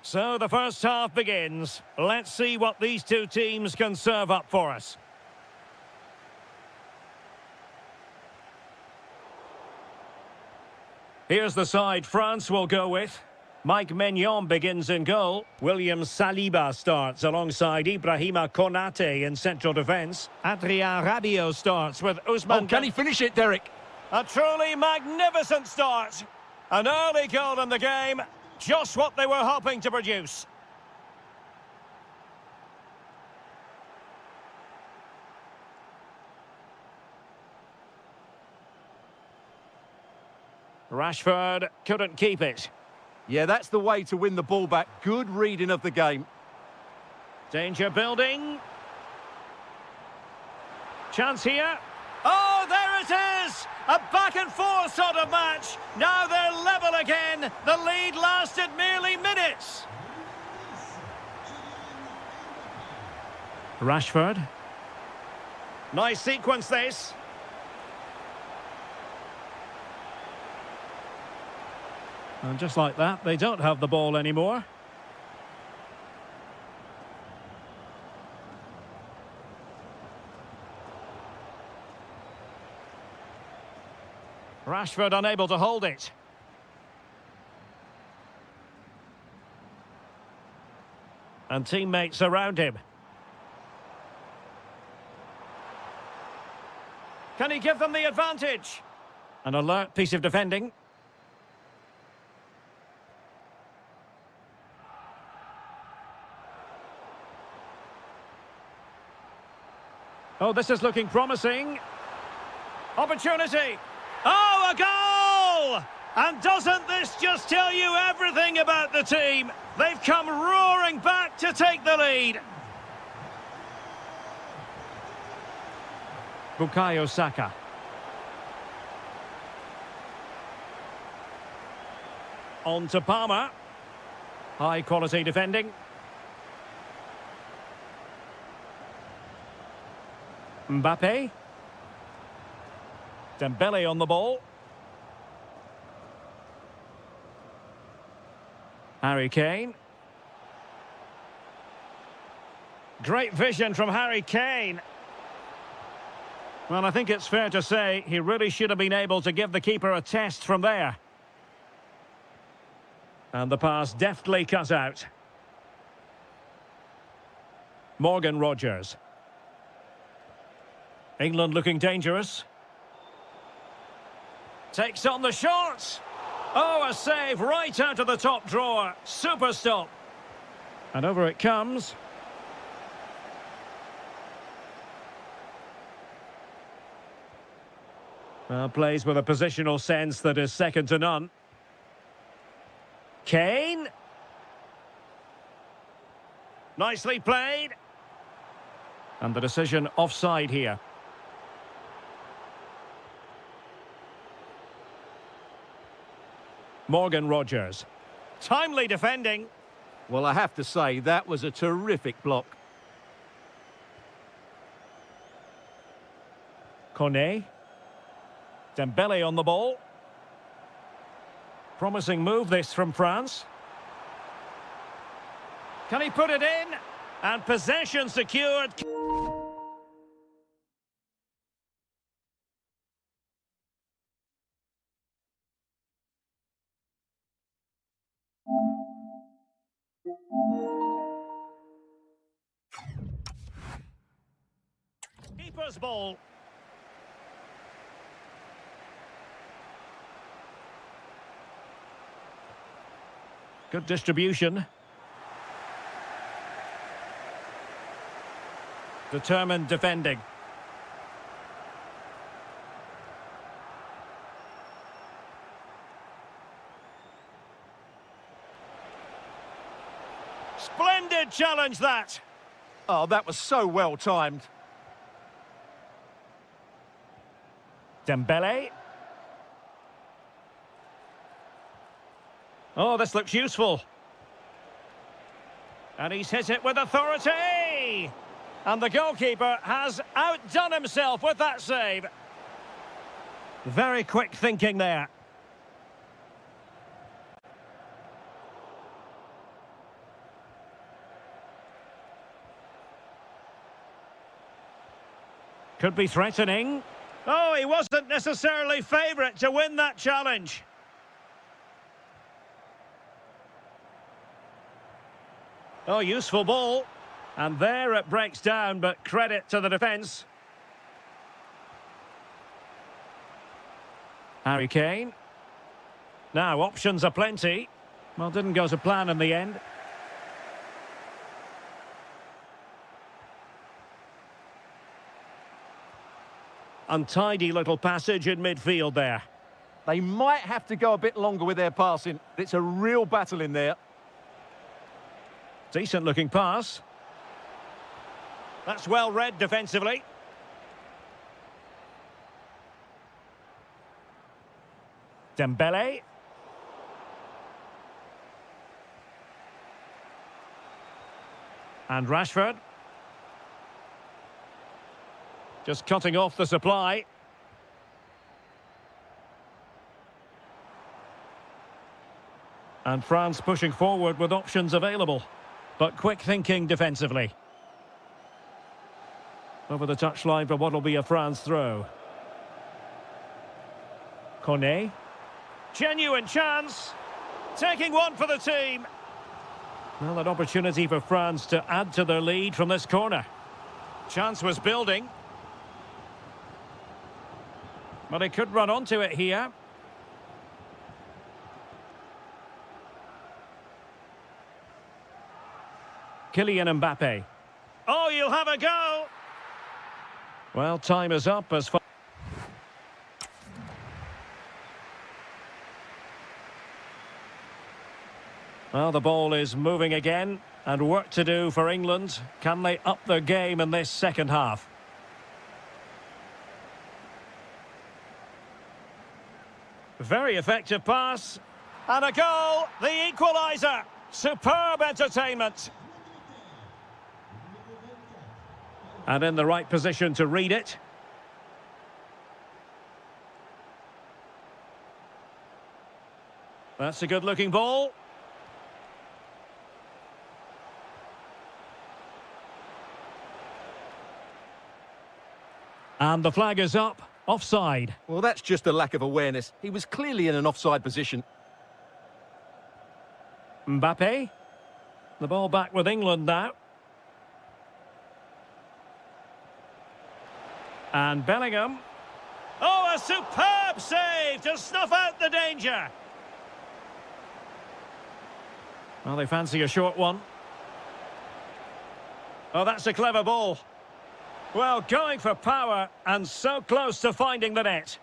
So the first half begins. Let's see what these two teams can serve up for us. Here's the side France will go with. Mike Maignan begins in goal. William Saliba starts alongside Ibrahima Konate in central defence. Adrien Rabiot starts with Ousmane. Oh, can he finish it, Derek? A truly magnificent start. An early goal in the game. Just what they were hoping to produce. Rashford couldn't keep it. Yeah, that's the way to win the ball back. Good reading of the game. Danger building. Chance here. Oh, there it is! A back-and-forth sort of match. Now they're level again. The lead lasted merely minutes. Rashford. Nice sequence, this. And just like that, they don't have the ball anymore. Rashford unable to hold it. And teammates around him. Can he give them the advantage? An alert piece of defending. Oh, this is looking promising. Opportunity. Oh, a goal! And doesn't this just tell you everything about the team? They've come roaring back to take the lead. Bukayo Saka. On to Palmer. High quality defending. Mbappe. Dembele on the ball. Harry Kane. Great vision from Harry Kane. Well, I think it's fair to say he really should have been able to give the keeper a test from there. And the pass deftly cut out. Morgan Rogers. England looking dangerous. Takes on the shot. Oh, a save right out of the top drawer. Super stop. And over it comes. Well, plays with a positional sense that is second to none. Kane. Nicely played. And the decision offside here. Morgan Rogers. Timely defending. Well, I have to say, that was a terrific block. Kone. Dembele on the ball. Promising move this from France. Can he put it in? And possession secured. Keeper's ball. Good distribution. Determined defending. Splendid challenge, that. Oh, that was so well timed. Dembele. Oh, this looks useful. And he's hit it with authority. And the goalkeeper has outdone himself with that save. Very quick thinking there. Could be threatening. Oh, he wasn't necessarily favourite to win that challenge. Oh, useful ball. And there it breaks down, but credit to the defence. Harry Kane. Now, options are plenty. Well, didn't go to plan in the end. Untidy little passage in midfield there. They might have to go a bit longer with their passing. It's a real battle in there. Decent looking pass. That's well read defensively. Dembele. And Rashford. Just cutting off the supply. And France pushing forward with options available. But quick thinking defensively. Over the touchline for what will be a France throw. Cornet. Genuine chance. Taking one for the team. Well, an opportunity for France to add to their lead from this corner. Chance was building. But he could run onto it here. Kylian Mbappe. Oh, you'll have a go. Well, time is up as far. Well, the ball is moving again, and work to do for England. Can they up their game in this second half? Very effective pass. And a goal, the equaliser. Superb entertainment. And in the right position to read it. That's a good-looking ball. And the flag is up. Offside. Well, that's just a lack of awareness. He was clearly in an offside position. Mbappe. The ball back with England now. And Bellingham. Oh, a superb save to snuff out the danger. Well, they fancy a short one. Oh, that's a clever ball. Well, going for power and so close to finding the net.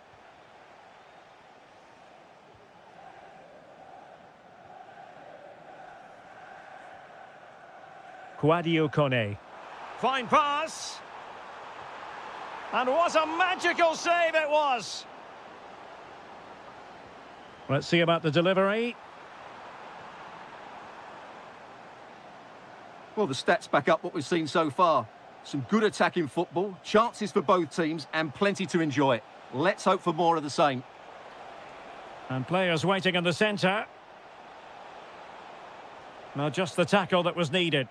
Sadio Kone. Fine pass. And what a magical save it was. Let's see about the delivery. Well, the stats back up what we've seen so far. Some good attacking football, chances for both teams, and plenty to enjoy. Let's hope for more of the same. And players waiting in the centre. Now just the tackle that was needed.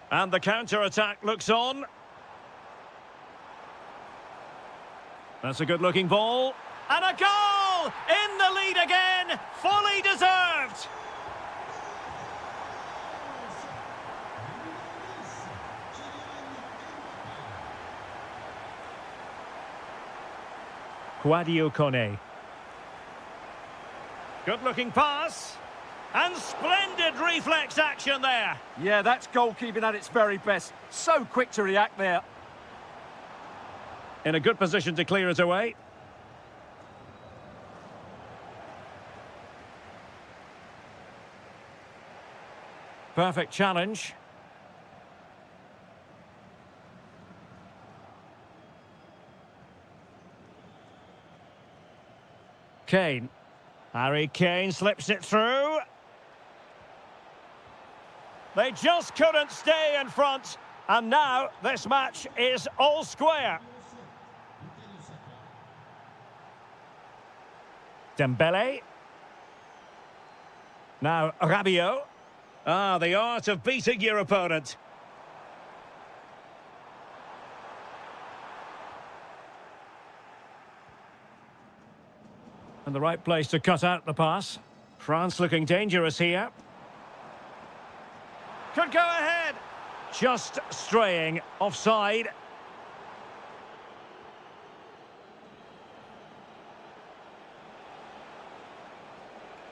And the counter-attack looks on. That's a good-looking ball. And a goal! In the lead again! Fully deserved! Sadio Kone. Good-looking pass. And splendid reflex action there. Yeah, that's goalkeeping at its very best. So quick to react there. In a good position to clear it away. Perfect challenge. Kane. Harry Kane slips it through. They just couldn't stay in front. And now this match is all square. Dembele. Now Rabiot. Ah, the art of beating your opponent. And the right place to cut out the pass. France looking dangerous here. Could go ahead. Just straying offside.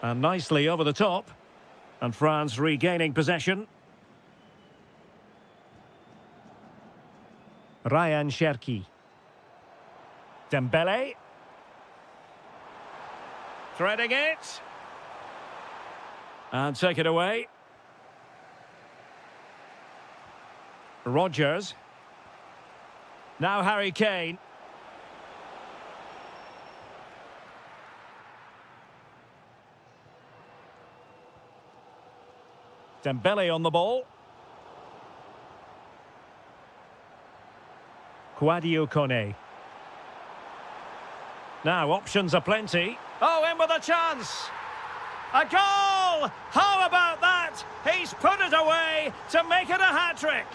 And nicely over the top. And France regaining possession. Ryan Cherki. Dembele. Threading it. And take it away. Rodgers. Now Harry Kane. Dembele on the ball. Quadio Kone. Now options are plenty. Oh, in with a chance. A goal! How about that? He's put it away to make it a hat-trick.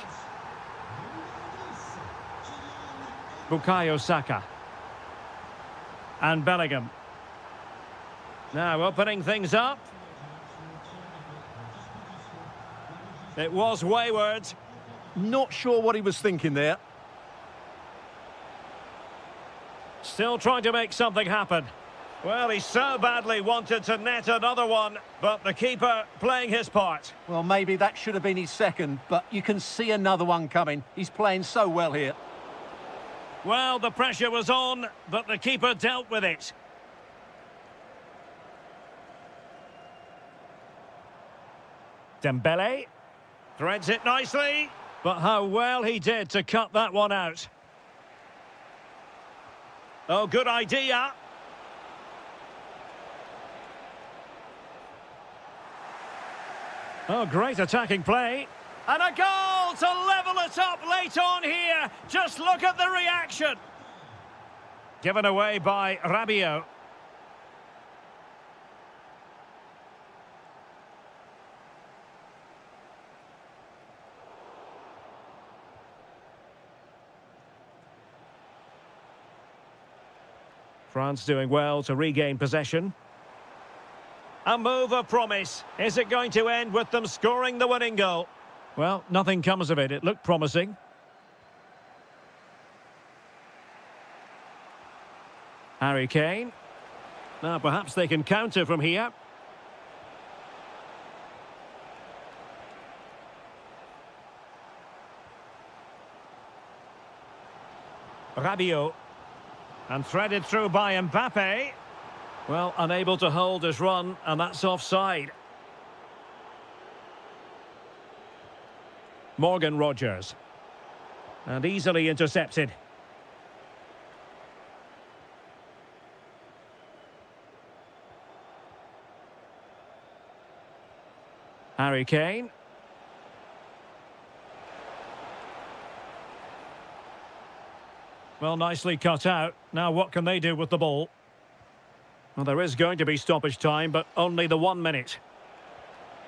Bukayo Saka. And Bellingham. Now opening things up. It was wayward. Not sure what he was thinking there. Still trying to make something happen. Well, he so badly wanted to net another one, but the keeper playing his part. Well, maybe that should have been his second, but you can see another one coming. He's playing so well here. Well, the pressure was on, but the keeper dealt with it. Dembele threads it nicely, but how well he did to cut that one out. Oh, good idea. Oh, great attacking play. And a goal to level it up late on here. Just look at the reaction. Given away by Rabiot. France doing well to regain possession. A move of promise. Is it going to end with them scoring the winning goal? Well, nothing comes of it. It looked promising. Harry Kane. Now, perhaps they can counter from here. Rabiot. And threaded through by Mbappe. Well, unable to hold his run, and that's offside. Morgan Rodgers. And easily intercepted. Harry Kane. Well, nicely cut out. Now what can they do with the ball? Well, there is going to be stoppage time, but only the 1 minute.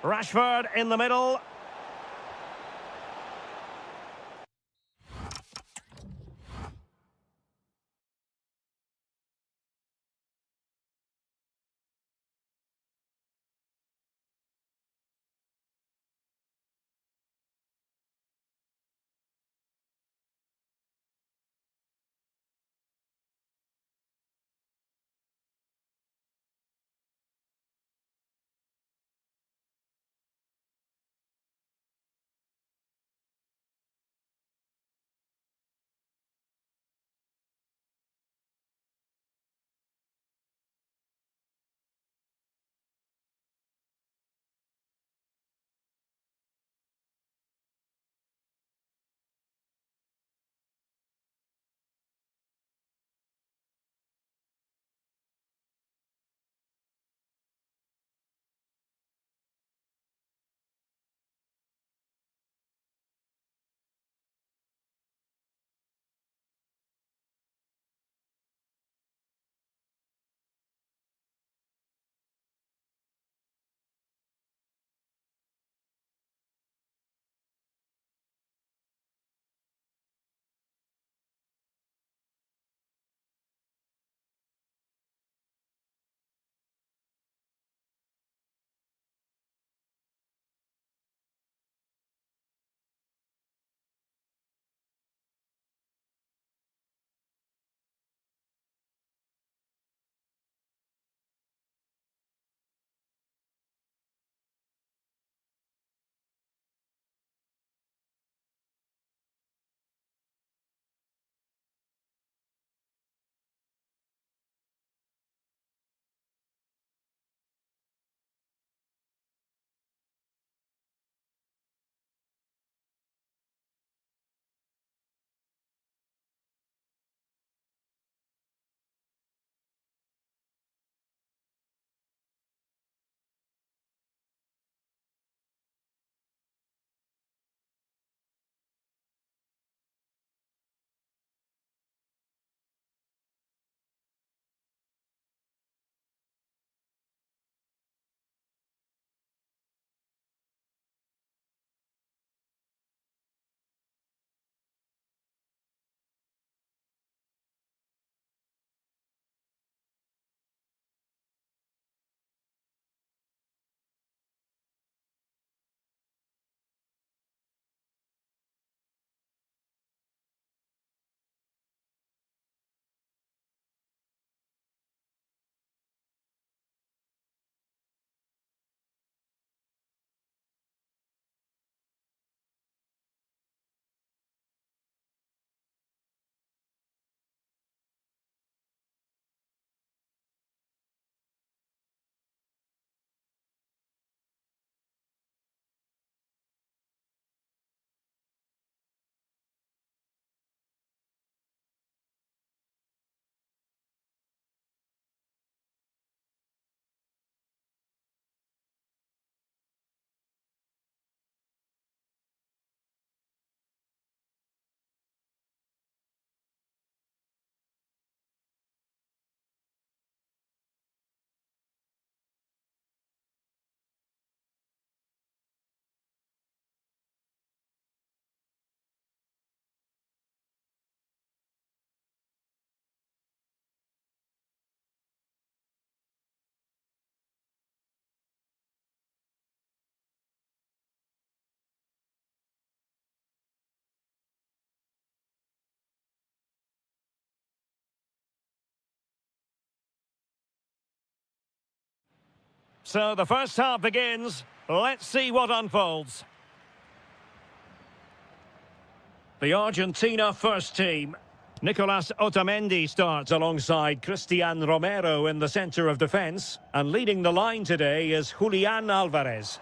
Rashford in the middle. So the first half begins. Let's see what unfolds. The Argentina first team. Nicolas Otamendi starts alongside Cristian Romero in the centre of defence. And leading the line today is Julian Alvarez.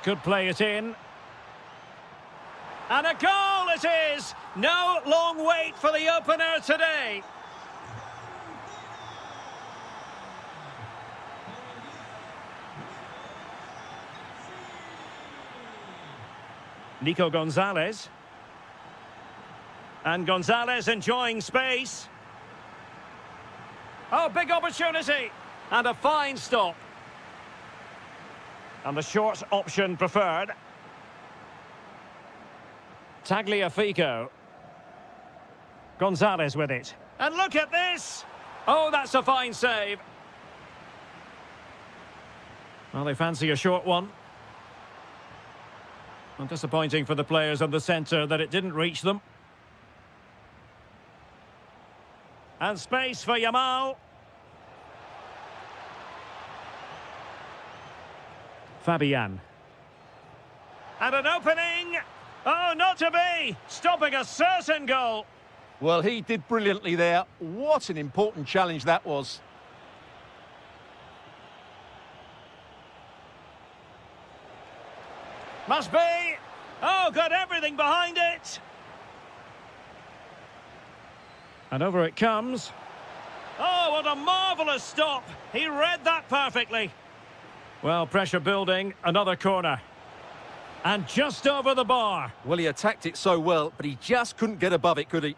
Could play it in. And a goal it is! No long wait for the opener today. Nico Gonzalez. And Gonzalez enjoying space. Oh, big opportunity. And a fine stop. And the short option preferred. Tagliafico. Gonzalez with it. And look at this! Oh, that's a fine save. Well, they fancy a short one. Well, disappointing for the players on the centre that it didn't reach them. And space for Yamal. Fabian. And an opening! Oh, not to be! Stopping a certain goal. Well, he did brilliantly there. What an important challenge that was. Must be! Oh, got everything behind it! And over it comes. Oh, what a marvellous stop! He read that perfectly. Well, pressure building, another corner. And just over the bar. Well, he attacked it so well, but he just couldn't get above it, could he?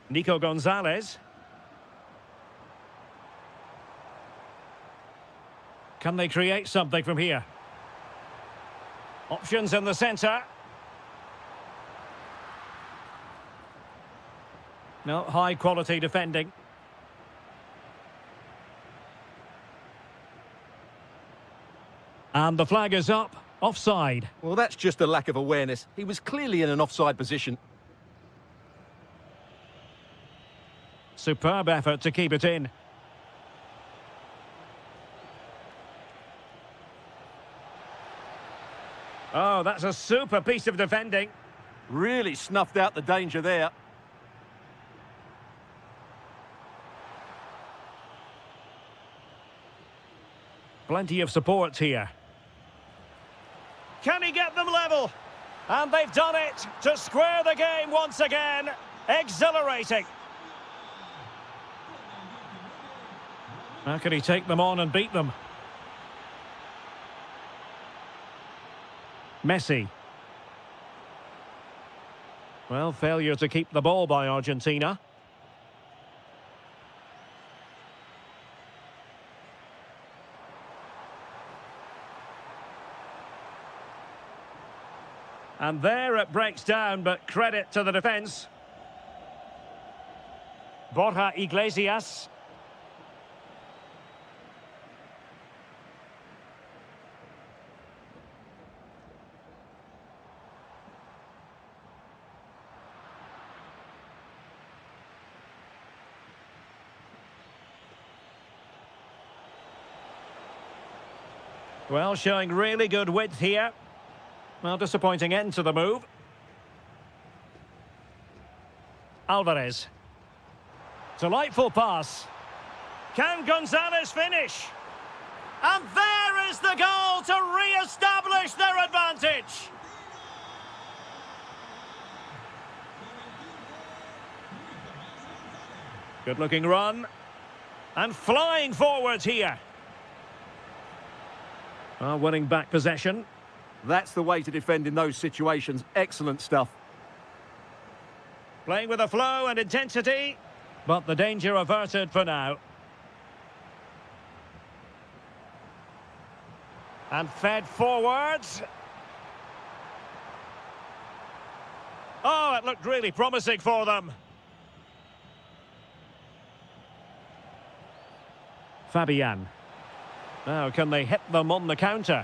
Nico Gonzalez. Can they create something from here? Options in the centre. No, high quality defending. And the flag is up, offside. Well, that's just a lack of awareness. He was clearly in an offside position. Superb effort to keep it in. Oh, that's a super piece of defending. Really snuffed out the danger there. Plenty of support here. Can he get them level? And they've done it to square the game once again. Exhilarating. How can he take them on and beat them? Messi. Well, failure to keep the ball by Argentina. And there it breaks down, but credit to the defence. Borja Iglesias. Well, showing really good width here. Well, disappointing end to the move. Alvarez. Delightful pass. Can Gonzalez finish? And there is the goal to re-establish their advantage. Good-looking run. And flying forwards here. Winning back possession. That's the way to defend in those situations. Excellent stuff. Playing with a flow and intensity, but the danger averted for now. And fed forwards. Oh, it looked really promising for them. Fabian. Now, can they hit them on the counter?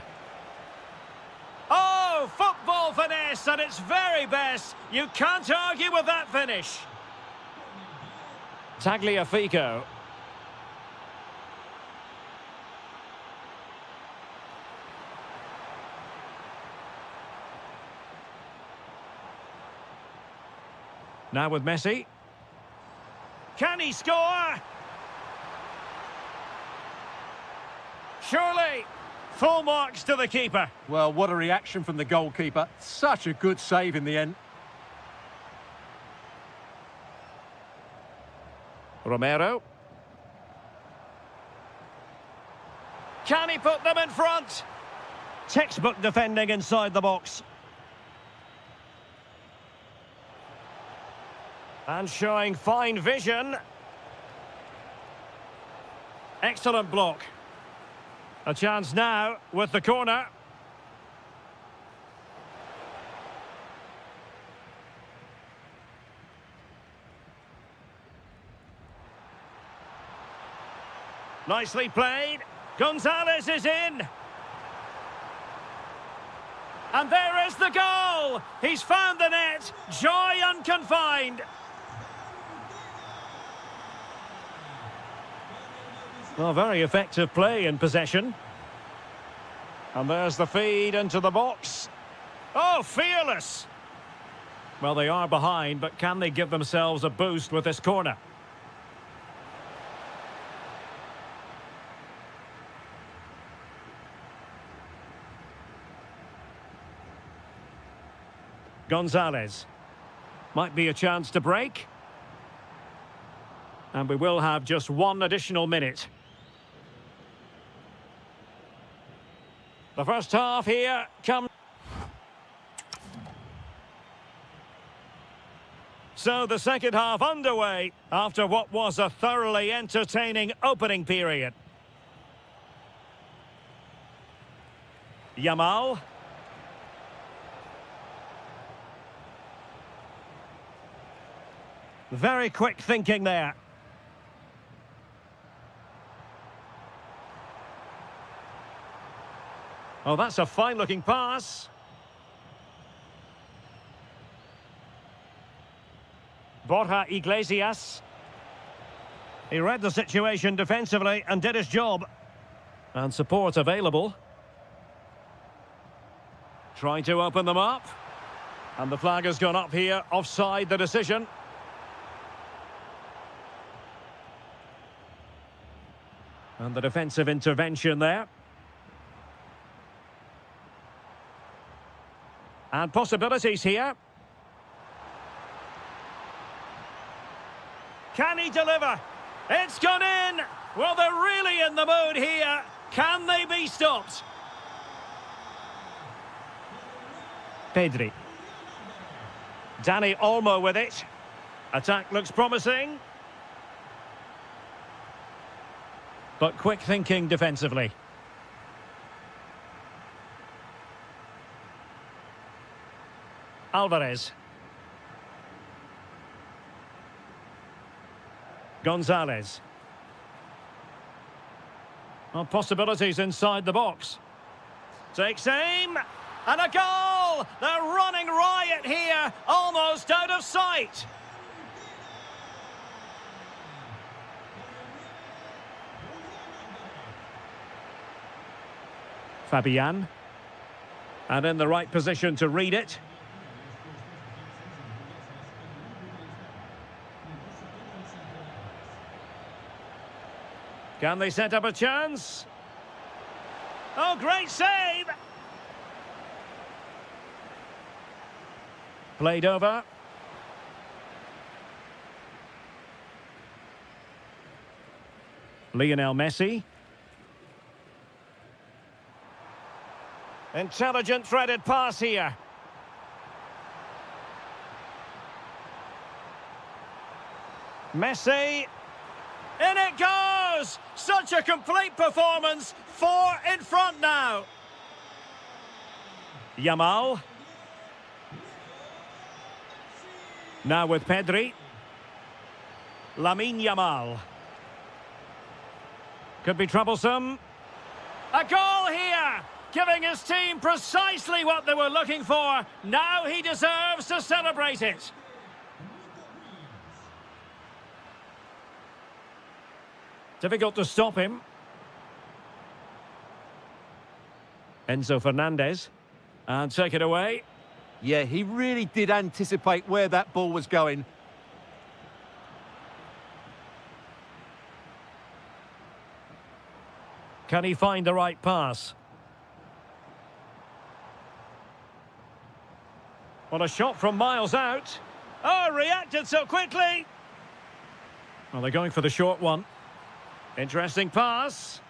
Oh, football finesse at its very best. You can't argue with that finish. Tagliafico. Now with Messi. Can he score? Surely. Full marks to the keeper. Well, what a reaction from the goalkeeper. Such a good save in the end. Romero. Can he put them in front? Textbook defending inside the box. And showing fine vision. Excellent block. A chance now with the corner. Nicely played. Gonzalez is in. And there is the goal. He's found the net. Joy unconfined. Well, very effective play in possession. And there's the feed into the box. Oh, fearless. Well, they are behind, but can they give themselves a boost with this corner? Gonzalez. Might be a chance to break. And we will have just one additional minute. The first half here comes. So the second half underway after what was a thoroughly entertaining opening period. Yamal. Very quick thinking there. Oh, that's a fine-looking pass. Borja Iglesias. He read the situation defensively and did his job. And support available. Trying to open them up. And the flag has gone up here, offside the decision. And the defensive intervention there. And possibilities here. Can he deliver? It's gone in! Well, they're really in the mood here. Can they be stopped? Pedri. Dani Olmo with it. Attack looks promising. But quick thinking defensively. Alvarez. Gonzalez. Well, possibilities inside the box. Takes aim. And a goal! They're running riot here. Almost out of sight. Fabian. And in the right position to read it. Can they set up a chance? Oh, great save! Played over. Lionel Messi. Intelligent threaded pass here. Messi. In it goes! Such a complete performance. 4 in front now. Yamal. Now with Pedri. Lamine Yamal. Could be troublesome. A goal here! Giving his team precisely what they were looking for. Now he deserves to celebrate it. Difficult to stop him. Enzo Fernandez. And take it away. Yeah, he really did anticipate where that ball was going. Can he find the right pass? What a shot from miles out. Oh, reacted so quickly. Well, they're going for the short one. Interesting pass.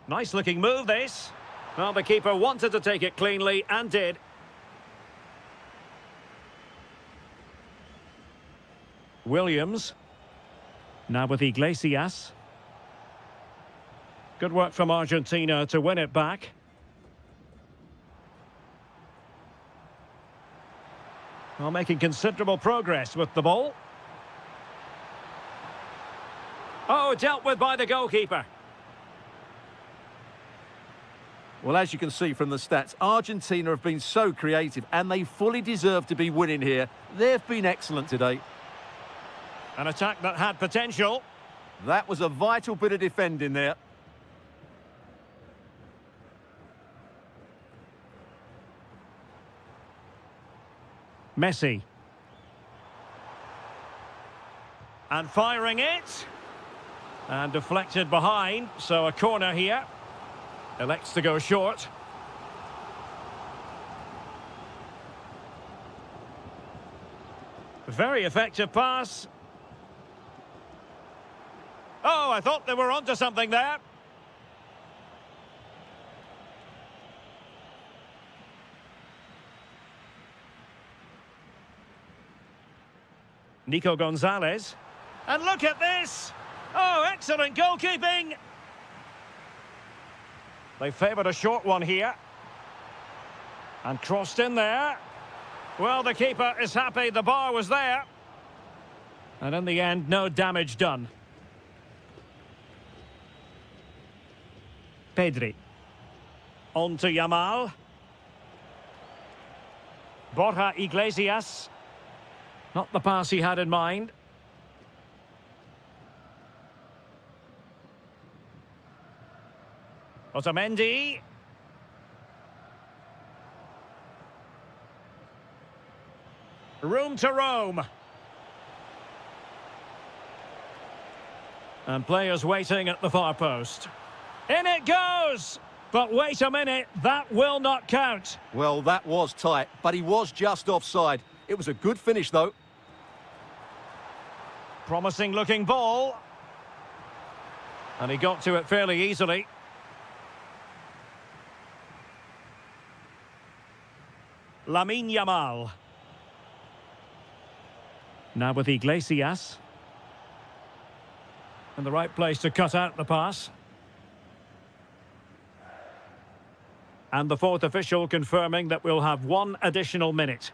Nice looking move, this. Well, the keeper wanted to take it cleanly and did. Williams. Now with Iglesias. Good work from Argentina to win it back. Well, making considerable progress with the ball. Oh, dealt with by the goalkeeper. Well, as you can see from the stats, Argentina have been so creative and they fully deserve to be winning here. They've been excellent today. An attack that had potential. That was a vital bit of defending there. Messi. And firing it. And deflected behind, so a corner here. Elects to go short. Very effective pass. Oh, I thought they were onto something there. Nico Gonzalez. And look at this! Oh, excellent goalkeeping! They favoured a short one here. And crossed in there. Well, the keeper is happy the bar was there. And in the end, no damage done. Pedri. On to Yamal. Borja Iglesias. Not the pass he had in mind. Otamendi. Room to roam. And players waiting at the far post. In it goes! But wait a minute, that will not count. Well, that was tight, but he was just offside. It was a good finish, though. Promising looking ball. And he got to it fairly easily. Lamine Yamal. Now with Iglesias. In the right place to cut out the pass. And the fourth official confirming that we'll have one additional minute.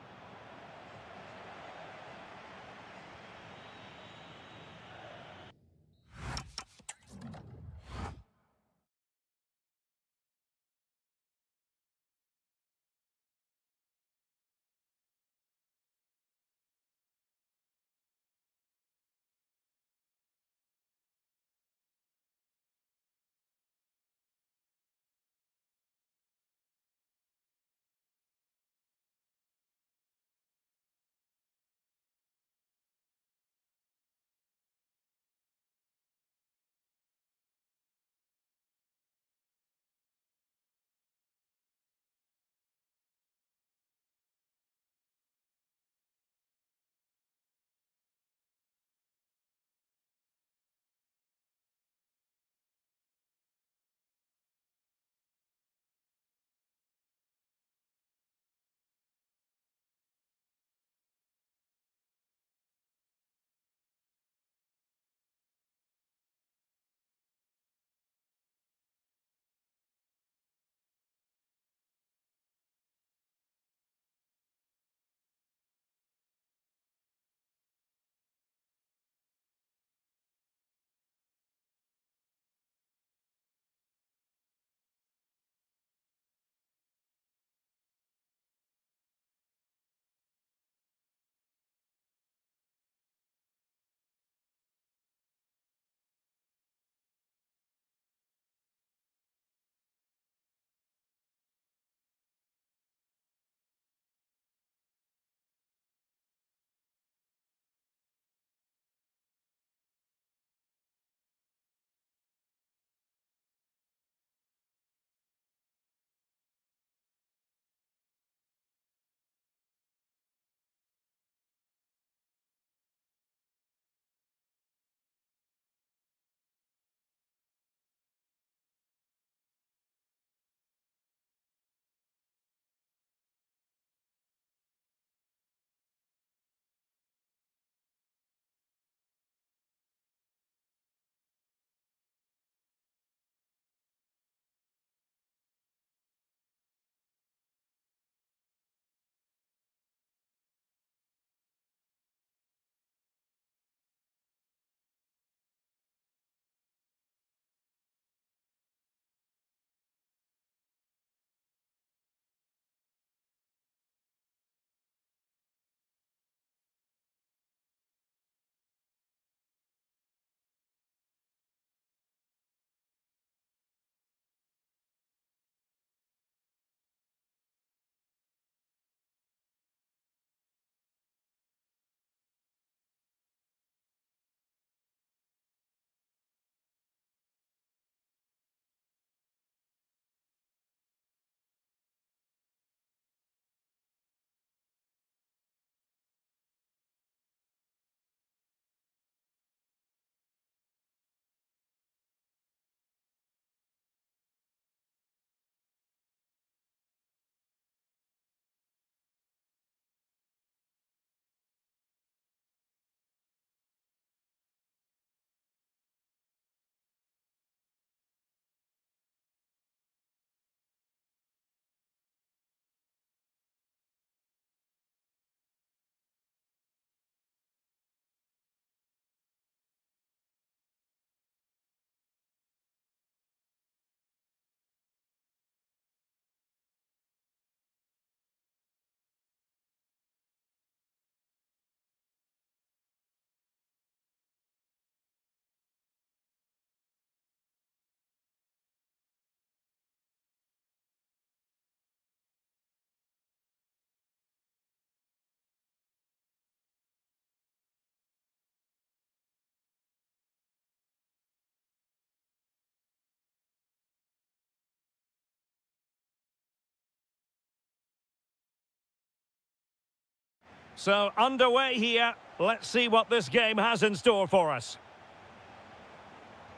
So, underway here. Let's see what this game has in store for us.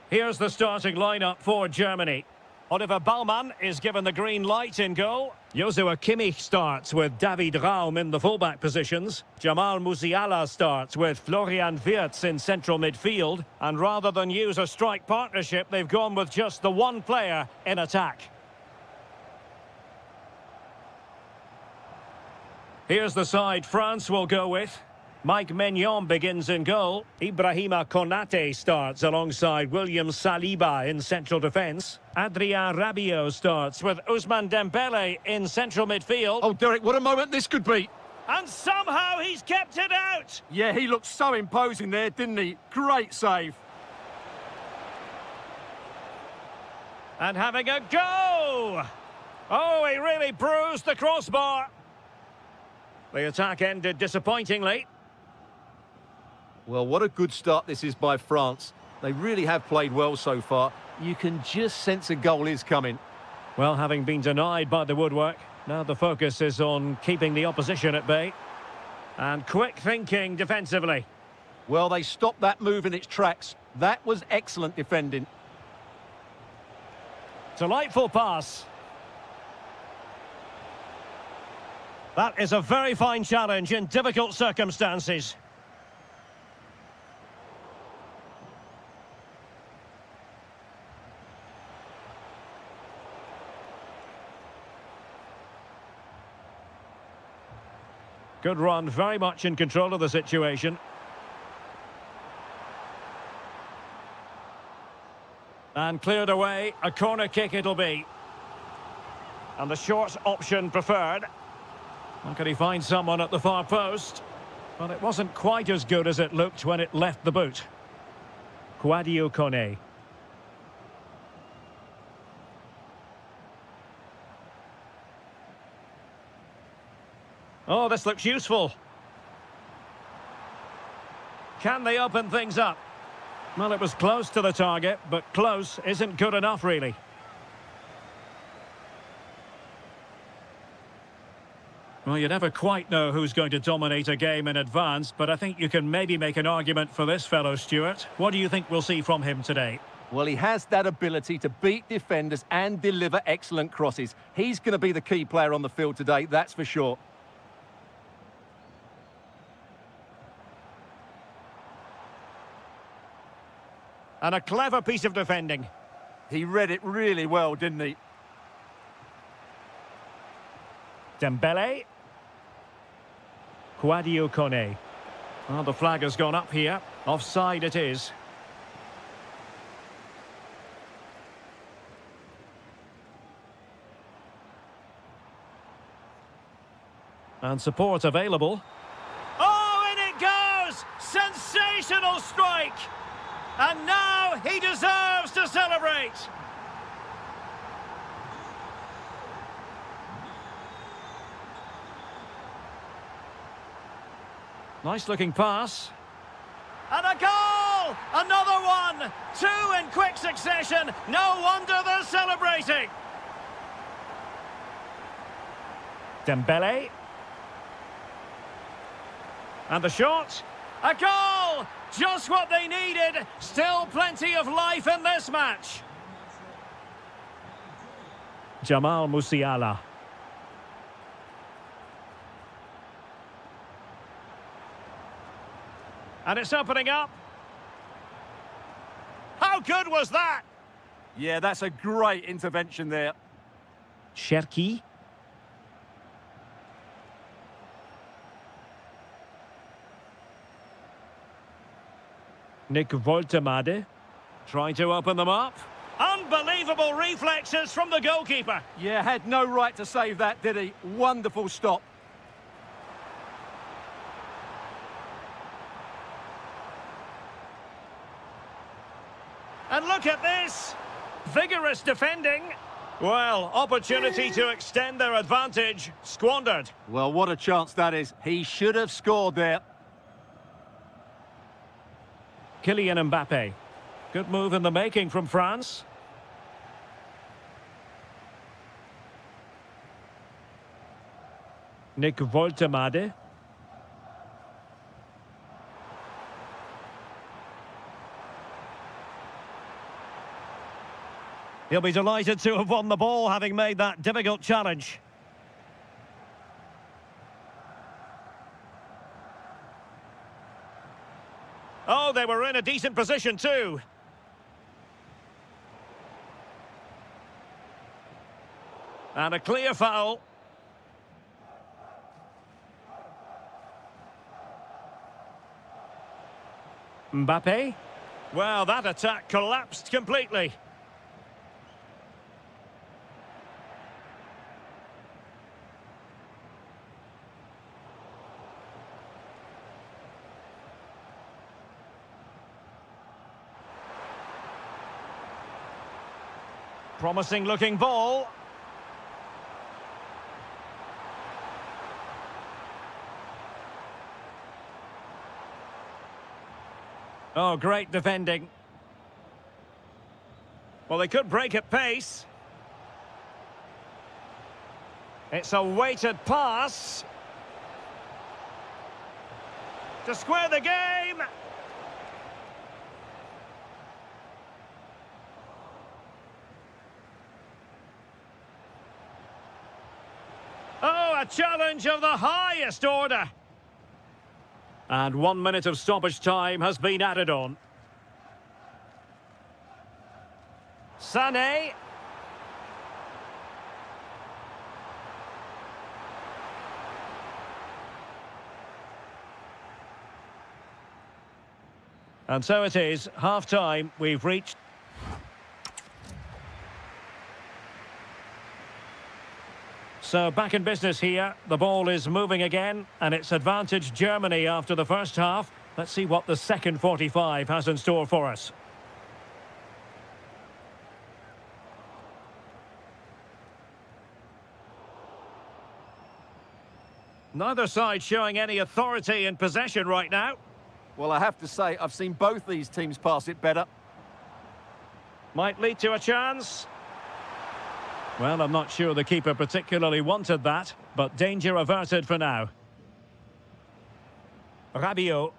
Here's the starting lineup for Germany. Oliver Ballmann is given the green light in goal. Joshua Kimmich starts with David Raum in the fullback positions. Jamal Musiala starts with Florian Wirtz in central midfield. And rather than use a strike partnership, they've gone with just the one player in attack. Here's the side France will go with. Mike Maignan begins in goal. Ibrahima Konate starts alongside William Saliba in central defence. Adrien Rabiot starts with Ousmane Dembele in central midfield. Oh, Derek, what a moment this could be. And somehow he's kept it out. Yeah, he looked so imposing there, didn't he? Great save. And having a go. Oh, he really bruised the crossbar. The attack ended disappointingly. Well, what a good start this is by France. They really have played well so far. You can just sense a goal is coming. Well, having been denied by the woodwork, now the focus is on keeping the opposition at bay. And quick thinking defensively. Well, they stopped that move in its tracks. That was excellent defending. Delightful pass. That is a very fine challenge in difficult circumstances. Good run, very much in control of the situation. And cleared away, a corner kick it'll be. And the short option preferred. Well, can he find someone at the far post? Well, it wasn't quite as good as it looked when it left the boot. Kouadio Kone. Oh, this looks useful. Can they open things up? Well, it was close to the target, but close isn't good enough, really. Well, you never quite know who's going to dominate a game in advance, but I think you can maybe make an argument for this fellow, Stuart. What do you think we'll see from him today? Well, he has that ability to beat defenders and deliver excellent crosses. He's going to be the key player on the field today, that's for sure. And a clever piece of defending. He read it really well, didn't he? Dembele. Kouadio Kone. Well, the flag has gone up here. Offside it is. And support available. Oh, in it goes! Sensational strike! And now he deserves to celebrate! Nice looking pass. And a goal! Another one! Two in quick succession. No wonder they're celebrating. Dembele. And the shot. A goal! Just what they needed. Still plenty of life in this match. Jamal Musiala. And it's opening up. How good was that? Yeah, that's a great intervention there. Cherki. Nick Woltemade. Trying to open them up. Unbelievable reflexes from the goalkeeper. Yeah, had no right to save that, did he? Wonderful stop. And look at this. Vigorous defending. Well, opportunity to extend their advantage. Squandered. Well, what a chance that is. He should have scored there. Kylian Mbappe. Good move in the making from France. Nick Woltemade. He'll be delighted to have won the ball, having made that difficult challenge. Oh, they were in a decent position too. And a clear foul. Mbappe. Well, that attack collapsed completely. Promising looking ball. Oh, great defending. Well, they could break at pace. It's a weighted pass. To square the game. Oh, a challenge of the highest order. And 1 minute of stoppage time has been added on. Sané. And so it is, half-time, we've reached. So back in business here, the ball is moving again, and it's advantage Germany after the first half. Let's see what the second 45 has in store for us. Neither side showing any authority in possession right now. Well, I have to say, I've seen both these teams pass it better. Might lead to a chance. Well, I'm not sure the keeper particularly wanted that, but danger averted for now. Rabiot.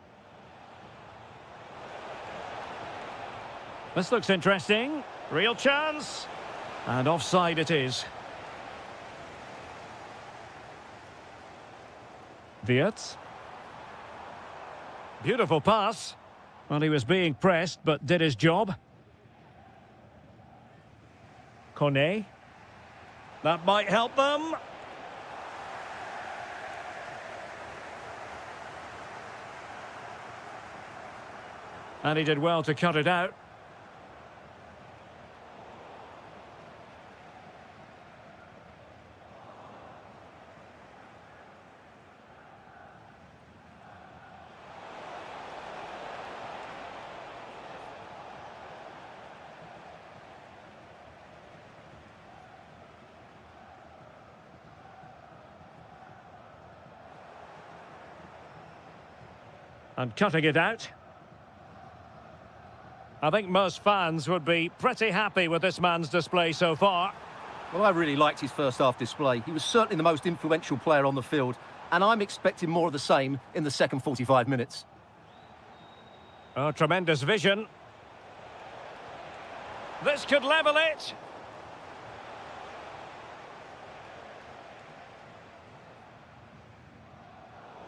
This looks interesting. Real chance. And offside it is. Wirtz. Beautiful pass. Well, he was being pressed, but did his job. Kone. That might help them. And he did well to cut it out. And cutting it out. I think most fans would be pretty happy with this man's display so far. Well, I really liked his first half display. He was certainly the most influential player on the field, and I'm expecting more of the same in the second 45 minutes. Oh, tremendous vision. This could level it.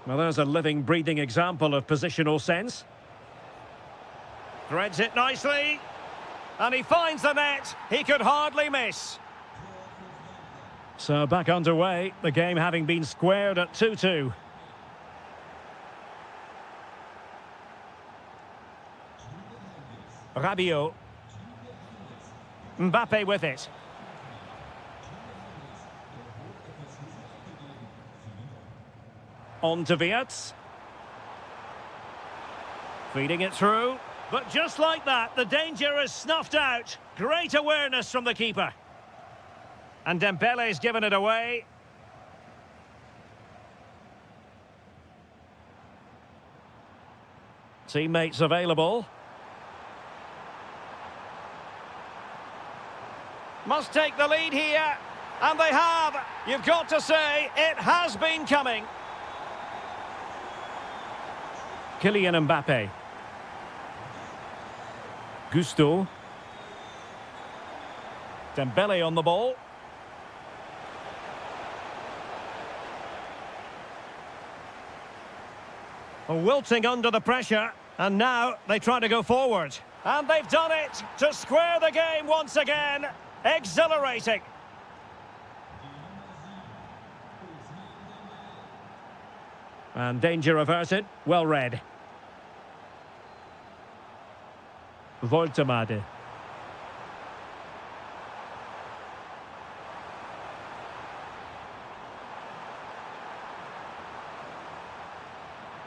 Well, there's a living, breathing example of positional sense. Threads it nicely. And he finds the net. He could hardly miss. So back underway, the game having been squared at 2-2. Rabiot. Mbappe with it. On to Wirtz. Feeding it through. But just like that, the danger is snuffed out. Great awareness from the keeper. And Dembele's given it away. Teammates available. Must take the lead here. And they have. You've got to say, it has been coming. Kylian Mbappe. Dembele on the ball. Wilting under the pressure, and now they try to go forward. And they've done it to square the game once again. Exhilarating. And danger averted. Well read. Voltemade.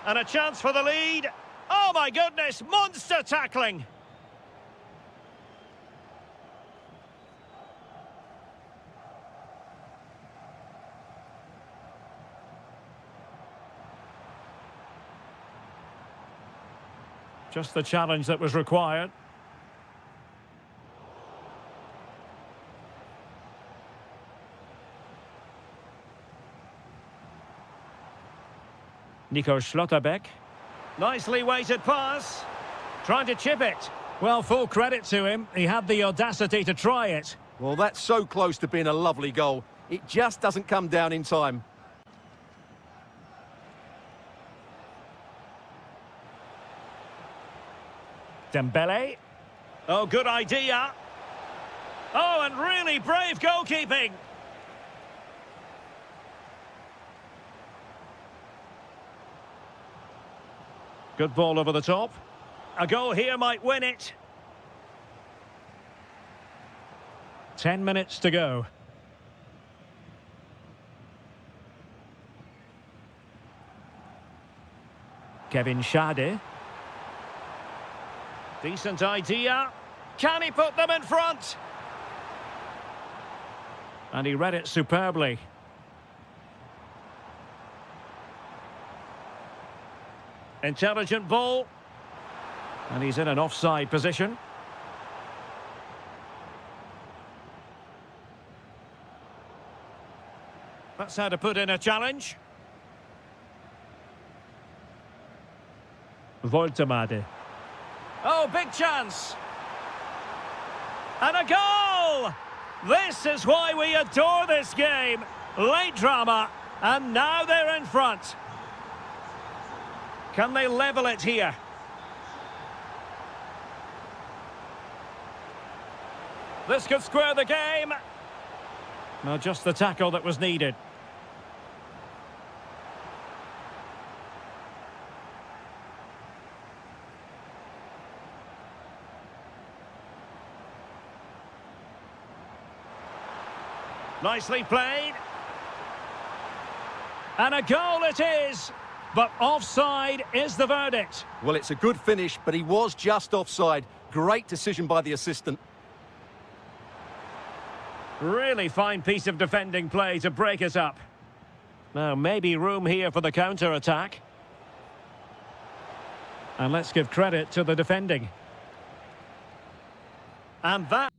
And a chance for the lead. Oh my goodness, monster tackling. Just the challenge that was required. Nico Schlotterbeck. Nicely weighted pass. Trying to chip it. Well, full credit to him. He had the audacity to try it. Well, that's so close to being a lovely goal. It just doesn't come down in time. Dembele. Oh, good idea. Oh, and really brave goalkeeping. Good ball over the top. A goal here might win it. 10 minutes to go. Kevin Schade. Decent idea. Can he put them in front? And he read it superbly. Intelligent ball. And he's in an offside position. That's how to put in a challenge. Voltemade. Oh, big chance. And a goal! This is why we adore this game. Late drama, and now they're in front. Can they level it here? This could square the game. No, just the tackle that was needed. Nicely played. And a goal it is. But offside is the verdict. Well, it's a good finish, but he was just offside. Great decision by the assistant. Really fine piece of defending play to break us up. Now, maybe room here for the counter-attack. And let's give credit to the defending. And that...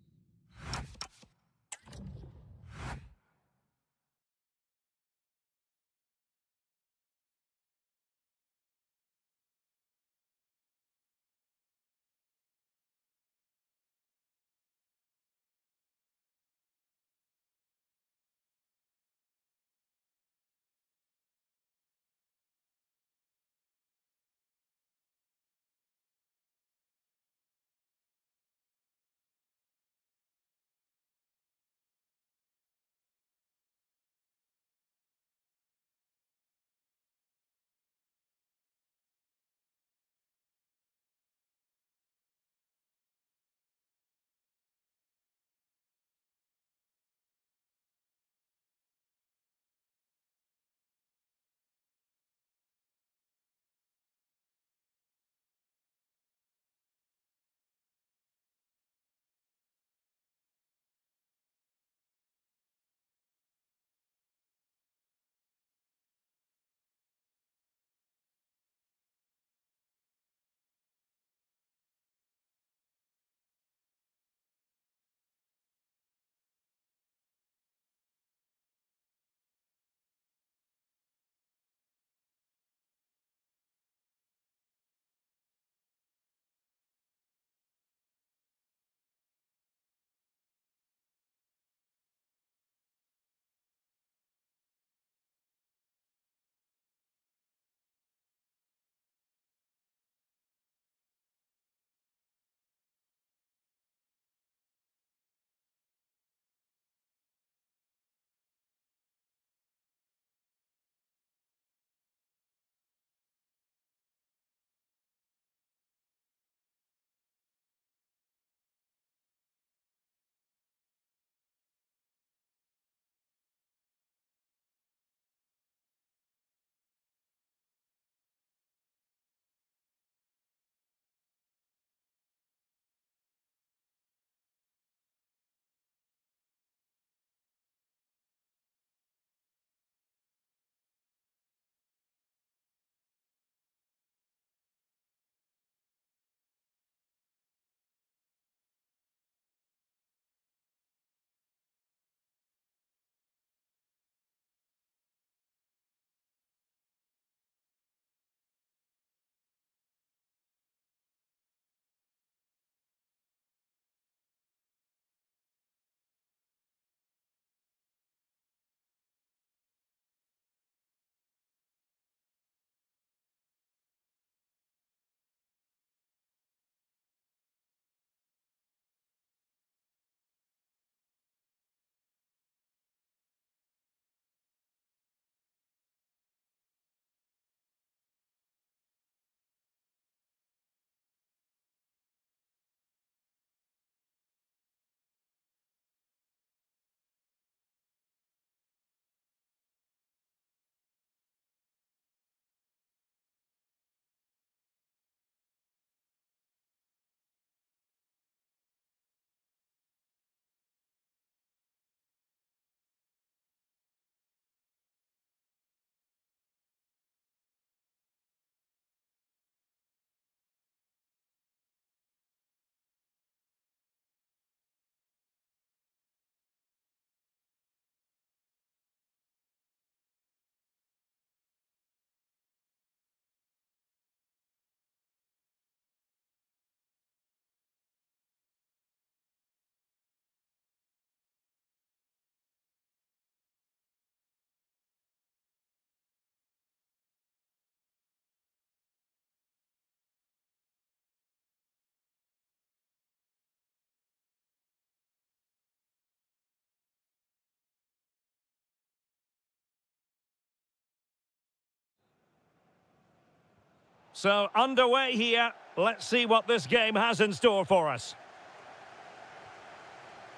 So, underway here. Let's see what this game has in store for us.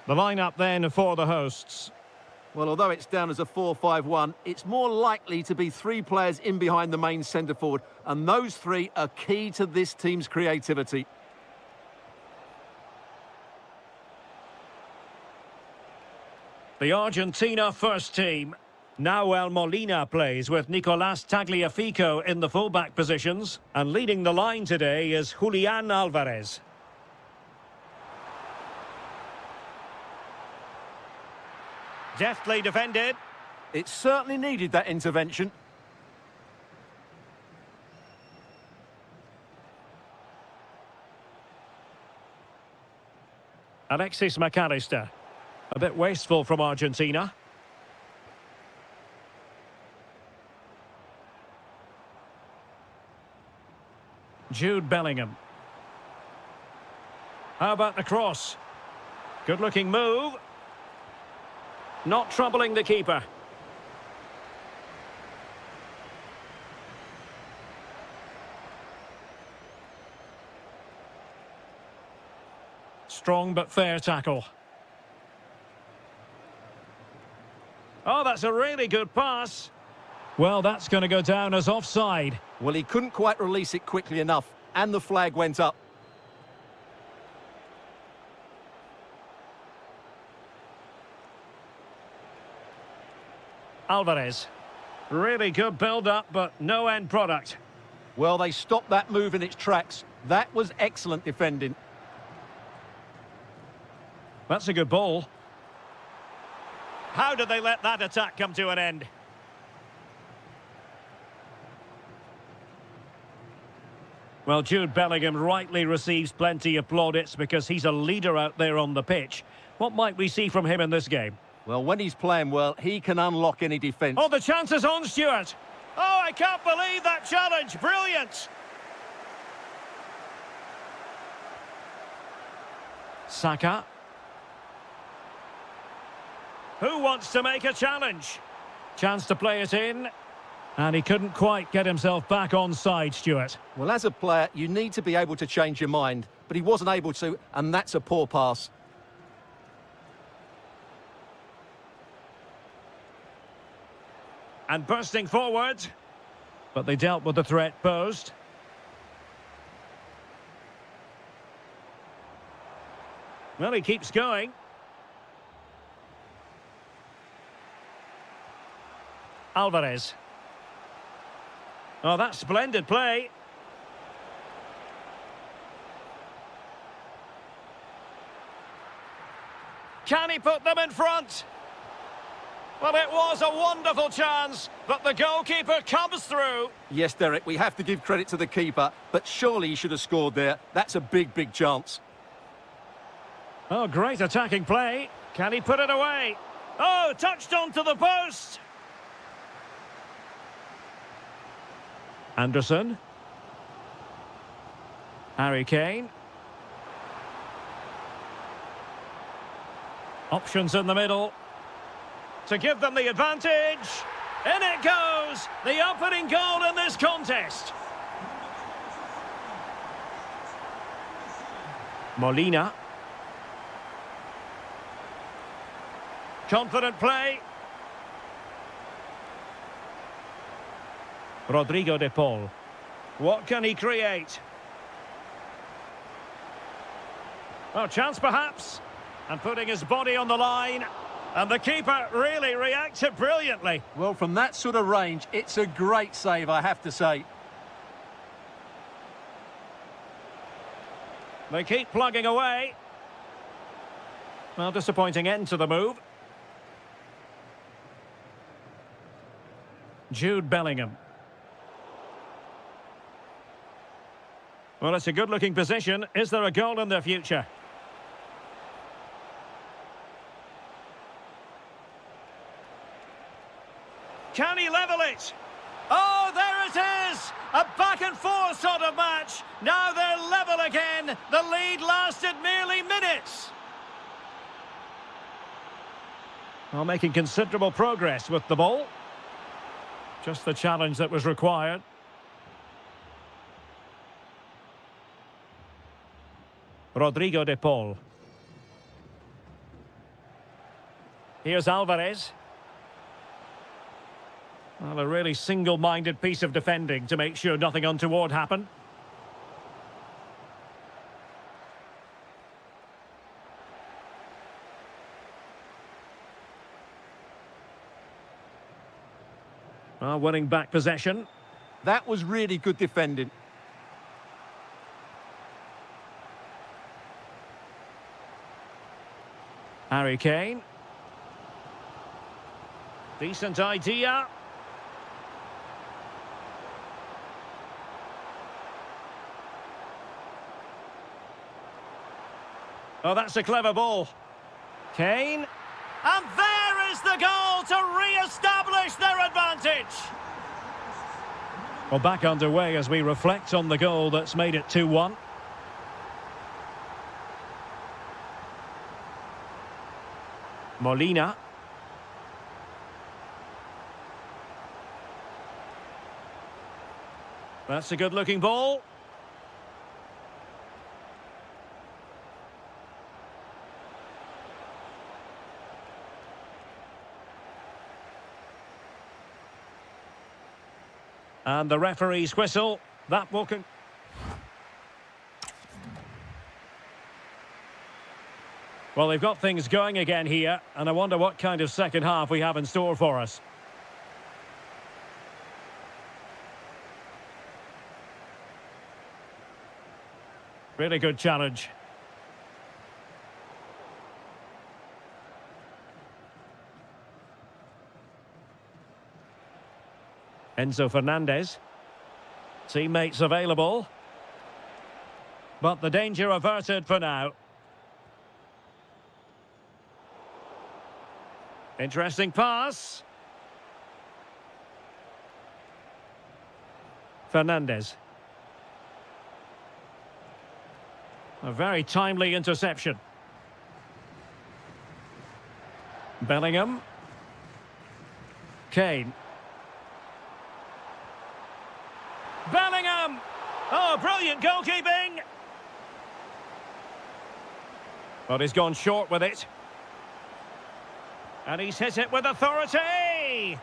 The lineup then for the hosts. Well, although it's down as a 4-5-1, it's more likely to be three players in behind the main centre forward, and those three are key to this team's creativity. The Argentina first team. Nahuel Molina plays with Nicolás Tagliafico in the fullback positions. And leading the line today is Julián Álvarez. Deftly defended. It certainly needed that intervention. Alexis McAllister. A bit wasteful from Argentina. Jude Bellingham. How about the cross? Good-looking move. Not troubling the keeper. Strong but fair tackle. Oh, that's a really good pass. Well, that's going to go down as offside. Well, he couldn't quite release it quickly enough, and the flag went up. Alvarez. Really good build-up, but no end product. Well, they stopped that move in its tracks. That was excellent defending. That's a good ball. How did they let that attack come to an end? Well, Jude Bellingham rightly receives plenty of plaudits because he's a leader out there on the pitch. What might we see from him in this game? Well, when he's playing well, he can unlock any defence. Oh, the chance is on, Stuart. Oh, I can't believe that challenge. Brilliant. Saka. Who wants to make a challenge? Chance to play it in. And he couldn't quite get himself back on side, Stuart. Well, as a player, you need to be able to change your mind. But he wasn't able to, and that's a poor pass. And bursting forward. But they dealt with the threat posed. Well, he keeps going. Alvarez. Oh, that's splendid play. Can he put them in front? Well, it was a wonderful chance, but the goalkeeper comes through. Yes, Derek, we have to give credit to the keeper, but surely he should have scored there. That's a big, big chance. Oh, great attacking play. Can he put it away? Oh, touched onto the post. Anderson. Harry Kane. Options in the middle. To give them the advantage. In it goes! The opening goal in this contest. Molina. Confident play. Rodrigo de Paul. What can he create? Oh, chance perhaps. And putting his body on the line. And the keeper really reacted brilliantly. Well, from that sort of range, it's a great save, I have to say. They keep plugging away. Well, disappointing end to the move. Jude Bellingham. Well, it's a good-looking position. Is there a goal in the future? Can he level it? Oh, there it is! A back-and-forth sort of match. Now they're level again. The lead lasted merely minutes. Well, making considerable progress with the ball. Just the challenge that was required. Rodrigo de Paul. Here's Alvarez. Well, a really single-minded piece of defending to make sure nothing untoward happened. Well, winning back possession. That was really good defending. Harry Kane. Decent idea. Oh, that's a clever ball. Kane. And there is the goal to re-establish their advantage. Well, back underway as we reflect on the goal that's made it 2-1. Molina. That's a good-looking ball. And the referee's whistle. That will Well, they've got things going again here, and I wonder what kind of second half we have in store for us. Really good challenge. Enzo Fernandez. Teammates available. But the danger averted for now. Interesting pass. Fernandez. A very timely interception. Bellingham. Kane. Bellingham! Oh, brilliant goalkeeping! But he's gone short with it. And he's hit it with authority!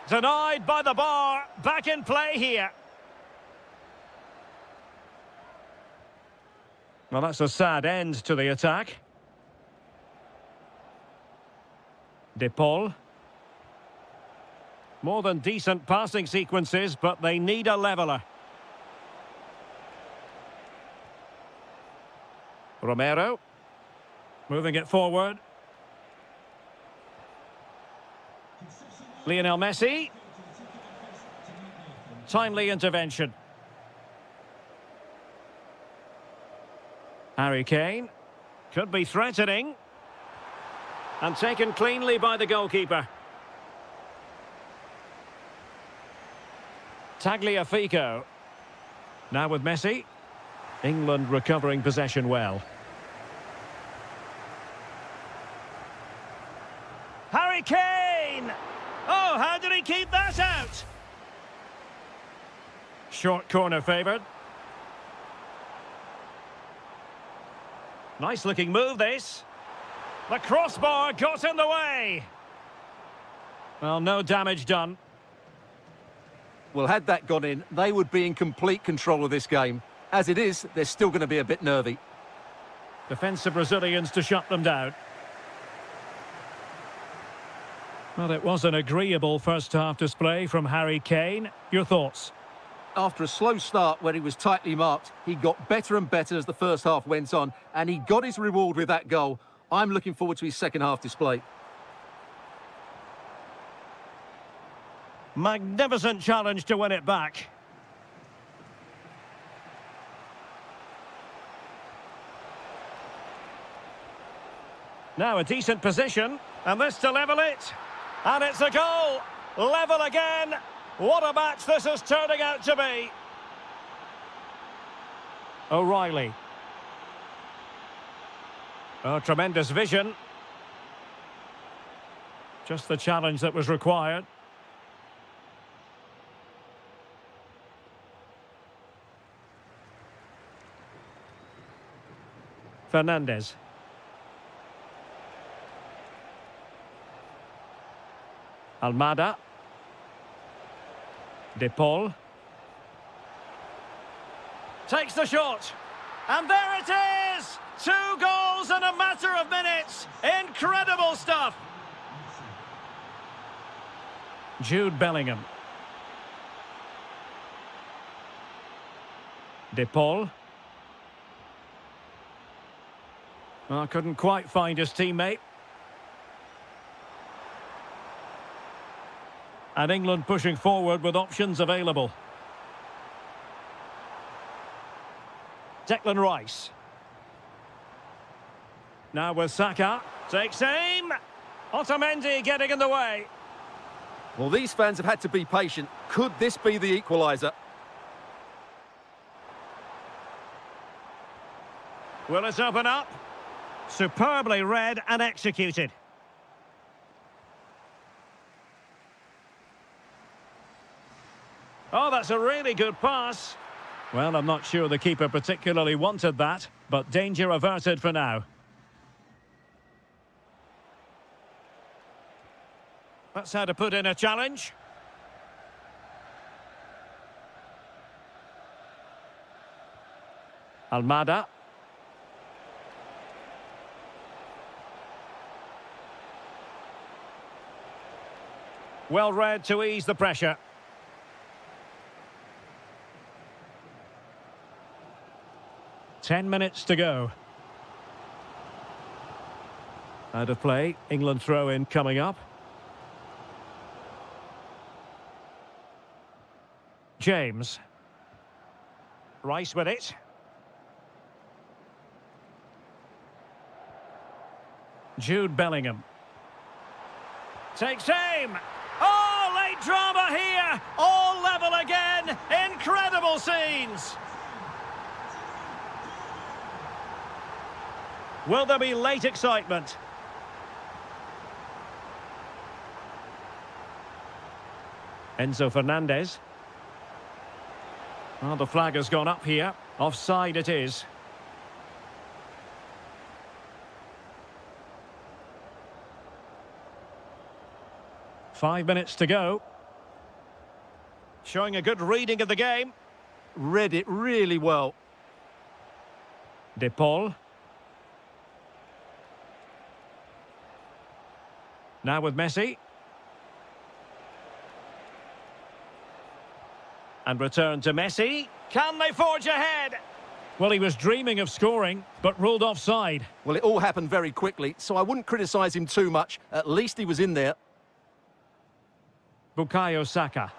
Denied by the bar. Back in play here. Well, that's a sad end to the attack. De Paul. More than decent passing sequences, but they need a leveller. Romero. Moving it forward. Lionel Messi. Timely intervention. Harry Kane. Could be threatening. And taken cleanly by the goalkeeper. Tagliafico. Now with Messi. England recovering possession well. Harry Kane! Oh, how did he keep that out? Short corner favoured. Nice looking move this. The crossbar got in the way. Well, no damage done. Well, had that gone in, they would be in complete control of this game. As it is, they're still going to be a bit nervy. Defensive Brazilians to shut them down. Well, it was an agreeable first-half display from Harry Kane. Your thoughts? After a slow start where he was tightly marked, he got better and better as the first half went on, and he got his reward with that goal. I'm looking forward to his second-half display. Magnificent challenge to win it back. Now a decent position, and this to level it. And it's a goal. Level again. What a match this is turning out to be. O'Reilly. Oh, tremendous vision. Just the challenge that was required. Fernandez. Almada. De Paul. Takes the shot. And there it is! 2 goals in a matter of minutes. Incredible stuff. Jude Bellingham. De Paul. Well, couldn't quite find his teammate. And England pushing forward with options available. Declan Rice. Now with Saka. Takes aim. Otamendi getting in the way. Well, these fans have had to be patient. Could this be the equaliser? Will it open up? Superbly read and executed. Oh, that's a really good pass. Well, I'm not sure the keeper particularly wanted that, but danger averted for now. That's how to put in a challenge. Almada. Well read to ease the pressure. Ten minutes to go. Out of play. England throw-in coming up. James. Rice with it. Jude Bellingham. Takes aim. Oh, late drama here. All level again. Incredible scenes. Will there be late excitement? Enzo Fernandez. Well, the flag has gone up here. Offside it is. Five minutes to go. Showing a good reading of the game. Read it really well. De Paul. Now with Messi. And return to Messi. Can they forge ahead? Well, he was dreaming of scoring, but ruled offside. Well, it all happened very quickly, so I wouldn't criticise him too much. At least he was in there. Bukayo Saka.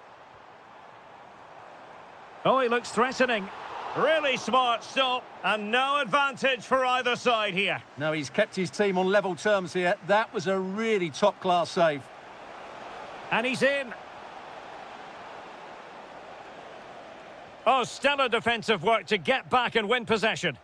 Oh, he looks threatening. Really smart stop, and no advantage for either side here. No, he's kept his team on level terms here. That was a really top-class save. And he's in. Oh, stellar defensive work to get back and win possession.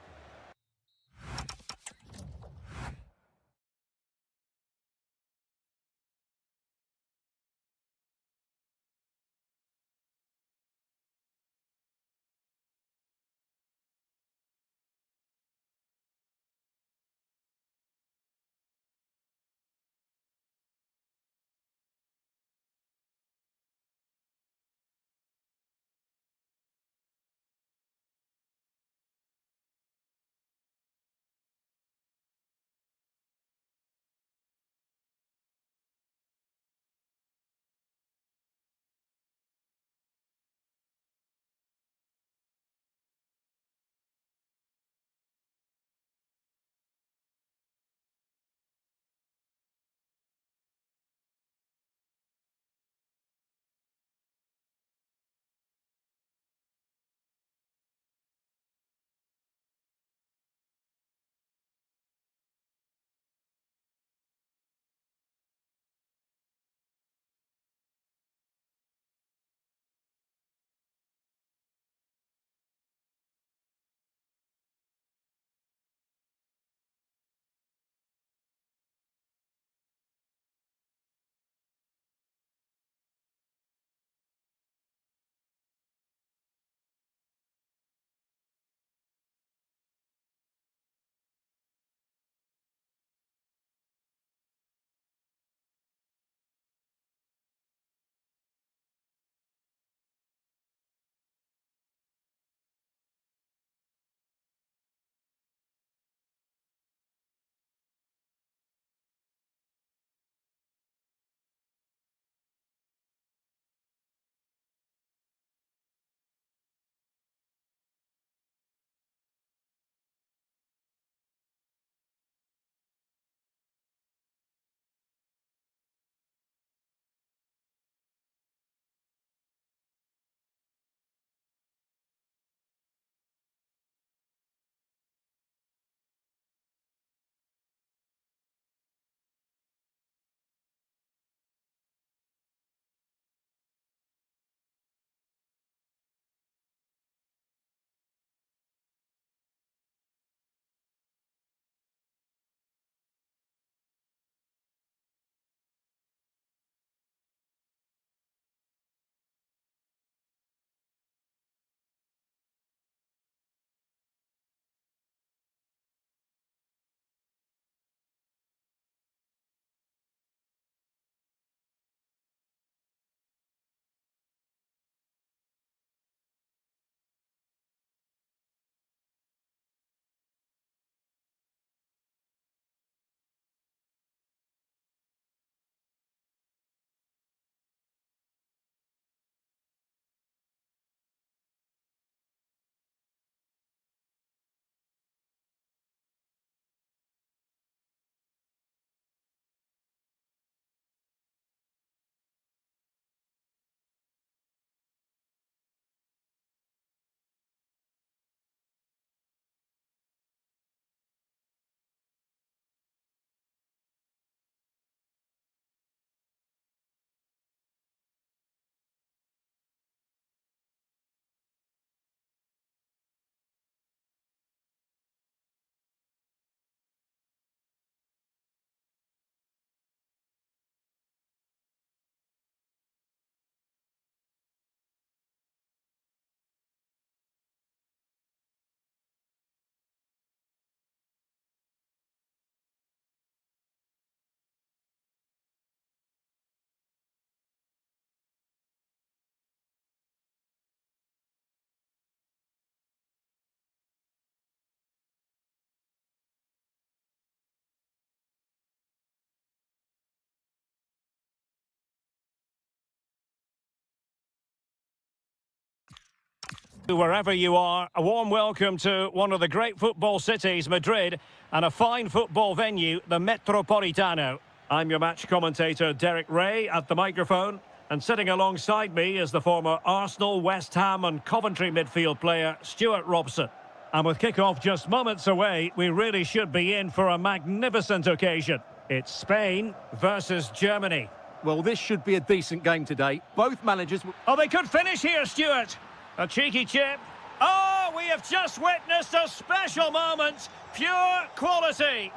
Wherever you are, a warm welcome to one of the great football cities, Madrid, and a fine football venue, the Metropolitano. I'm your match commentator, Derek Ray, at the microphone, and sitting alongside me is the former Arsenal, West Ham and Coventry midfield player, Stuart Robson. And with kick-off just moments away, we really should be in for a magnificent occasion. It's Spain versus Germany. Well, this should be a decent game today. Both managers... Oh, they could finish here, Stuart. A cheeky chip. Oh, we have just witnessed a special moment. Pure quality.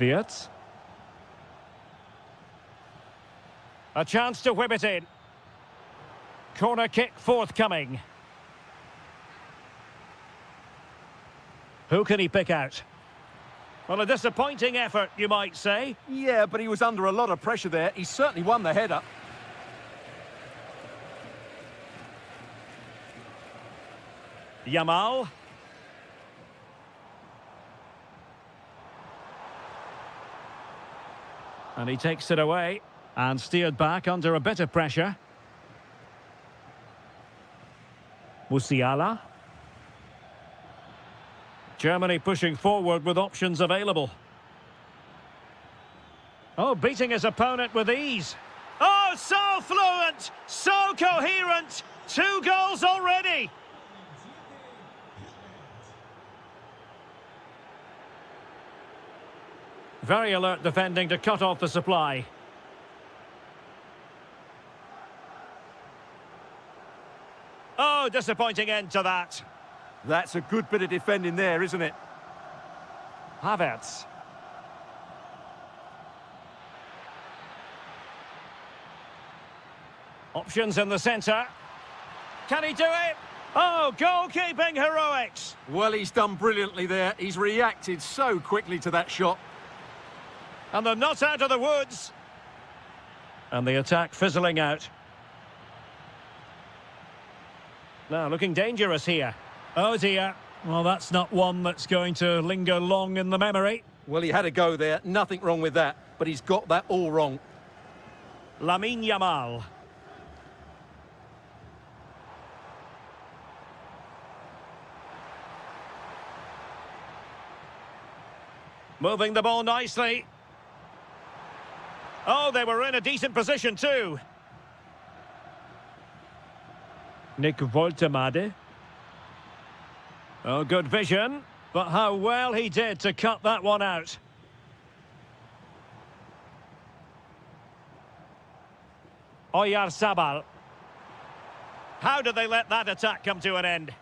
Wirtz. A chance to whip it in. Corner kick forthcoming. Who can he pick out? Well, a disappointing effort, you might say. Yeah, but he was under a lot of pressure there. He certainly won the header. Yamal. And he takes it away and steered back under a bit of pressure. Musiala. Germany pushing forward with options available. Oh, beating his opponent with ease. Oh, so fluent, so coherent. 2 goals already. Very alert defending to cut off the supply. Oh, disappointing end to that. That's a good bit of defending there, isn't it? Havertz. Options in the centre. Can he do it? Oh, goalkeeping heroics. Well, he's done brilliantly there. He's reacted so quickly to that shot. And they're not out of the woods. And the attack fizzling out. Now, looking dangerous here. Oh dear. Well, that's not one that's going to linger long in the memory. Well, he had a go there. Nothing wrong with that. But he's got that all wrong. Lamine Yamal. Moving the ball nicely. Oh, they were in a decent position too. Nick Woltemade. Oh, good vision. But how well he did to cut that one out. Oyarzabal. How did they let that attack come to an end?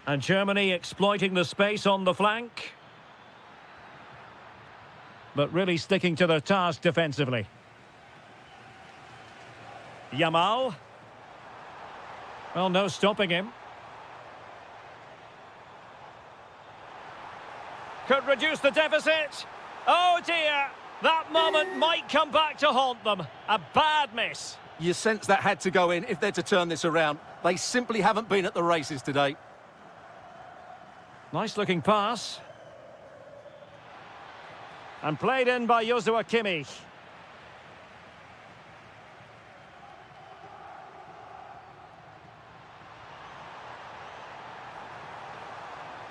And Germany exploiting the space on the flank. But really sticking to their task defensively. Yamal. Well, no stopping him. Could reduce the deficit. Oh dear, that moment might come back to haunt them. A bad miss. You sense that had to go in if they're to turn this around. They simply haven't been at the races today. Nice looking pass. And played in by Joshua Kimmich.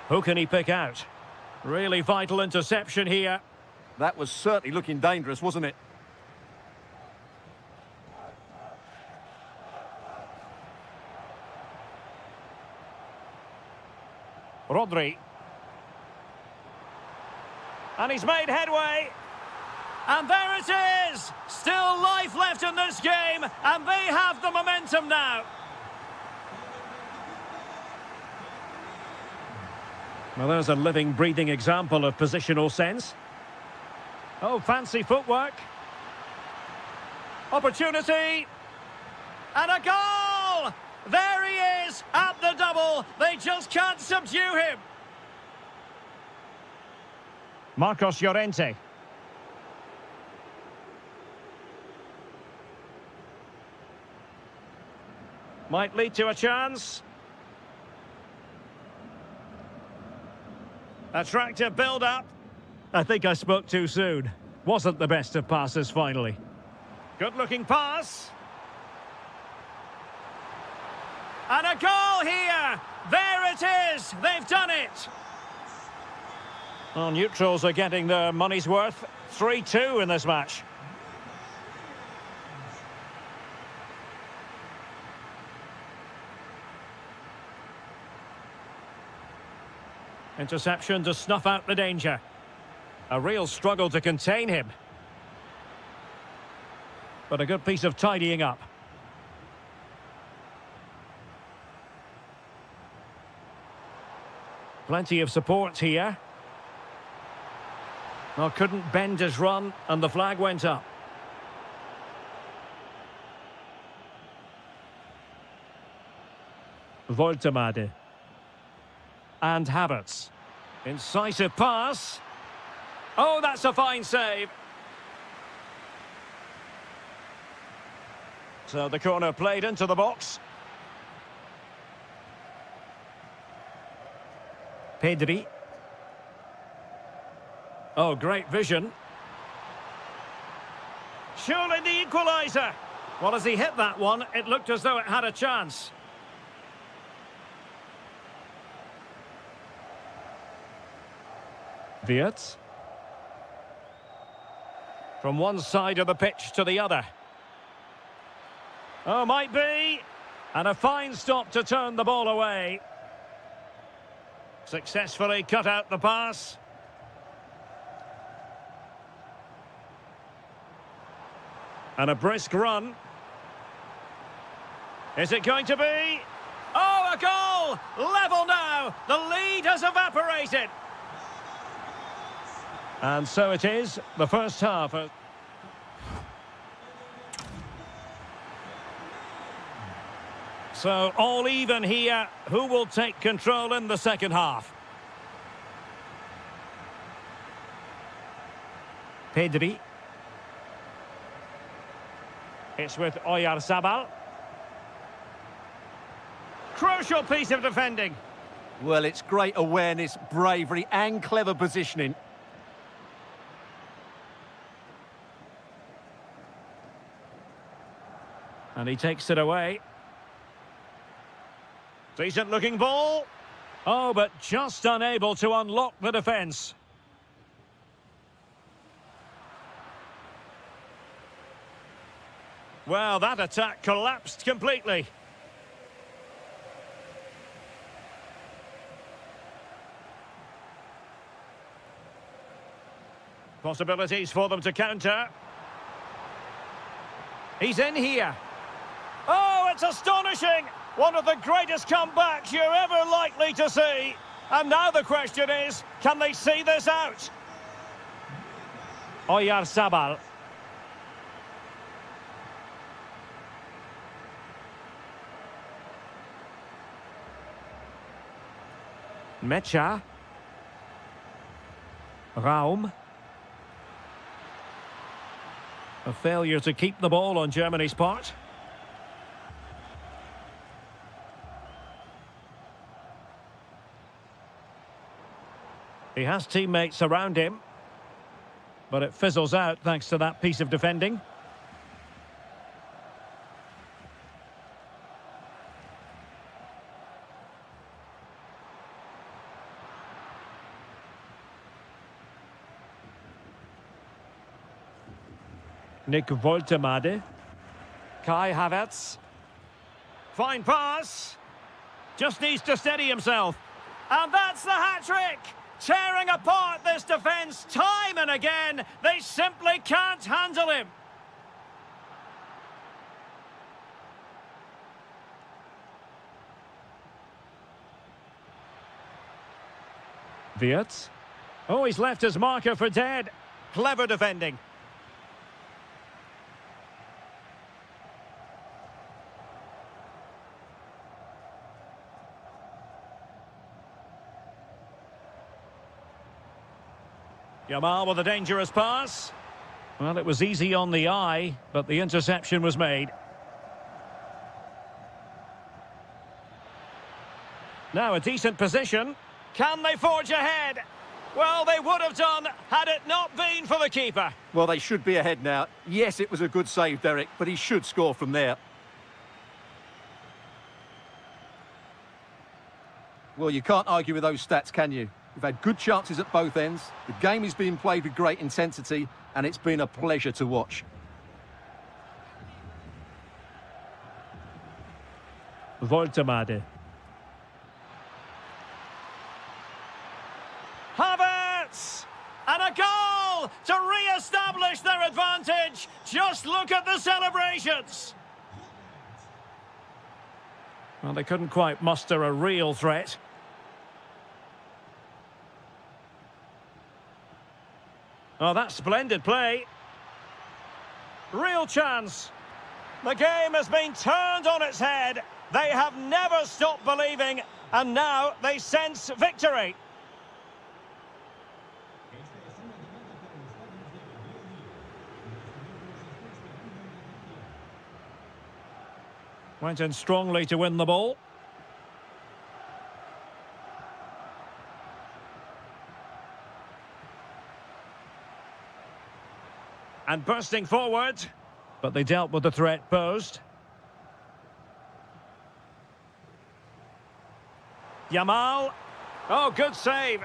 Who can he pick out? Really vital interception here. That was certainly looking dangerous, wasn't it? Rodri. And he's made headway. And there it is! Still life left in this game, and they have the momentum now. Well, there's a living, breathing example of positional sense. Oh, fancy footwork. Opportunity. And a goal! There he is at the double. They just can't subdue him. Marcos Llorente. Might lead to a chance. Attractive build-up. I think I spoke too soon. Wasn't the best of passes finally. Good-looking pass. And a goal here! There it is! They've done it! Well, neutrals are getting their money's worth. 3-2 in this match. Interception to snuff out the danger. A real struggle to contain him. But a good piece of tidying up. Plenty of support here. Well, couldn't bend his run, and the flag went up. Voltemade. And Havertz. Incisive pass. Oh, that's a fine save. So the corner played into the box. Pedri. Oh, great vision. Surely the equaliser. Well, as he hit that one, it looked as though it had a chance. Wirtz. From one side of the pitch to the other. Oh, might be. And a fine stop to turn the ball away. Successfully cut out the pass. And a brisk run. Is it going to be? Oh, a goal! Level now! The lead has evaporated. And so it is, the first half. So all even here. Who will take control in the second half? Pedri. It's with Oyarzabal. Crucial piece of defending. Well, it's great awareness, bravery and clever positioning. And he takes it away. Decent looking ball. Oh, but just unable to unlock the defence. Well, that attack collapsed completely. Possibilities for them to counter. He's in here. Oh, it's astonishing! One of the greatest comebacks you're ever likely to see. And now the question is, can they see this out? Oyarzabal. Mecha. Raum. A failure to keep the ball on Germany's part. He has teammates around him, but it fizzles out thanks to that piece of defending. Nick Voltemade. Kai Havertz. Fine pass. Just needs to steady himself. And that's the hat-trick! Tearing apart this defence time and again. They simply can't handle him. Wirtz. Oh, he's left his marker for dead. Clever defending. Yamal with a dangerous pass. Well, it was easy on the eye, but the interception was made. Now a decent position. Can they forge ahead? Well, they would have done had it not been for the keeper. Well, they should be ahead now. Yes, it was a good save, Derek, but he should score from there. Well, you can't argue with those stats, can you? We've had good chances at both ends. The game is being played with great intensity, and it's been a pleasure to watch. Voltemade. Havertz! And a goal to re-establish their advantage. Just look at the celebrations. Well, they couldn't quite muster a real threat. Oh, that's splendid play. Real chance. The game has been turned on its head. They have never stopped believing, and now they sense victory. Went in strongly to win the ball. And bursting forward, but they dealt with the threat posed. Yamal. Oh, good save.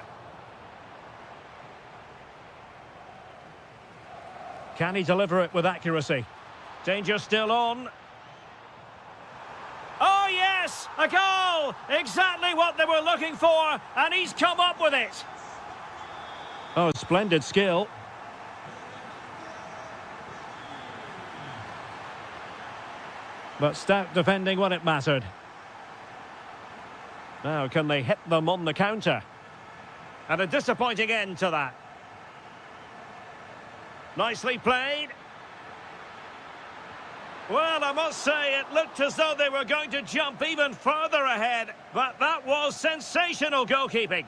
Can he deliver it with accuracy? Danger still on. Oh, yes! A goal! Exactly what they were looking for, and he's come up with it. Oh, splendid skill. But stout defending when it mattered. Now, can they hit them on the counter? And a disappointing end to that. Nicely played. Well, I must say, it looked as though they were going to jump even further ahead, but that was sensational goalkeeping.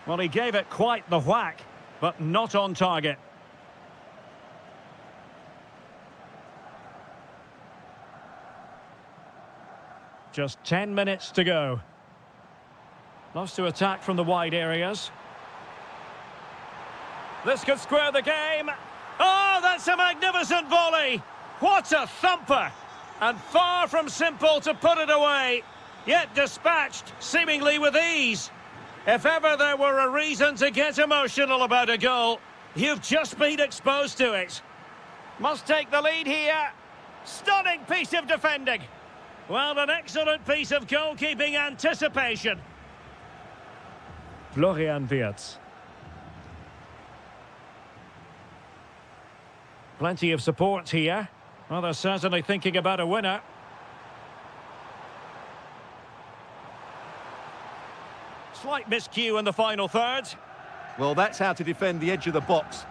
Well, he gave it quite the whack, but not on target. Just 10 minutes to go. Loves to attack from the wide areas. This could square the game. Oh, that's a magnificent volley. What a thumper! And far from simple to put it away, yet dispatched seemingly with ease. If ever there were a reason to get emotional about a goal, you've just been exposed to it. Must take the lead here. Stunning piece of defending. Well, an excellent piece of goalkeeping anticipation. Florian Wirtz. Plenty of support here. Well, they're certainly thinking about a winner. Slight miscue in the final third. Well, that's how to defend the edge of the box.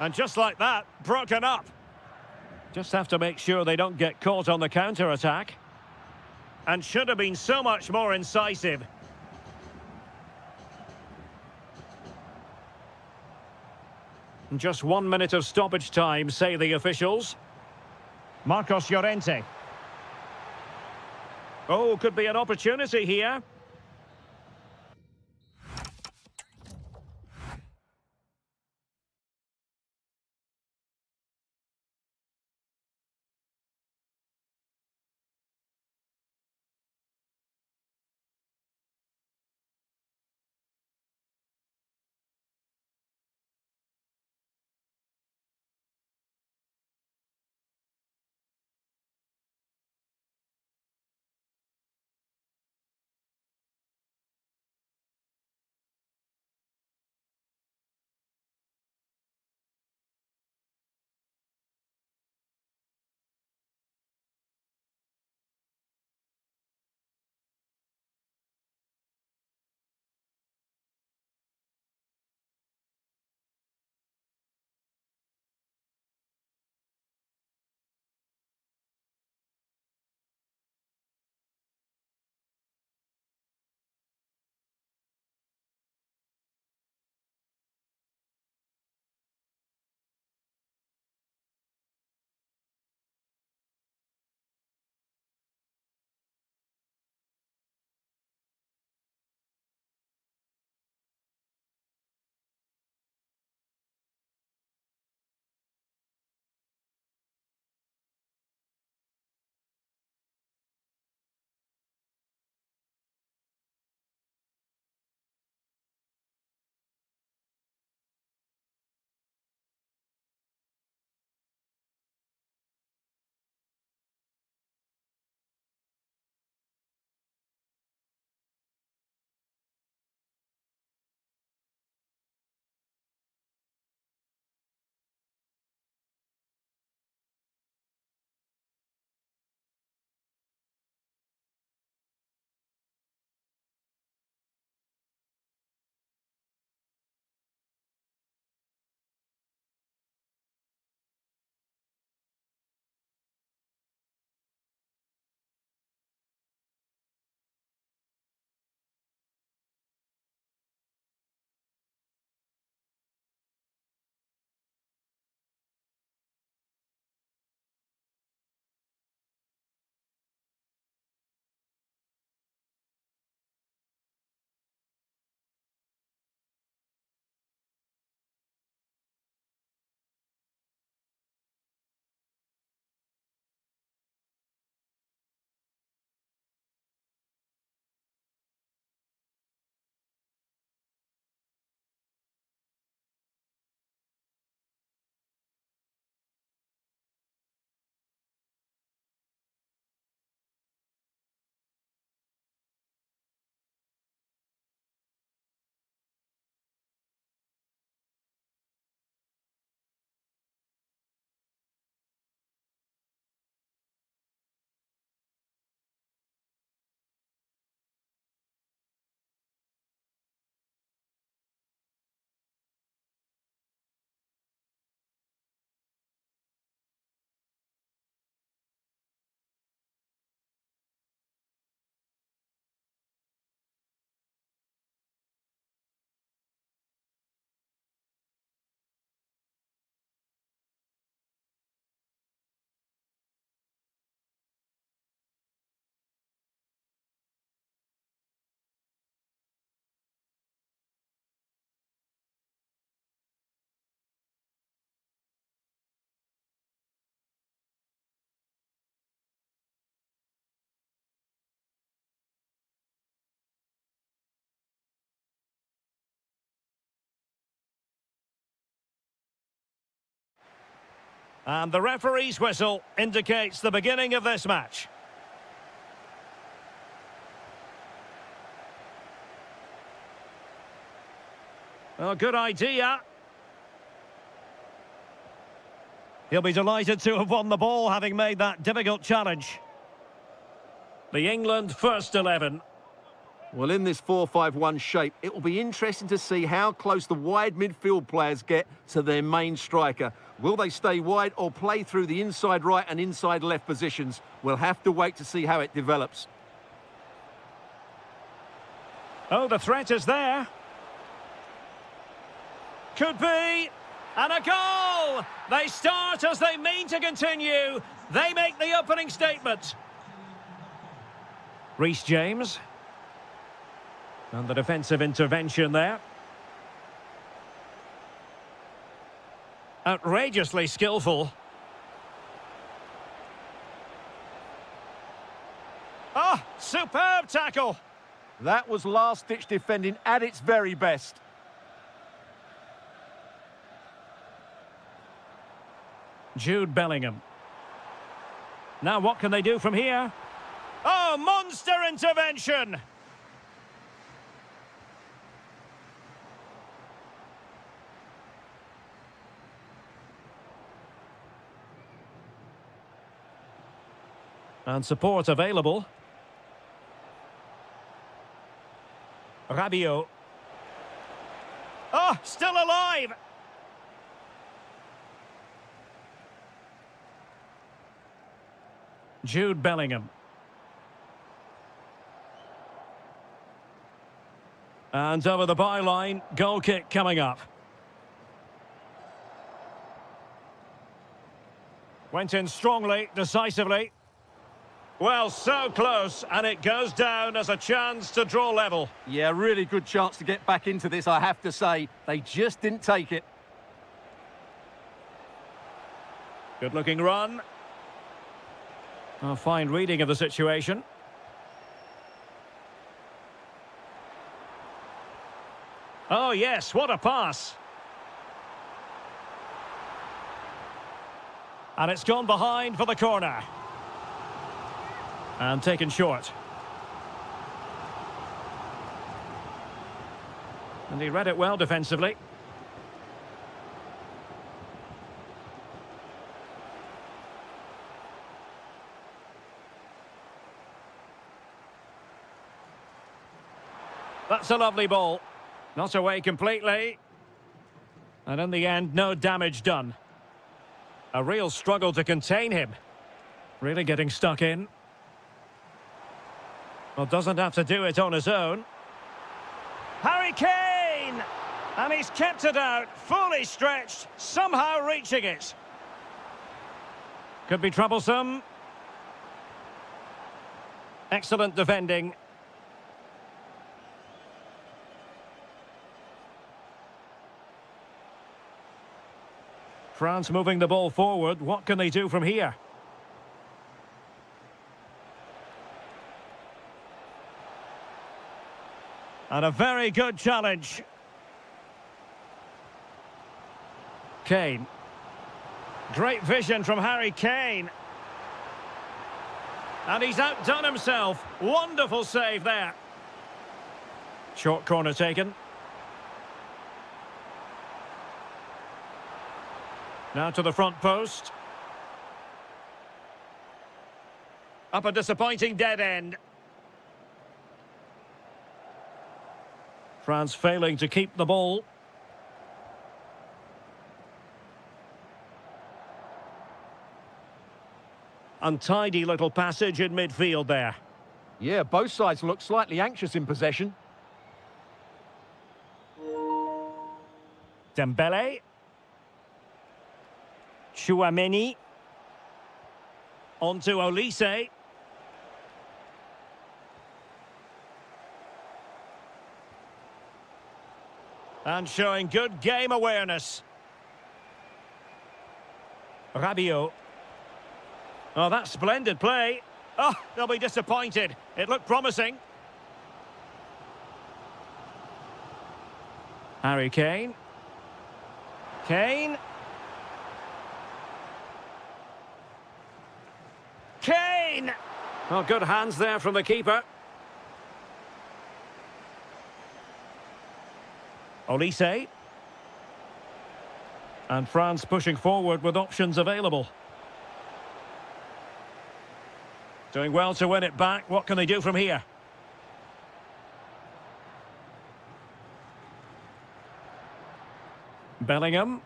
And just like that, broken up. Just have to make sure they don't get caught on the counter-attack. And should have been so much more incisive. Just 1 minute of stoppage time, say the officials. Marcos Llorente. Oh, could be an opportunity here. And the referee's whistle indicates the beginning of this match. Well, good idea. He'll be delighted to have won the ball, having made that difficult challenge. The England first 11. Well, in this 4-5-1 shape, it will be interesting to see how close the wide midfield players get to their main striker. Will they stay wide or play through the inside right and inside left positions? We'll have to wait to see how it develops. Oh, the threat is there. Could be. And a goal! They start as they mean to continue. They make the opening statement. Reece James. And the defensive intervention there. Outrageously skillful. Oh, superb tackle. That was last-ditch defending at its very best. Jude Bellingham. Now what can they do from here? Oh, monster intervention! And support available. Rabiot. Oh, still alive! Jude Bellingham. And over the byline, goal kick coming up. Went in strongly, decisively. Well, so close, and it goes down as a chance to draw level. Yeah, really good chance to get back into this, I have to say. They just didn't take it. Good-looking run. A fine reading of the situation. Oh, yes, what a pass. And it's gone behind for the corner. And taken short. And he read it well defensively. That's a lovely ball. Not away completely. And in the end, no damage done. A real struggle to contain him. Really getting stuck in. Well, doesn't have to do it on his own. Harry Kane! And he's kept it out, fully stretched, somehow reaching it. Could be troublesome. Excellent defending. France moving the ball forward. What can they do from here? And a very good challenge. Kane. Great vision from Harry Kane. And he's outdone himself. Wonderful save there. Short corner taken. Now to the front post. Up a disappointing dead end. France failing to keep the ball. Untidy little passage in midfield there. Yeah, both sides look slightly anxious in possession. Dembele. Chouameni. On to Olise. And showing good game awareness. Rabiot. Oh, that's splendid play. Oh, they'll be disappointed. It looked promising. Harry Kane. Kane. Kane! Oh, good hands there from the keeper. Olise. And France pushing forward with options available. Doing well to win it back. What can they do from here? Bellingham.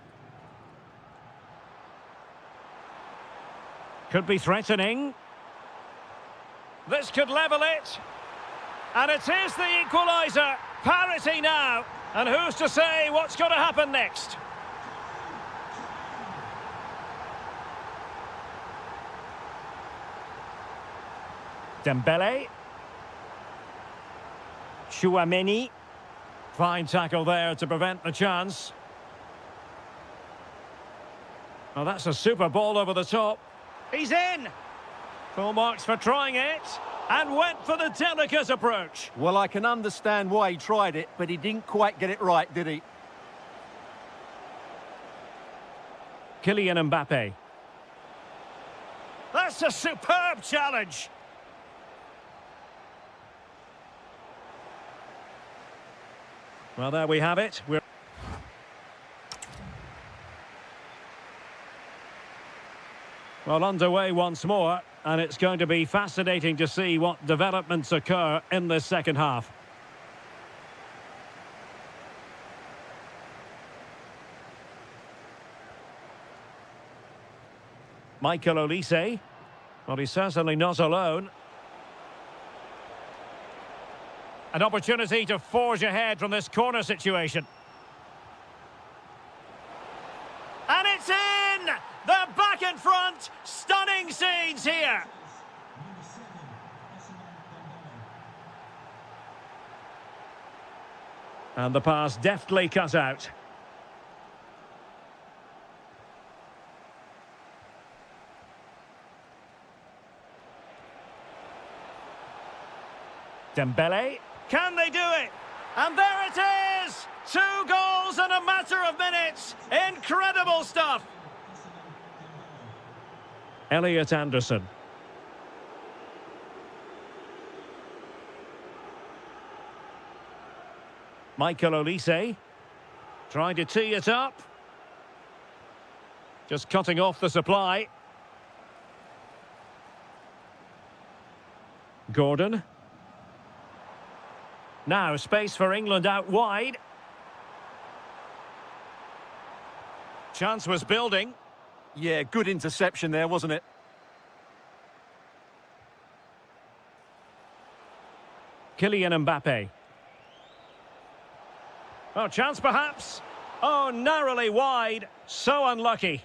Could be threatening. This could level it. And it is the equaliser. Parity now. And who's to say what's going to happen next? Dembele. Chouameni. Fine tackle there to prevent the chance. Oh, that's a super ball over the top. He's in! Full marks for trying it. And went for the delicate approach. Well, I can understand why he tried it, but he didn't quite get it right, did he? Kylian Mbappe. That's a superb challenge. Well, there we have it. Well, underway once more, and it's going to be fascinating to see what developments occur in this second half. Michael Olise. Well, he's certainly not alone. An opportunity to forge ahead from this corner situation. And it's in! They're back in front! Stunning scenes here! And the pass deftly cut out. Dembele. Can they do it? And there it is! 2 goals in a matter of minutes! Incredible stuff! Elliot Anderson. Michael Olise. Trying to tee it up. Just cutting off the supply. Gordon. Now, space for England out wide. Chance was building. Yeah, good interception there, wasn't it? Kylian Mbappe. Oh, chance perhaps. Oh, narrowly wide. So unlucky.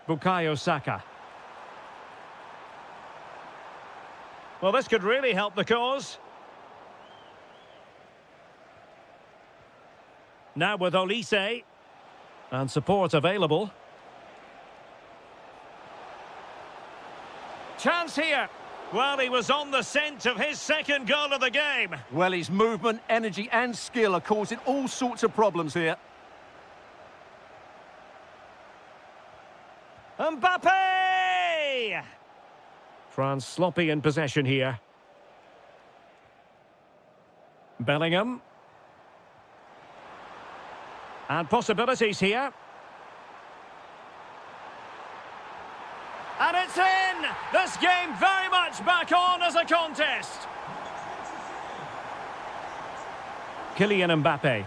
Bukayo Saka. Well, this could really help the cause. Now with Olise. And support available. Chance here. Well, he was on the scent of his second goal of the game. Well, his movement, energy and skill are causing all sorts of problems here. Mbappe! France sloppy in possession here. Bellingham. And possibilities here. And it's in! This game very much back on as a contest. Kylian Mbappe.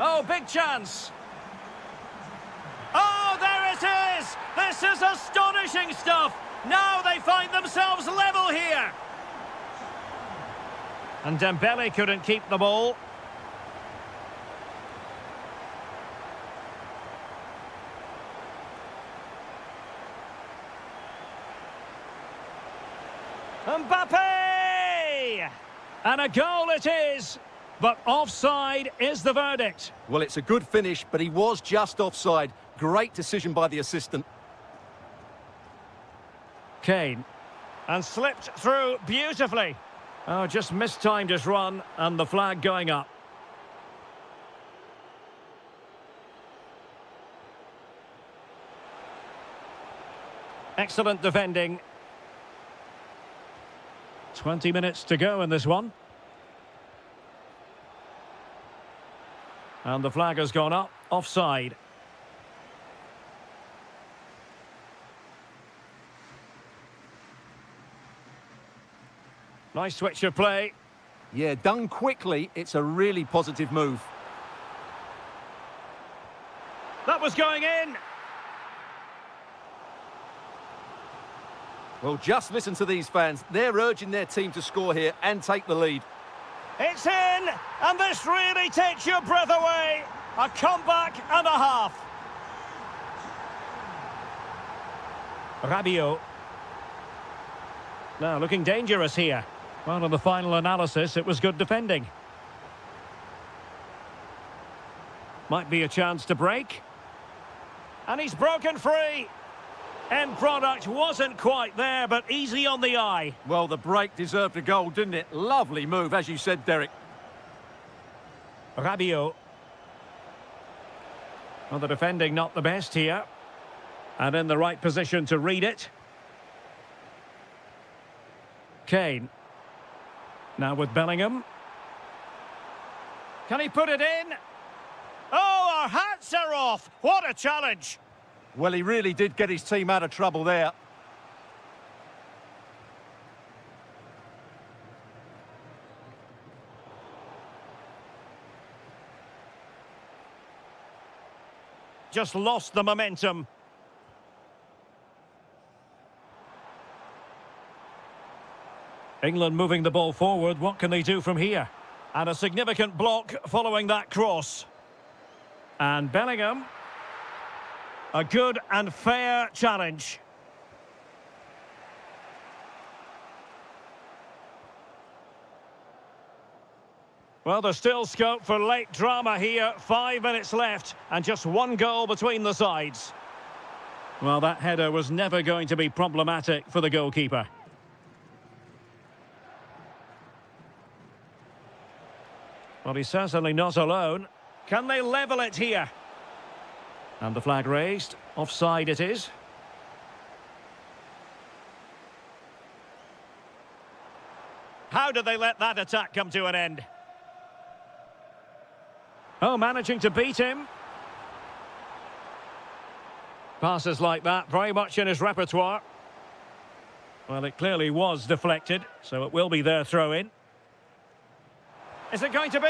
Oh, big chance. Oh, there it is! This is astonishing stuff! Now they find themselves level here. And Dembele couldn't keep the ball. Mbappe! And a goal it is! But offside is the verdict. Well, it's a good finish, but he was just offside. Great decision by the assistant. Kane. And slipped through beautifully. Oh, just mistimed his run and the flag going up. Excellent defending. 20 minutes to go in this one. And the flag has gone up, offside. Nice switch of play. Yeah, done quickly, it's a really positive move. That was going in. Well, just listen to these fans. They're urging their team to score here and take the lead. It's in, and this really takes your breath away. A comeback and a half. Rabiot. Now looking dangerous here. Well, in the final analysis, it was good defending. Might be a chance to break. And he's broken free. End product wasn't quite there, but easy on the eye. Well, the break deserved a goal, didn't it? Lovely move, as you said, Derek. Rabiot. Well, the defending not the best here. And in the right position to read it. Kane. Now with Bellingham. Can he put it in? Oh, our hats are off. What a challenge. Well, he really did get his team out of trouble there. Just lost the momentum. England moving the ball forward. What can they do from here? And a significant block following that cross. And Bellingham. A good and fair challenge. Well, there's still scope for late drama here. 5 minutes left and just one goal between the sides. Well, that header was never going to be problematic for the goalkeeper. Well, he's certainly not alone. Can they level it here? And the flag raised. Offside it is. How did they let that attack come to an end? Oh, managing to beat him. Passes like that, very much in his repertoire. Well, it clearly was deflected, so it will be their throw-in. Is it going to be?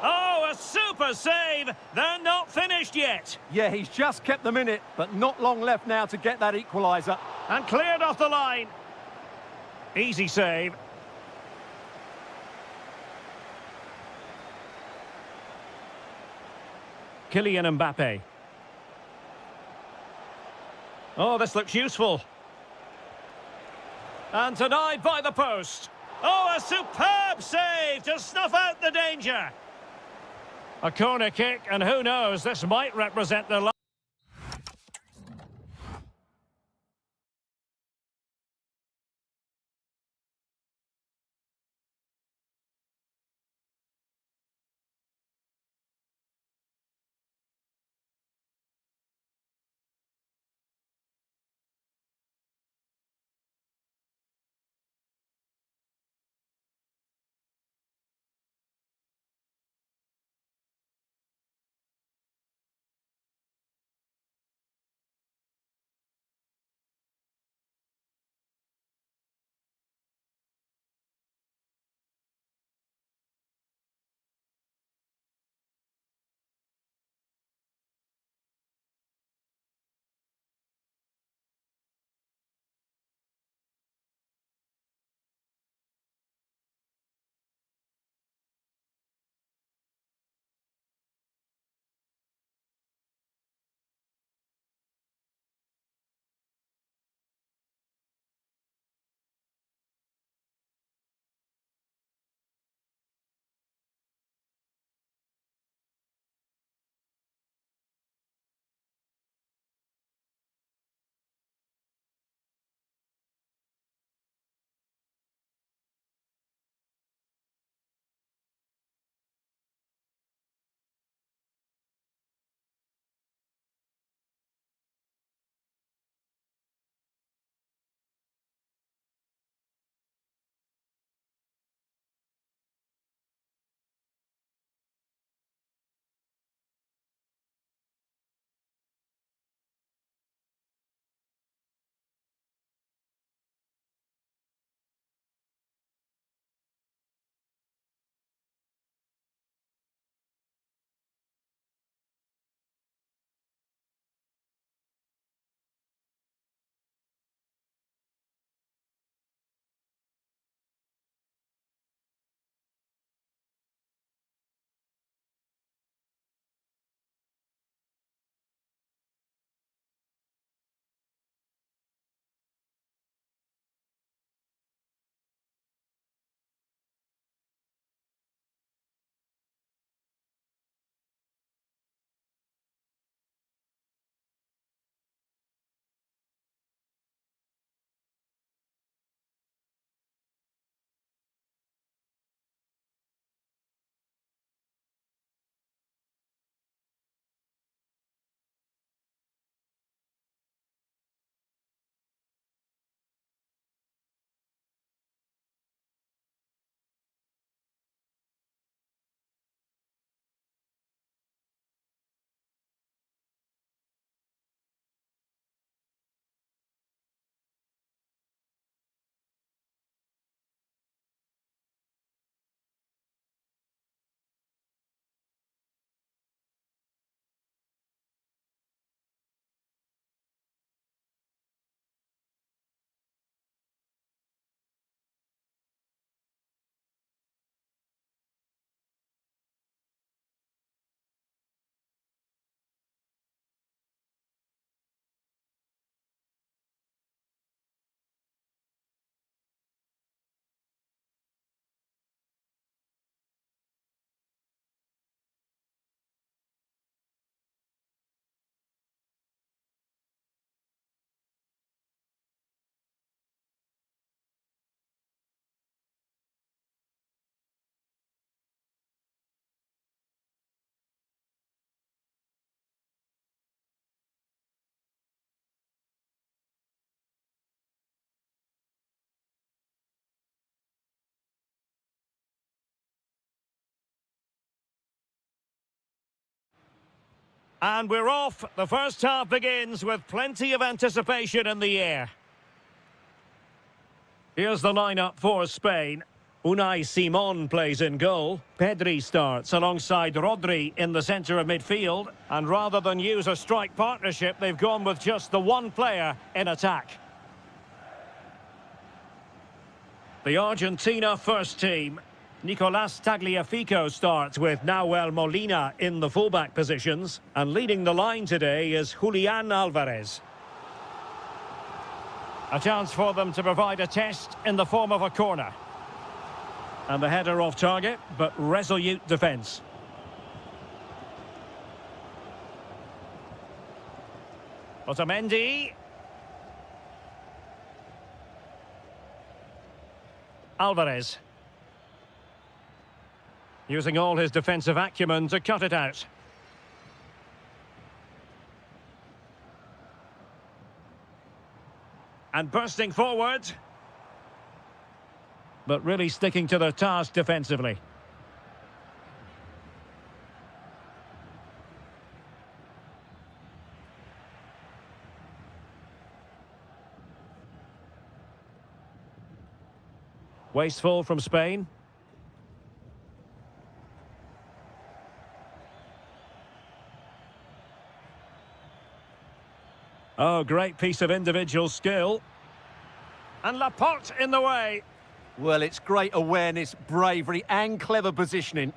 Oh, a super save! They're not finished yet. Yeah, he's just kept them in it, but not long left now to get that equaliser. And cleared off the line. Easy save. Kylian Mbappe. Oh, this looks useful. And denied by the post. Oh, a superb save to snuff out the danger. A corner kick, and who knows, this might represent the And we're off. The first half begins with plenty of anticipation in the air. Here's the lineup for Spain. Unai Simon plays in goal. Pedri starts alongside Rodri in the centre of midfield. And rather than use a strike partnership, they've gone with just the one player in attack. The Argentina first team. Nicolas Tagliafico starts with Nahuel Molina in the fullback positions. And leading the line today is Julian Alvarez. A chance for them to provide a test in the form of a corner. And the header off target, but resolute defence. Otamendi. Alvarez. Using all his defensive acumen to cut it out. And bursting forward. But really sticking to their task defensively. Wasteful from Spain. Oh, great piece of individual skill. And Laporte in the way. Well, it's great awareness, bravery and clever positioning.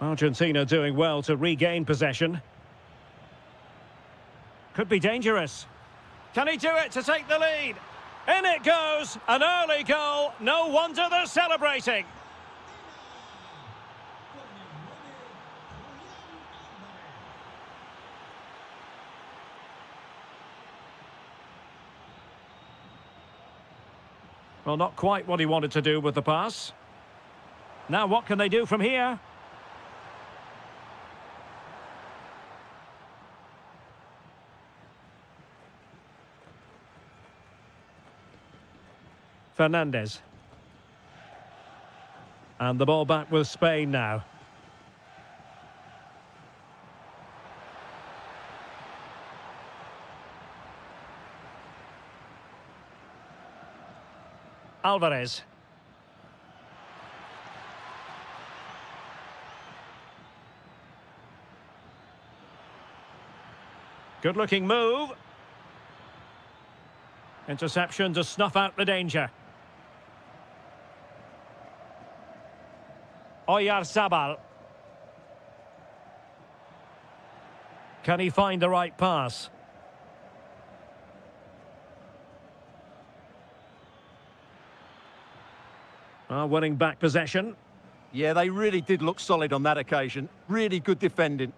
Argentina doing well to regain possession. Could be dangerous. Can he do it to take the lead? In it goes, an early goal. No wonder they're celebrating. Well, not quite what he wanted to do with the pass. Now what can they do from here? Fernandez. And the ball back with Spain now. Alvarez. Good-looking move. Interception to snuff out the danger. Oyarzabal. Can he find the right pass? Winning back possession. Yeah, they really did look solid on that occasion. Really good defending.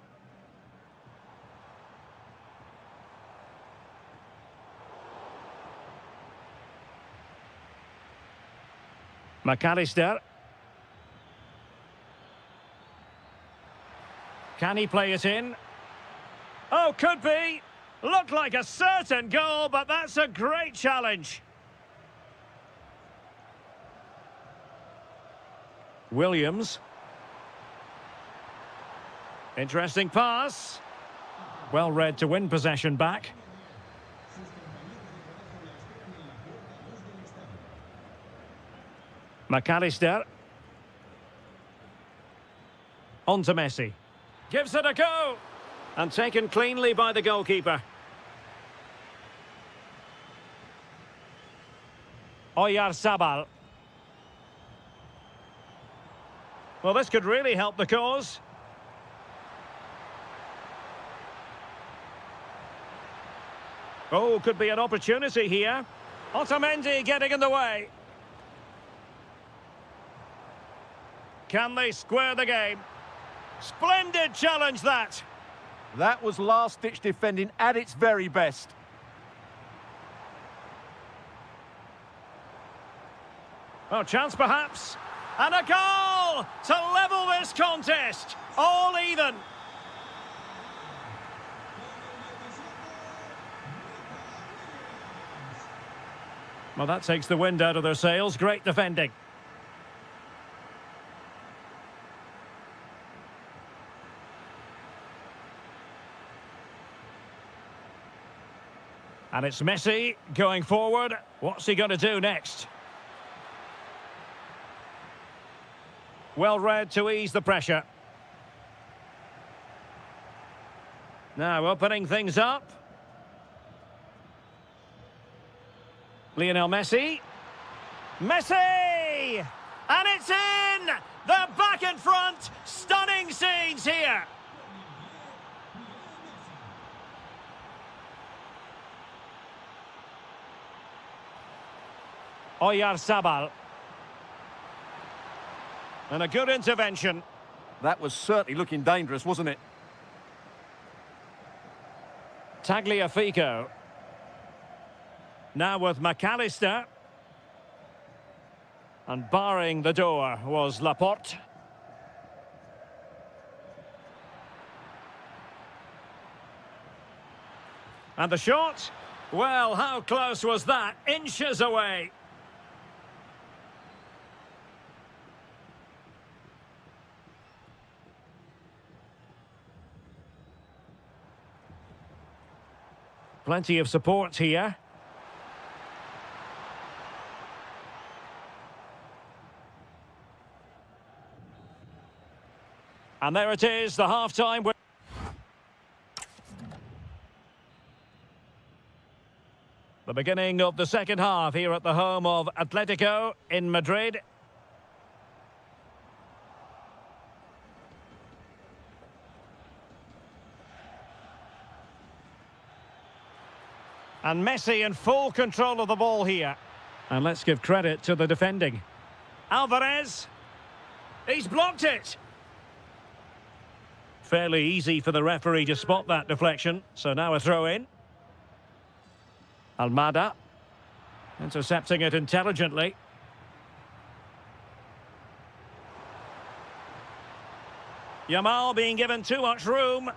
McAllister. Can he play it in? Oh, could be. Looked like a certain goal, but that's a great challenge. Williams. Interesting pass. Well read to win possession back. McAllister. On to Messi. Gives it a go. And taken cleanly by the goalkeeper. Oyarzabal. Well, this could really help the cause. Oh, could be an opportunity here. Otamendi getting in the way. Can they square the game? Splendid challenge, that. That was last-ditch defending at its very best. Oh, chance perhaps. And a goal to level this contest. All even. Well, that takes the wind out of their sails. Great defending. And it's Messi going forward. What's he going to do next? Well read to ease the pressure. Now opening things up. Lionel Messi. Messi! And it's in! They're back in front. Stunning scenes here. Oyarzabal. And a good intervention. That was certainly looking dangerous, wasn't it? Tagliafico. Now with McAllister. And barring the door was Laporte. And the shot? Well, how close was that? Inches away. Plenty of support here. And there it is, the half-time. The beginning of the second half here at the home of Atletico in Madrid. And Messi in full control of the ball here. And let's give credit to the defending. Alvarez. He's blocked it. Fairly easy for the referee to spot that deflection. So now a throw in. Almada. Intercepting it intelligently. Yamal being given too much room.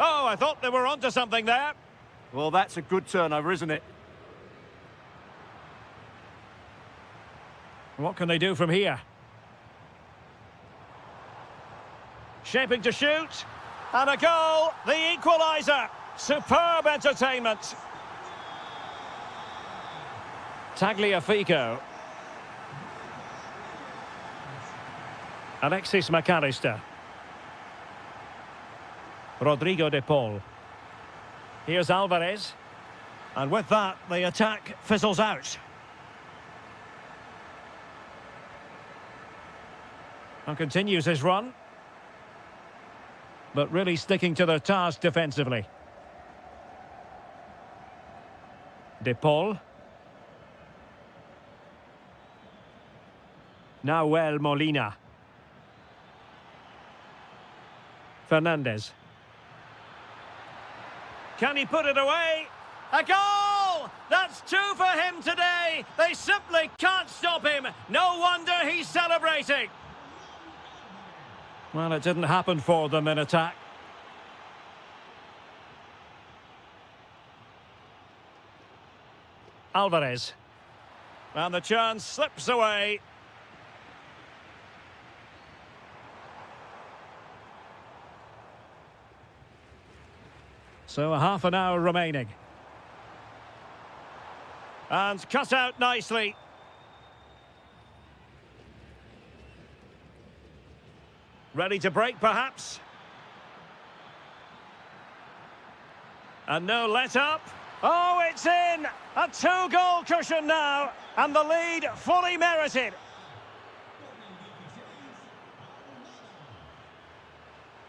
Oh, I thought they were onto something there. Well, that's a good turnover, isn't it? What can they do from here? Shaping to shoot. And a goal, the equaliser. Superb entertainment. Tagliafico. Alexis McAllister. Rodrigo de Paul. Here's Alvarez. And with that, the attack fizzles out. And continues his run. But really sticking to their task defensively. De Paul. Nahuel Molina. Fernandez. Can he put it away? A goal! That's two for him today. They simply can't stop him. No wonder he's celebrating. Well, it didn't happen for them in attack. Alvarez. And the chance slips away. So a half an hour remaining. And cut out nicely. Ready to break, perhaps? And no let-up. Oh, it's in! A two-goal cushion now, and the lead fully merited.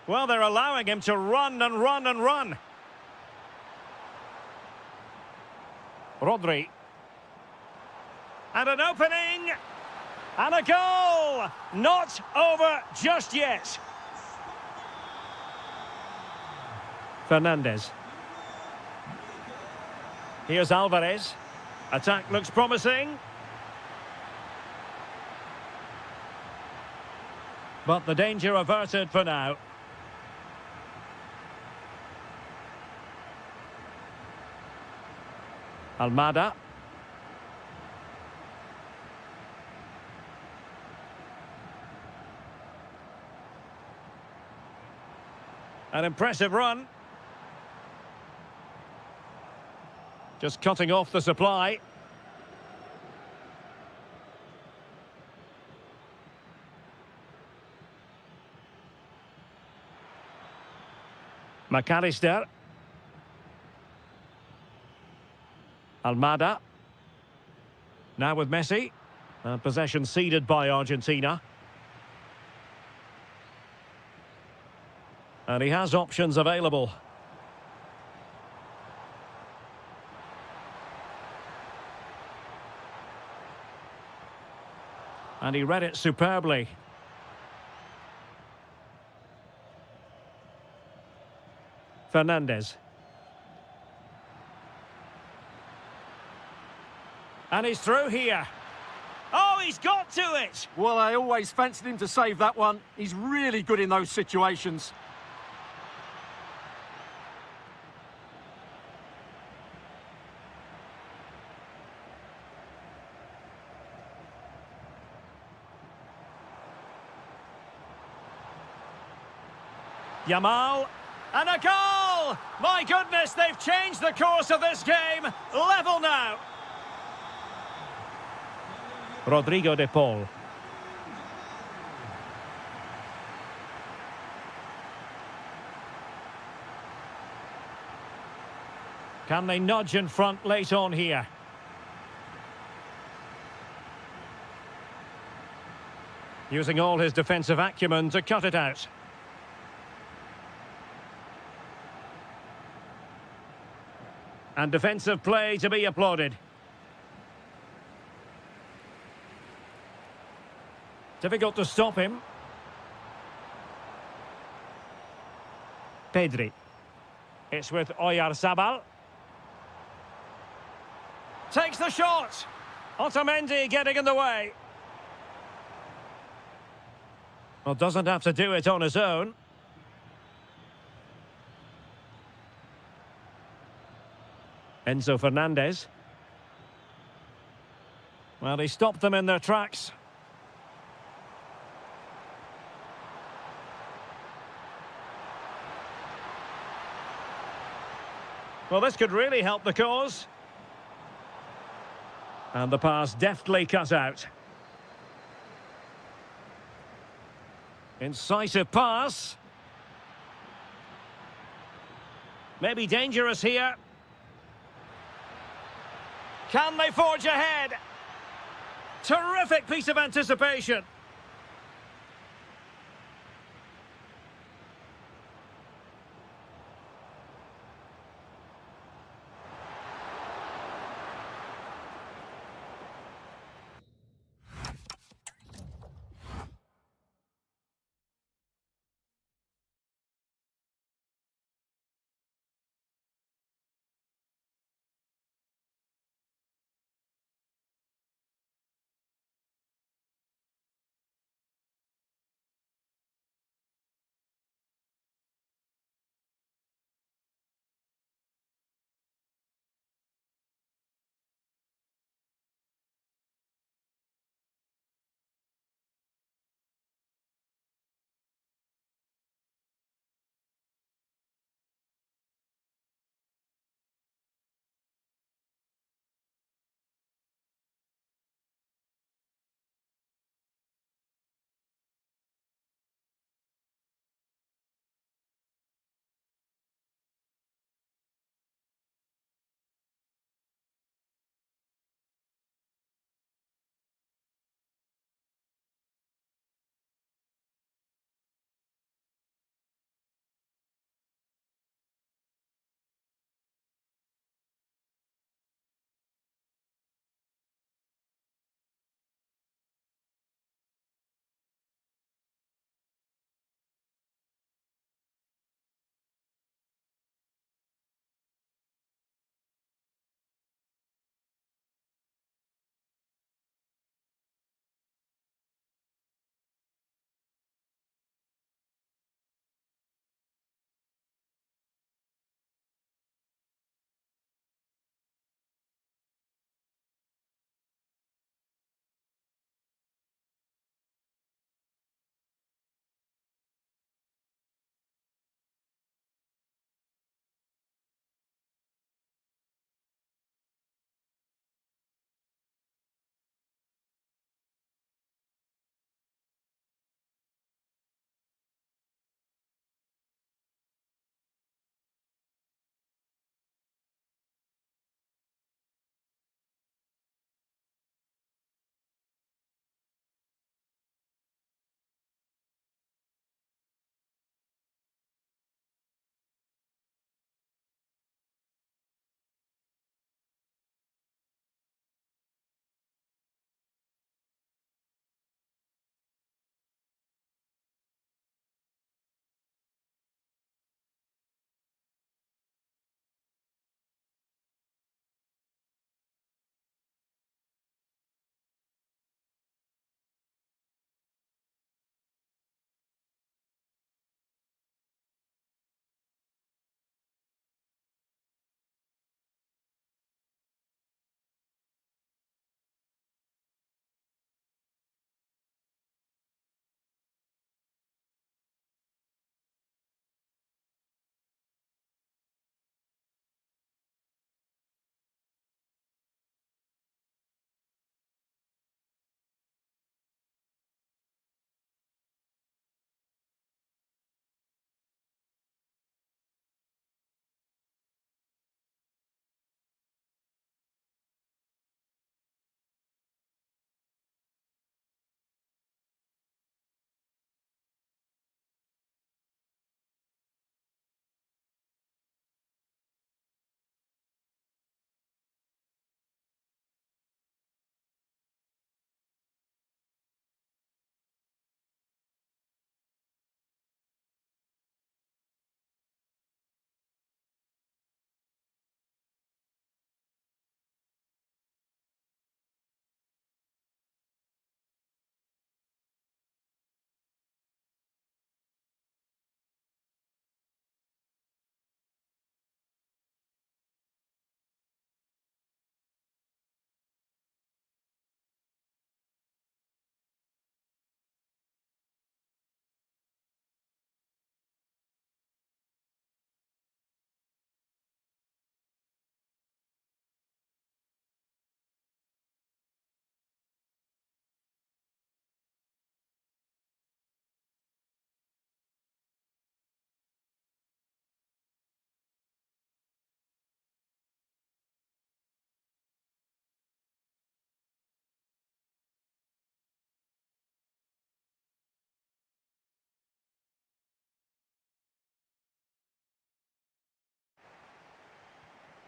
Well, they're allowing him to run and run and run. Rodri. And an opening. And a goal! Not over just yet. Fernandez. Here's Alvarez. Attack looks promising. But the danger averted for now. Almada. An impressive run. Just cutting off the supply. McAllister. Almada. Now with Messi. And possession ceded by Argentina. And he has options available. And he read it superbly. Fernandez. And he's through here. Oh, he's got to it! Well, I always fancied him to save that one. He's really good in those situations. Yamal, and a goal! My goodness, they've changed the course of this game. Level now. Rodrigo de Paul. Can they nudge in front late on here? Using all his defensive acumen to cut it out. And defensive play to be applauded. Difficult to stop him. Pedri. It's with Oyarzabal. Takes the shot. Otamendi getting in the way. Well, doesn't have to do it on his own. Enzo Fernandez. Well, he stopped them in their tracks. Well, this could really help the cause. And the pass deftly cut out. Incisive pass. Maybe dangerous here. Can they forge ahead? Terrific piece of anticipation.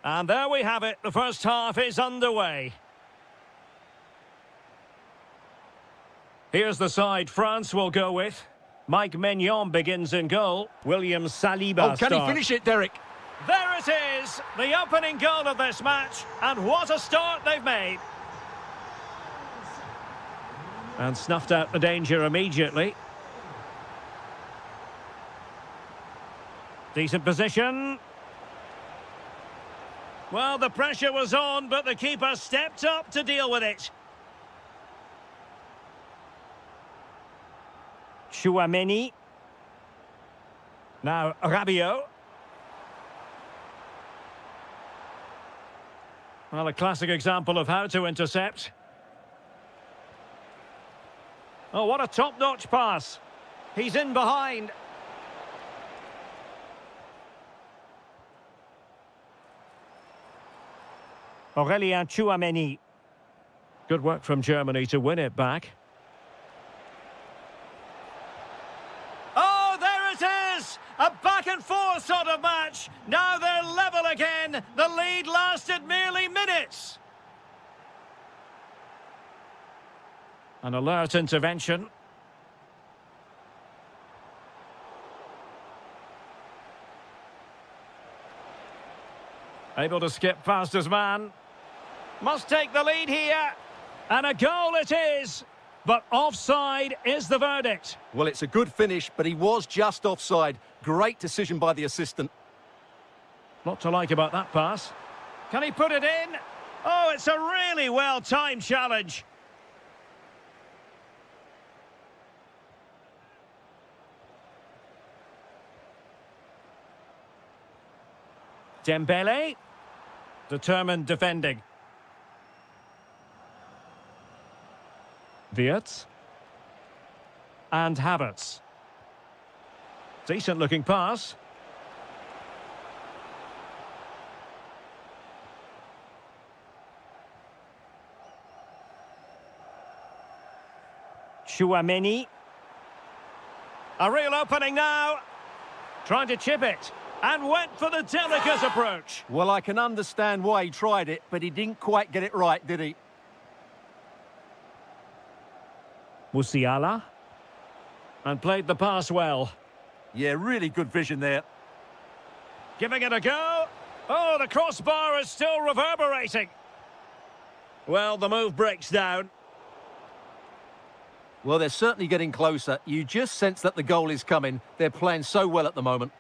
And there we have it. The first half is underway. Here's the side France will go with. Mike Maignan begins in goal. William Saliba Oh, can he starts. finish it, Derek? There it is, the opening goal of this match. And what a start they've made. And snuffed out the danger immediately. Decent position. Well, the pressure was on, but the keeper stepped up to deal with it. Chouameni. Now Rabiot. Well, a classic example of how to intercept. Oh, what a top-notch pass. He's in behind. Aurélien Chouameni. Good work from Germany to win it back. Oh, there it is! A back-and-forth sort of match. Now they're level again. The lead lasted merely minutes. An alert intervention. Able to skip past his man. Must take the lead here. And a goal it is. But offside is the verdict. Well, it's a good finish, but he was just offside. Great decision by the assistant. Lot to like about that pass. Can he put it in? Oh, it's a really well-timed challenge. Dembele. Determined defending. Wirtz. And Havertz. Decent-looking pass. Chouameni. A real opening now. Trying to chip it. And went for the delicate approach. Well, I can understand why he tried it, but he didn't quite get it right, did he? Musiala. And played the pass well. Yeah, really good vision there. Giving it a go. Oh, the crossbar is still reverberating. Well, the move breaks down. Well, they're certainly getting closer. You just sense that the goal is coming. They're playing so well at the moment.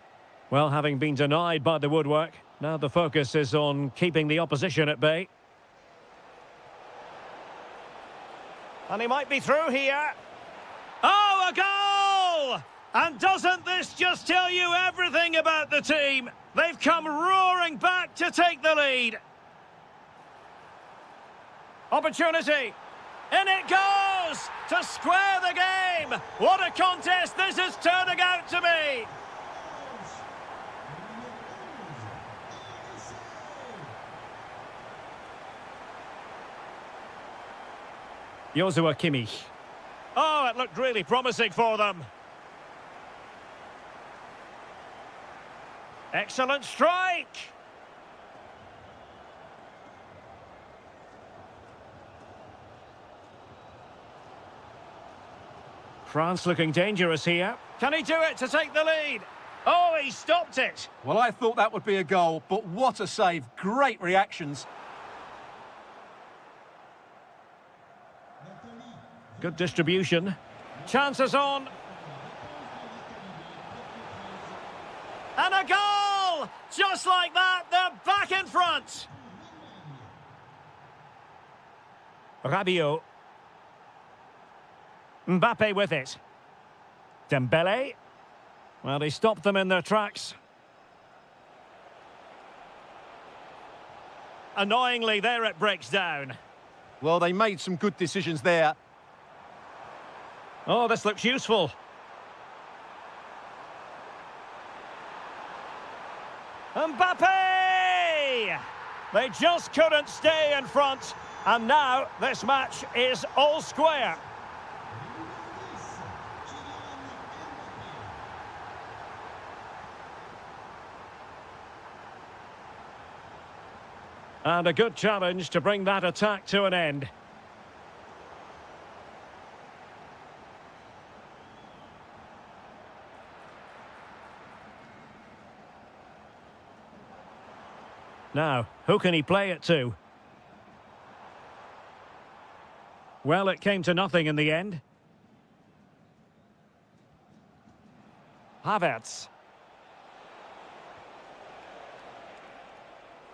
Well, having been denied by the woodwork, now the focus is on keeping the opposition at bay. And he might be through here. Oh, a goal! And doesn't this just tell you everything about the team? They've come roaring back to take the lead. Opportunity. In it goes! To square the game! What a contest this is turning out to be! Joshua Kimmich. Oh, it looked really promising for them. Excellent strike! France looking dangerous here. Can he do it to take the lead? Oh, he stopped it. Well, I thought that would be a goal, but what a save. Great reactions. Good distribution. Chances on. And a goal! Just like that, they're back in front. Rabiot. Mbappe with it. Dembele. Well, he stopped them in their tracks. Annoyingly, there it breaks down. Well, they made some good decisions there. Oh, this looks useful. Mbappe! They just couldn't stay in front. And now this match is all square. And a good challenge to bring that attack to an end. Now, who can he play it to? Well, it came to nothing in the end. Havertz.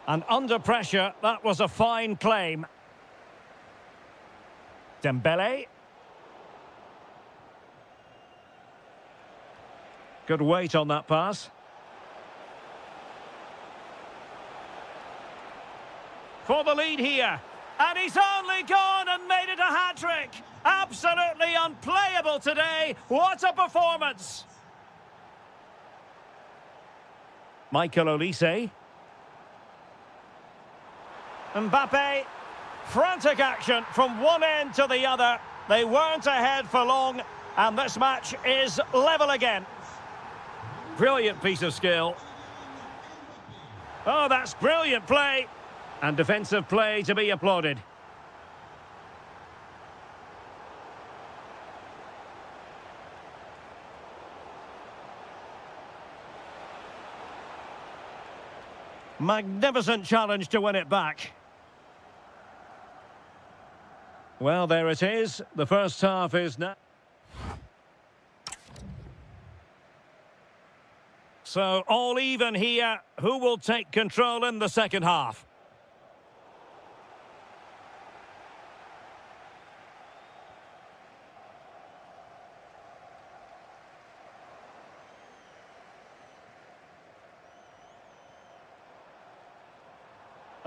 And under pressure, that was a fine claim. Dembele. Good weight on that pass. For the lead here. And he's only gone and made it a hat-trick. Absolutely unplayable today. What a performance. Michael Olise. Mbappe. Frantic action from one end to the other. They weren't ahead for long, and this match is level again. Brilliant piece of skill. Oh, that's brilliant play. And defensive play to be applauded. Magnificent challenge to win it back. Well, there it is. The first half is now. So, all even here. Who will take control in the second half?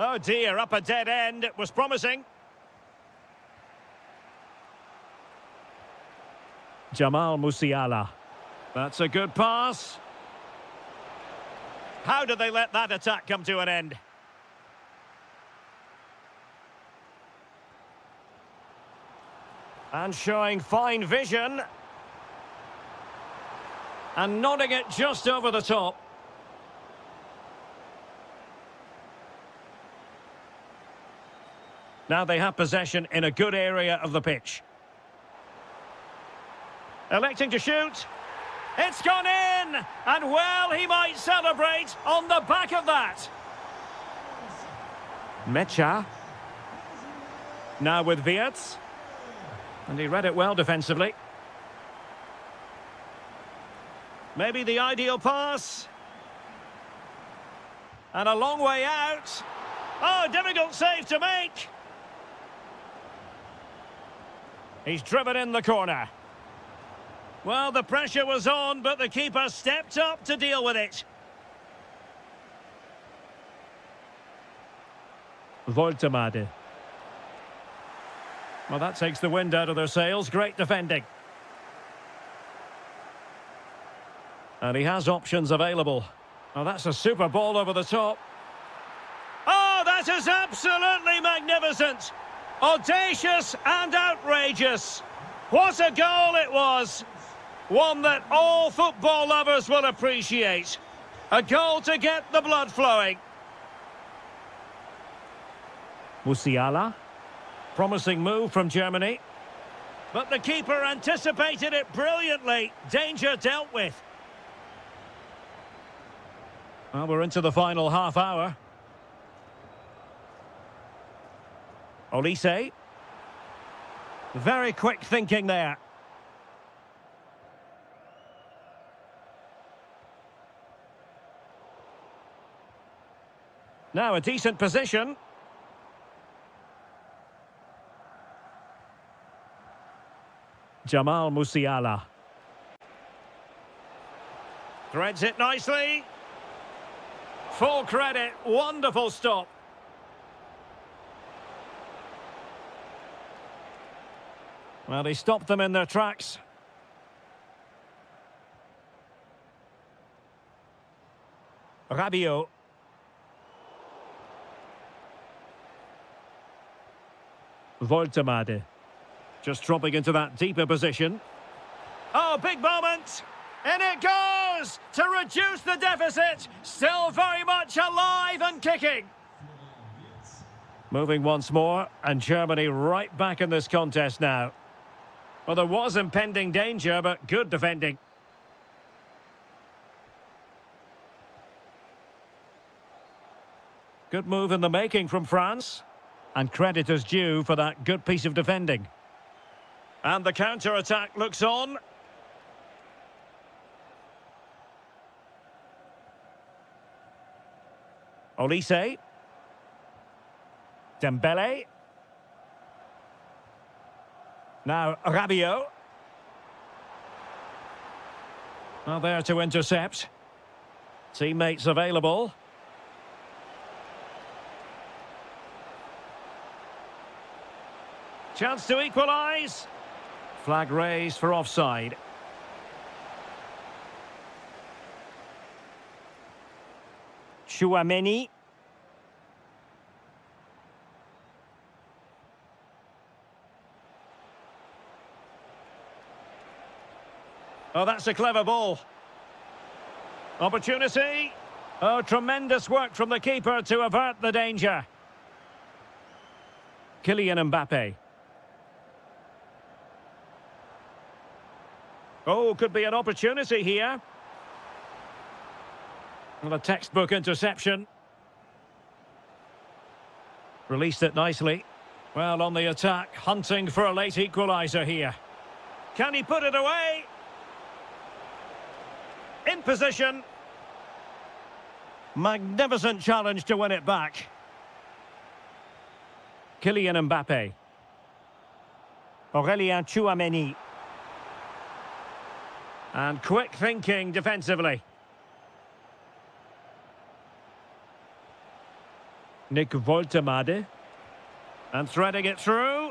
Oh dear, up a dead end. It was promising. Jamal Musiala. That's a good pass. How did they let that attack come to an end? And showing fine vision. And nodding it just over the top. Now they have possession in a good area of the pitch. Electing to shoot. It's gone in! And well, he might celebrate on the back of that. Mecha. Now with Wirtz. And he read it well defensively. Maybe the ideal pass. And a long way out. Oh, difficult save to make. He's driven in the corner. Well, the pressure was on, but the keeper stepped up to deal with it. Voltemade. Well, that takes the wind out of their sails. Great defending. And he has options available. Oh, that's a super ball over the top. Oh, that is absolutely magnificent. Audacious and outrageous. What a goal it was. One that all football lovers will appreciate. A goal to get the blood flowing. Musiala. Promising move from Germany. But the keeper anticipated it brilliantly. Danger dealt with. Well, we're into the final half hour. Olise. Very quick thinking there. Now a decent position. Jamal Musiala. Threads it nicely. Full credit. Wonderful stop. Well, he stopped them in their tracks. Rabiot. Voltemade. Just dropping into that deeper position. Oh, big moment! And it goes to reduce the deficit. Still very much alive and kicking. Moving once more, and Germany right back in this contest now. Well, there was impending danger, but good defending. Good move in the making from France. And credit is due for that good piece of defending. And the counter-attack looks on. Olise. Dembele. Now Rabiot. Well, there to intercept. Teammates available. Chance to equalise. Flag raised for offside. Chouameni. Oh, that's a clever ball. Opportunity. Oh, tremendous work from the keeper to avert the danger. Kylian Mbappe. Oh, could be an opportunity here. Well, a textbook interception. Released it nicely. Well, on the attack, hunting for a late equaliser here. Can he put it away? In position. Magnificent challenge to win it back. Kylian Mbappe. Aurélien Chouameni. And quick thinking defensively. Nick Woltemade. And threading it through.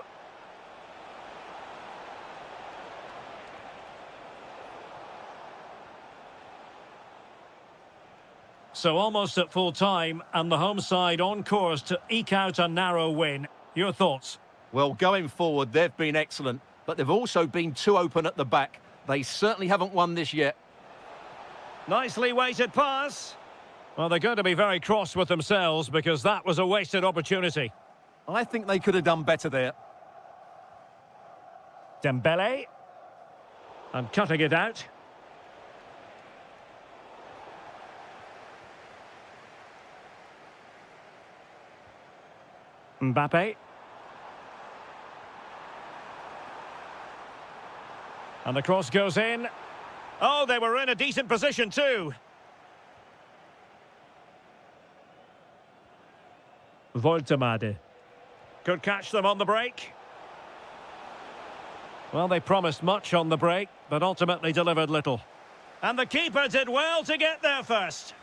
So almost at full time, and the home side on course to eke out a narrow win. Your thoughts? Well, going forward, they've been excellent, but they've also been too open at the back. They certainly haven't won this yet. Nicely weighted pass. Well, they're going to be very cross with themselves because that was a wasted opportunity. I think they could have done better there. Dembele. And cutting it out. Mbappe. And the cross goes in. Oh, they were in a decent position too. Woltemade. Could catch them on the break. Well, they promised much on the break, but ultimately delivered little. And the keeper did well to get there first.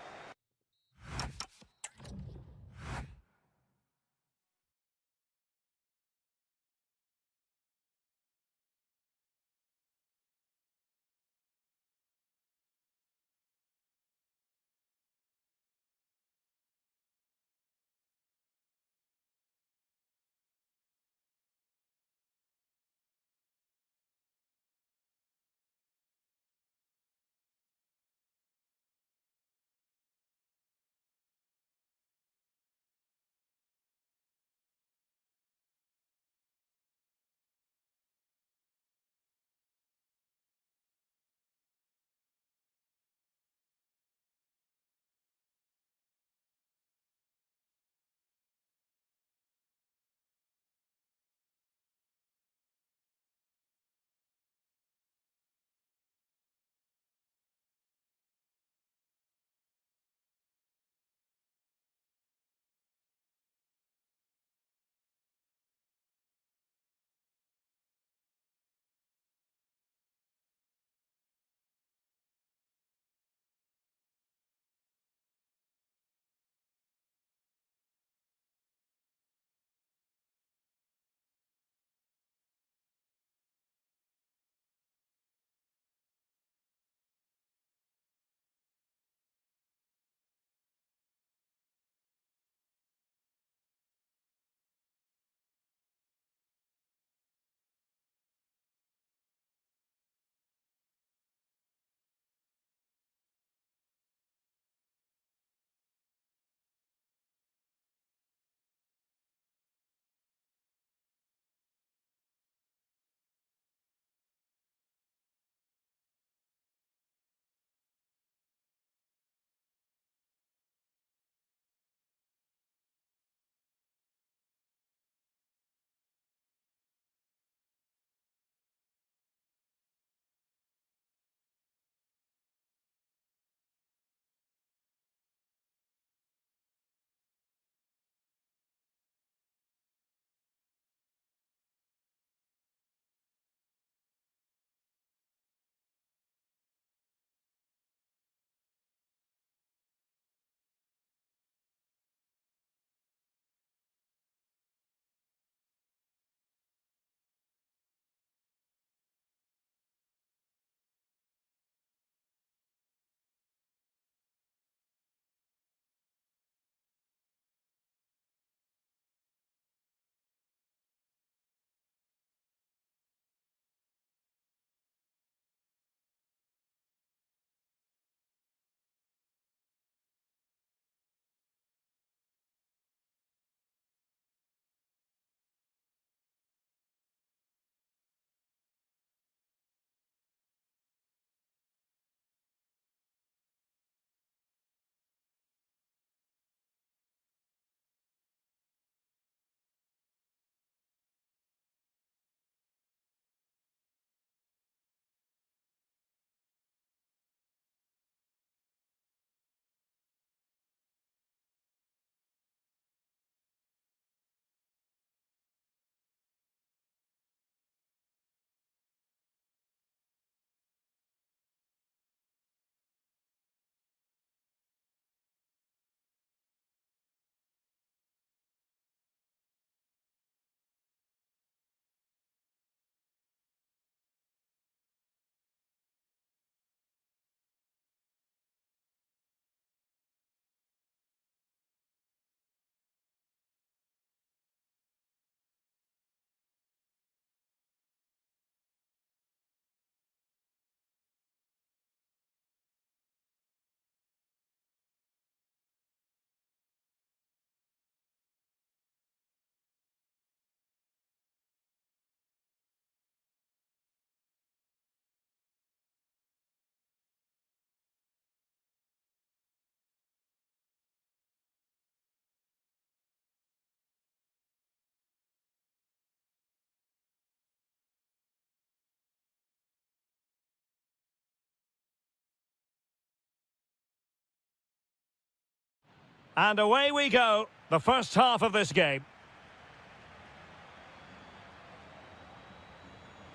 And away we go, the first half of this game.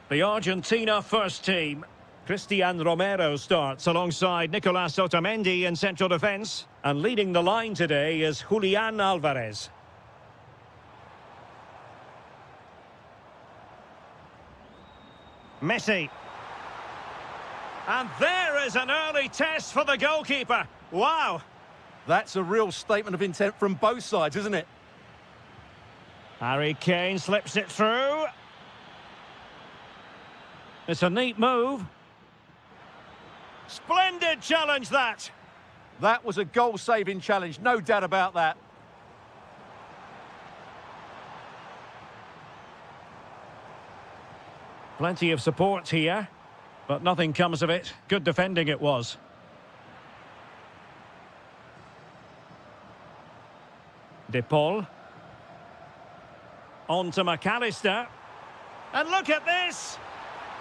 The Argentina first team. Cristian Romero starts alongside Nicolas Otamendi in central defence. And leading the line today is Julian Alvarez. Messi. And there is an early test for the goalkeeper. Wow. That's a real statement of intent from both sides, isn't it? Harry Kane slips it through. It's a neat move. Splendid challenge, that. That was a goal-saving challenge, no doubt about that. Plenty of support here, but nothing comes of it. Good defending it was. De Paul. On to McAllister. And look at this!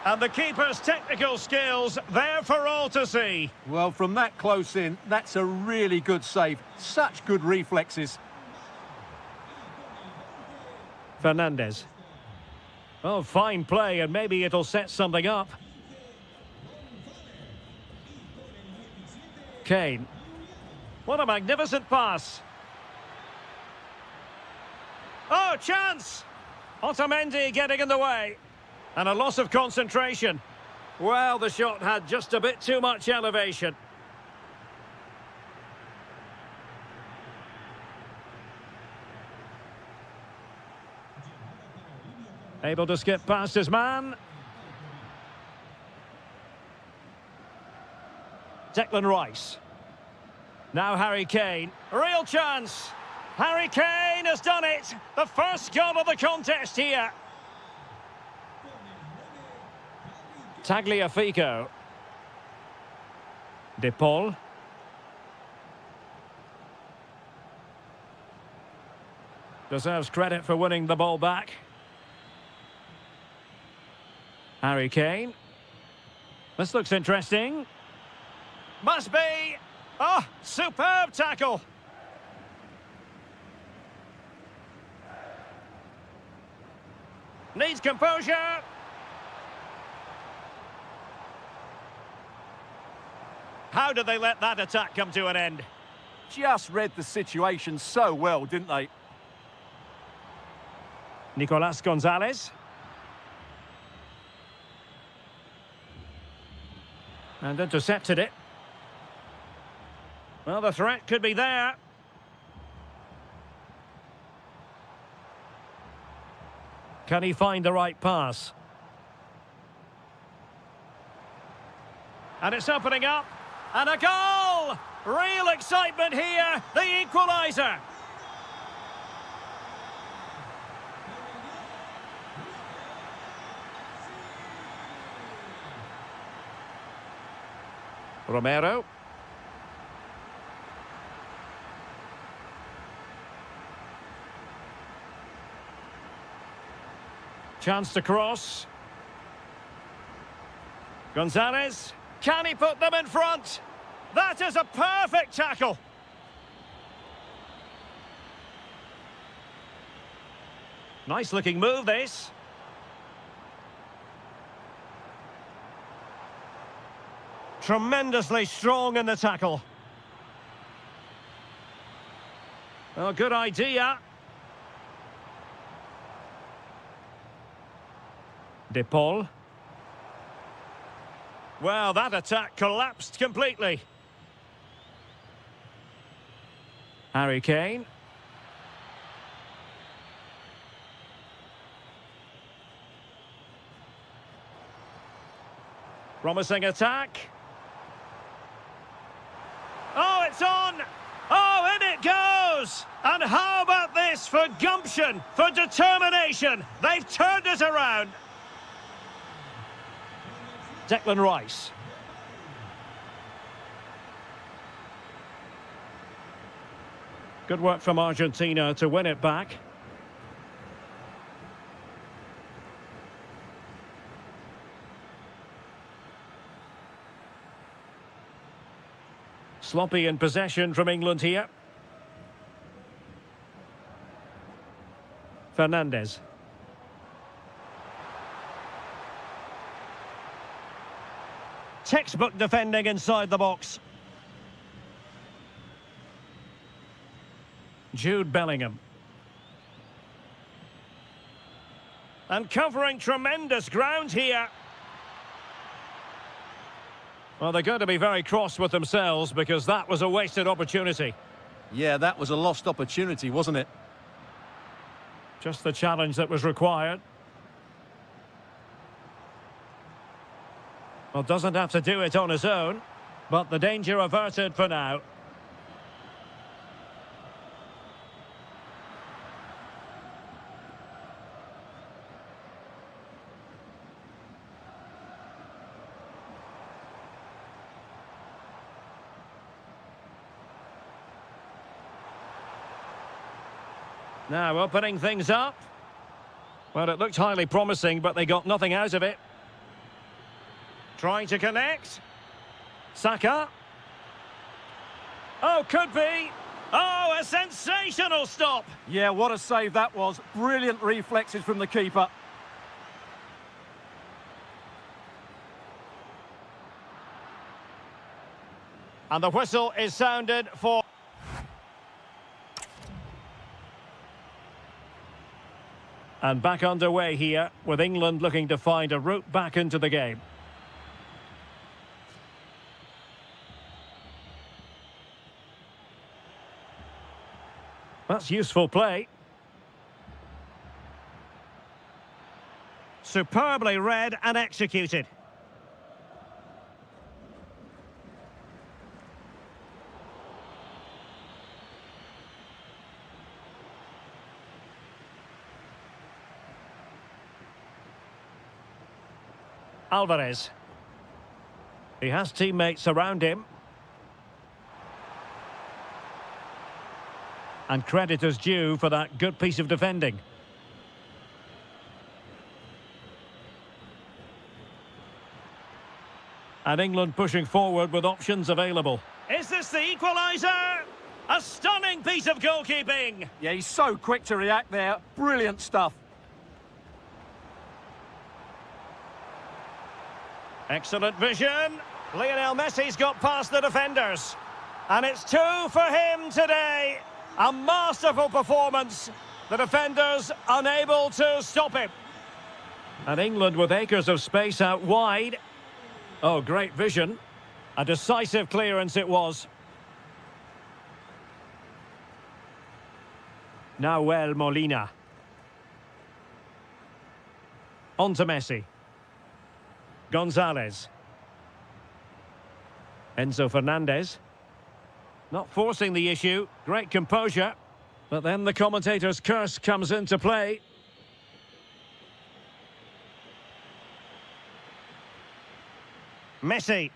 And the keeper's technical skills there for all to see. Well, from that close in, that's a really good save. Such good reflexes. Fernandez. Oh, fine play, and maybe it'll set something up. Kane. What a magnificent pass. Oh, chance! Otamendi getting in the way. And a loss of concentration. Well, the shot had just a bit too much elevation. Able to skip past his man. Declan Rice. Now Harry Kane. Real chance. Harry Kane has done it. The first goal of the contest here. Tagliafico. De Paul. Deserves credit for winning the ball back. Harry Kane. This looks interesting. Must be. Oh, superb tackle. Needs composure. How did they let that attack come to an end? Just read the situation so well, didn't they? Nicolas Gonzalez. And intercepted it. Well, the threat could be there. Can he find the right pass? And it's opening up. And a goal! Real excitement here. The equaliser. Romero. Chance to cross. Gonzalez. Can he put them in front? That is a perfect tackle. Nice looking move, this. Tremendously strong in the tackle. Oh, good idea. De Paul. Well, that attack collapsed completely. Harry Kane. Promising attack. Oh, it's on! Oh, in it goes! And how about this for gumption, for determination? They've turned it around. Declan Rice. Good work from Argentina to win it back. Sloppy in possession from England here. Fernandez. Textbook defending inside the box. Jude Bellingham. And covering tremendous ground here. Well, they're going to be very cross with themselves because that was a wasted opportunity. Yeah, that was a lost opportunity, wasn't it? Just the challenge that was required. Well, doesn't have to do it on his own, but the danger averted for now. Now opening things up. Well, it looked highly promising, but they got nothing out of it. Trying to connect. Saka. Oh, could be. Oh, a sensational stop. Yeah, what a save that was. Brilliant reflexes from the keeper. And the whistle is sounded for... And back underway here, with England looking to find a route back into the game. That's useful play. Superbly read and executed. Alvarez. He has teammates around him. And credit is due for that good piece of defending. And England pushing forward with options available. Is this the equaliser? A stunning piece of goalkeeping. Yeah, he's so quick to react there. Brilliant stuff. Excellent vision. Lionel Messi's got past the defenders. And it's 2 for him today. A masterful performance. The defenders unable to stop him. And England with acres of space out wide. Oh, great vision. A decisive clearance it was. Nahuel Molina. On to Messi. Gonzalez. Enzo Fernandez. Not forcing the issue. Great composure. But then the commentator's curse comes into play. Messi.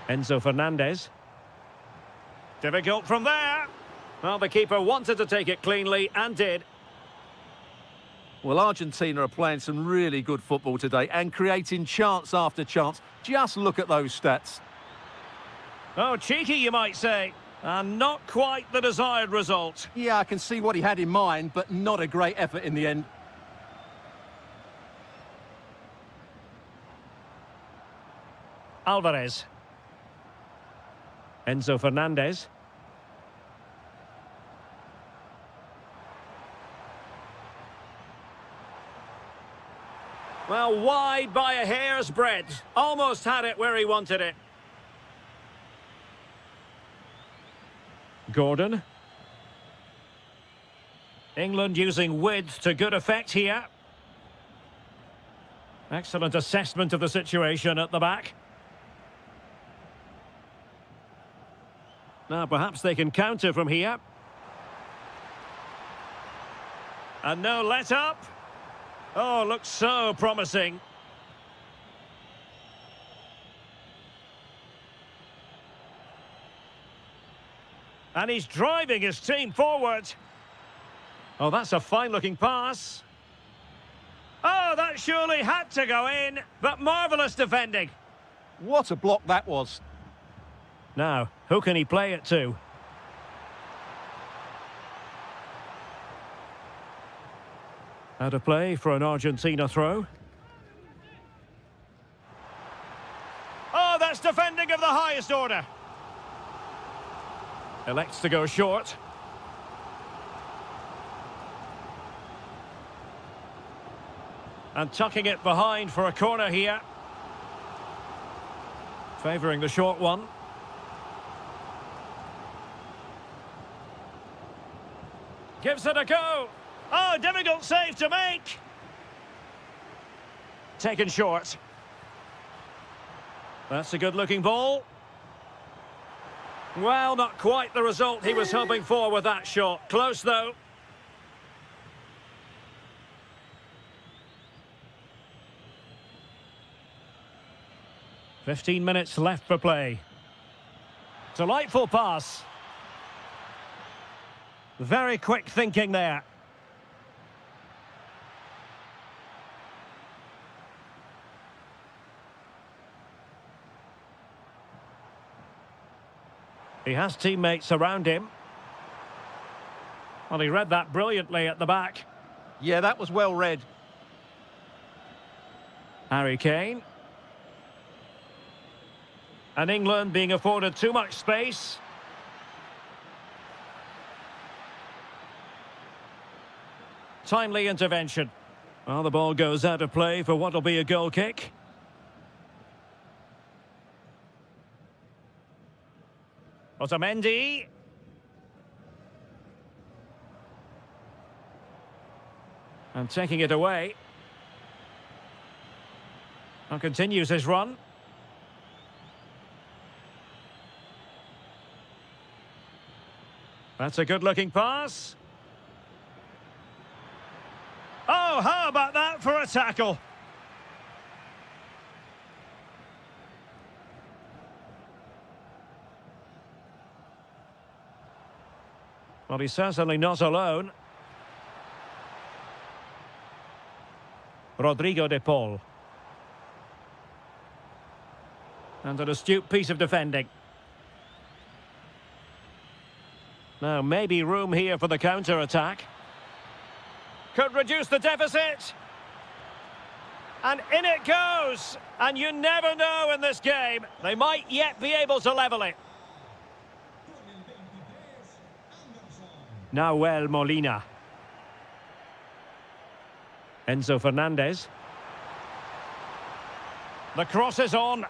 Enzo Fernandez. Difficult from there. Well, the keeper wanted to take it cleanly and did. Well, Argentina are playing some really good football today and creating chance after chance. Just look at those stats. Oh, cheeky, you might say. And not quite the desired result. Yeah, I can see what he had in mind, but not a great effort in the end. Alvarez. Enzo Fernandez. Well, wide by a hair's breadth. Almost had it where he wanted it. Gordon. England using width to good effect here. Excellent assessment of the situation at the back. Now, perhaps they can counter from here. And no let-up. Oh, looks so promising. And he's driving his team forward. Oh, that's a fine-looking pass. Oh, that surely had to go in, but marvellous defending. What a block that was. Now, who can he play it to? Out of play for an Argentina throw. Oh, that's defending of the highest order. Elects to go short. And tucking it behind for a corner here. Favouring the short one. Gives it a go. Oh, difficult save to make. Taken short. That's a good-looking ball. Well, not quite the result he was hoping for with that shot. Close, though. "15 minutes left for play. Delightful pass. Very quick thinking there. He has teammates around him. Well, he read that brilliantly at the back. Yeah, that was well read. Harry Kane. And England being afforded too much space. Timely intervention. Well, the ball goes out of play for what will be a goal kick. Otamendi. And taking it away. And continues his run. That's a good-looking pass. Oh, how about that for a tackle? Well, he's certainly not alone. Rodrigo de Paul. And an astute piece of defending. Now, maybe room here for the counter-attack. Could reduce the deficit. And in it goes. And you never know in this game. They might yet be able to level it. Nahuel Molina. Enzo Fernandez. The cross is on.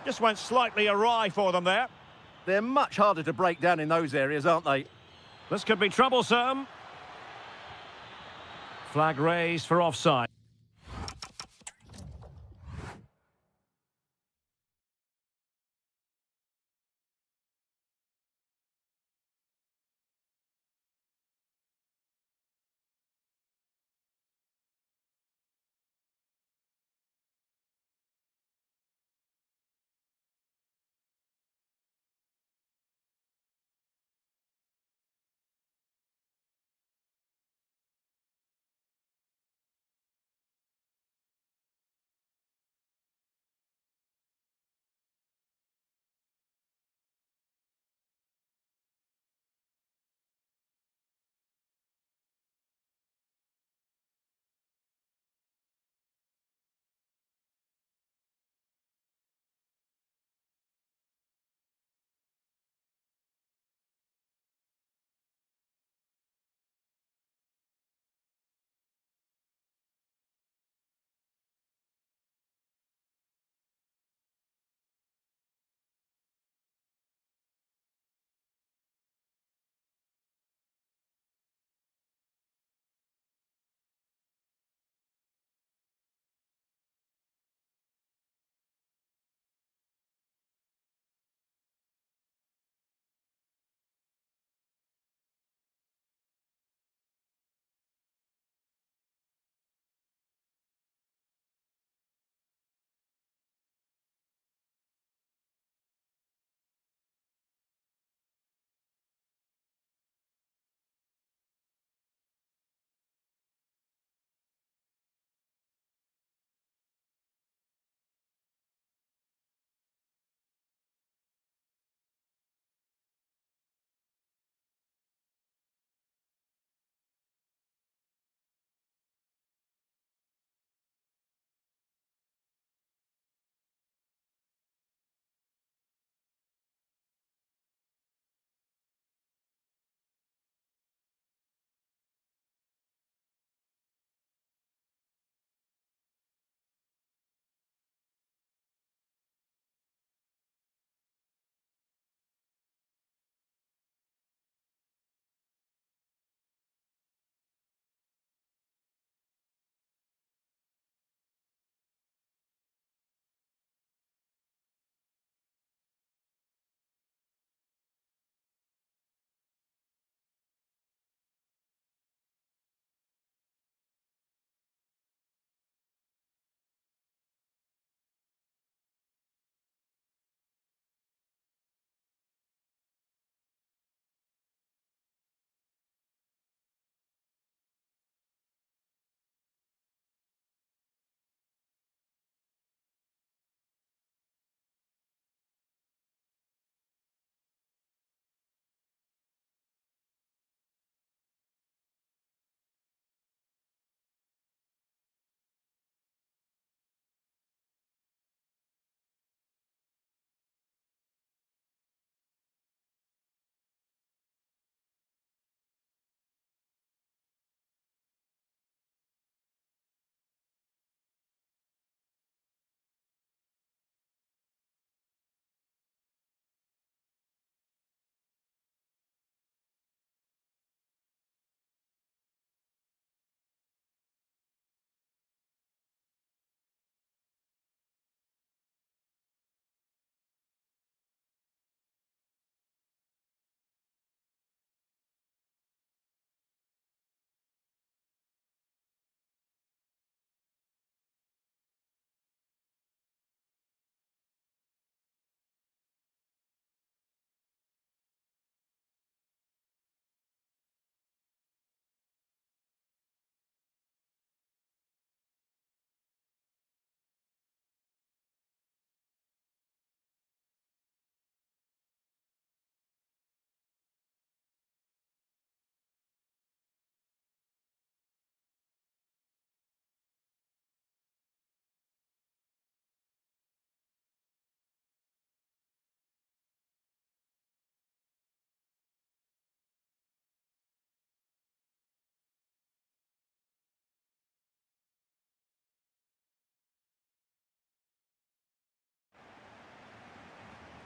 Just went slightly awry for them there. They're much harder to break down in those areas, aren't they? This could be troublesome. Flag raised for offside.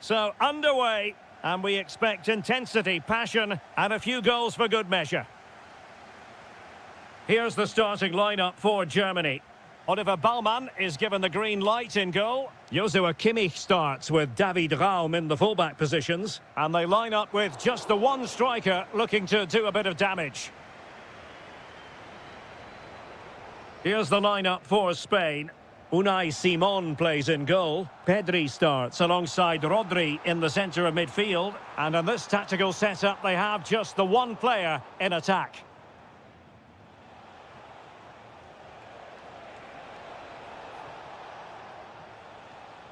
So, underway, and we expect intensity, passion, and a few goals for good measure. Here's the starting lineup for Germany. Oliver Ballmann is given the green light in goal. Joshua Kimmich starts with David Raum in the fullback positions. And they line up with just the one striker looking to do a bit of damage. Here's the lineup for Spain. Unai Simon plays in goal. Pedri starts alongside Rodri in the centre of midfield. And in this tactical setup, they have just the one player in attack.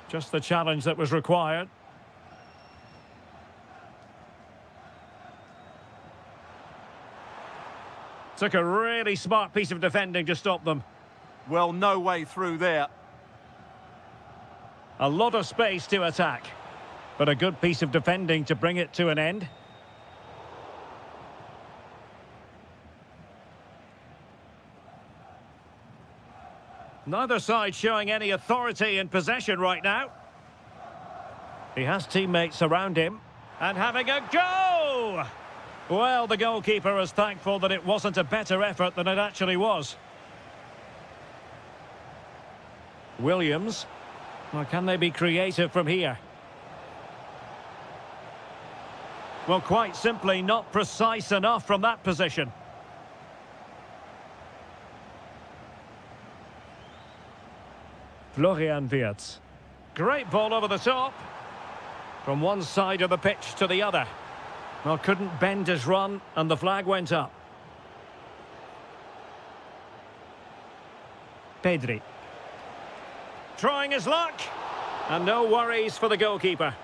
Just the challenge that was required. Took a really smart piece of defending to stop them. Well, no way through there. A lot of space to attack, but a good piece of defending to bring it to an end. Neither side showing any authority in possession right now. He has teammates around him. And having a go! Well, the goalkeeper is thankful that it wasn't a better effort than it actually was. Williams. Well, can they be creative from here? Well, quite simply not precise enough from that position. Florian Wirtz. Great ball over the top. From one side of the pitch to the other. Well, couldn't bend his run, and the flag went up. Pedri. Trying his luck. And no worries for the goalkeeper.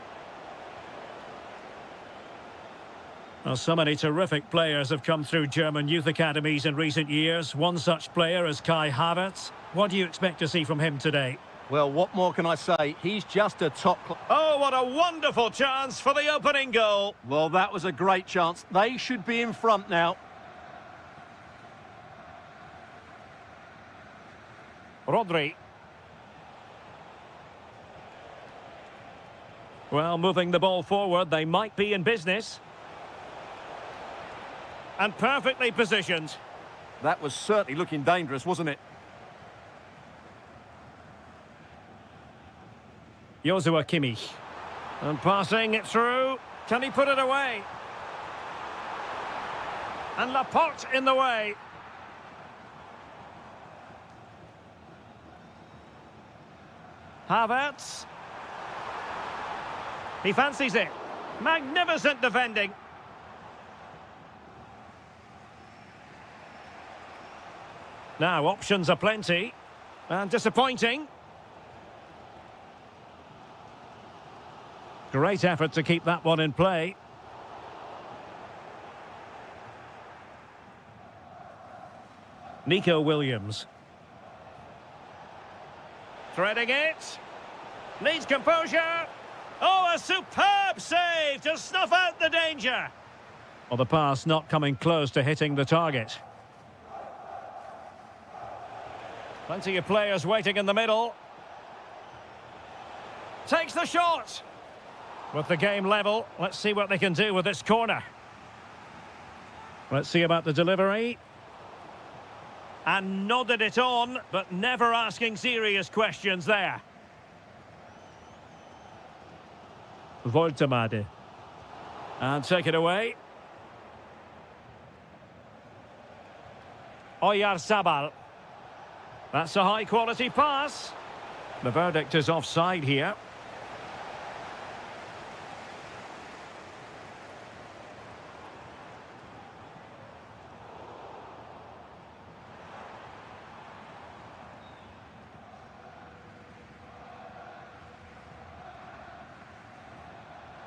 Well, so many terrific players have come through German youth academies in recent years. One such player is Kai Havertz. What do you expect to see from him today? Well, what more can I say? He's just a top... Oh, what a wonderful chance for the opening goal. Well, that was a great chance. They should be in front now. Rodri. Well, moving the ball forward, they might be in business. And perfectly positioned. That was certainly looking dangerous, wasn't it? Joshua Kimmich. And passing it through. Can he put it away? And Laporte in the way. Havertz. He fancies it. Magnificent defending. Now, options are plenty. And disappointing. Great effort to keep that one in play. Nico Williams. Threading it. Needs composure. Oh, a superb save to snuff out the danger. Well, the pass not coming close to hitting the target. Plenty of players waiting in the middle. Takes the shot. With the game level, let's see what they can do with this corner. Let's see about the delivery. And nodded it on, but never asking serious questions there. Voltemade. And take it away. Oyarzabal. That's a high-quality pass. The verdict is offside here.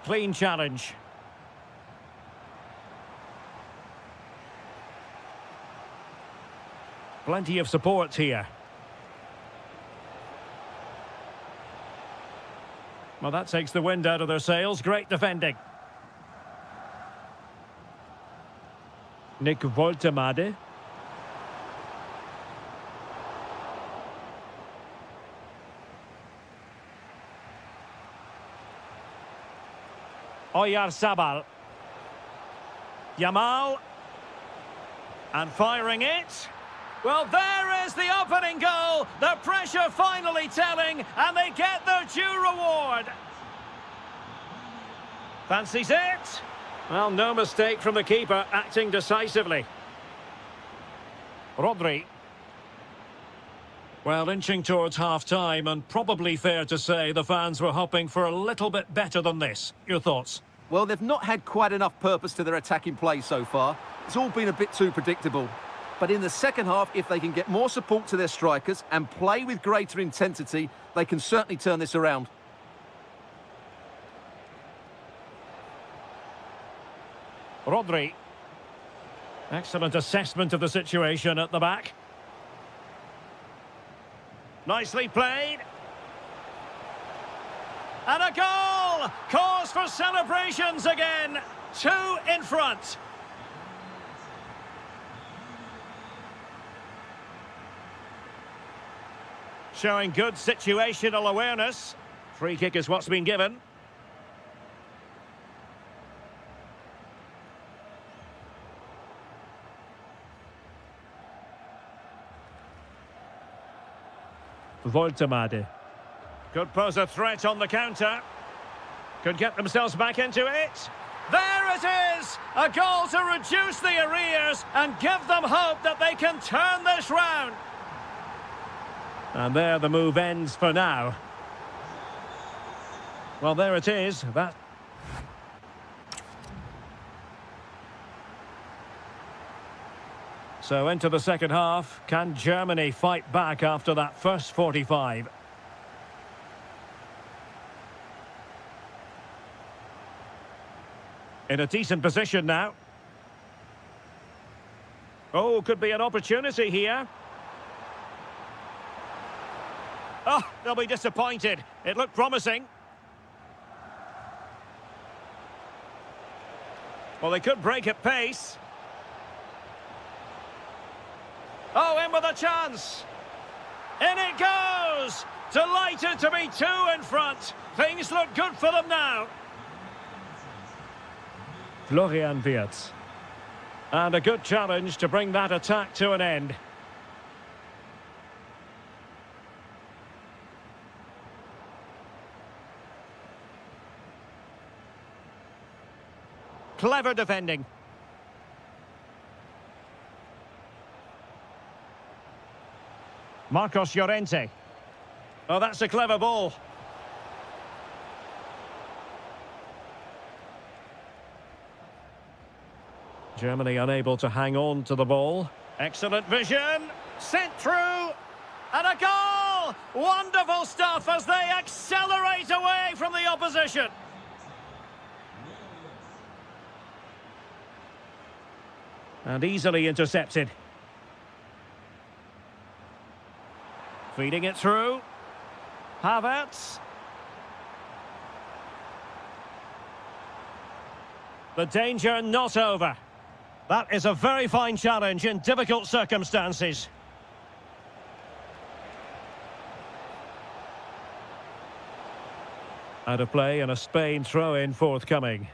Clean challenge. Plenty of support here. Well, that takes the wind out of their sails. Great defending. Nick Voltemade. Oyarzabal. Yamal. And firing it. Well, there is the opening goal. The pressure finally telling, and they get their due reward. Fancies it. Well, no mistake from the keeper, acting decisively. Rodri. Well, inching towards half-time, and probably fair to say the fans were hoping for a little bit better than this. Your thoughts? Well, they've not had quite enough purpose to their attacking play so far. It's all been a bit too predictable. But in the second half, if they can get more support to their strikers and play with greater intensity, they can certainly turn this around. Rodri. Excellent assessment of the situation at the back. Nicely played. And a goal! Cause for celebrations again. 2 in front. Showing good situational awareness. Free kick is what's been given. Voltemade. Could pose a threat on the counter. Could get themselves back into it. There it is! A goal to reduce the arrears and give them hope that they can turn this round. And there the move ends for now. Well, there it is. So into the second half. Can Germany fight back after that first 45? In a decent position now. Oh, could be an opportunity here. Oh, they'll be disappointed. It looked promising. Well, they could break at pace. Oh, in with a chance. In it goes. Delighted to be 2 in front. Things look good for them now. Florian Wirtz. And a good challenge to bring that attack to an end. Clever defending. Marcos Llorente. Oh, that's a clever ball. Germany unable to hang on to the ball. Excellent vision. Sent through. And a goal! Wonderful stuff as they accelerate away from the opposition. And easily intercepted. Feeding it through. Havertz. The danger not over. That is a very fine challenge in difficult circumstances. Out of play and a Spain throw-in forthcoming.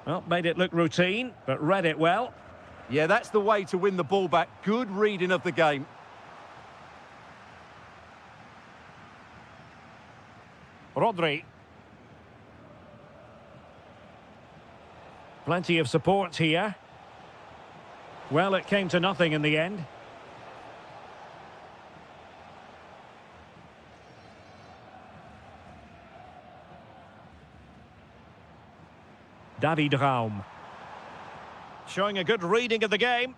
Well, made it look routine, but read it well. Yeah, that's the way to win the ball back. Good reading of the game. Rodri. Plenty of support here. Well, it came to nothing in the end. David Raum. Showing a good reading of the game.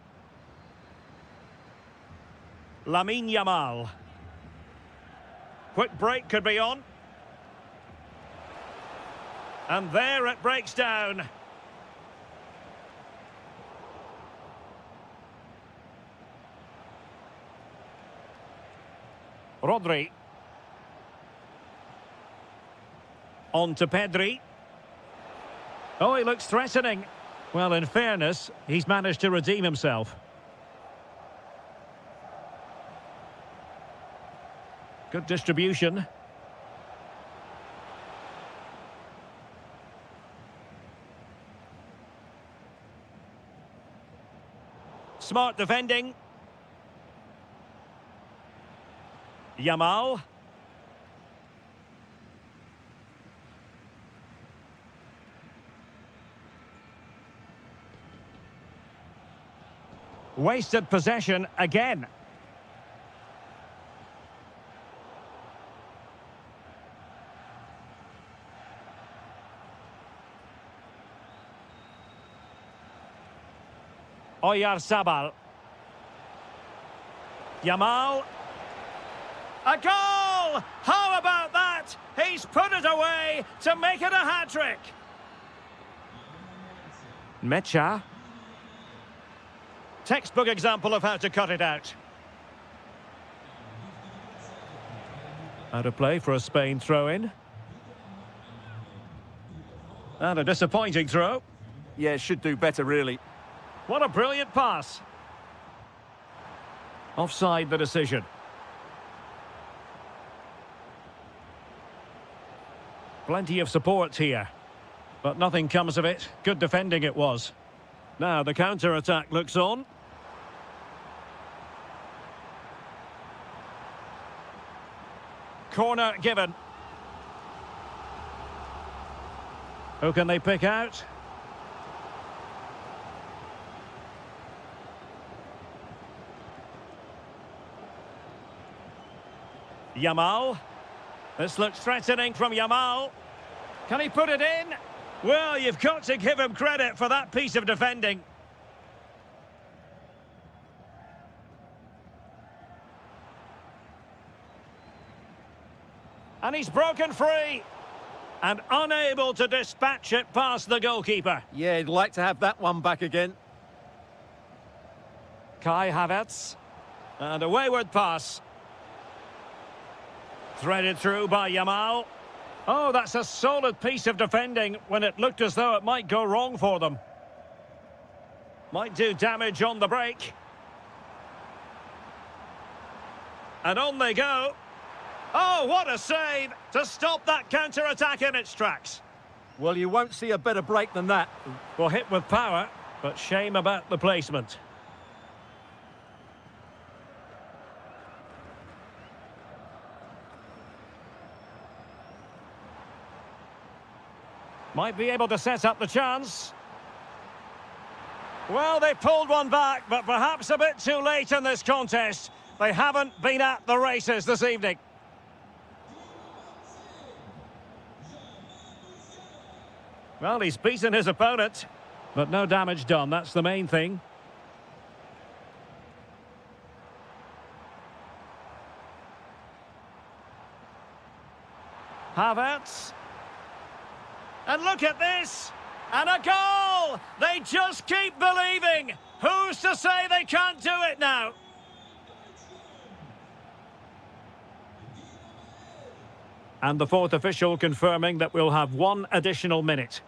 Lamine Yamal. Quick break could be on. And there it breaks down. Rodri. On to Pedri. Oh, he looks threatening. Well, in fairness, he's managed to redeem himself. Good distribution. smart defending. Yamal. Wasted possession again. Oyarzabal. Yamal. A goal! How about that? He's put it away to make it a hat-trick. Mecha. Textbook example of how to cut it out. Out of play for a Spain throw-in. And a disappointing throw. Yeah, should do better, really. What a brilliant pass. Offside the decision. Plenty of support here. But nothing comes of it. Good defending it was. Now the counter-attack looks on. Corner given. Who can they pick out? Yamal. This looks threatening from Yamal. Can he put it in? Well, you've got to give him credit for that piece of defending. And he's broken free. And unable to dispatch it past the goalkeeper. Yeah, he'd like to have that one back again. Kai Havertz. And a wayward pass. Threaded through by Yamal. Oh, that's a solid piece of defending when it looked as though it might go wrong for them. Might do damage on the break. And on they go. Oh, what a save to stop that counter-attack in its tracks. Well, you won't see a better break than that. Well, hit with power, but shame about the placement. Might be able to set up the chance. Well, they pulled one back, but perhaps a bit too late in this contest. They haven't been at the races this evening. Well, he's beaten his opponent, but no damage done. That's the main thing. Havertz. And look at this! And a goal! They just keep believing! Who's to say they can't do it now? And the fourth official confirming that we'll have one additional minute.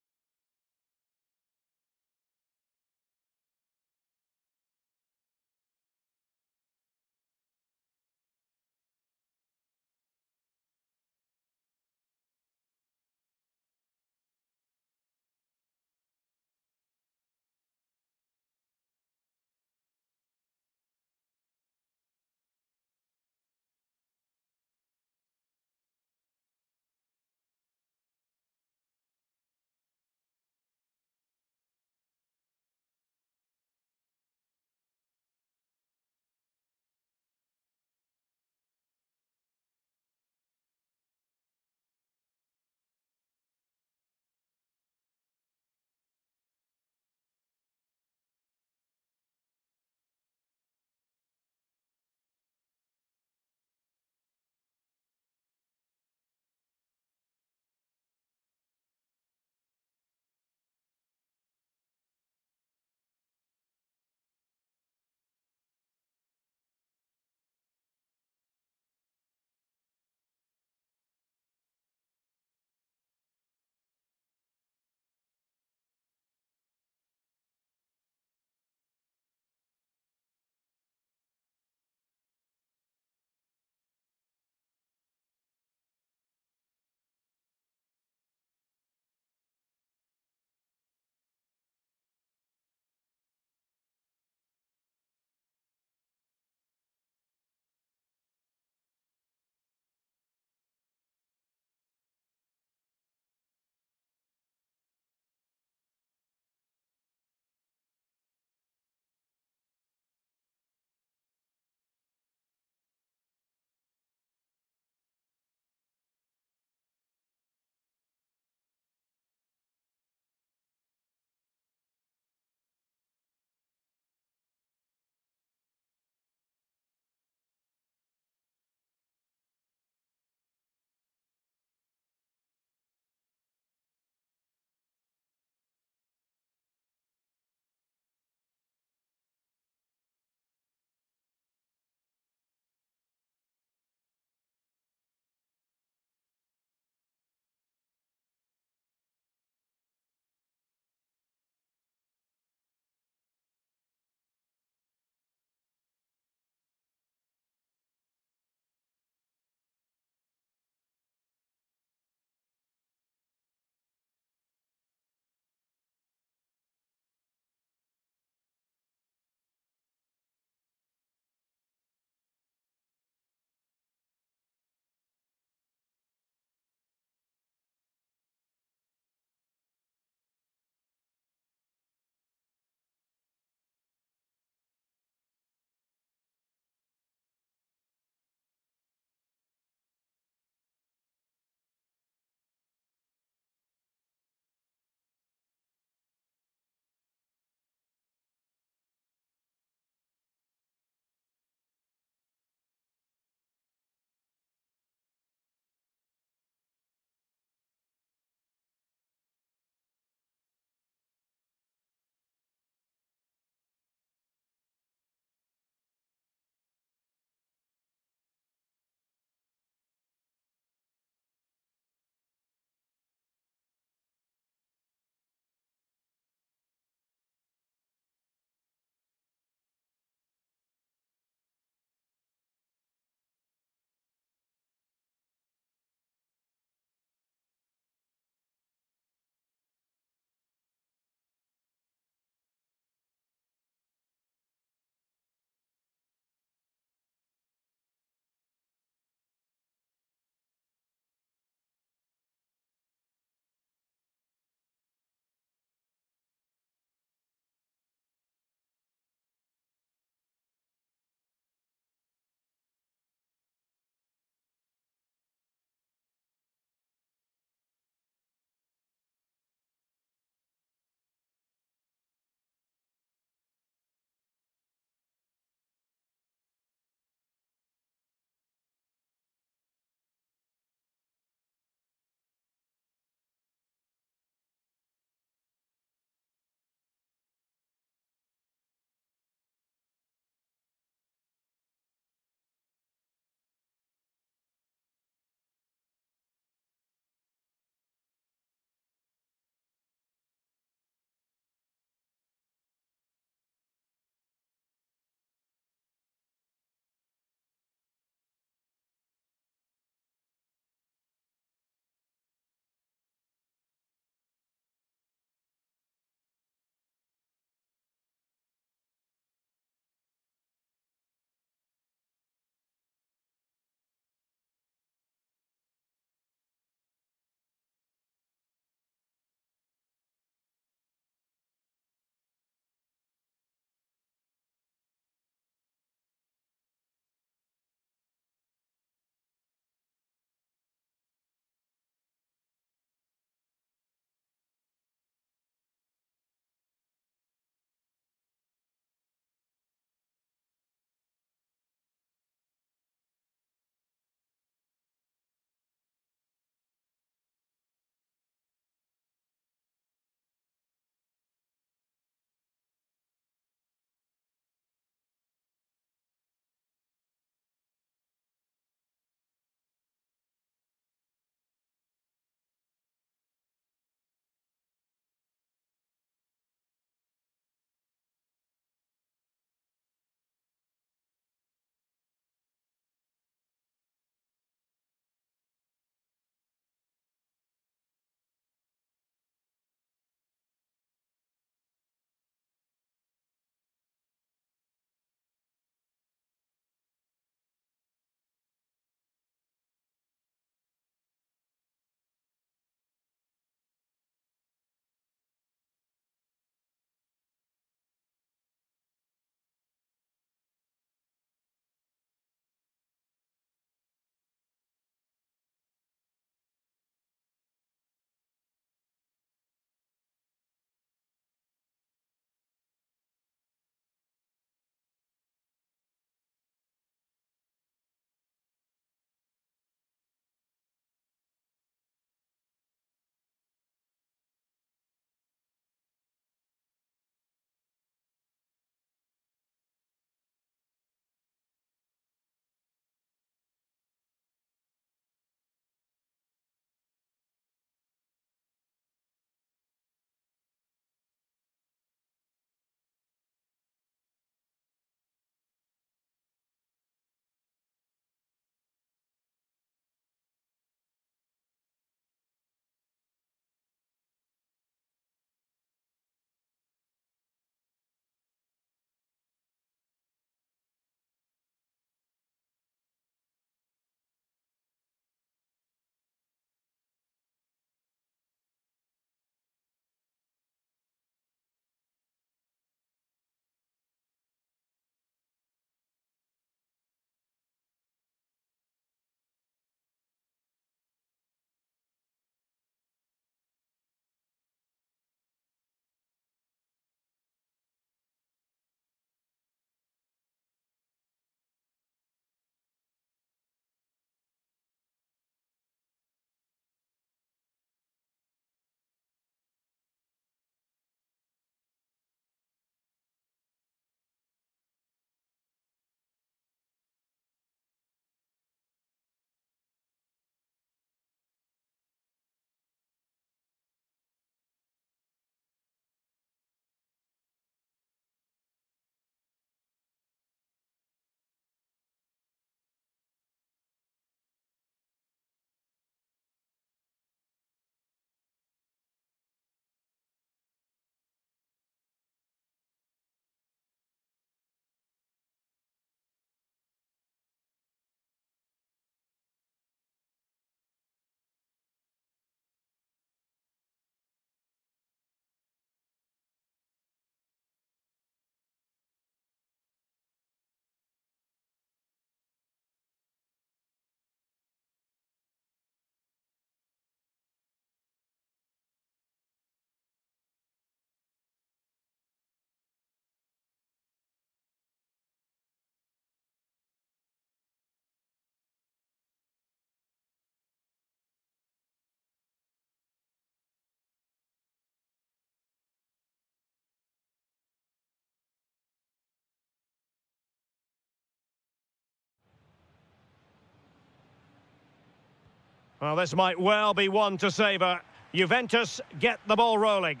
Well, this might well be one to savour. Juventus get the ball rolling.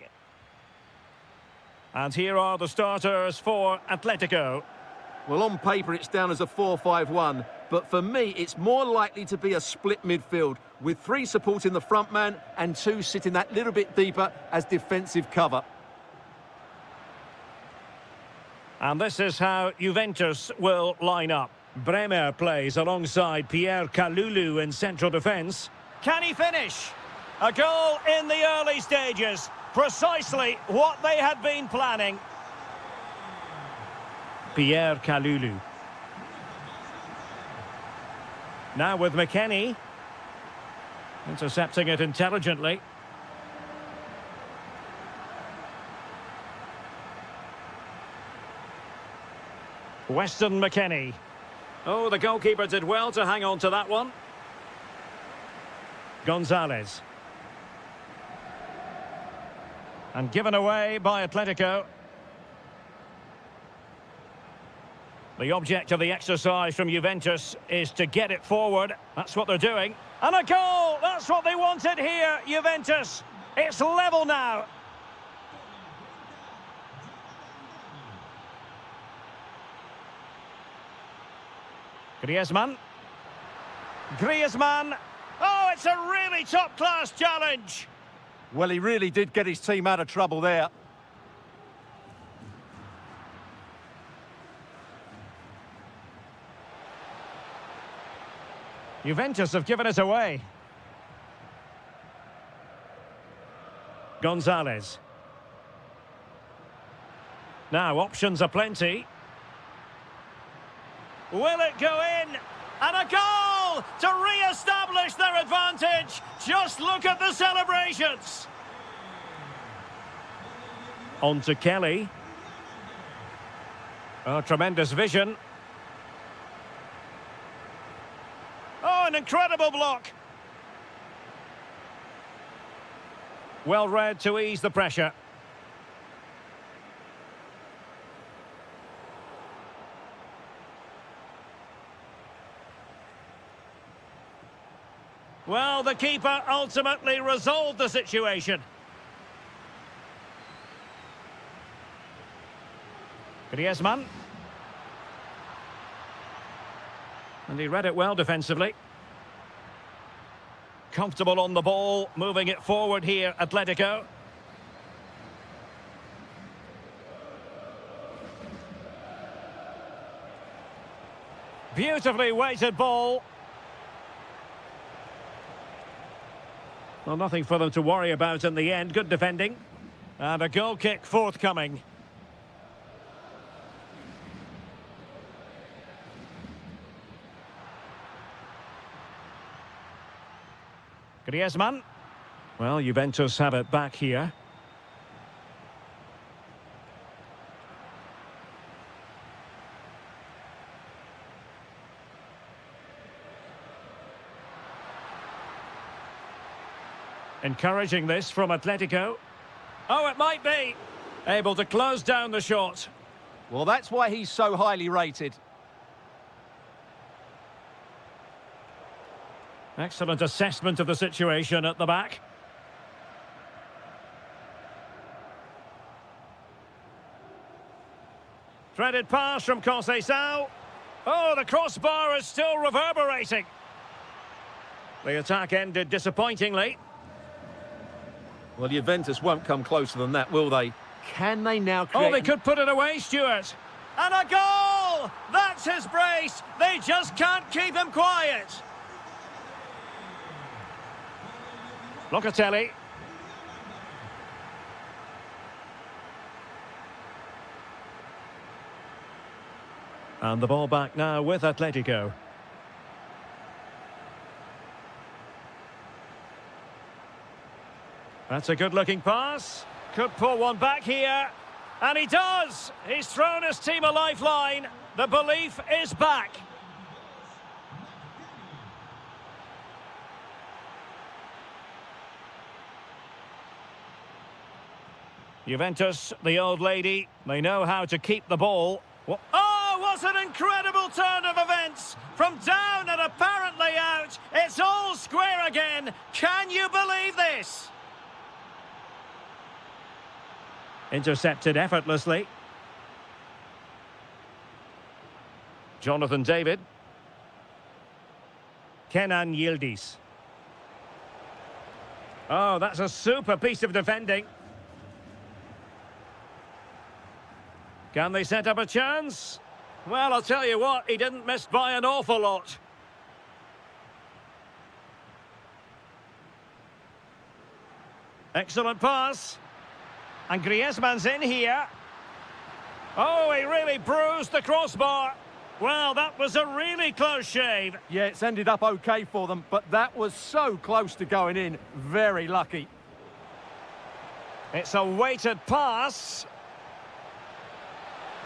And here are the starters for Atletico. Well, on paper, it's down as a 4-5-1. But for me, it's more likely to be a split midfield, with 3 supporting the front man and 2 sitting that little bit deeper as defensive cover. And this is how Juventus will line up. Bremer plays alongside Pierre Kalulu in central defence. Can he finish? A goal in the early stages. Precisely what they had been planning. Pierre Kalulu. Now with McKennie. Intercepting it intelligently. Weston McKennie. Oh, the goalkeeper did well to hang on to that one. Gonzalez. And given away by Atletico. The object of the exercise from Juventus is to get it forward. That's what they're doing. And a goal! That's what they wanted here, Juventus. It's level now. Griezmann. Griezmann. Oh, it's a really top-class challenge. Well, he really did get his team out of trouble there. Juventus have given it away. Gonzalez. Now, options are plenty. Will it go in? And a goal to re-establish their advantage. Just look at the celebrations. On to Kelly. Oh, tremendous vision. Oh, an incredible block. Well read to ease the pressure. Well, the keeper ultimately resolved the situation. Griezmann. And he read it well defensively. Comfortable on the ball, moving it forward here, Atletico. Beautifully weighted ball. Well, nothing for them to worry about in the end. Good defending. And a goal kick forthcoming. Griezmann. Well, Juventus have it back here. Encouraging this from Atletico. Oh, it might be. Able to close down the shot. Well, that's why he's so highly rated. Excellent assessment of the situation at the back. Threaded pass from Conceição. Oh, the crossbar is still reverberating. The attack ended disappointingly. Well, Juventus won't come closer than that, will they? Can they now create... Oh, they could put it away, Stuart. And a goal! That's his brace. They just can't keep him quiet. Locatelli. And the ball back now with Atletico. That's a good-looking pass. Could pull one back here. And he does! He's thrown his team a lifeline. The belief is back. Juventus, the old lady, they know how to keep the ball. Oh, What an incredible turn of events! From down and apparently out, it's all square again. Can you believe this? Intercepted effortlessly. Jonathan David. Kenan Yildiz. Oh, that's a super piece of defending. Can they set up a chance? Well, I'll tell you what, he didn't miss by an awful lot. Excellent pass. And Griezmann's in here. Oh, he really bruised the crossbar. Well, that was a really close shave. Yeah, it's ended up okay for them, but that was so close to going in. Very lucky. It's a weighted pass.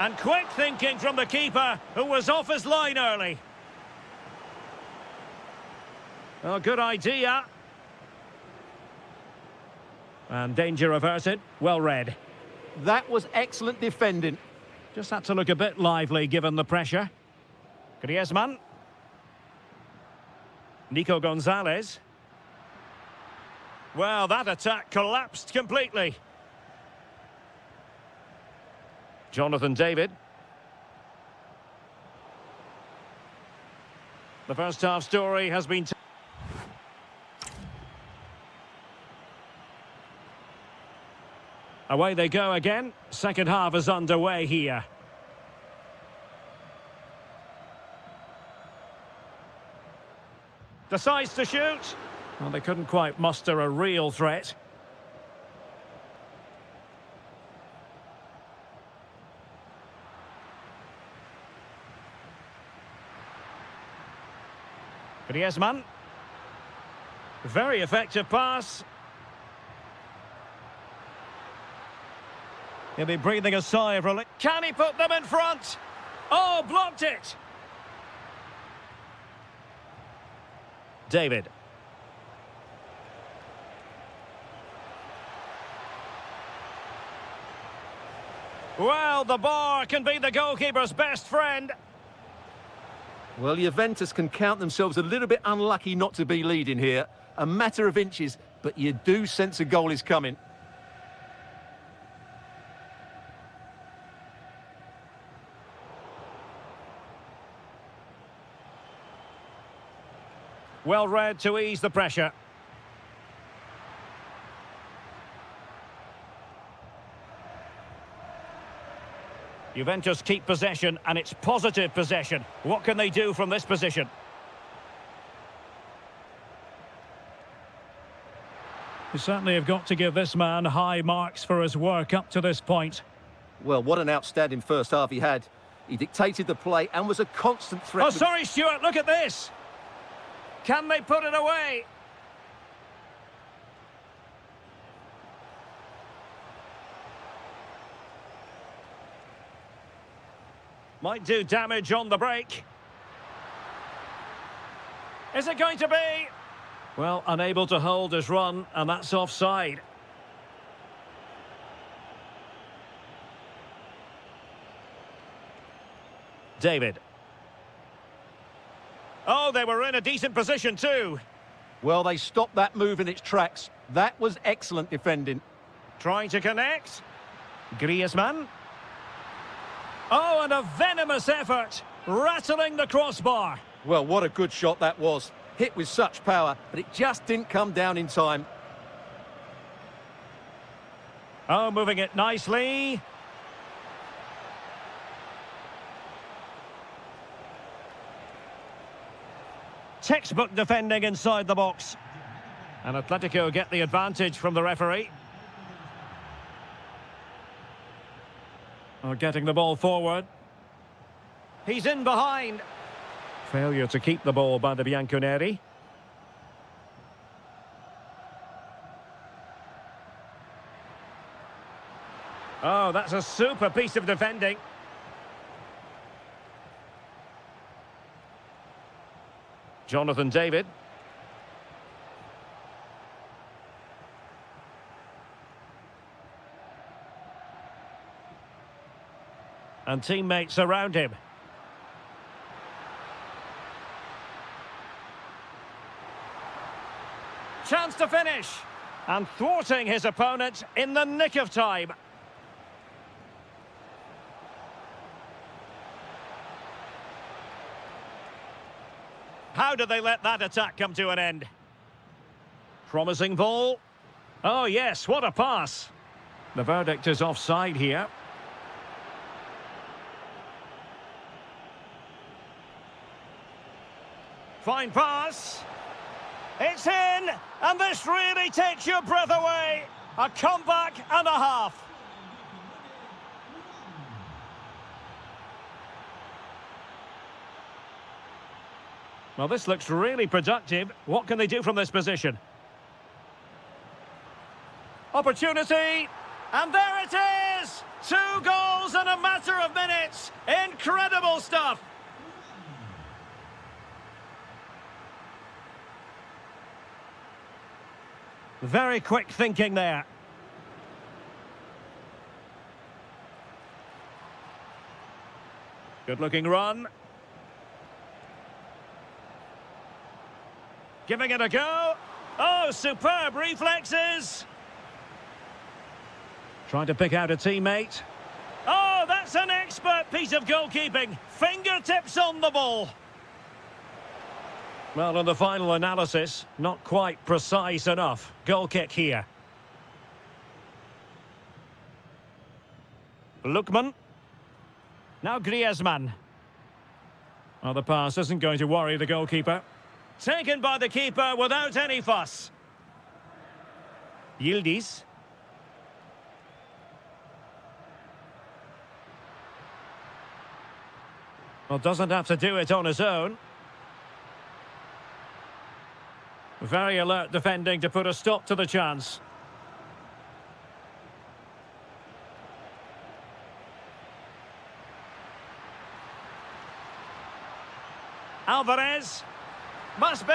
And quick thinking from the keeper, who was off his line early. Oh, good idea. And danger averted. Well read. That was excellent defending. Just had to look a bit lively given the pressure. Griezmann. Nico Gonzalez. Well, that attack collapsed completely. Jonathan David. The first half story has been... Away they go again. Second half is underway here. Decides to shoot. Well, they couldn't quite muster a real threat. Griezmann. Very effective pass. He'll be breathing a sigh of relief. Can he put them in front? Oh, blocked it. David. Well, the bar can be the goalkeeper's best friend. Well, Juventus can count themselves a little bit unlucky not to be leading here. A matter of inches, but you do sense a goal is coming. Well read to ease the pressure. Juventus keep possession, and it's positive possession. What can they do from this position? You certainly have got to give this man high marks for his work up to this point. Well, what an outstanding first half he had. He dictated the play and was a constant threat. Oh, sorry, Stuart, look at this. Can they put it away? Might do damage on the break. Is it going to be? Well, unable to hold his run, and that's offside. David. Oh, they were in a decent position too. Well, they stopped that move in its tracks. That was excellent defending. Trying to connect. Griezmann. Oh, and a venomous effort, rattling the crossbar. Well, what a good shot that was. Hit with such power, but it just didn't come down in time. Oh, moving it nicely. Textbook defending inside the box. And Atletico get the advantage from the referee. Oh, getting the ball forward. He's in behind. Failure to keep the ball by the Bianconeri. Oh, that's a super piece of defending. Jonathan David. And teammates around him. to finish. And thwarting his opponent in the nick of time. How did they let that attack come to an end? Promising ball. Oh yes, what a pass. The verdict is offside here. Fine pass. It's in, and this really takes your breath away. A comeback and a half. Well, this looks really productive. What can they do from this position? Opportunity, and there it is! 2 goals in a matter of minutes. Incredible stuff. Very quick thinking there. Good-looking run. Giving it a go. Oh, superb reflexes. Trying to pick out a teammate. Oh, that's an expert piece of goalkeeping. Fingertips on the ball. Well, in the final analysis, not quite precise enough. Goal kick here. Lookman. Now Griezmann. Well, the pass isn't going to worry the goalkeeper. Taken by the keeper without any fuss. Yildiz. Well, doesn't have to do it on his own. Very alert defending to put a stop to the chance. Alvarez. Must be.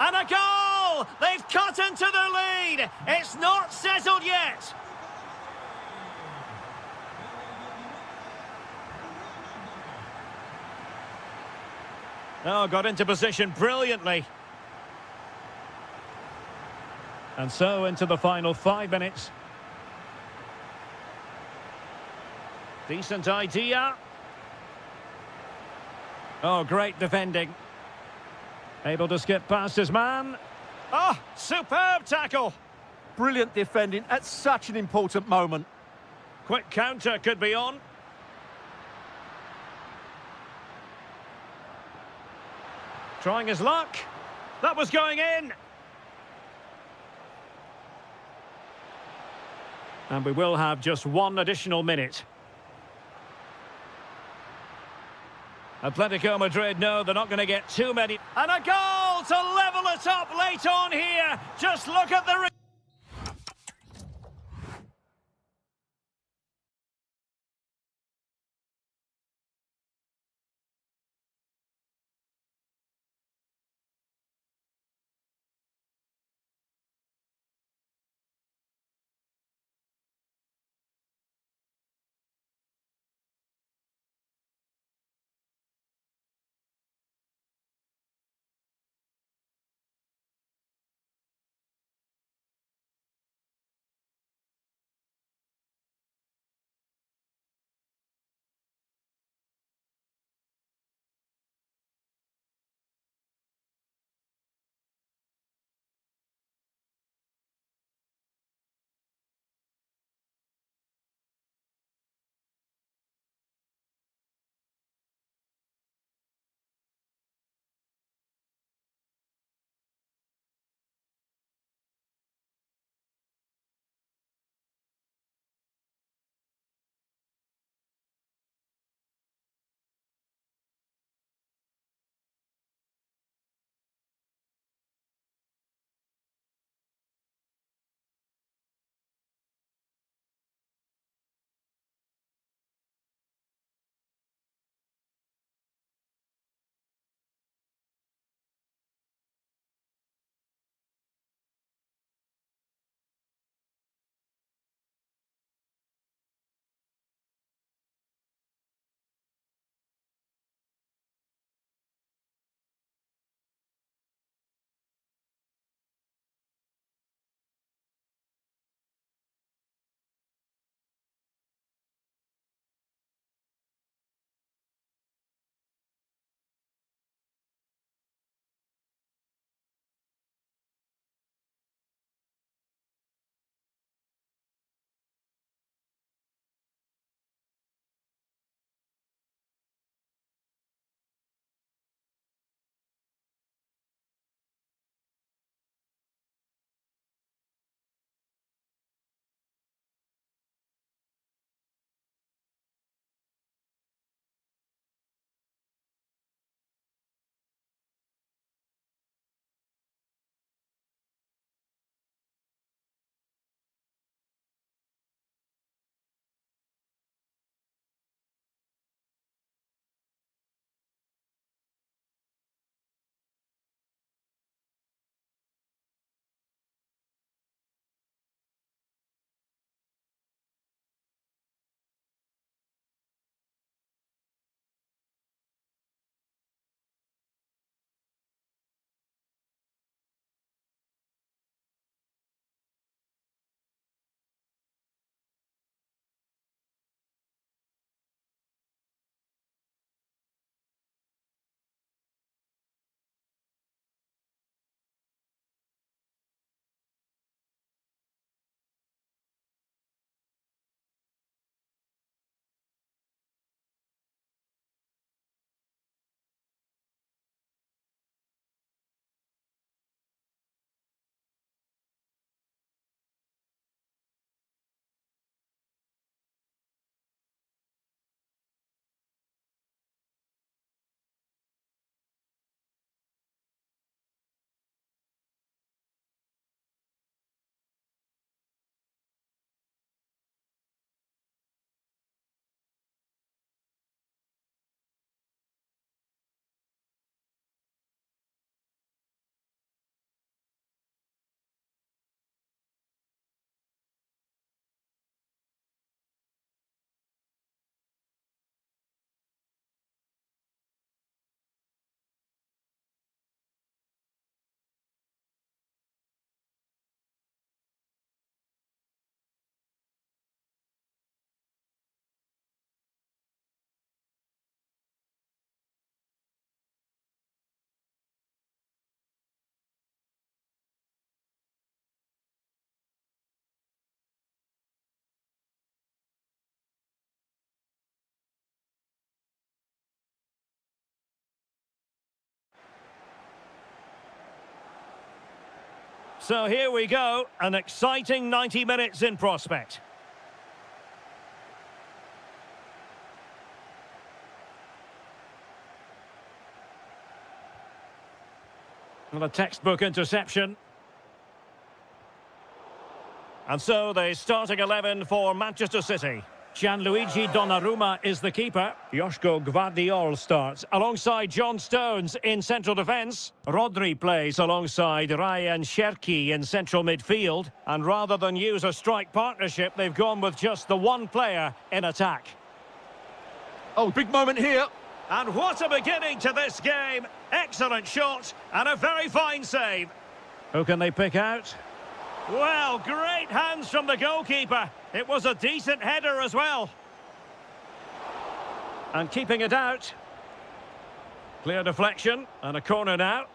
And a goal! They've cut into the lead. It's not settled yet. Oh, got into position brilliantly. And so into the final 5 minutes. Decent idea. Oh, great defending. Able to skip past his man. Oh, superb tackle. Brilliant defending at such an important moment. Quick counter could be on. Trying his luck. That was going in. And we will have just 1 additional minute. Atletico Madrid know they're not going to get too many. And a goal to level it up late on here. Just look at the... So here we go, an exciting 90 minutes in prospect. And a textbook interception. And so the starting 11 for Manchester City. Gianluigi Donnarumma is the keeper. Joško Gvardiol starts alongside John Stones in central defence. Rodri plays alongside Ryan Cherki in central midfield. And rather than use a strike partnership, they've gone with just the one player in attack. Oh, big moment here. And what a beginning to this game. Excellent shot and a very fine save. Who can they pick out? Well, great hands from the goalkeeper. It was a decent header as well. And keeping it out. Clear deflection and a corner now.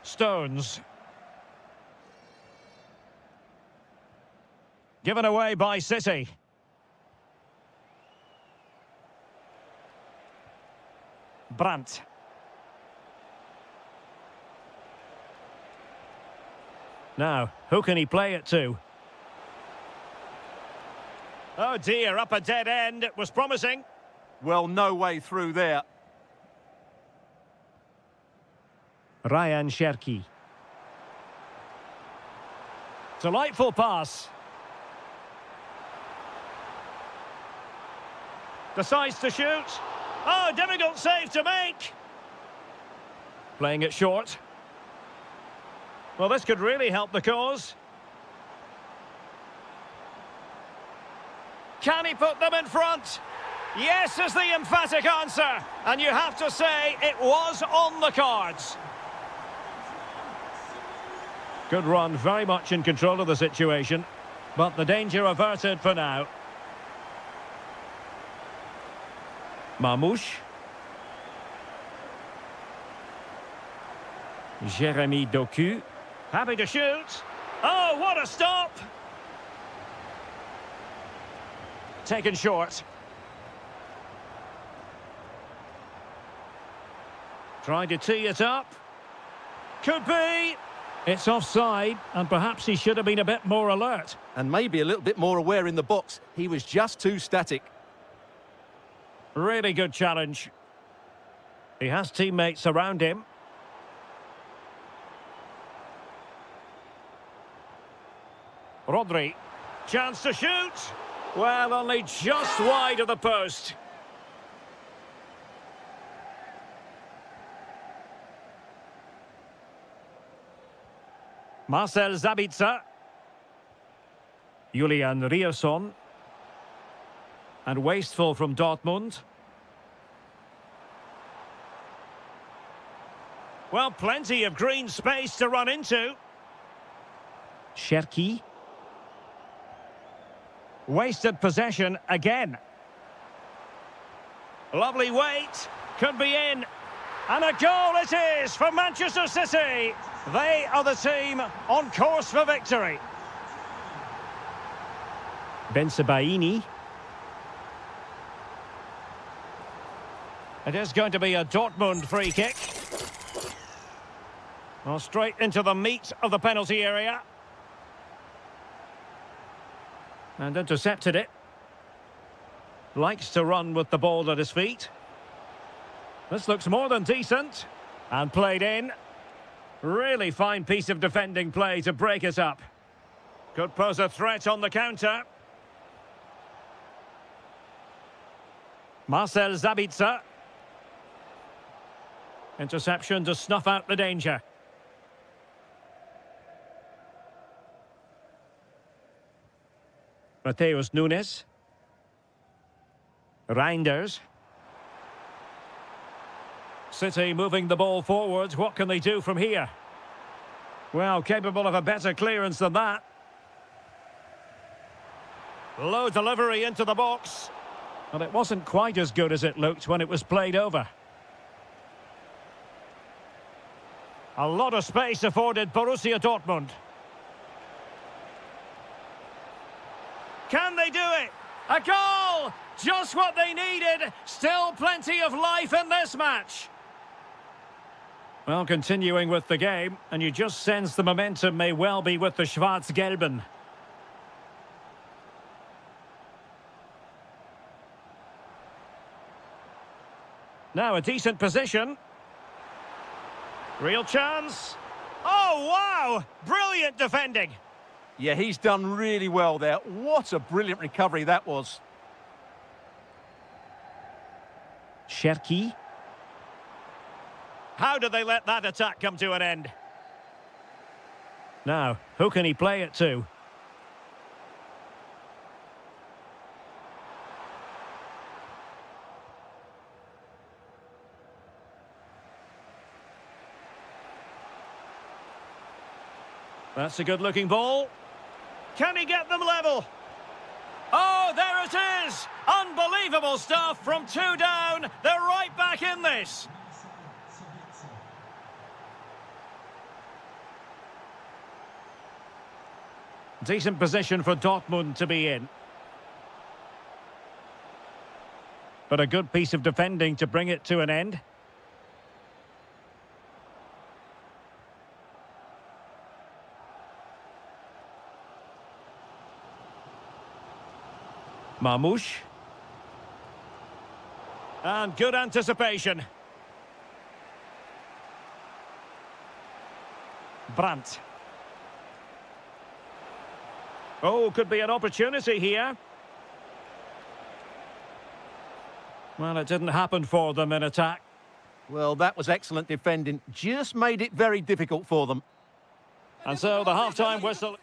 Stones. Given away by City. Brandt. Now, who can he play it to? Oh dear, up a dead end. It was promising. Well, no way through there. Ryan Cherki. Delightful pass. Decides to shoot. Oh, difficult save to make. Playing it short. Well, this could really help the cause. Can he put them in front? Yes is the emphatic answer. And you have to say it was on the cards. Good run, very much in control of the situation. But the danger averted for now. Mamouche. Jérémy Doku. Happy to shoot. Oh, what a stop! Taken short. Trying to tee it up. Could be. It's offside, and perhaps he should have been a bit more alert. And maybe a little bit more aware in the box. He was just too static. Really good challenge. He has teammates around him. Rodri. Chance to shoot. Well, only just wide of the post. Marcel Sabitzer. Julian Rierson. And wasteful from Dortmund. Well, plenty of green space to run into. Cherki. Wasted possession again. Lovely weight. Could be in. And a goal it is for Manchester City. They are the team on course for victory. Bensebaini. It is going to be a Dortmund free kick. Well, straight into the meat of the penalty area. And intercepted it. Likes to run with the ball at his feet. This looks more than decent. And played in. Really fine piece of defending play to break it up. Could pose a threat on the counter. Marcel Sabitzer. Interception to snuff out the danger. Mateus Nunes. Reinders. City moving the ball forwards. What can they do from here? Well, capable of a better clearance than that. Low delivery into the box. And it wasn't quite as good as it looked when it was played over. A lot of space afforded Borussia Dortmund. Can they do it? A goal! Just what they needed. Still plenty of life in this match. Well, continuing with the game, and you just sense the momentum may well be with the Schwarz-Gelben. Now a decent position. Real chance. Oh, wow! Brilliant defending. Yeah, he's done really well there. What a brilliant recovery that was. Cherki. How did they let that attack come to an end? Now, who can he play it to? That's a good-looking ball. Can he get them level? Oh, there it is! Unbelievable stuff from 2 down. They're right back in this. Decent position for Dortmund to be in. But a good piece of defending to bring it to an end. Marmouche. And good anticipation. Brandt. Oh, could be an opportunity here. Well, it didn't happen for them in attack. Well, that was excellent defending. Just made it very difficult for them. And so the half-time whistle.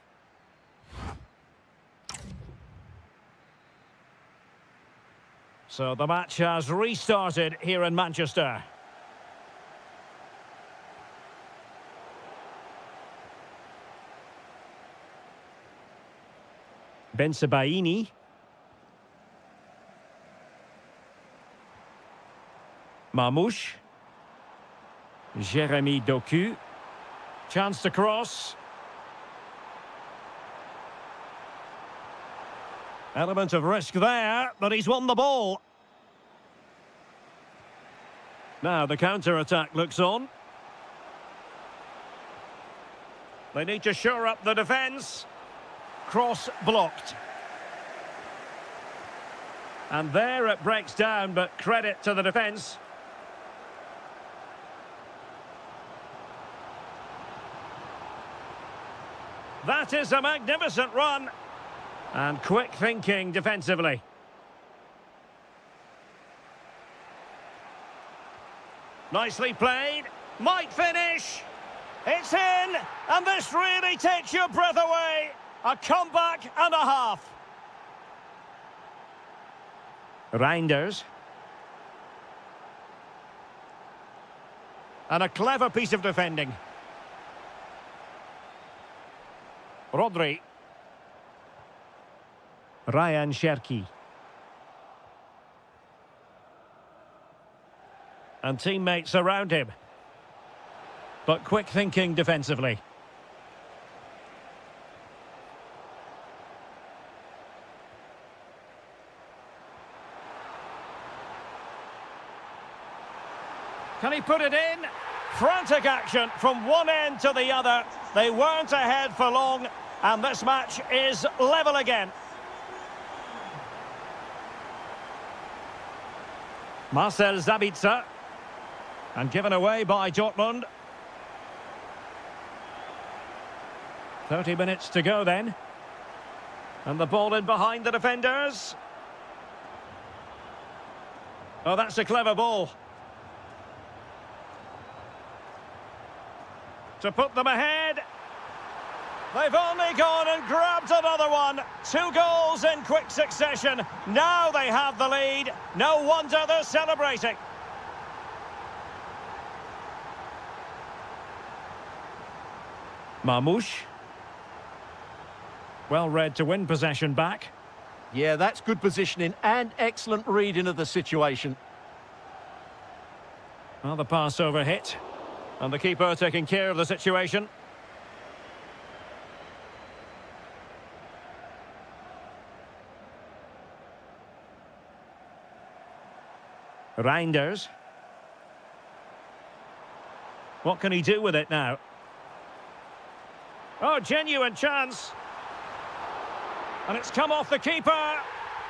So the match has restarted here in Manchester. Bensebaini. Marmouche. Jérémy Doku. Chance to cross. Element of risk there, but he's won the ball. Now the counter-attack looks on. They need to shore up the defence. Cross blocked. And there it breaks down, but credit to the defence. That is a magnificent run. And quick thinking defensively. Nicely played. Might finish. It's in. And this really takes your breath away. A comeback and a half. Reinders. And a clever piece of defending. Rodri. Ryan Cherki. And teammates around him. But quick thinking defensively. Can he put it in? Frantic action from one end to the other. They weren't ahead for long, and this match is level again. Marcel Sabitzer. And given away by Dortmund. 30 minutes to go then. And the ball in behind the defenders. Oh, that's a clever ball. To put them ahead. They've only gone and grabbed another one. 2 goals in quick succession. Now they have the lead. No wonder they're celebrating. Marmouche. Well read to win possession back. Yeah, that's good positioning and excellent reading of the situation. Well, the pass over hit. And the keeper taking care of the situation. Reinders. What can he do with it now? Oh, genuine chance. And it's come off the keeper.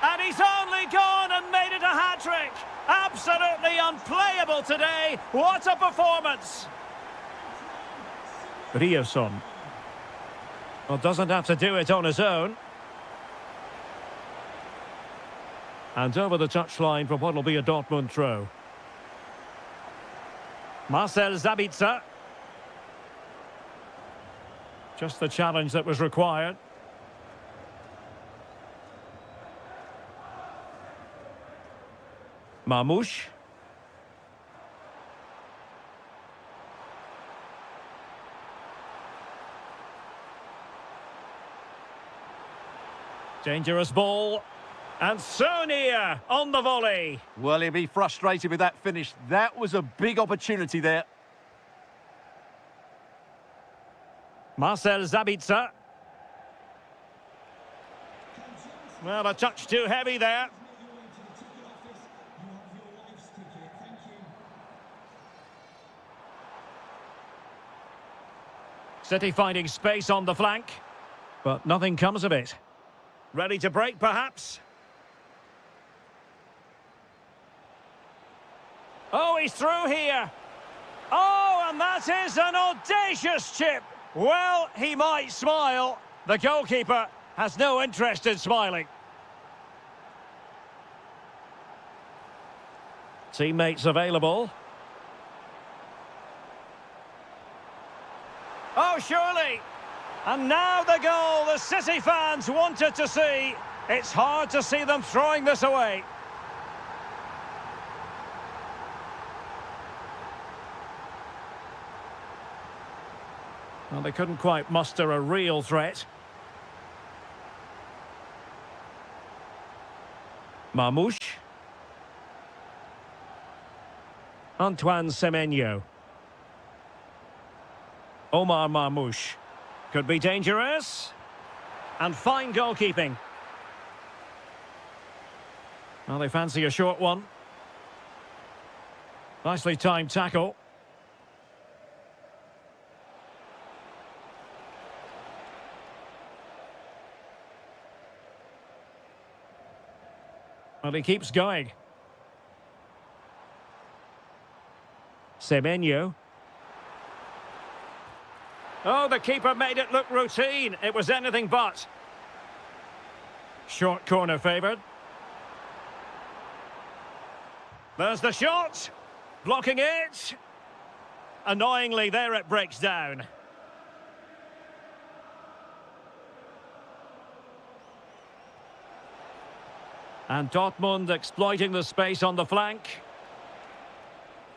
And he's only gone and made it a hat-trick. Absolutely unplayable today. What a performance. Riosson. Well, doesn't have to do it on his own. And over the touchline for what will be a Dortmund throw. Marcel Sabitzer. Just the challenge that was required. Marmoush. Dangerous ball. And so near on the volley. Well, he'll be frustrated with that finish. That was a big opportunity there. Marcel Sabitzer. Well, a touch too heavy there. City finding space on the flank, but nothing comes of it. Ready to break, perhaps? Oh, he's through here. Oh, and that is an audacious chip. Well, he might smile. The goalkeeper has no interest in smiling. Teammates available. Oh, surely. And now the goal the City fans wanted to see. It's hard to see them throwing this away. Well, they couldn't quite muster a real threat. Marmoush. Antoine Semenyo. Omar Marmoush. Could be dangerous. And fine goalkeeping. Well, they fancy a short one. Nicely timed tackle. Well, he keeps going. Semenyo. Oh, the keeper made it look routine. It was anything but. Short corner favoured. There's the shot. Blocking it. Annoyingly, there it breaks down. And Dortmund exploiting the space on the flank.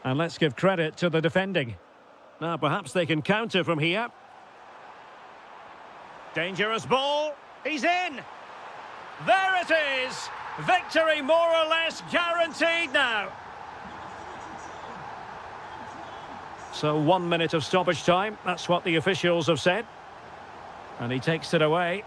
And let's give credit to the defending. Now, perhaps they can counter from here. Dangerous ball. He's in. There it is. Victory more or less guaranteed now. So 1 minute of stoppage time. That's what the officials have said. And he takes it away.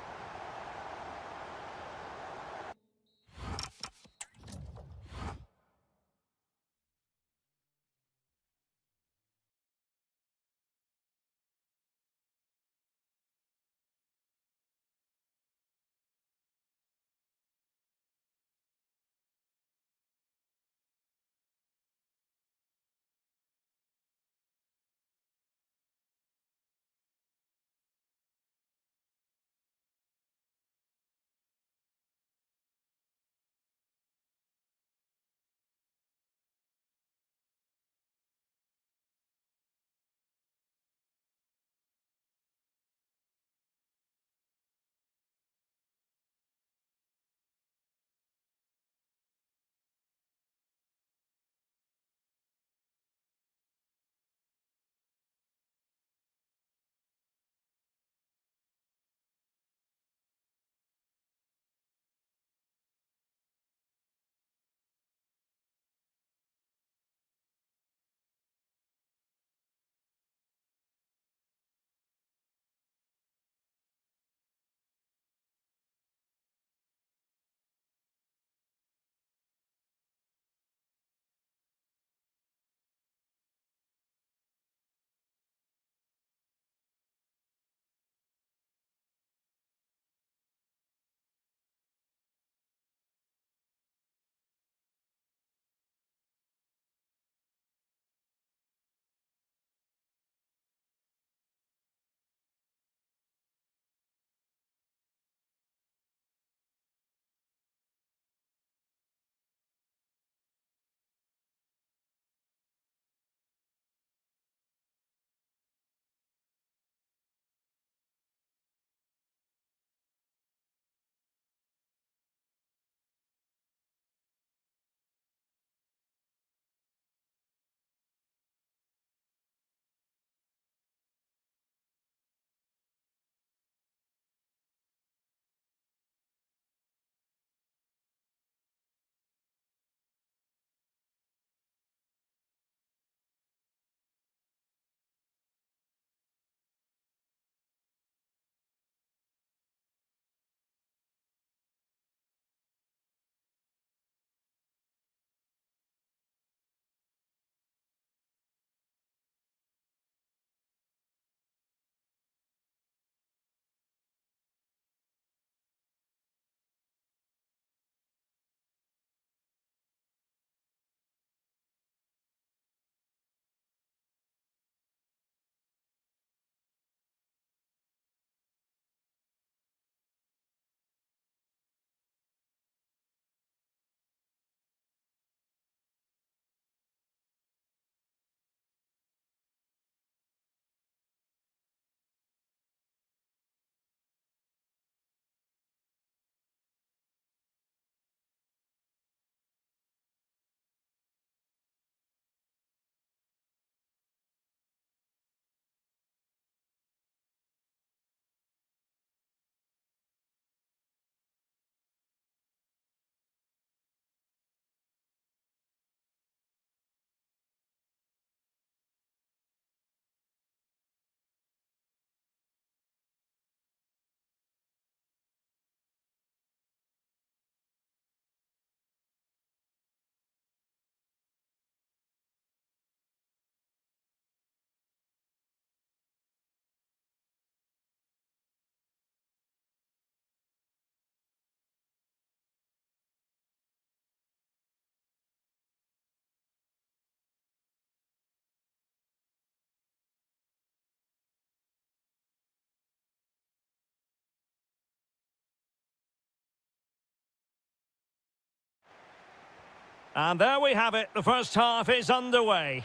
And there we have it. The first half is underway.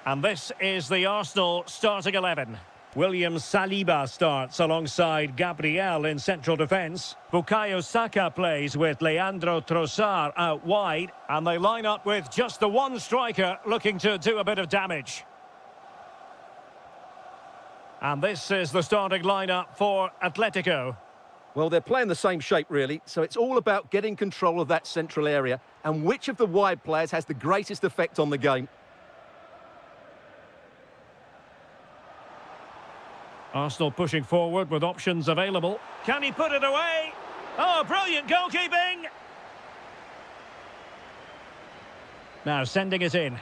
And this is the Arsenal starting 11. William Saliba starts alongside Gabriel in central defence. Bukayo Saka plays with Leandro Trossard out wide. And they line up with just the one striker looking to do a bit of damage. And this is the starting lineup for Atletico. Well, they're playing the same shape, really, so it's all about getting control of that central area and which of the wide players has the greatest effect on the game. Arsenal pushing forward with options available. Can he put it away? Oh, brilliant goalkeeping! Now sending it in.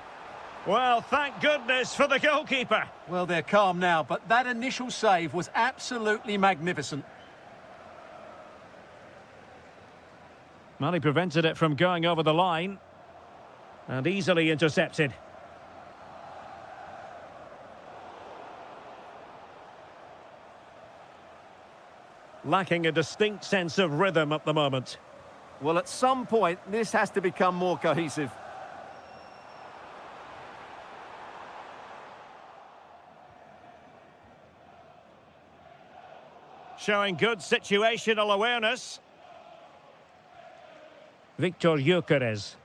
Well, thank goodness for the goalkeeper. Well, they're calm now, but that initial save was absolutely magnificent. Well, he prevented it from going over the line. And easily intercepted. Lacking a distinct sense of rhythm at the moment. Well, at some point, this has to become more cohesive. Showing good situational awareness. Victor Gyökeres.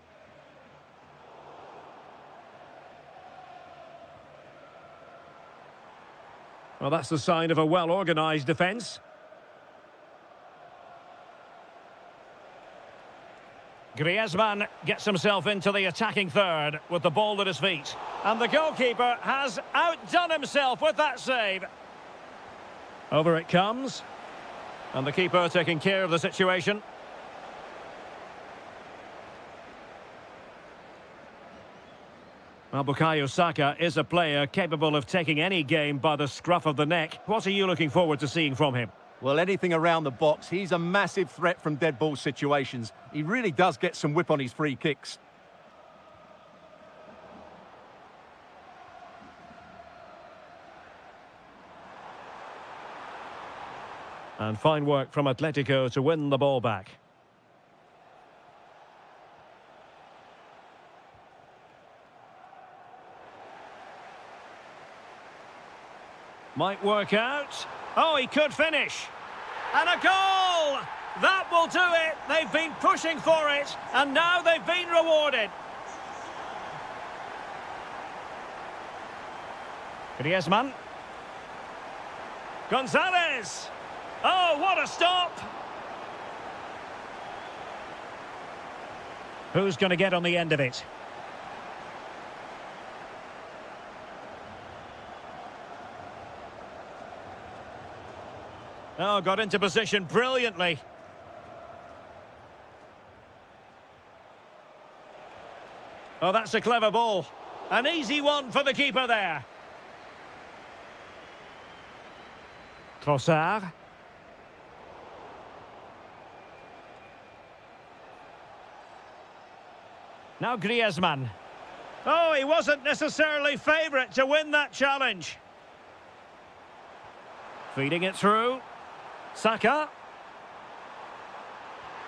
Well, that's the sign of a well-organised defence. Griezmann gets himself into the attacking third with the ball at his feet. And the goalkeeper has outdone himself with that save. Over it comes. And the keeper taking care of the situation. Well, Bukayo Saka is a player capable of taking any game by the scruff of the neck. What are you looking forward to seeing from him? Well, anything around the box. He's a massive threat from dead ball situations. He really does get some whip on his free kicks. And fine work from Atletico to win the ball back. Might work out. Oh, he could finish. And a goal! That will do it. They've been pushing for it, and now they've been rewarded. Griezmann. Gonzalez. Oh, what a stop! Who's going to get on the end of it? Oh, got into position brilliantly. Oh, that's a clever ball. An easy one for the keeper there. Trossard. Now Griezmann. Oh, he wasn't necessarily favourite to win that challenge. Feeding it through. Saka.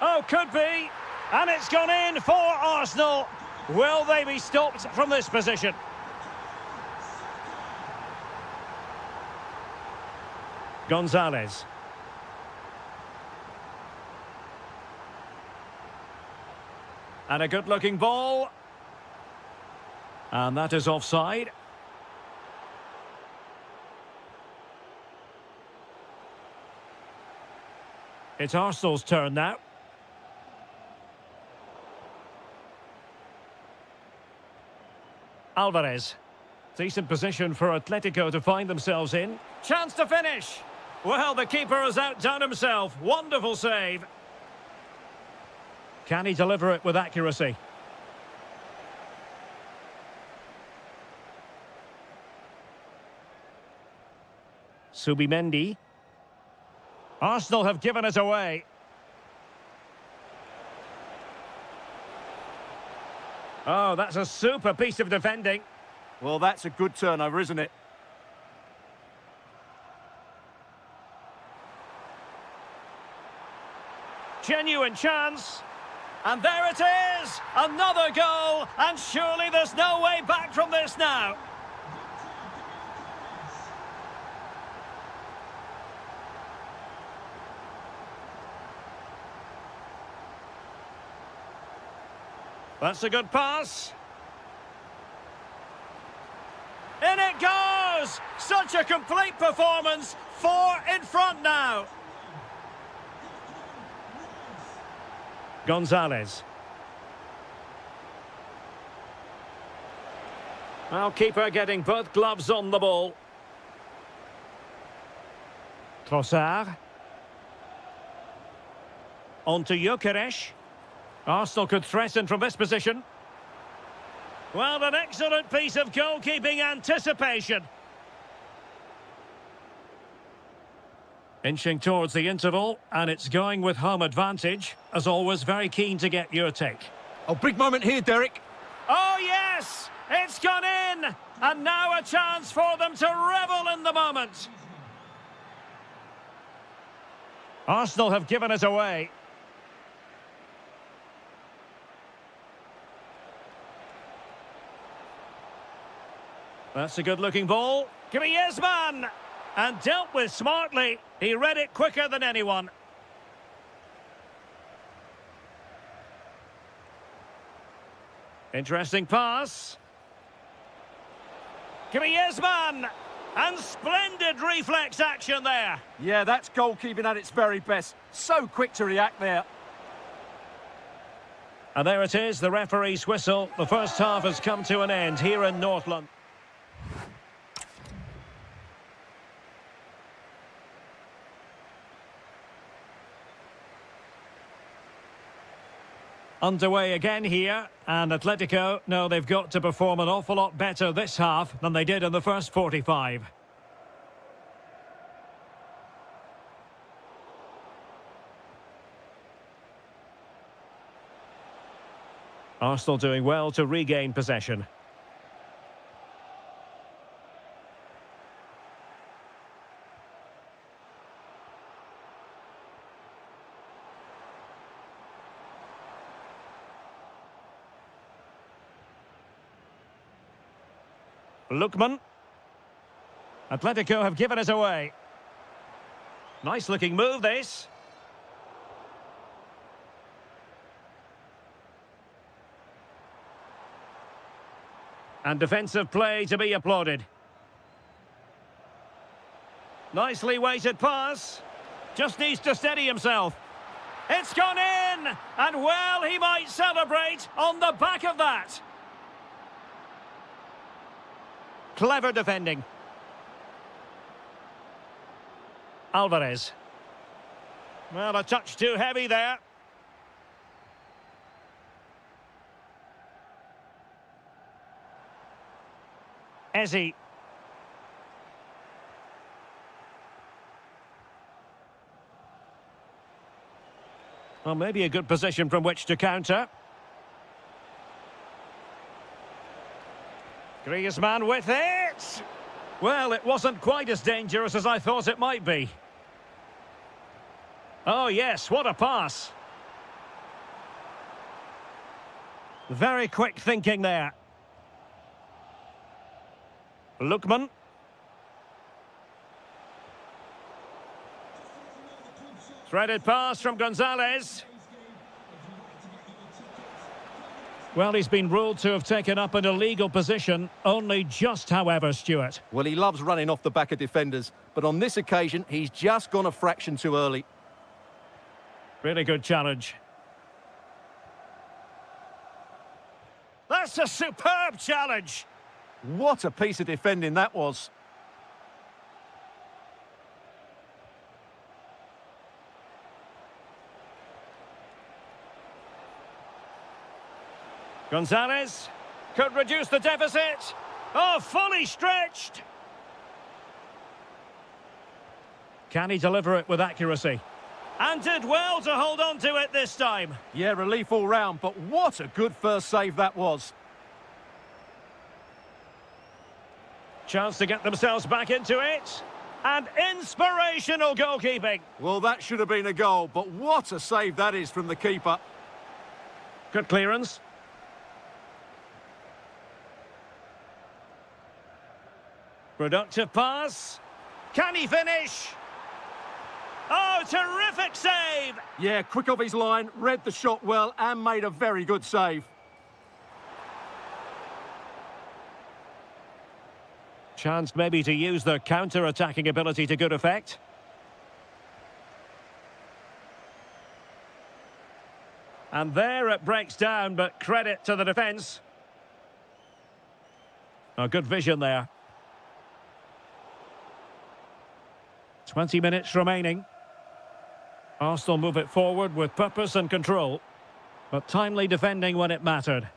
Oh, could be. And it's gone in for Arsenal. Will they be stopped from this position? Gonzalez. And a good-looking ball. And that is offside. It's Arsenal's turn now. Alvarez. Decent position for Atletico to find themselves in. Chance to finish. Well, the keeper has outdone himself. Wonderful save. Can he deliver it with accuracy? Subimendi. Arsenal have given it away. Oh, that's a super piece of defending. Well, that's a good turnover, isn't it? Genuine chance. And there it is! Another goal! And surely there's no way back from this now. That's a good pass. In it goes! Such a complete performance. 4 in front now. Gonzalez. Well, keeper getting both gloves on the ball. Trossard. On to Gyökeres. Arsenal could threaten from this position. Well, an excellent piece of goalkeeping anticipation. Inching towards the interval, and it's going with home advantage. As always, very keen to get your take. Oh, big moment here, Derek. Oh, yes! It's gone in! And now a chance for them to revel in the moment. Arsenal have given it away. That's a good-looking ball. Griezmann! And dealt with smartly. He read it quicker than anyone. Interesting pass. Griezmann! And splendid reflex action there. Yeah, that's goalkeeping at its very best. So quick to react there. And there it is, the referee's whistle. The first half has come to an end here in North London. Underway again here, and Atletico know they've got to perform an awful lot better this half than they did in the first 45. Arsenal doing well to regain possession. Lookman. Atletico have given it away. Nice looking move, this. And defensive play to be applauded. Nicely weighted pass. Just needs to steady himself. It's gone in! And well, he might celebrate on the back of that. Clever defending. Alvarez. Well, a touch too heavy there. Ezzy. Well, maybe a good position from which to counter. Griezmann with it! Well, it wasn't quite as dangerous as I thought it might be. Oh, yes, what a pass. Very quick thinking there. Lookman. Threaded pass from Gonzalez. Well, he's been ruled to have taken up an illegal position, only just, however, Stuart. Well, he loves running off the back of defenders, but on this occasion, he's just gone a fraction too early. Really good challenge. That's a superb challenge. What a piece of defending that was. Gonzalez could reduce the deficit. Oh, fully stretched. Can he deliver it with accuracy? And did well to hold on to it this time. Yeah, relief all round, but what a good first save that was. Chance to get themselves back into it. And inspirational goalkeeping. Well, that should have been a goal, but what a save that is from the keeper. Good clearance. Productive pass. Can he finish? Oh, terrific save! Yeah, quick off his line, read the shot well and made a very good save. Chance maybe to use their counter-attacking ability to good effect. And there it breaks down, but credit to the defence. A good vision there. 20 minutes remaining. Arsenal move it forward with purpose and control, but timely defending when it mattered.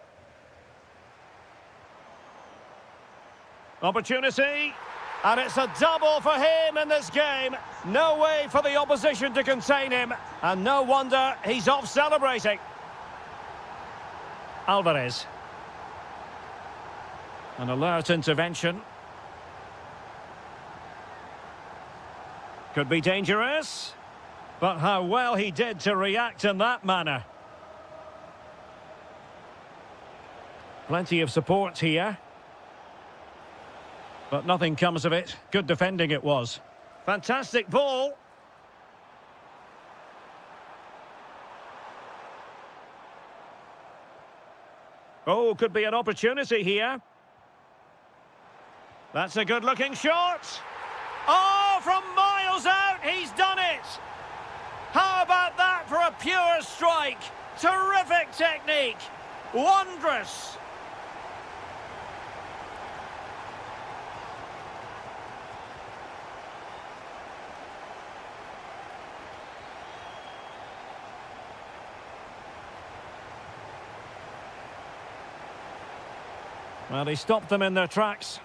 Opportunity, and it's a double for him in this game. No way for the opposition to contain him, and no wonder he's off celebrating. Alvarez. An alert intervention. Could be dangerous, but how well he did to react in that manner. Plenty of support here. But nothing comes of it. Good defending it was. Fantastic ball. Oh, could be an opportunity here. That's a good-looking shot. Oh, from miles out, he's done it. How about that for a pure strike? Terrific technique. Wondrous. Well, he stopped them in their tracks.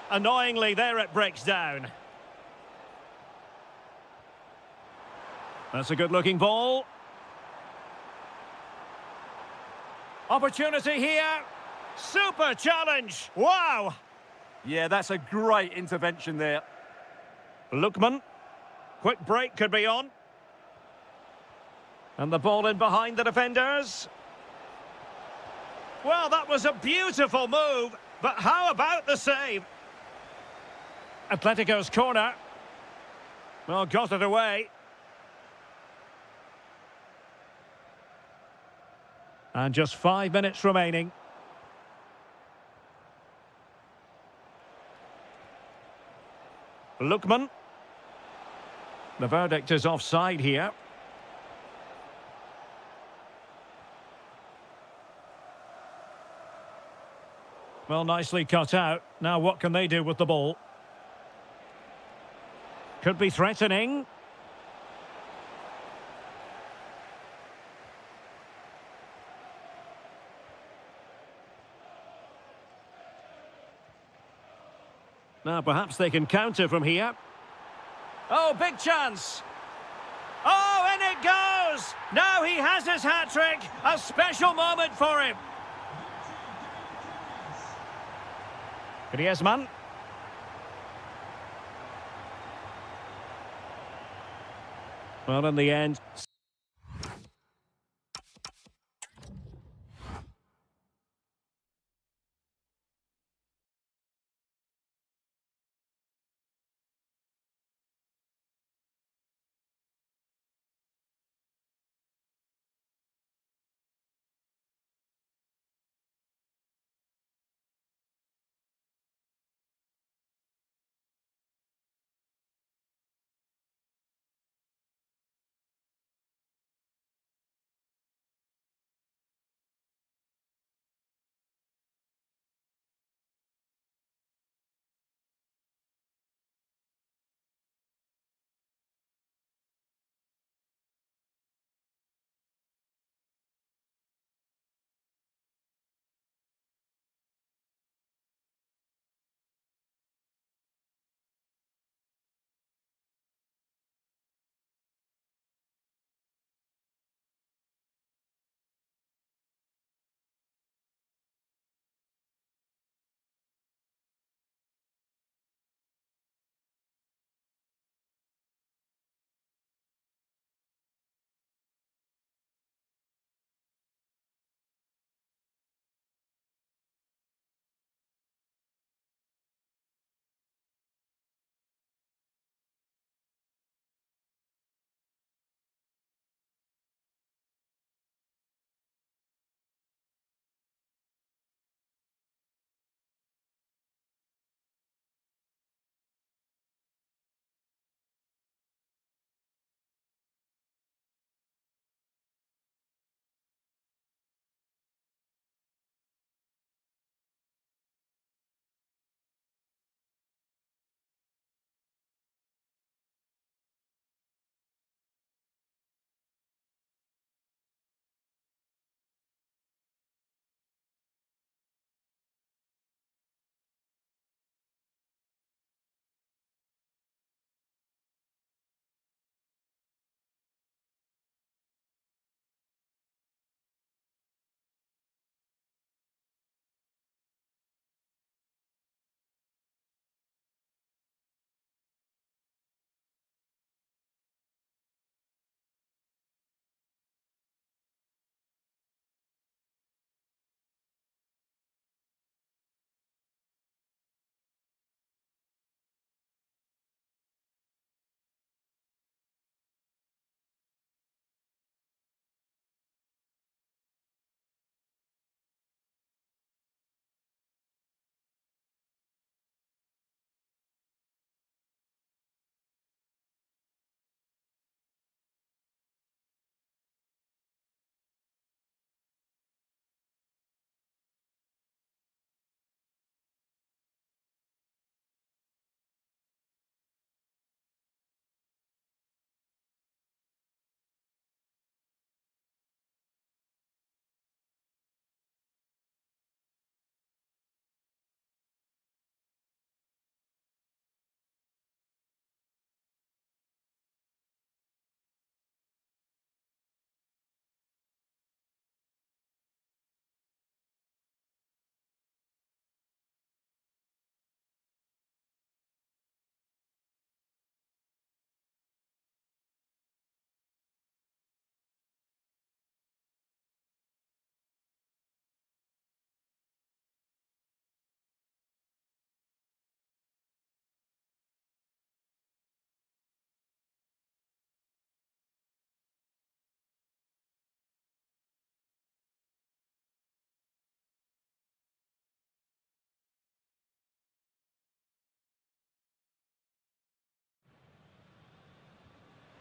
Annoyingly, there it breaks down. That's a good-looking ball. Opportunity here. Super challenge. Wow. Yeah, that's a great intervention there. Lookman. Quick break could be on. And the ball in behind the defenders. Well, that was a beautiful move, but how about the save? Atletico's corner. Well, got it away. And just 5 minutes remaining. Lookman. The verdict is offside here. Well, nicely cut out. Now what can they do with the ball? Could be threatening. Now perhaps they can counter from here. Oh, big chance. Oh, in it goes. Now he has his hat-trick. A special moment for him. Griezmann. Well, in the end...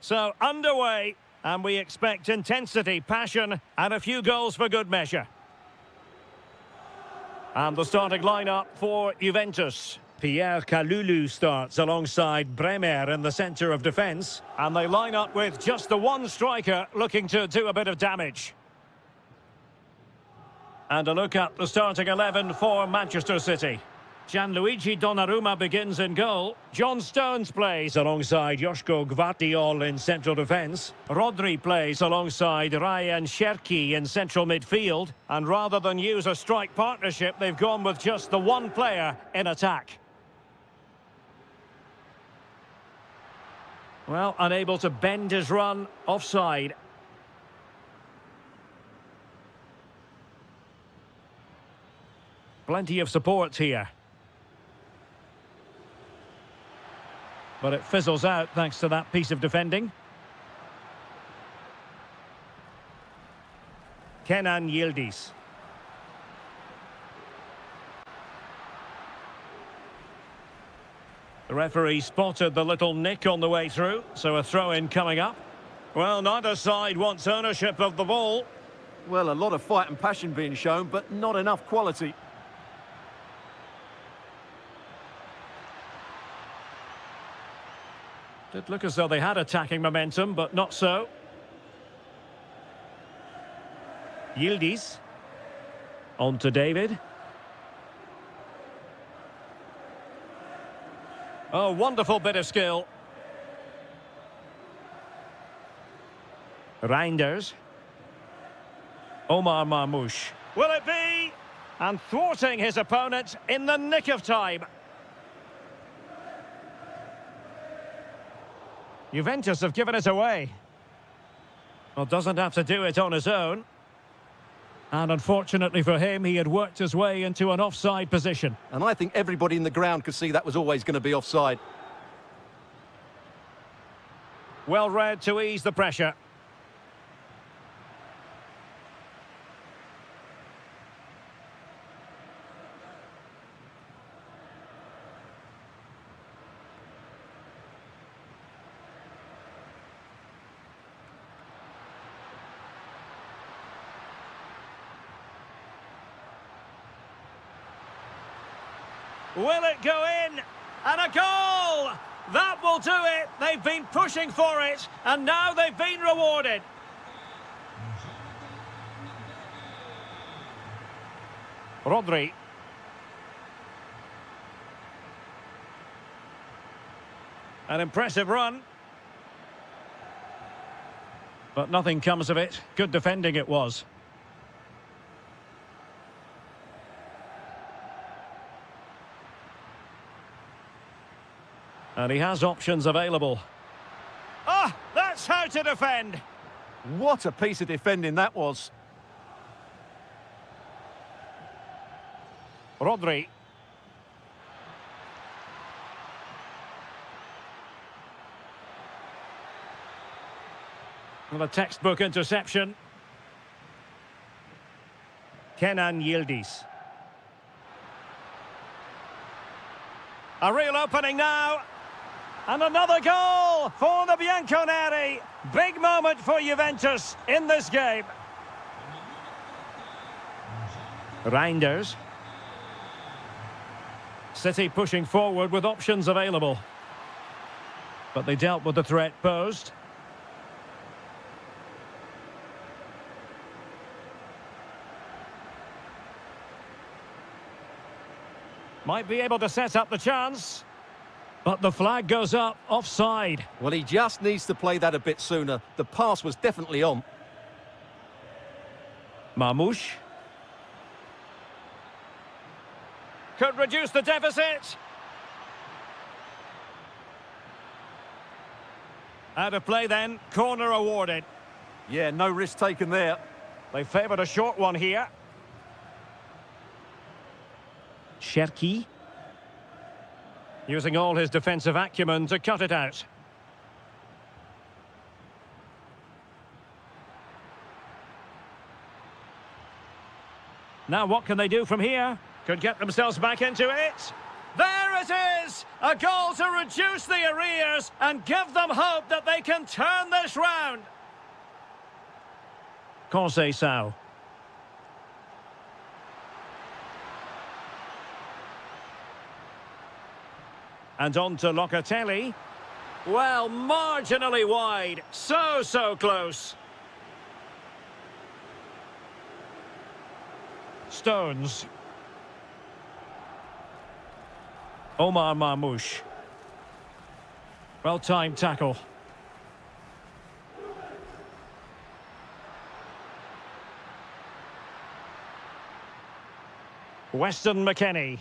So, underway, and we expect intensity, passion, and a few goals for good measure. And the starting lineup for Juventus. Pierre Kalulu starts alongside Bremer in the centre of defence. And they line up with just the one striker looking to do a bit of damage. And a look at the starting 11 for Manchester City. Gianluigi Donnarumma begins in goal. John Stones plays alongside Joško Gvardiol in central defence. Rodri plays alongside Ryan Cherki in central midfield. And rather than use a strike partnership, they've gone with just the one player in attack. Well, unable to bend his run, offside. Plenty of support here. But it fizzles out thanks to that piece of defending. Kenan Yildiz. The referee spotted the little nick on the way through, so a throw-in coming up. Well, neither side wants ownership of the ball. Well, a lot of fight and passion being shown, but not enough quality. Did look as though they had attacking momentum, but not so. Yildiz. On to David. Oh, wonderful bit of skill. Reinders. Omar Marmoush. Will it be? And thwarting his opponent in the nick of time. Juventus have given it away. Well, doesn't have to do it on his own. And unfortunately for him, he had worked his way into an offside position. And I think everybody in the ground could see that was always going to be offside. Well read to ease the pressure. Will it go in? And a goal! That will do it. They've been pushing for it, and now they've been rewarded. Rodri. An impressive run. But nothing comes of it. Good defending it was. And he has options available. Ah, that's how to defend. What a piece of defending that was. Rodri. Well, a textbook interception. Kenan Yildiz. A real opening now. And another goal for the Bianconeri. Big moment for Juventus in this game. Reinders. City pushing forward with options available. But they dealt with the threat posed. Might be able to set up the chance. But the flag goes up, offside. Well, he just needs to play that a bit sooner. The pass was definitely on. Marmoush. Could reduce the deficit. Out of play then, corner awarded. Yeah, no risk taken there. They favoured a short one here. Cherki. Using all his defensive acumen to cut it out. Now what can they do from here? Could get themselves back into it. There it is! A goal to reduce the arrears and give them hope that they can turn this round. Conceição. And on to Locatelli. Well, marginally wide. So close. Stones. Omar Marmoush. Well-timed tackle. Weston McKennie.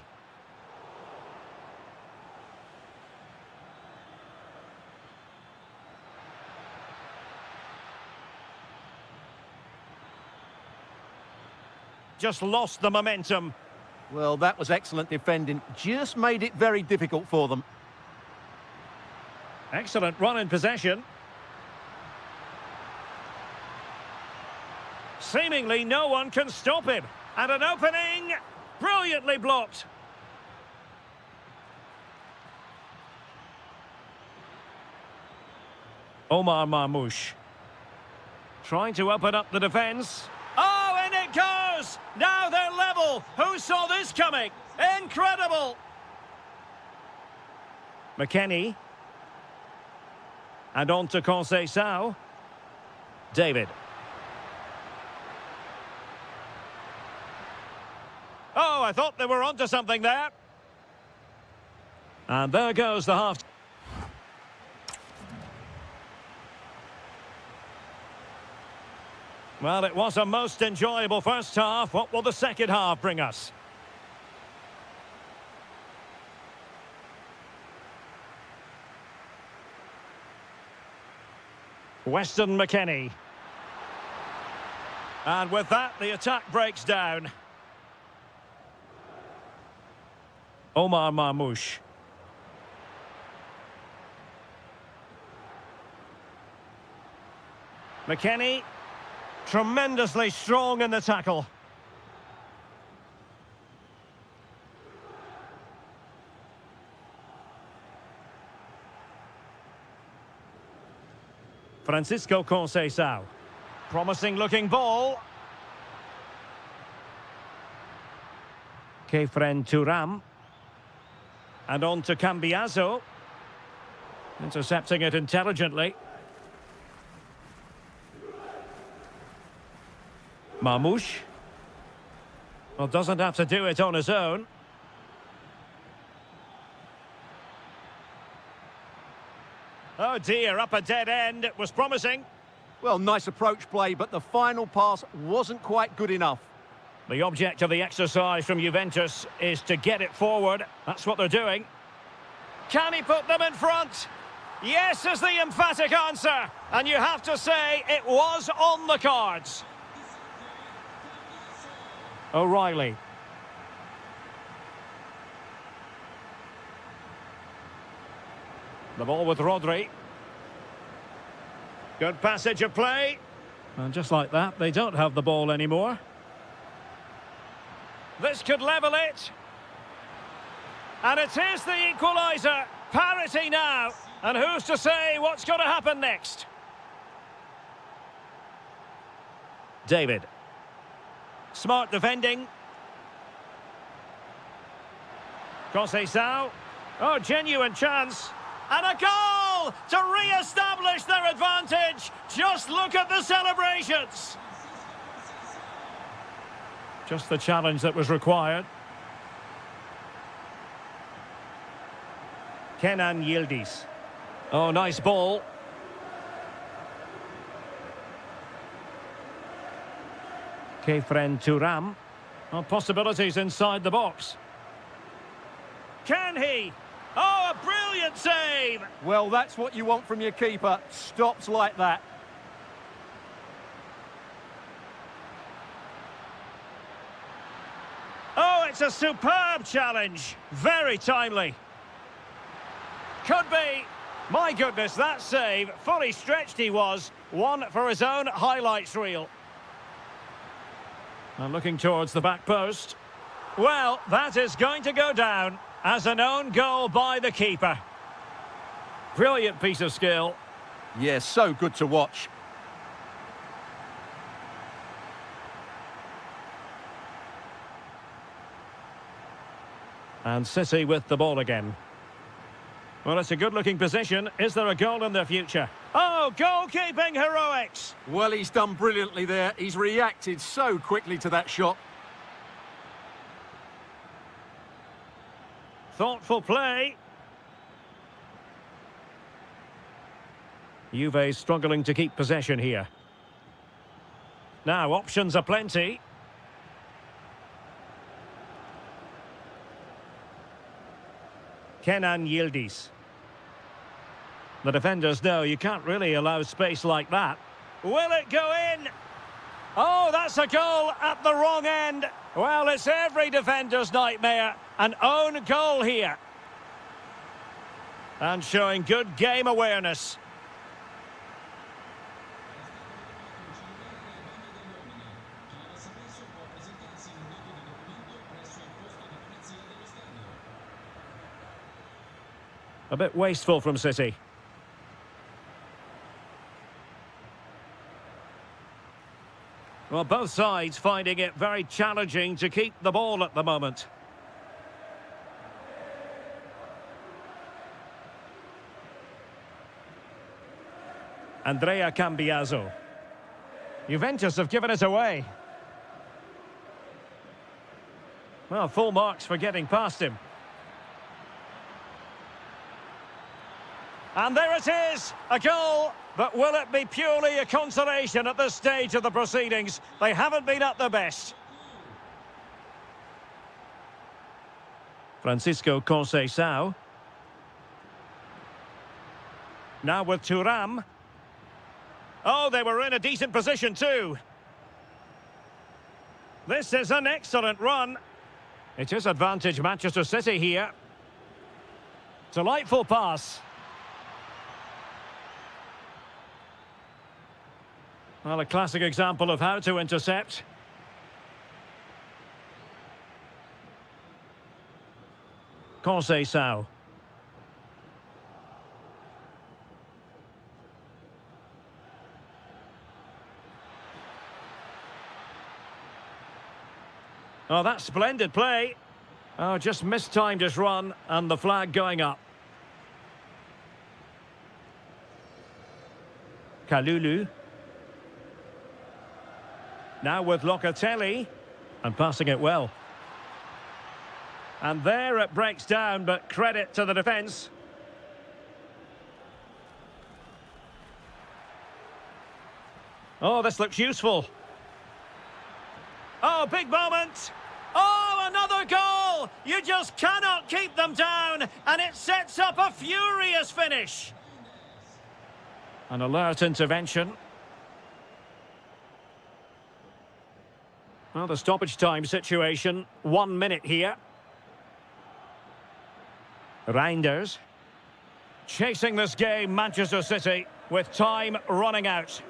Just lost the momentum. Well, that was excellent defending. Just made it very difficult for them. Excellent run in possession. Seemingly no one can stop him. And an opening, brilliantly blocked. Omar Marmoush. Trying to open up the defence. Oh, and it goes! Now they're level. Who saw this coming? Incredible! McKennie. And on to Conceição. David. Oh, I thought they were onto something there. And there goes the half. Well, it was a most enjoyable first half. What will the second half bring us? Weston McKennie. And with that, the attack breaks down. Omar Marmoush. McKennie. Tremendously strong in the tackle. Francisco Conceição. Promising looking ball. Kefren Turam. And on to Cambiaso. Intercepting it intelligently. Marmoush. Well, doesn't have to do it on his own. Oh dear, up a dead end. It was promising. Well, nice approach play, but the final pass wasn't quite good enough. The object of the exercise from Juventus is to get it forward. That's what they're doing. Can he put them in front? Yes is the emphatic answer. And you have to say it was on the cards. O'Reilly. The ball with Rodri. Good passage of play. And just like that, they don't have the ball anymore. This could level it. And it is the equaliser. Parity now. And who's to say what's going to happen next? David. Smart defending. Conceição. Oh, genuine chance. And a goal to re-establish their advantage. Just look at the celebrations. Just the challenge that was required. Kenan Yildiz. Oh, nice ball. Kefren Turam. Oh, possibilities inside the box. Can he? Oh, a brilliant save! Well, that's what you want from your keeper. Stops like that. Oh, it's a superb challenge. Very timely. Could be. My goodness, that save. Fully stretched he was. One for his own highlights reel. And looking towards the back post. Well, that is going to go down. as an own goal by the keeper. Brilliant piece of skill. Yeah, so good to watch. And City with the ball again. Well, it's a good-looking position. Is there a goal in the future? Oh, goalkeeping heroics! Well, he's done brilliantly there. He's reacted so quickly to that shot. Thoughtful play. Juve struggling to keep possession here. Now, options are plenty. Kenan Yildiz. The defenders know you can't really allow space like that. Will it go in? Oh, that's a goal at the wrong end. Well, it's every defender's nightmare. An own goal here. And showing good game awareness. A bit wasteful from City. Well, both sides finding it very challenging to keep the ball at the moment. Andrea Cambiaso. Juventus have given it away. Well, full marks for getting past him. And there it is, a goal. But will it be purely a consolation at this stage of the proceedings? They haven't been at their best. Francisco Conceição. Now with Thuram. Oh, they were in a decent position too. This is an excellent run. It is advantage Manchester City here. Delightful pass. Well, a classic example of how to intercept. Conceição. Oh, that's splendid play. Oh, just mistimed his run and the flag going up. Kalulu. Now with Locatelli, and passing it well. And there it breaks down, but credit to the defence. Oh, this looks useful. Oh, big moment. Oh, another goal! You just cannot keep them down, and it sets up a furious finish. An alert intervention. Well, the stoppage time situation, 1 minute here. Reinders. Chasing this game, Manchester City, with time running out.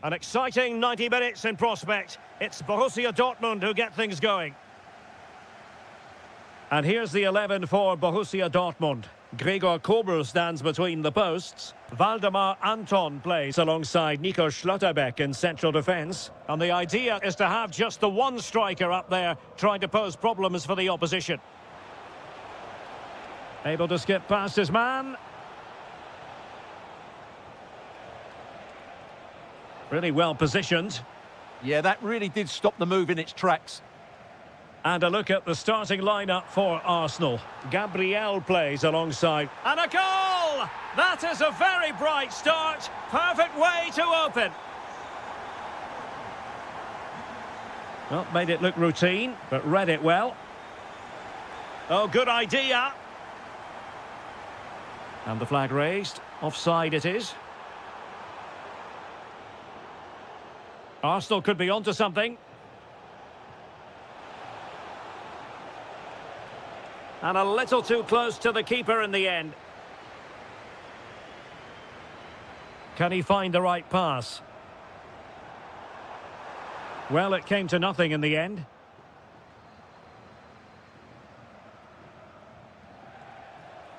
An exciting 90 minutes in prospect. It's Borussia Dortmund who get things going. And here's the 11 for Borussia Dortmund. Gregor Kobel stands between the posts. Waldemar Anton plays alongside Nico Schlotterbeck in central defence. And the idea is to have just the one striker up there trying to pose problems for the opposition. Able to skip past his man. Really well positioned. Yeah, that really did stop the move in its tracks. And a look at the starting lineup for Arsenal. Gabriel plays alongside. And a goal! That is a very bright start. Perfect way to open. Well, made it look routine, but read it well. Oh, good idea. And the flag raised. Offside it is. Arsenal could be onto something. And a little too close to the keeper in the end. Can he find the right pass? Well, it came to nothing in the end.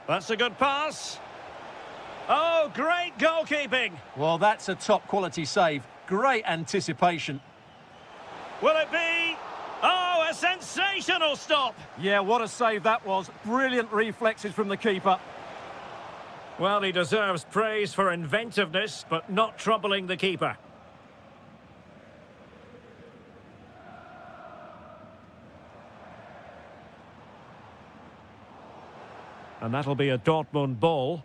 That's a good pass. Oh, great goalkeeping. Well, that's a top-quality save. Great anticipation. Will it be? Oh, a sensational stop. Yeah, what a save that was. Brilliant reflexes from the keeper. Well, he deserves praise for inventiveness, but not troubling the keeper. And that'll be a Dortmund ball.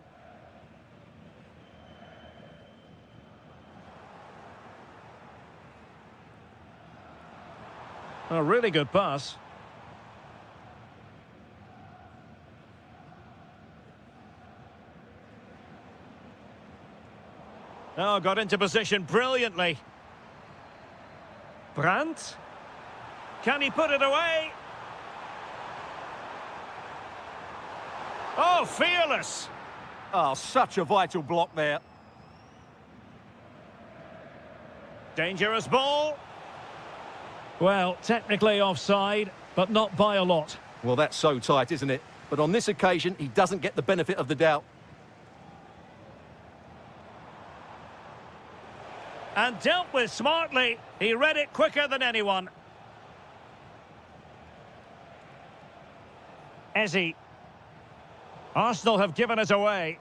A really good pass. Oh, got into position brilliantly. Brandt. Can he put it away? Oh, fearless. Oh, such a vital block there. Dangerous ball. Well, technically offside, but not by a lot. Well, that's so tight, isn't it? But on this occasion, he doesn't get the benefit of the doubt. And dealt with smartly. He read it quicker than anyone. Ezzy. Arsenal have given it away.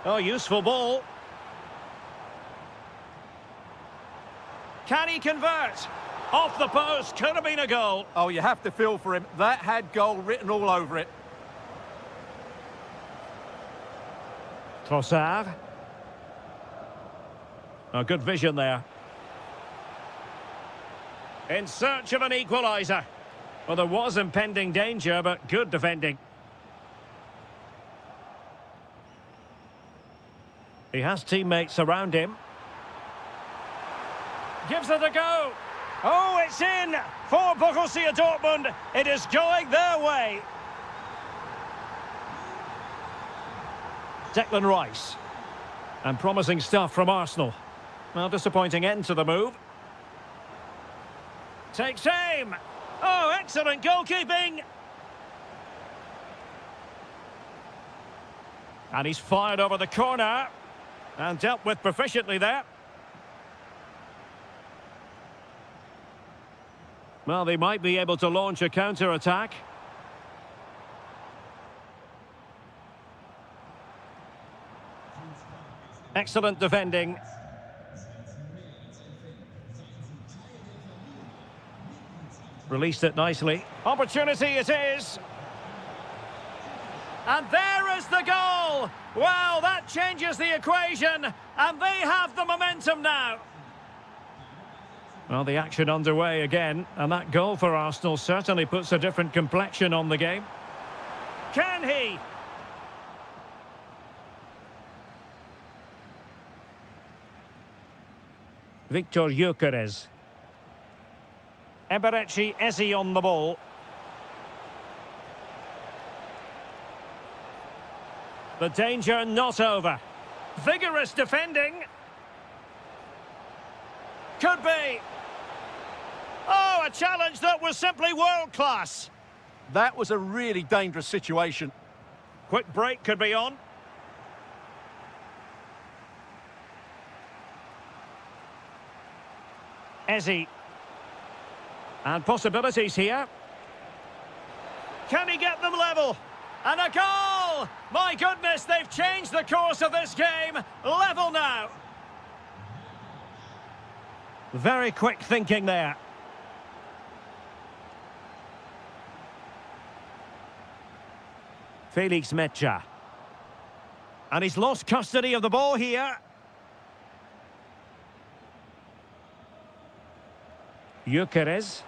Oh, useful ball. Can he convert? Off the post, could have been a goal. Oh, you have to feel for him. That had goal written all over it. Trossard. Oh, good vision there. In search of an equaliser. Well, there was impending danger, but good defending. He has teammates around him. Gives it a go. Oh, it's in for Borussia Dortmund. It is going their way. Declan Rice. And promising stuff from Arsenal. Well, disappointing end to the move. Takes aim. Oh, excellent goalkeeping. And he's fired over the corner. And dealt with proficiently there. Well, they might be able to launch a counter-attack. Excellent defending. Released it nicely. Opportunity it is. And there is the goal! Well, that changes the equation, and they have the momentum now. Well, the action underway again, and that goal for Arsenal certainly puts a different complexion on the game. Can he? Victor Gyökeres. Eberechi Eze on the ball. The danger not over. Vigorous defending. Could be. Oh, a challenge that was simply world-class. That was a really dangerous situation. Quick break could be on. Eze. And possibilities here. Can he get them level? And a goal! My goodness, they've changed the course of this game. Level now. Very quick thinking there. Felix Mecha. And he's lost custody of the ball here. Gyökeres.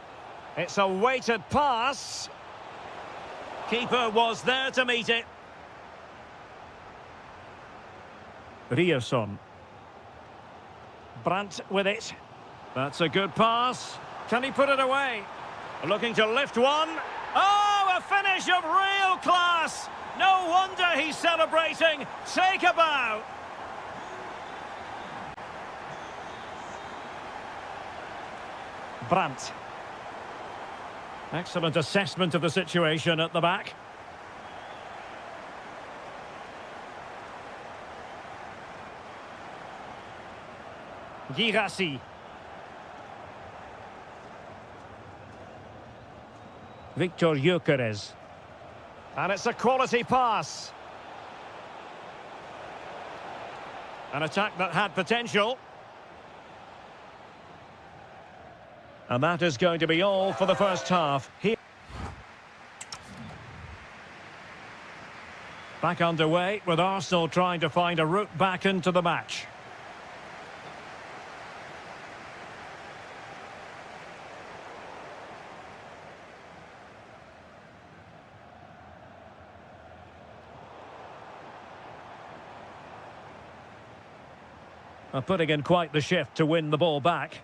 It's a weighted pass. Keeper was there to meet it. Ryerson. Brandt with it. That's a good pass. Can he put it away? Looking to lift one. Oh, a finish of real class. No wonder he's celebrating. Take a bow. Brandt. Excellent assessment of the situation at the back. Girassi. Victor Gyökeres. And it's a quality pass. An attack that had potential. And that is going to be all for the first half. Here. Back underway with Arsenal trying to find a route back into the match. Putting in quite the shift to win the ball back.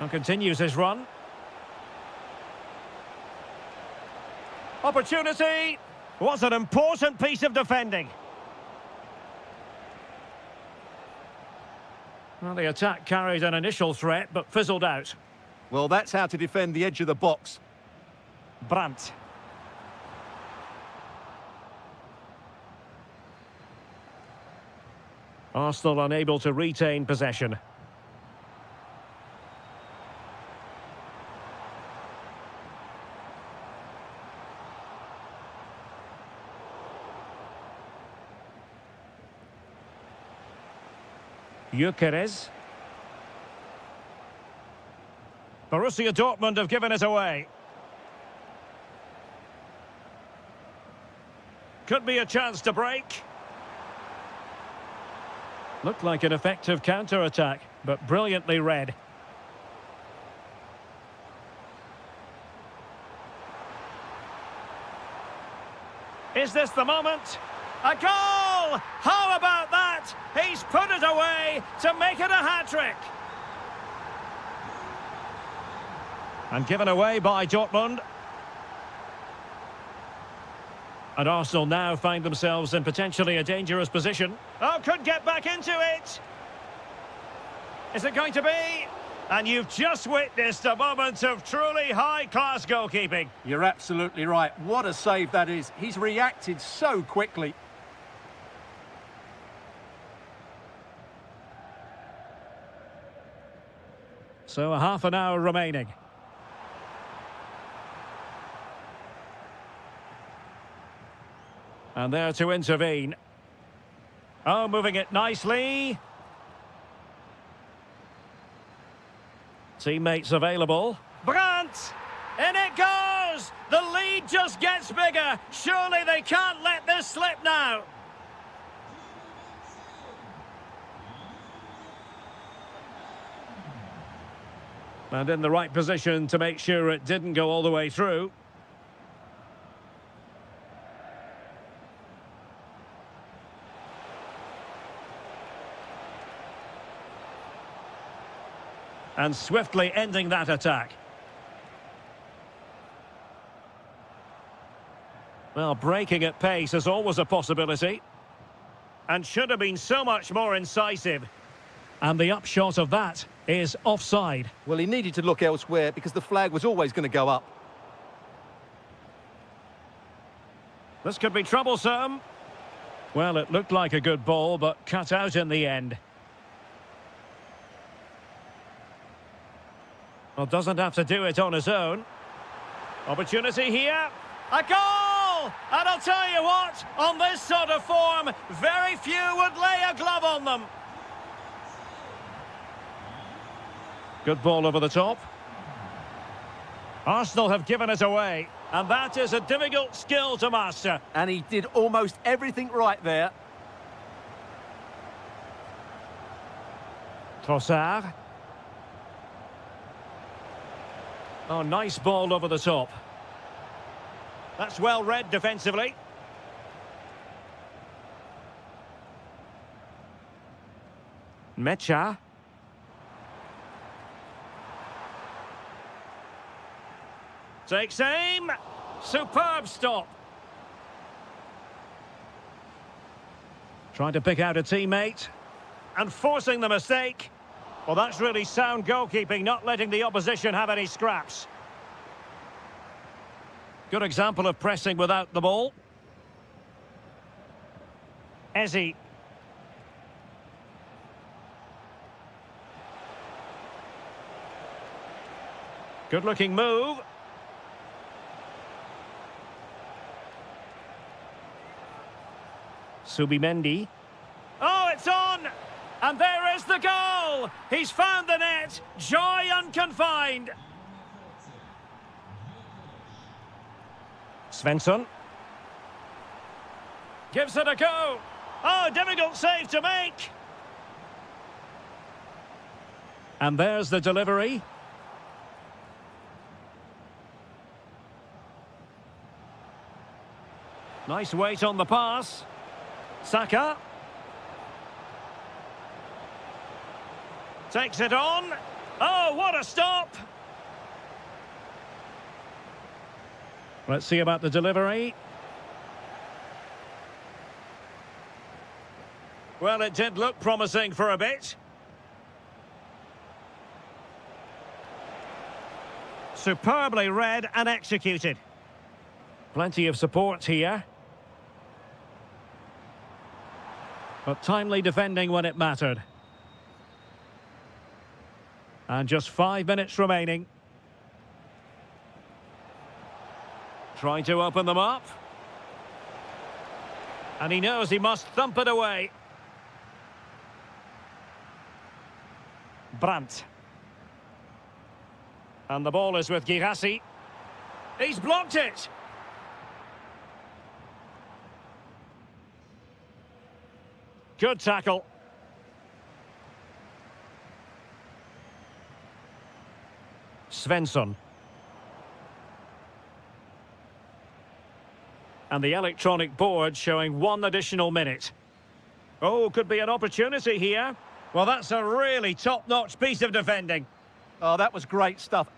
And continues his run. Opportunity. Was an important piece of defending. Well, the attack carried an initial threat, but fizzled out. Well, that's how to defend the edge of the box. Brandt. Arsenal unable to retain possession. Gyökeres. Borussia Dortmund have given it away. Could be a chance to break. Looked like an effective counter-attack, but brilliantly read. Is this the moment? A goal! How about that? He's put it away to make it a hat-trick. And given away by Dortmund. And Arsenal now find themselves in potentially a dangerous position. Oh, could get back into it. Is it going to be? And you've just witnessed a moment of truly high-class goalkeeping. You're absolutely right. What a save that is. He's reacted so quickly. So a half an hour remaining. And there to intervene. Oh, moving it nicely. Teammates available. Brandt! In it goes! The lead just gets bigger. Surely they can't let this slip now. And in the right position to make sure it didn't go all the way through. And swiftly ending that attack. Well, breaking at pace is always a possibility. And should have been so much more incisive. And the upshot of that is offside. Well, he needed to look elsewhere because the flag was always going to go up. This could be troublesome. Well, it looked like a good ball, but cut out in the end. Well, doesn't have to do it on his own. Opportunity here. A goal! And I'll tell you what, on this sort of form, very few would lay a glove on them. Good ball over the top. Arsenal have given it away, and that is a difficult skill to master. And he did almost everything right there. Trossard. Oh, nice ball over the top. That's well read defensively. Mecha. Takes aim. Superb stop. Trying to pick out a teammate. And forcing the mistake. Well, that's really sound goalkeeping, not letting the opposition have any scraps. Good example of pressing without the ball. Ezzy. Good-looking move. Subimendi. Oh, it's on! And there is the goal! He's found the net. Joy unconfined. Svensson. Gives it a go. Oh, difficult save to make. And there's the delivery. Nice weight on the pass. Saka. Takes it on. Oh, what a stop! Let's see about the delivery. Well, it did look promising for a bit. Superbly read and executed. Plenty of support here. But timely defending when it mattered. And just 5 minutes remaining. Trying to open them up. And he knows he must thump it away. Brandt. And the ball is with Girassi. He's blocked it. Good tackle. Svensson. And the electronic board showing 1 additional minute. Oh, could be an opportunity here. Well, that's a really top-notch piece of defending. Oh, that was great stuff.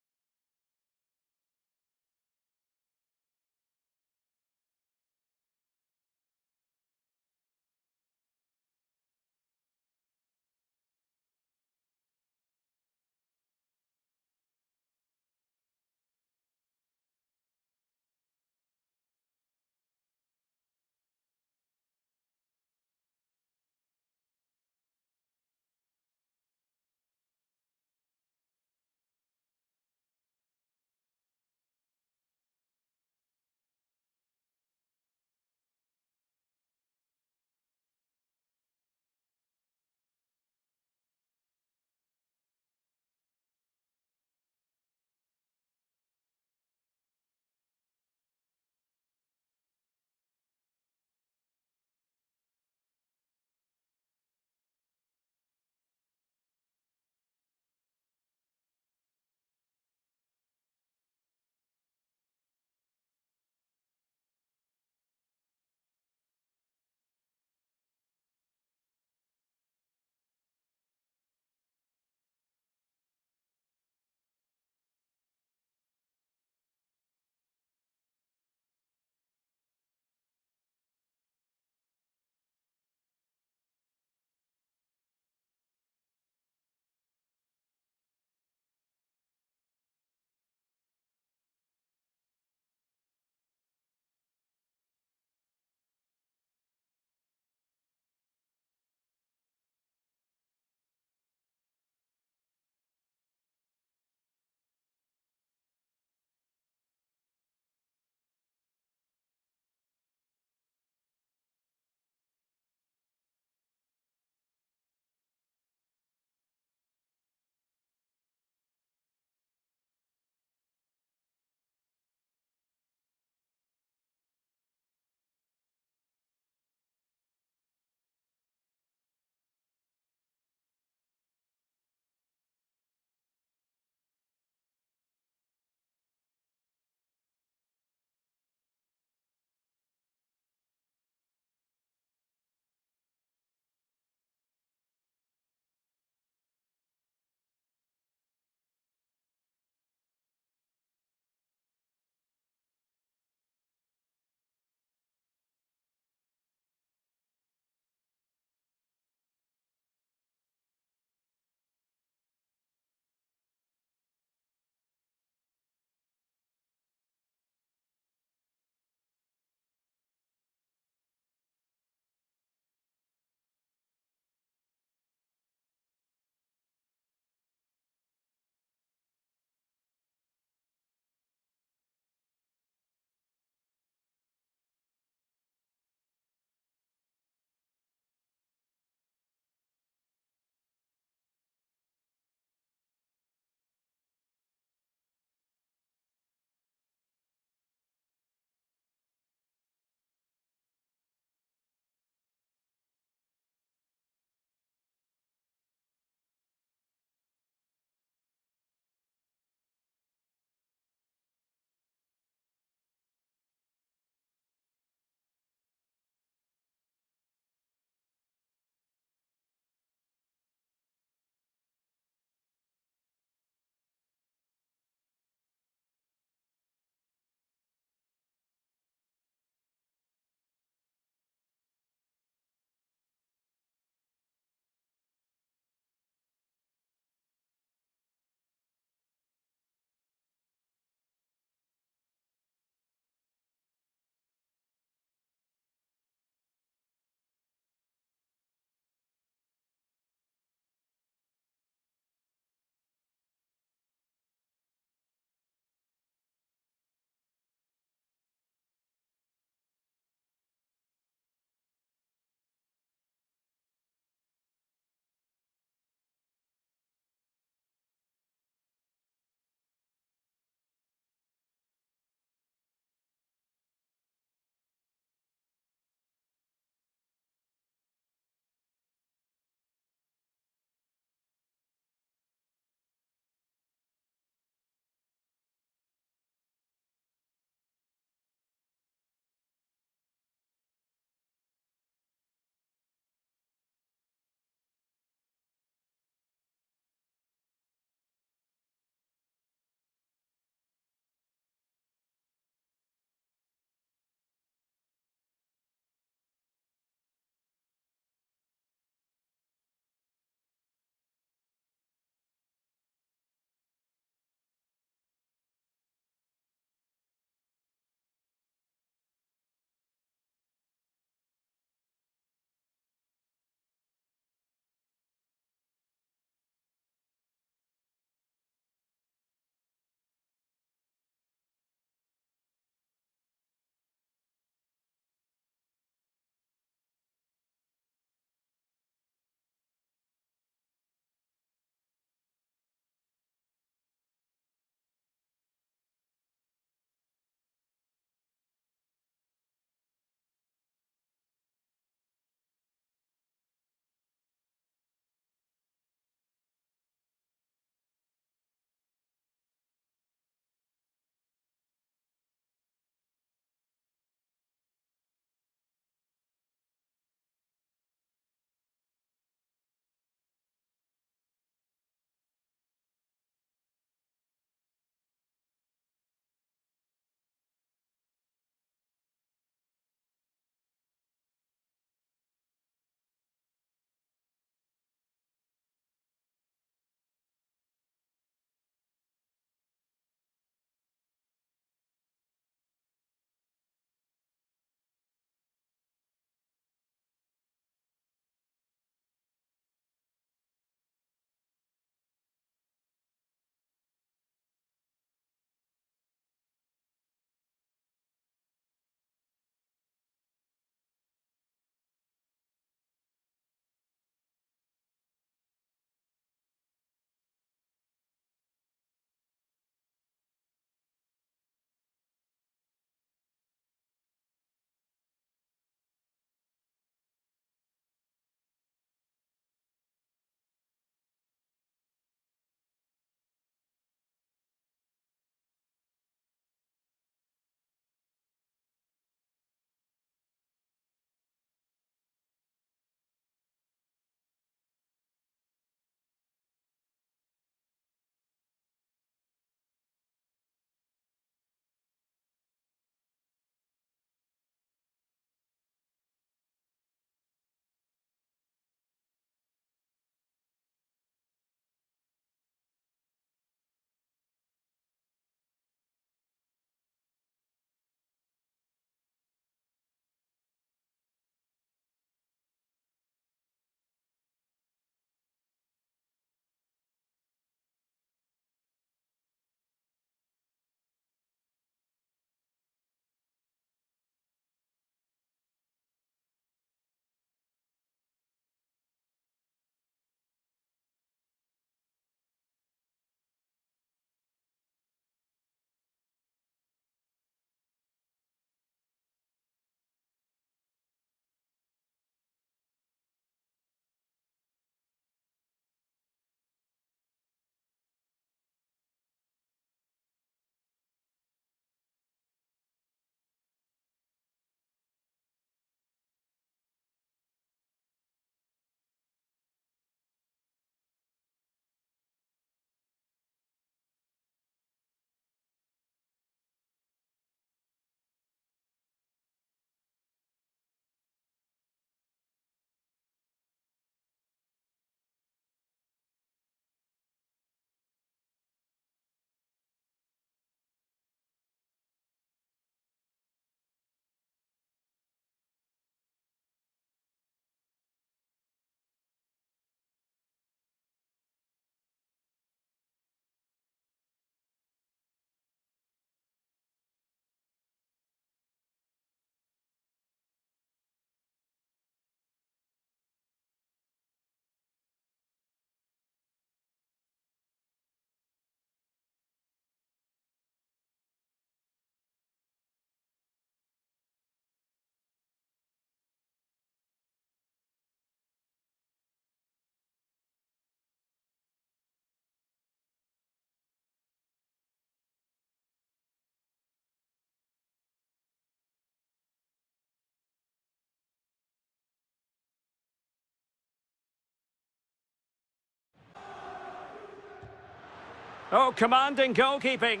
Oh, commanding goalkeeping.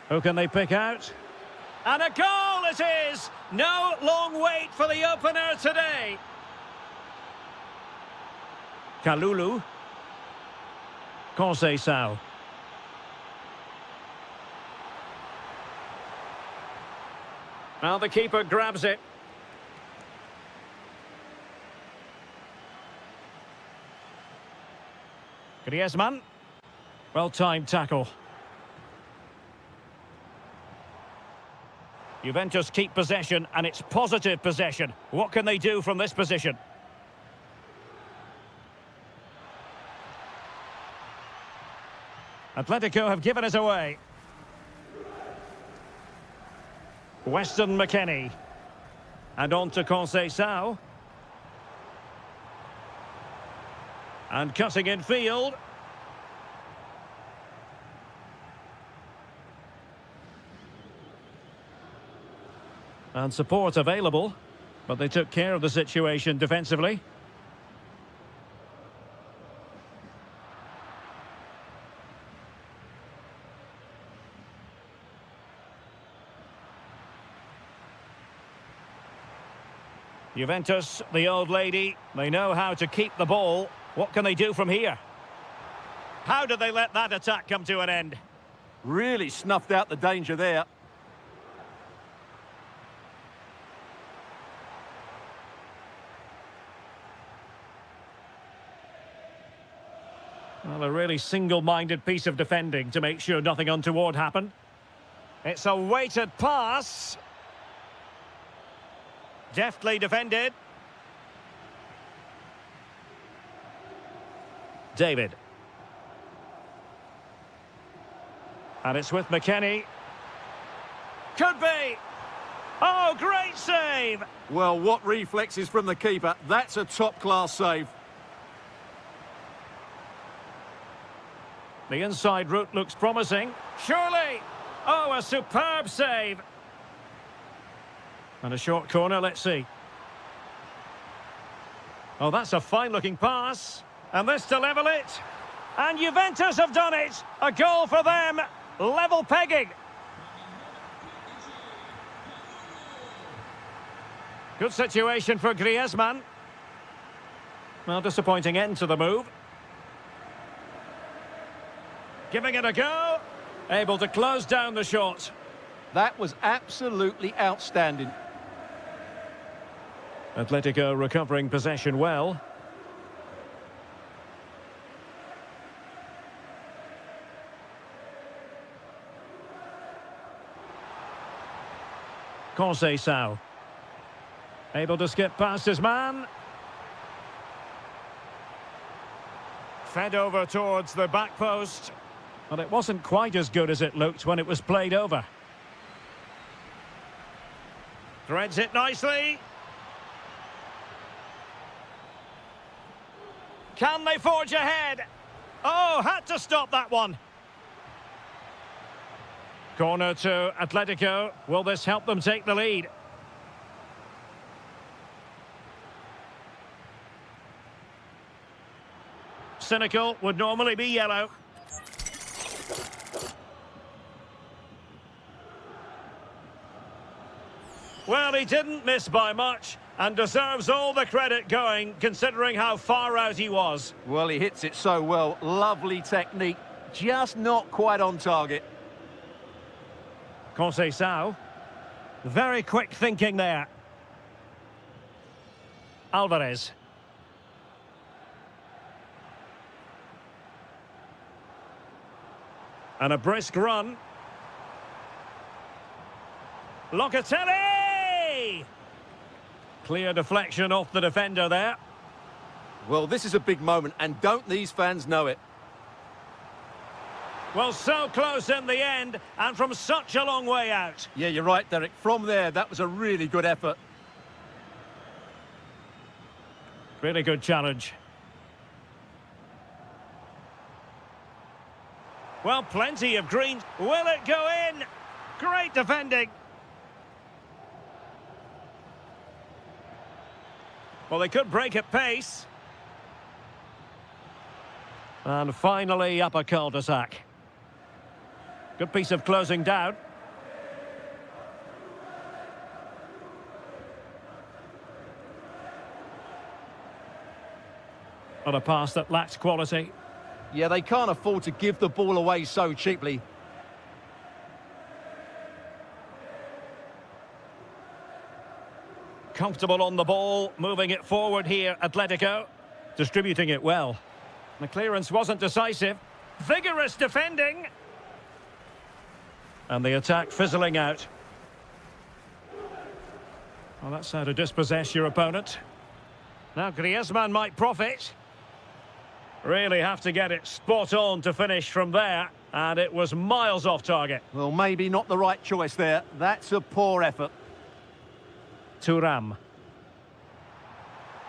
Who can they pick out? And a goal it is! No long wait for the opener today. Kalulu. Conceição. Now the keeper grabs it. Griezmann. Well-timed tackle. Juventus keep possession, and it's positive possession. What can they do from this position? Atletico have given us away. Weston McKennie. And on to Conceição. And cutting in field. And support available, but they took care of the situation defensively. Juventus, the old lady, they know how to keep the ball. What can they do from here? How did they let that attack come to an end? Really snuffed out the danger there. Well, a really single-minded piece of defending to make sure nothing untoward happened. It's a weighted pass. Deftly defended. David. And it's with McKennie. Could be. Oh, great save. Well, what reflexes from the keeper. That's a top-class save. The inside route looks promising. Surely! Oh, a superb save! And a short corner, let's see. Oh, that's a fine-looking pass. And this to level it. And Juventus have done it! A goal for them! Level pegging! Good situation for Griezmann. Well, disappointing end to the move. Giving it a go. Able to close down the shot. That was absolutely outstanding. Atletico recovering possession well. Conceição. Able to skip past his man. Fed over towards the back post. But it wasn't quite as good as it looked when it was played over. Threads it nicely. Can they forge ahead? Oh, had to stop that one. Corner to Atletico. Will this help them take the lead? Cynical would normally be yellow. Well, he didn't miss by much and deserves all the credit going, considering how far out he was. Well, he hits it so well. Lovely technique, just not quite on target. Conceição. Very quick thinking there. Alvarez. And a brisk run. Locatelli! Clear deflection off the defender there. Well, this is a big moment, and don't these fans know it? Well, so close in the end, and from such a long way out. Yeah, you're right, Derek. From there, that was a really good effort. Really good challenge. Well, plenty of green. Will it go in? Great defending. Well, they could break at pace. And finally up a cul-de-sac. Good piece of closing down. On a pass that lacked quality. Yeah, they can't afford to give the ball away so cheaply. Comfortable on the ball, moving it forward here, Atletico. Distributing it well. The clearance wasn't decisive. Vigorous defending. And the attack fizzling out. Well, that's how to dispossess your opponent. Now Griezmann might profit. Really have to get it spot on to finish from there. And it was miles off target. Well, maybe not the right choice there. That's a poor effort. Thuram.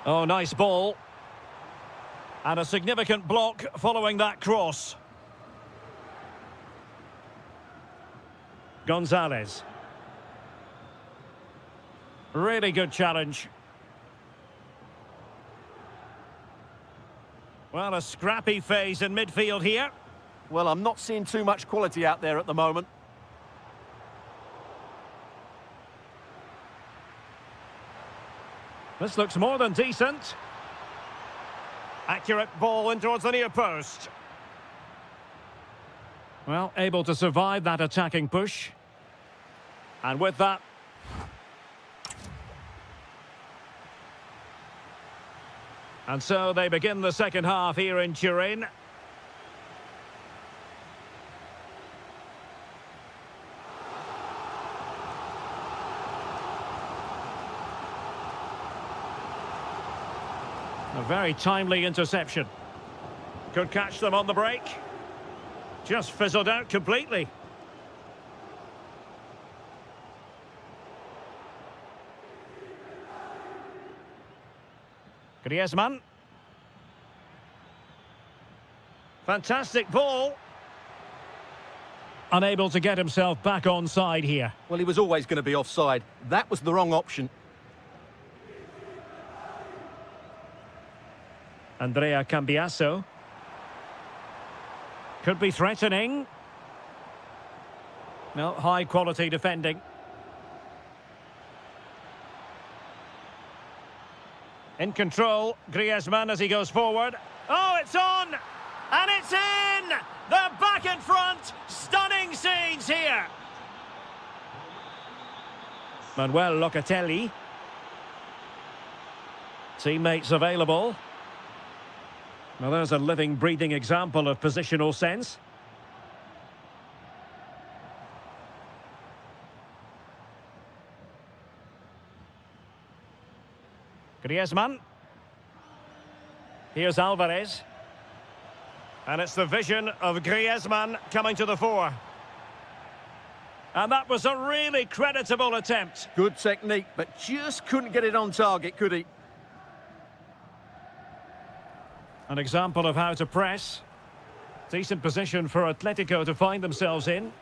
Oh, nice ball. And a significant block following that cross. Gonzalez. Really good challenge. Well, a scrappy phase in midfield here. Well, I'm not seeing too much quality out there at the moment. This looks more than decent. Accurate ball in towards the near post. Well, able to survive that attacking push. And with that... And so they begin the second half here in Turin. A very timely interception. Could catch them on the break. Just fizzled out completely. Griezmann. Fantastic ball. Unable to get himself back onside here. Well, he was always going to be offside. That was the wrong option. Andrea Cambiasso. Could be threatening. No, high quality defending. In control, Griezmann as he goes forward. Oh, it's on! And it's in! They're back in front! Stunning scenes here! Manuel Locatelli. Teammates available. Well, there's a living, breathing example of positional sense. Griezmann. Here's Alvarez. And it's the vision of Griezmann coming to the fore. And that was a really creditable attempt. Good technique, but just couldn't get it on target, could he? An example of how to press. Decent position for Atletico to find themselves in.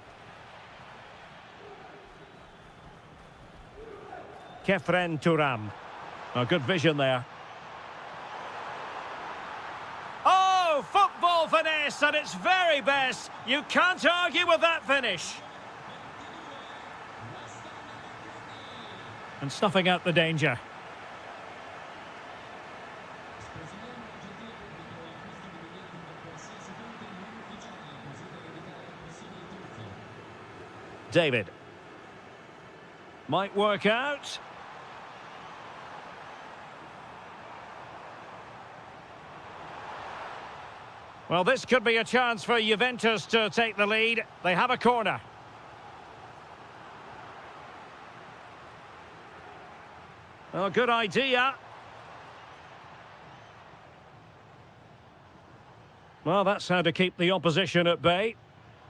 Kefren Thuram. A good vision there. Oh, football finesse at its very best. You can't argue with that finish. And snuffing out the danger. David. Might work out. Well, this could be a chance for Juventus to take the lead. They have a corner. Oh, good idea. Well, that's how to keep the opposition at bay.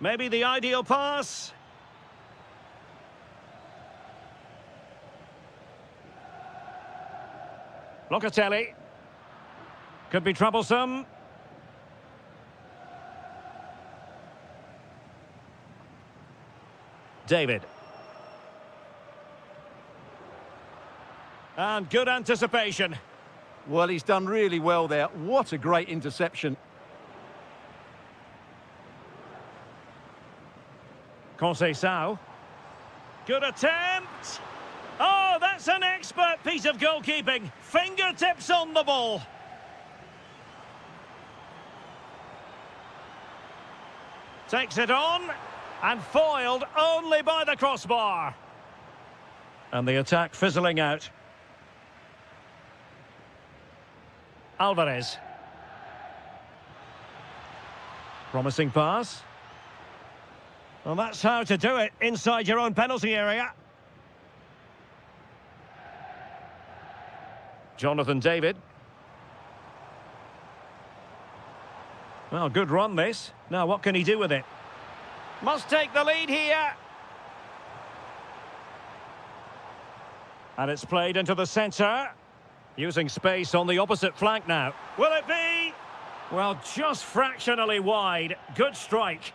Maybe the ideal pass. Locatelli. Could be troublesome. David. And good anticipation. Well, he's done really well there. What a great interception. Conceição. Good attempt. Oh, that's an expert piece of goalkeeping. Fingertips on the ball. Takes it on. And foiled only by the crossbar. And the attack fizzling out. Alvarez. Promising pass. Well, that's how to do it inside your own penalty area. Jonathan David. Well, good run this. Now, what can he do with it? Must take the lead here. And it's played into the centre. Using space on the opposite flank now. Will it be? Well, just fractionally wide. Good strike.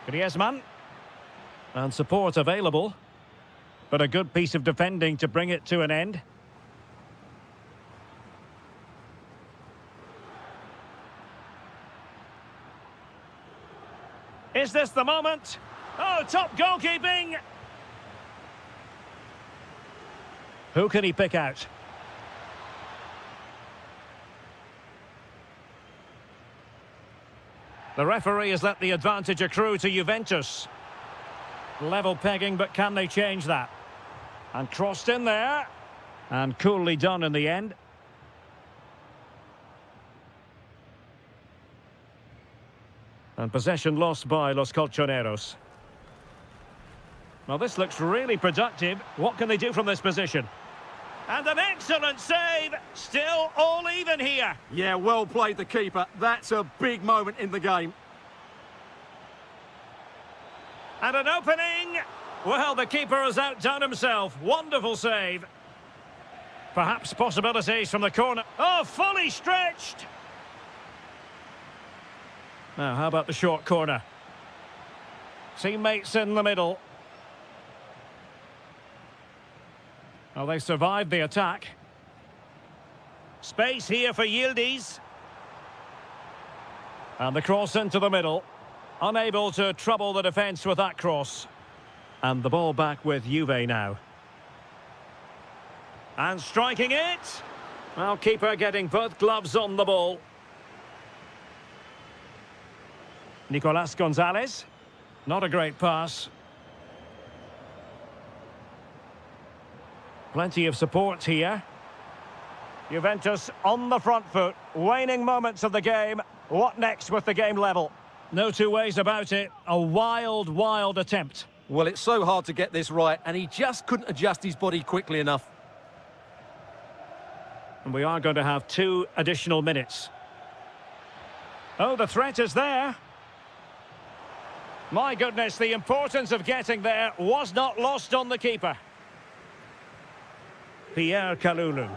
Griezmann. And support available. But a good piece of defending to bring it to an end. Is this the moment? Oh, top goalkeeping! Who can he pick out? The referee has let the advantage accrue to Juventus. Level pegging, but can they change that? And crossed in there. And coolly done in the end. And possession lost by Los Colchoneros. Well, this looks really productive. What can they do from this position? And an excellent save. Still all even here. Yeah, well played, the keeper. That's a big moment in the game. And an opening. Well, the keeper has outdone himself. Wonderful save. Perhaps possibilities from the corner. Oh, fully stretched. Now, how about the short corner? Teammates in the middle. Well, they survived the attack. Space here for Yildiz. And the cross into the middle. Unable to trouble the defence with that cross. And the ball back with Juve now. And striking it. Well, keeper getting both gloves on the ball. Nicolas Gonzalez. Not a great pass. Plenty of support here. Juventus on the front foot. Waning moments of the game. What next with the game level? No two ways about it. A wild, wild attempt. Well, it's so hard to get this right, and he just couldn't adjust his body quickly enough. And we are going to have 2 additional minutes. Oh, the threat is there. My goodness, the importance of getting there was not lost on the keeper. Pierre Kalulu.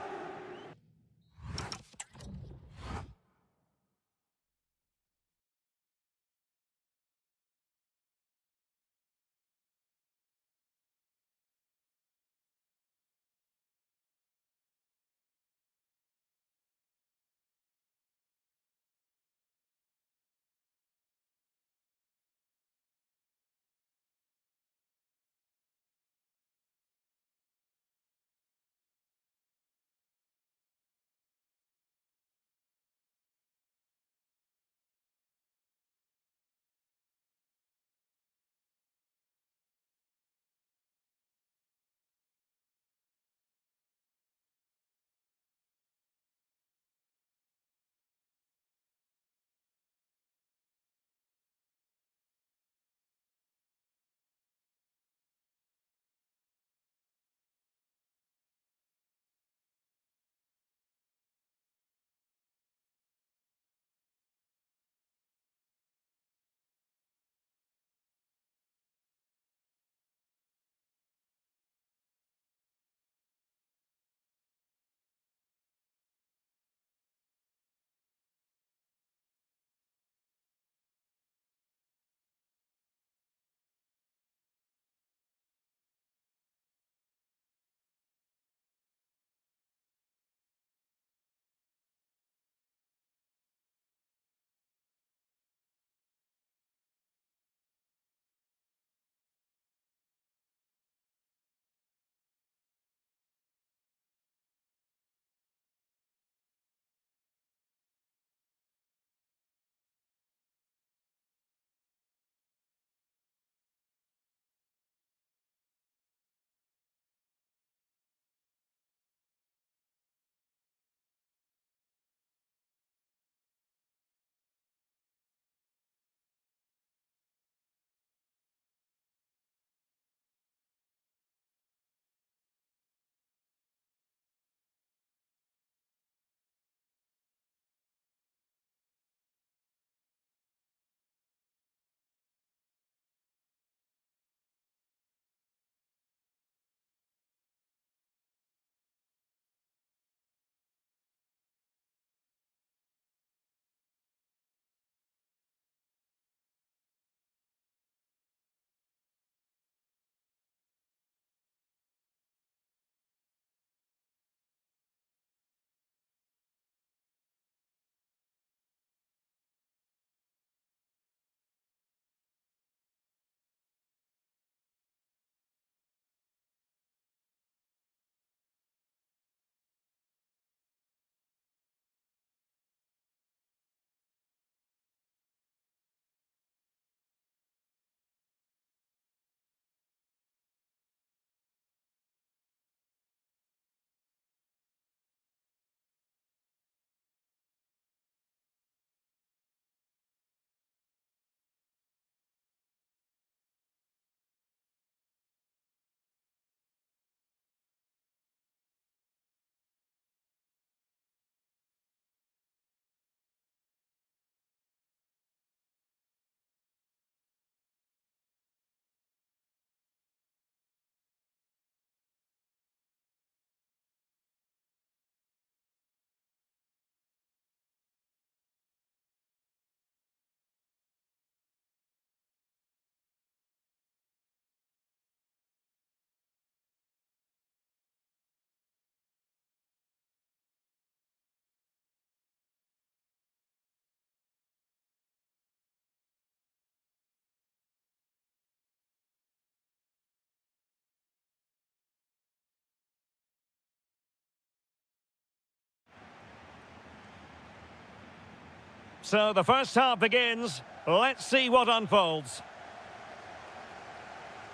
So the first half begins. Let's see what unfolds.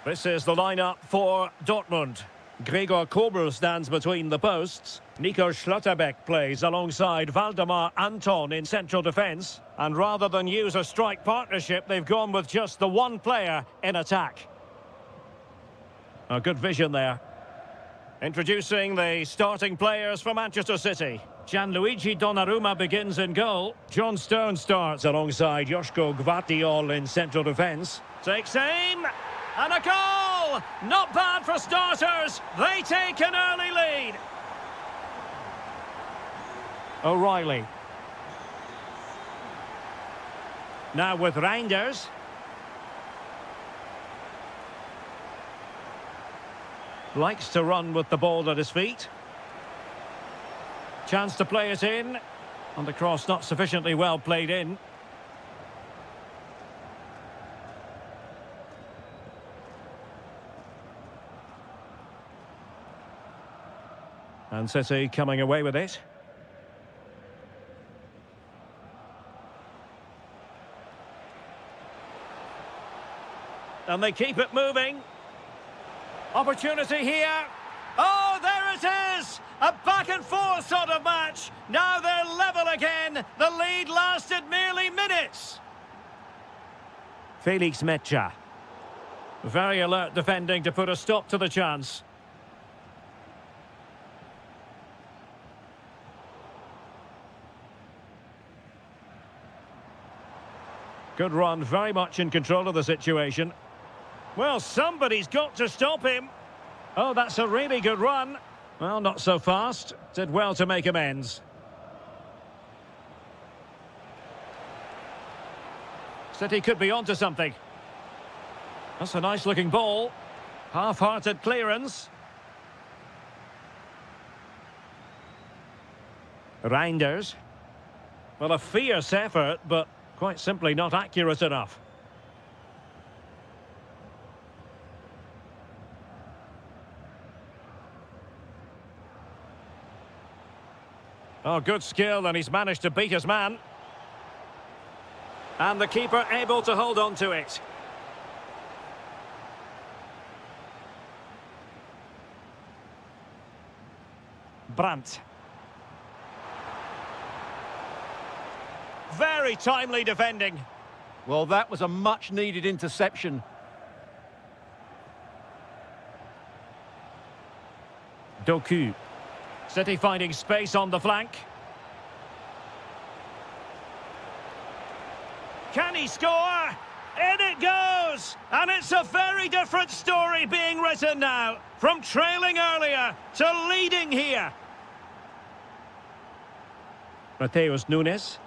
This is the lineup for Dortmund. Gregor Kobel stands between the posts. Nico Schlotterbeck plays alongside Valdemar Anton in central defence. And rather than use a strike partnership, they've gone with just the one player in attack. A good vision there. Introducing the starting players for Manchester City. Gianluigi Donnarumma begins in goal. John Stones starts alongside Joško Gvardiol in central defence. Takes aim, and a goal! Not bad for starters. They take an early lead. O'Reilly. Now with Reinders. Likes to run with the ball at his feet. Chance to play it in. And the cross not sufficiently well played in. And City coming away with it. And they keep it moving. Opportunity here. Oh, there it is! A back and forth sort of match. Now they're level again. The lead lasted merely minutes. Felix Mecha. Very alert defending to put a stop to the chance. Good run, very much in control of the situation. Well, somebody's got to stop him. Oh, that's a really good run. Well, not so fast. Did well to make amends. City could be onto something. That's a nice-looking ball. Half-hearted clearance. Reinders. Well, a fierce effort, but quite simply not accurate enough. Oh, good skill, and he's managed to beat his man. And the keeper able to hold on to it. Brandt. Very timely defending. Well, that was a much-needed interception. Doku. City finding space on the flank. Can he score? In it goes! And it's a very different story being written now. From trailing earlier to leading here. Mateus Nunes.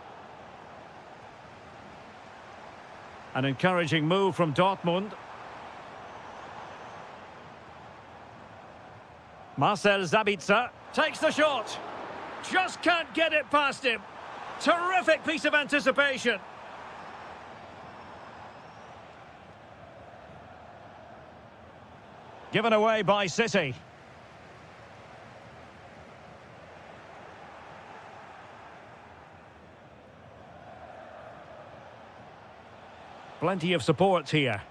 An encouraging move from Dortmund. Marcel Sabitzer takes the shot. Just can't get it past him. Terrific piece of anticipation. Given away by City. Plenty of support here.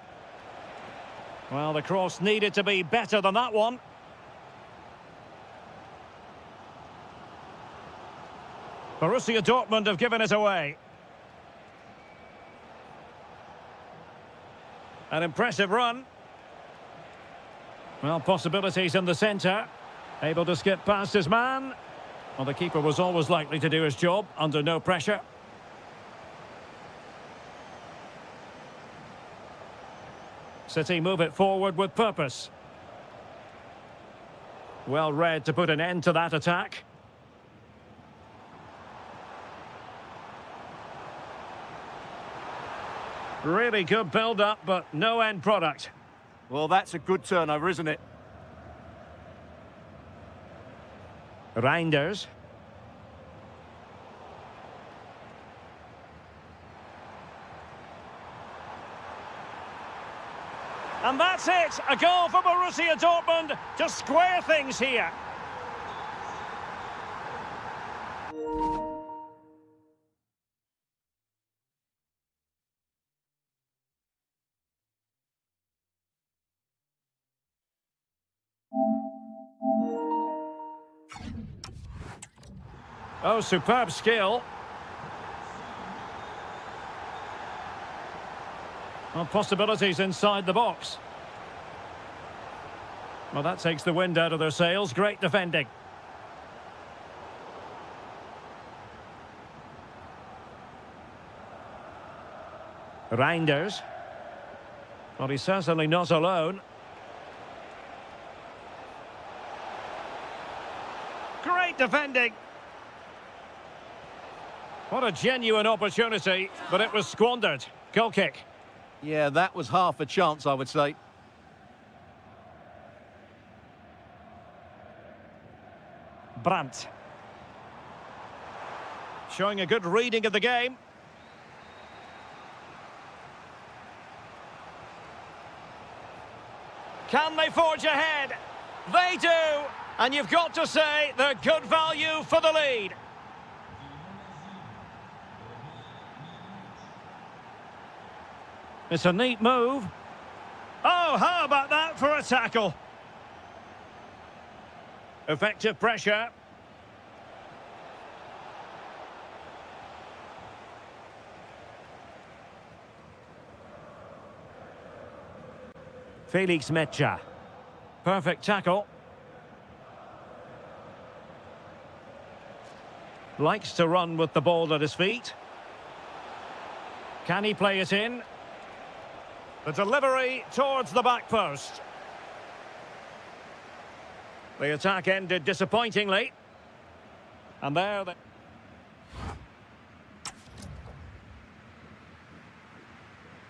Well, the cross needed to be better than that one. Borussia Dortmund have given it away. An impressive run. Well, possibilities in the centre. Able to skip past his man. Well, the keeper was always likely to do his job under no pressure. City move it forward with purpose. Well read to put an end to that attack. Really good build-up, but no end product. Well, that's a good turnover, isn't it? Reinders. And that's it! A goal for Borussia Dortmund to square things here. Oh, superb skill. Well, possibilities inside the box. Well, that takes the wind out of their sails. Great defending. Reinders. Well, he's certainly not alone. Great defending. What a genuine opportunity, but it was squandered. Goal kick. Yeah, that was half a chance, I would say. Brandt. Showing a good reading of the game. Can they forge ahead? They do! And you've got to say they're good value for the lead. It's a neat move. Oh, how about that for a tackle? Effective pressure. Felix Mecha. Perfect tackle. Likes to run with the ball at his feet. Can he play it in? The delivery towards the back post. The attack ended disappointingly. And there they...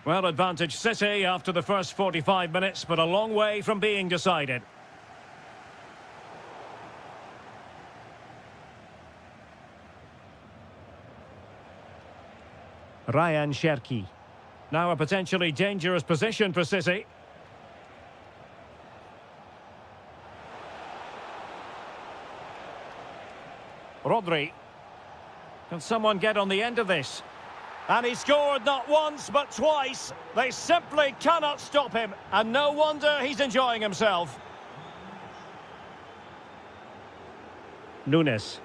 Well, advantage City after the first 45 minutes, but a long way from being decided. Ryan Cherki. Now a potentially dangerous position for City. Rodri. Can someone get on the end of this? And he scored not once, but twice. They simply cannot stop him. And no wonder he's enjoying himself. Nunes.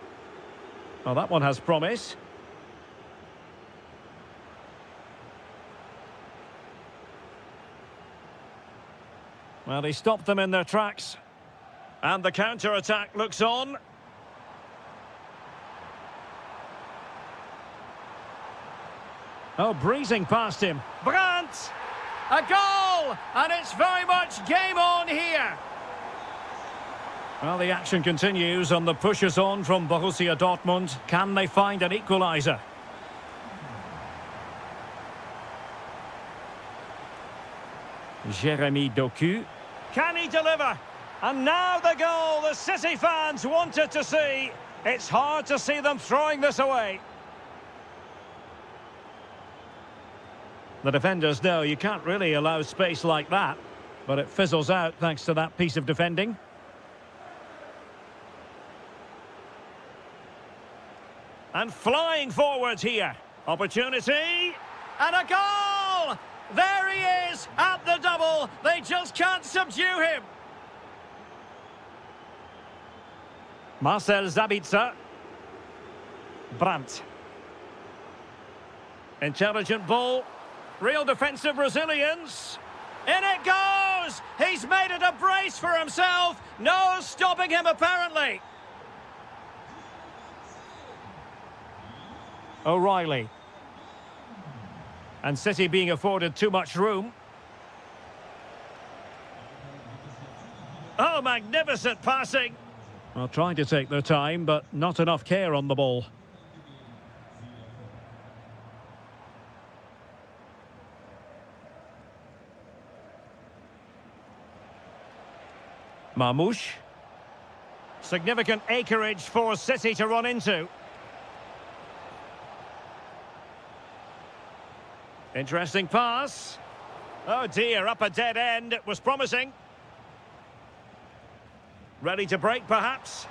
Oh, that one has promise. Well, he stopped them in their tracks. And the counter-attack looks on. Oh, breezing past him. Brandt! A goal! And it's very much game on here. Well, the action continues and the push is on from Borussia Dortmund. Can they find an equaliser? Jeremy Doku. Can he deliver? And now the goal the City fans wanted to see. It's hard to see them throwing this away. The defenders know you can't really allow space like that, but it fizzles out thanks to that piece of defending. And flying forwards here. Opportunity. And a goal! There he is at the double. They just can't subdue him. Marcel Sabitzer. Brandt. Intelligent ball. Real defensive resilience. In it goes! He's made it a brace for himself. No stopping him, apparently. O'Reilly. And City being afforded too much room. Oh, magnificent passing. Well, trying to take their time, but not enough care on the ball. Marmoush. Significant acreage for City to run into. Interesting pass. Oh dear, up a dead end. It was promising. Ready to break, perhaps.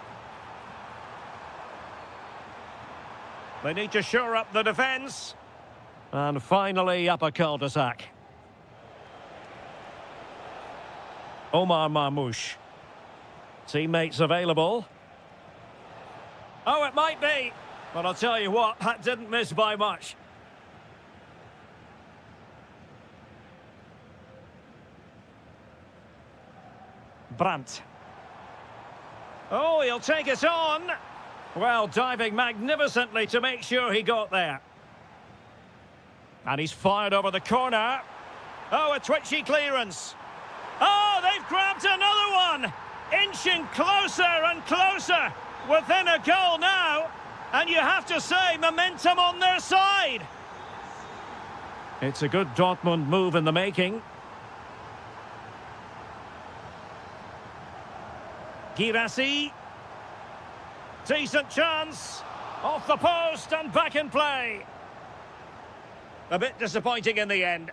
They need to shore up the defence. And finally, up a cul-de-sac. Omar Marmoush. Teammates available. Oh, it might be. But I'll tell you what, that didn't miss by much. Brandt. Oh, he'll take it on. Well, diving magnificently to make sure he got there. And he's fired over the corner. Oh, a twitchy clearance. Oh, they've grabbed another one. Inching closer and closer. Within a goal now. And you have to say, momentum on their side. It's a good Dortmund move in the making. Girassi. Decent chance. Off the post and back in play. A bit disappointing in the end.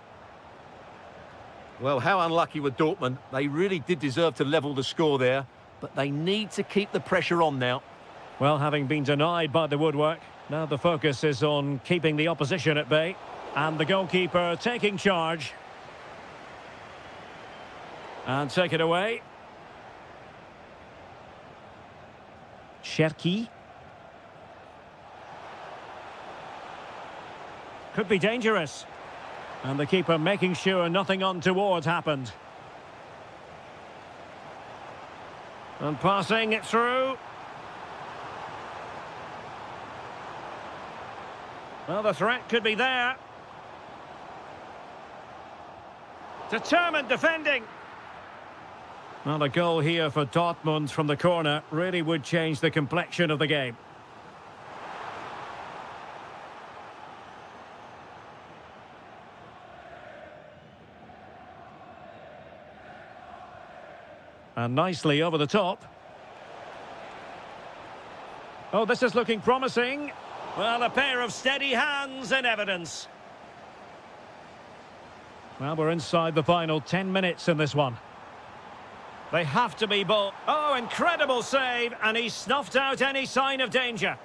Well, how unlucky were Dortmund? They really did deserve to level the score there, but they need to keep the pressure on now. Well, having been denied by the woodwork, now the focus is on keeping the opposition at bay. And the goalkeeper taking charge. And take it away. Cherki. Could be dangerous. And the keeper making sure nothing untoward happened. And passing it through. Well, the threat could be there. Determined defending. Well, a goal here for Dortmund from the corner really would change the complexion of the game. And nicely over the top. Oh, this is looking promising. Well, a pair of steady hands in evidence. Well, we're inside the final 10 minutes in this one. They have to be both. Oh, incredible save, and he snuffed out any sign of danger.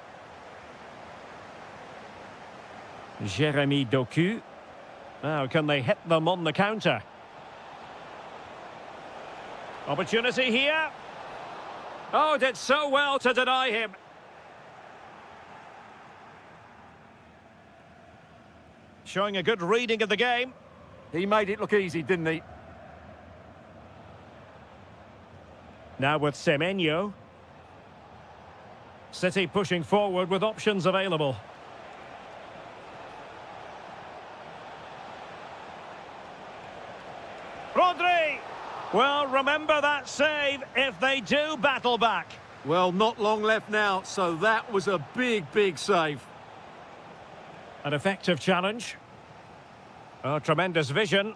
Jeremy Doku. Now, can they hit them on the counter? Opportunity here. Oh, did so well to deny him. Showing a good reading of the game. He made it look easy, didn't he? Now with Semenyo. City pushing forward with options available. Rodri! Well, remember that save if they do battle back. Well, not long left now, so that was a big, big save. An effective challenge. Oh, tremendous vision.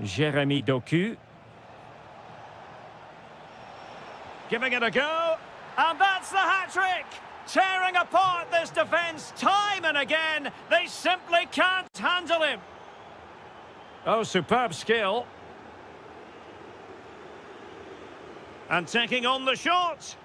Jeremy Doku. Giving it a go. And that's the hat-trick! Tearing apart this defence time and again. They simply can't handle him. Oh, superb skill. And taking on the shot.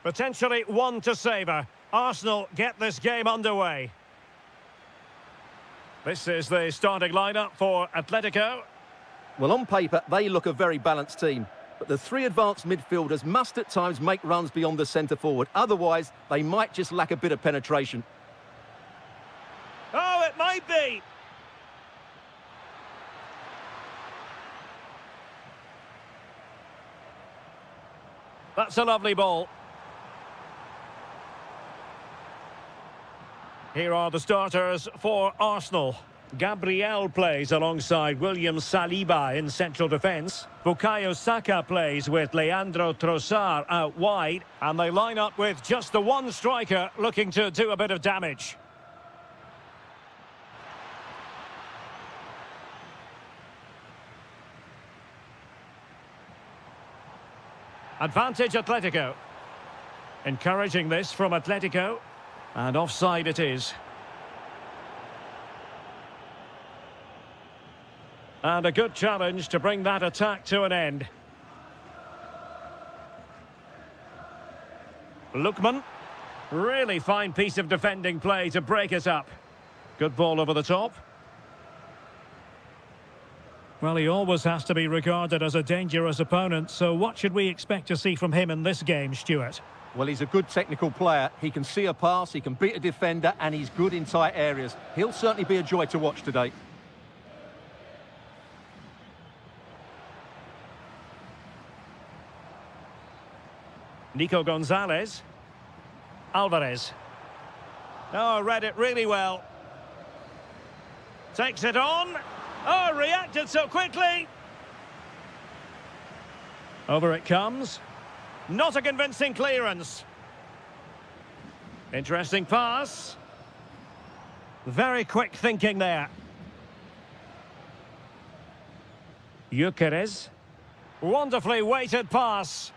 Potentially one to savour. Arsenal get this game underway. This is the starting lineup for Atletico. Well, on paper, they look a very balanced team. But the three advanced midfielders must at times make runs beyond the centre forward. Otherwise, they might just lack a bit of penetration. Oh, it might be. That's a lovely ball. Here are the starters for Arsenal. Gabriel plays alongside William Saliba in central defence. Bukayo Saka plays with Leandro Trossard out wide. And they line up with just the one striker looking to do a bit of damage. Advantage Atletico. Encouraging this from Atletico. And offside it is. And a good challenge to bring that attack to an end. Lookman. Really fine piece of defending play to break us up. Good ball over the top. Well, he always has to be regarded as a dangerous opponent, so what should we expect to see from him in this game, Stuart? Well, he's a good technical player. He can see a pass, he can beat a defender, and he's good in tight areas. He'll certainly be a joy to watch today. Nico Gonzalez. Alvarez. Oh, read it really well. Takes it on. Oh, reacted so quickly. Over it comes. Not a convincing clearance. Interesting pass. Very quick thinking there. Gyökeres. Wonderfully weighted pass.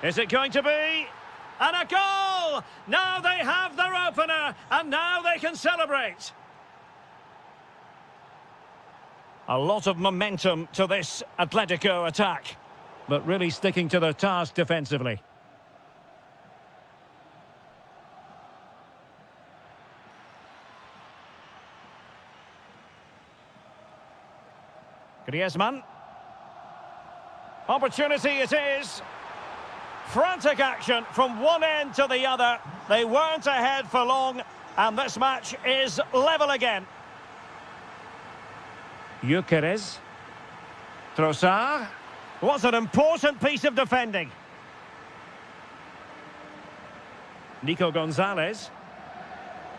Is it going to be? And a goal! Now they have their opener, and now they can celebrate. A lot of momentum to this Atletico attack, but really sticking to their task defensively. Griezmann. Opportunity it is. Frantic action from one end to the other. They weren't ahead for long, and this match is level again. Gyökeres. Trossard. What an important piece of defending. Nico Gonzalez.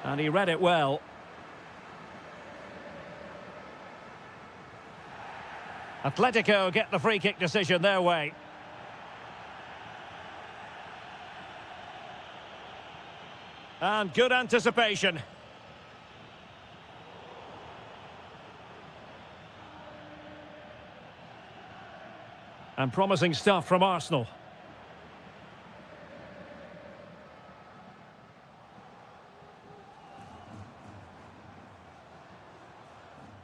And he read it well. Atletico get the free kick decision their way. And good anticipation. And promising stuff from Arsenal.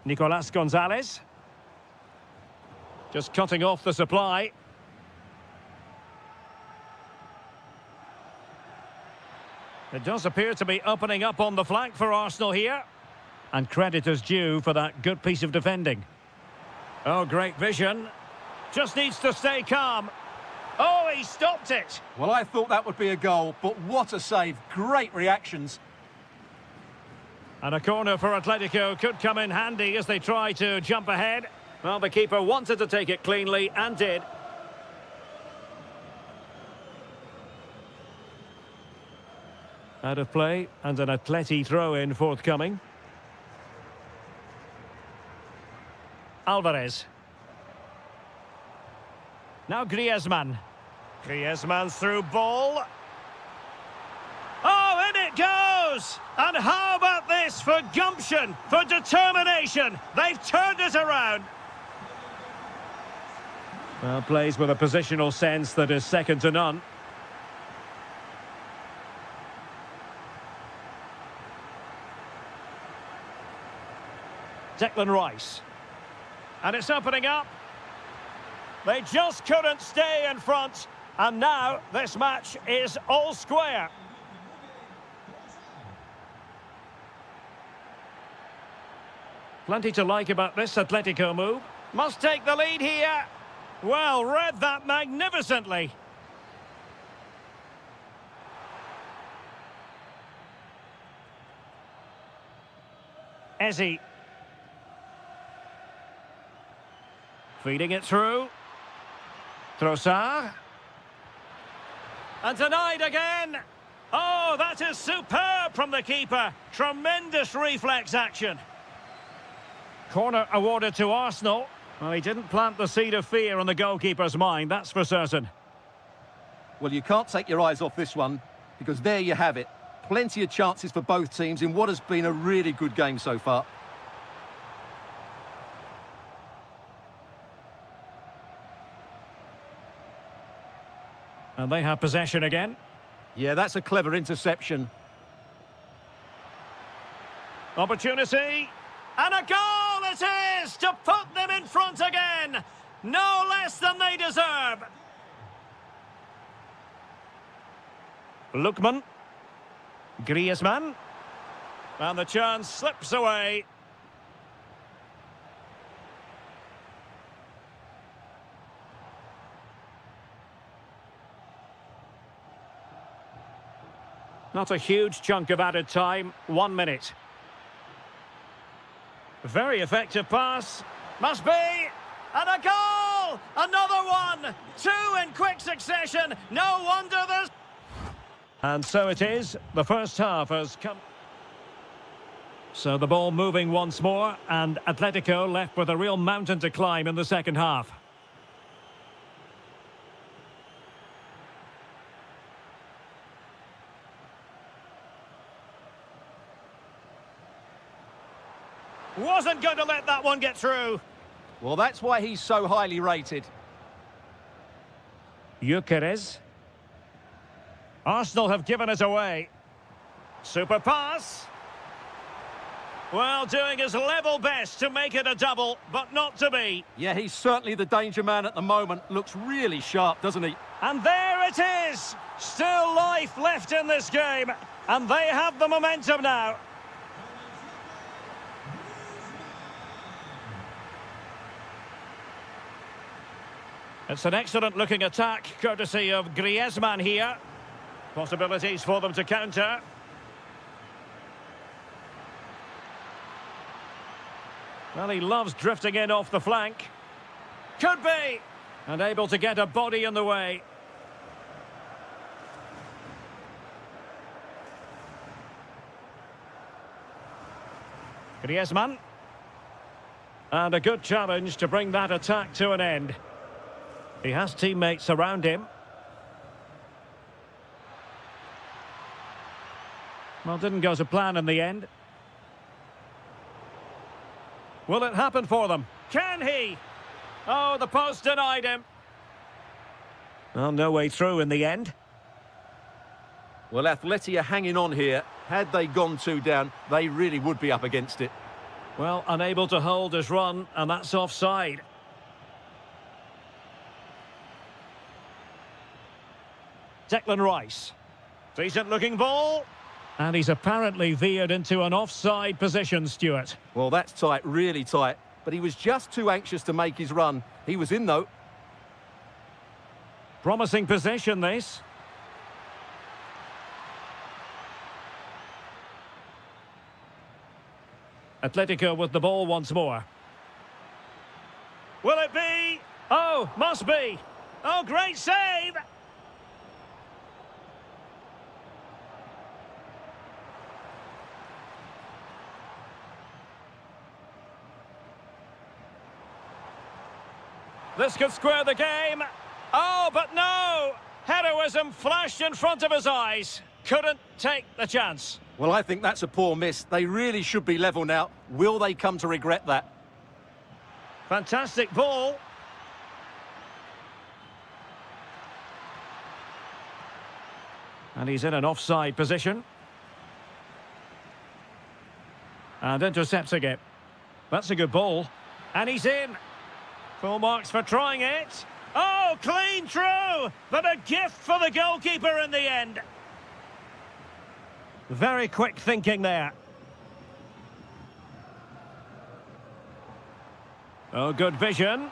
Nicolas Gonzalez. Just cutting off the supply. It does appear to be opening up on the flank for Arsenal here. And credit is due for that good piece of defending. Oh, great vision. Just needs to stay calm. Oh, he stopped it. Well, I thought that would be a goal, but what a save. Great reactions. And a corner for Atletico could come in handy as they try to jump ahead. Well, the keeper wanted to take it cleanly and did. Out of play, and an Atleti throw-in forthcoming. Alvarez. Now Griezmann. Griezmann's through ball. Oh, in it goes! And how about this for gumption, for determination? They've turned it around. Well, plays with a positional sense that is second to none. Declan Rice. And it's opening up. They just couldn't stay in front. And now this match is all square. Plenty to like about this Atletico move. Must take the lead here. Well, read that magnificently. Ezzy. Feeding it through. Trossard. And denied again. Oh, that is superb from the keeper. Tremendous reflex action. Corner awarded to Arsenal. Well, he didn't plant the seed of fear on the goalkeeper's mind, that's for certain. Well, you can't take your eyes off this one, because there you have it. Plenty of chances for both teams in what has been a really good game so far. And they have possession again. Yeah, that's a clever interception. Opportunity. And a goal it is to put them in front again. No less than they deserve. Lookman. Griezmann. And the chance slips away. Not a huge chunk of added time. 1 minute. Very effective pass. Must be. And a goal! Another one! Two in quick succession. No wonder there's... And so it is. The first half has come. So the ball moving once more, and Atletico left with a real mountain to climb in the second half. Wasn't going to let that one get through. Well, that's why he's so highly rated. Gyökeres. Arsenal have given it away. Super pass. Well, doing his level best to make it a double, but not to be. Yeah, he's certainly the danger man at the moment. Looks really sharp, doesn't he? And there it is. Still life left in this game. And they have the momentum now. It's an excellent-looking attack, courtesy of Griezmann here. Possibilities for them to counter. Well, he loves drifting in off the flank. Could be! And able to get a body in the way. Griezmann. And a good challenge to bring that attack to an end. He has teammates around him. Well, didn't go to plan in the end. Will it happen for them? Can he? Oh, the post denied him. Well, no way through in the end. Well, Atleti are hanging on here. Had they gone 2 down, they really would be up against it. Well, unable to hold his run, and that's offside. Declan Rice. Decent-looking ball. And he's apparently veered into an offside position, Stuart. Well, that's tight, really tight. But he was just too anxious to make his run. He was in, though. Promising position, this. Atletico with the ball once more. Will it be? Oh, must be. Oh, great save! This could square the game. Oh, but no! Heroism flashed in front of his eyes. Couldn't take the chance. Well, I think that's a poor miss. They really should be level now. Will they come to regret that? Fantastic ball. And he's in an offside position. And intercepting it. That's a good ball. And he's in. Full marks for trying it. Oh, clean through, but a gift for the goalkeeper in the end. Very quick thinking there. Oh, good vision.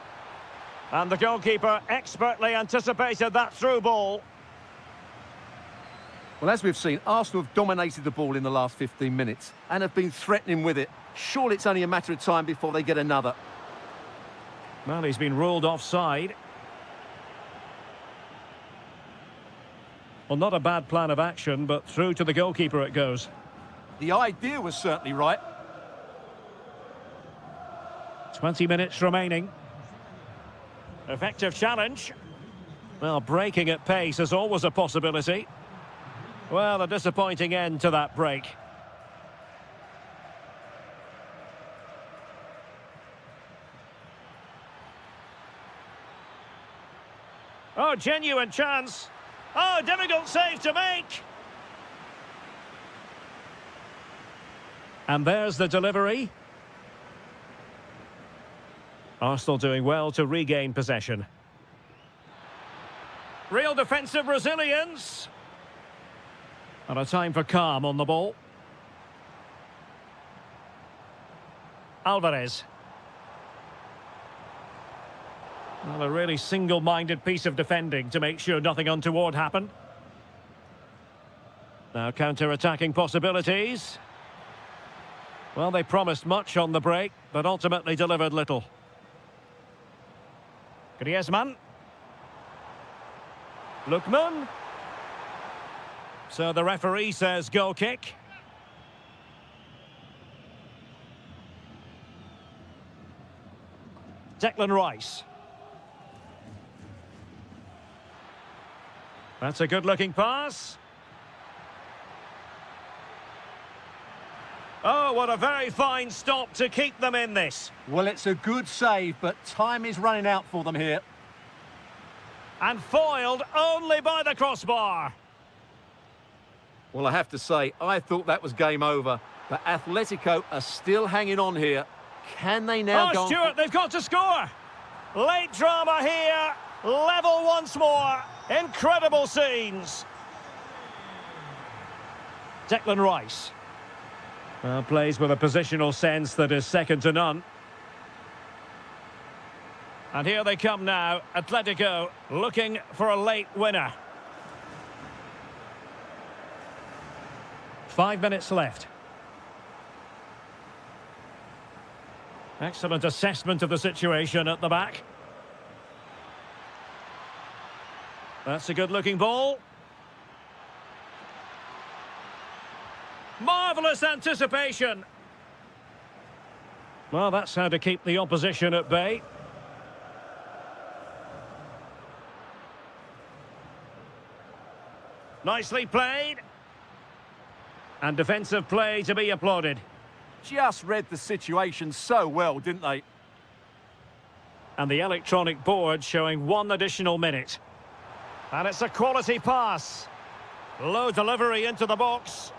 And the goalkeeper expertly anticipated that through ball. Well, as we've seen, Arsenal have dominated the ball in the last 15 minutes and have been threatening with it. Surely it's only a matter of time before they get another. Well, he's been ruled offside. Well, not a bad plan of action, but through to the goalkeeper it goes. The idea was certainly right. 20 minutes remaining. Effective challenge. Well, breaking at pace is always a possibility. Well, a disappointing end to that break. Oh, genuine chance. Oh, difficult save to make. And there's the delivery. Arsenal doing well to regain possession. Real defensive resilience. And a time for calm on the ball. Alvarez. Well, a really single-minded piece of defending to make sure nothing untoward happened. Now counter-attacking possibilities. Well, they promised much on the break, but ultimately delivered little. Griezmann. Lookman. So the referee says goal kick. Declan Rice. That's a good-looking pass. Oh, what a very fine stop to keep them in this. Well, it's a good save, but time is running out for them here. And foiled only by the crossbar. Well, I have to say, I thought that was game over. But Atletico are still hanging on here. Can they now go on? Oh, Stuart, they've got to score. Late drama here. Level once more. Incredible scenes. Declan Rice. Well, plays with a positional sense that is second to none. And here they come now. Atletico looking for a late winner. 5 minutes left. Excellent assessment of the situation at the back. That's a good-looking ball. Marvellous anticipation. Well, that's how to keep the opposition at bay. Nicely played. And defensive play to be applauded. Just read the situation so well, didn't they? And the electronic board showing 1 additional minute. And it's a quality pass. Low delivery into the box.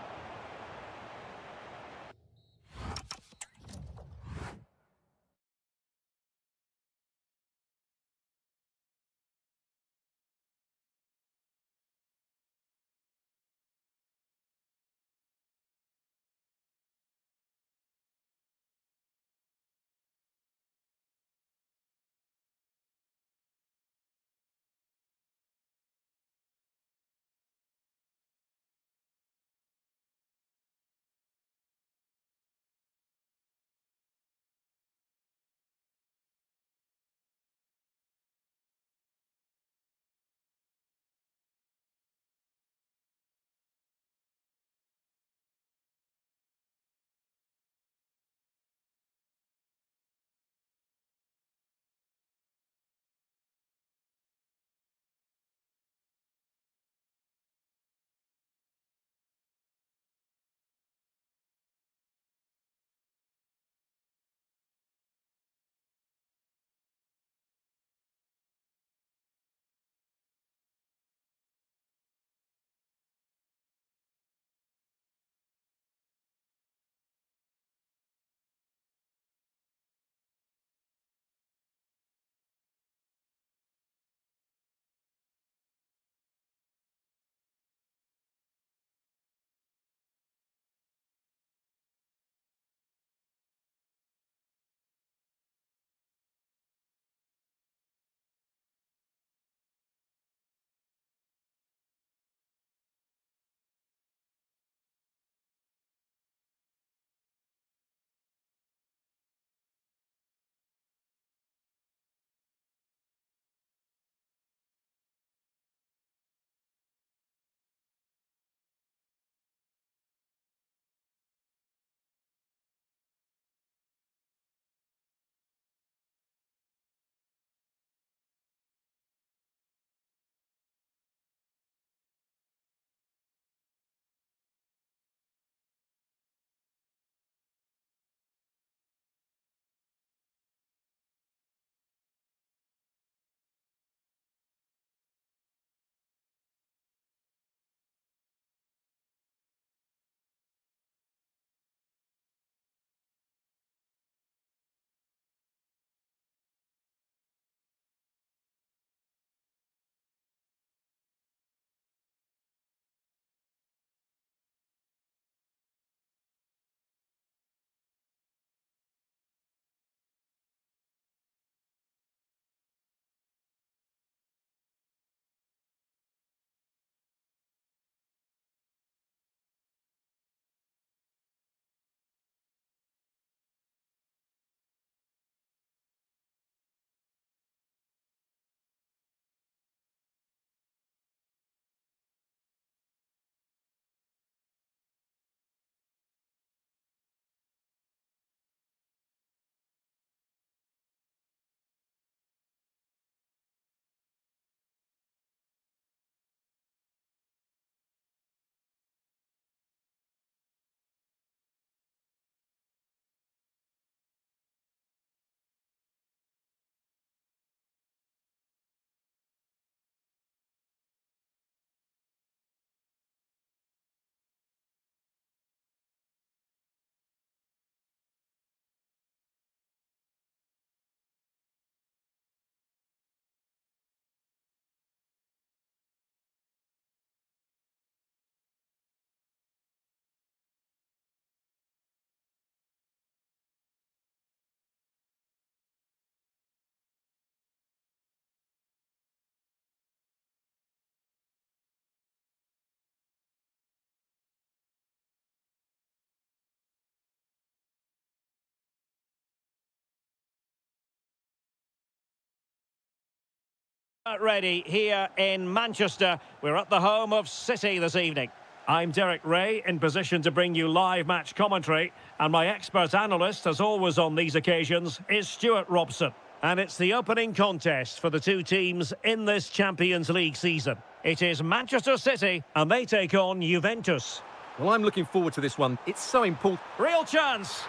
Ready here in Manchester. We're at the home of City this evening. I'm Derek Ray, in position to bring you live match commentary, and my expert analyst, as always on these occasions, is Stuart Robson. And it's the opening contest for the two teams in this Champions League season. It is Manchester City, and they take on Juventus. Well, I'm looking forward to this one. It's so important. Real chance.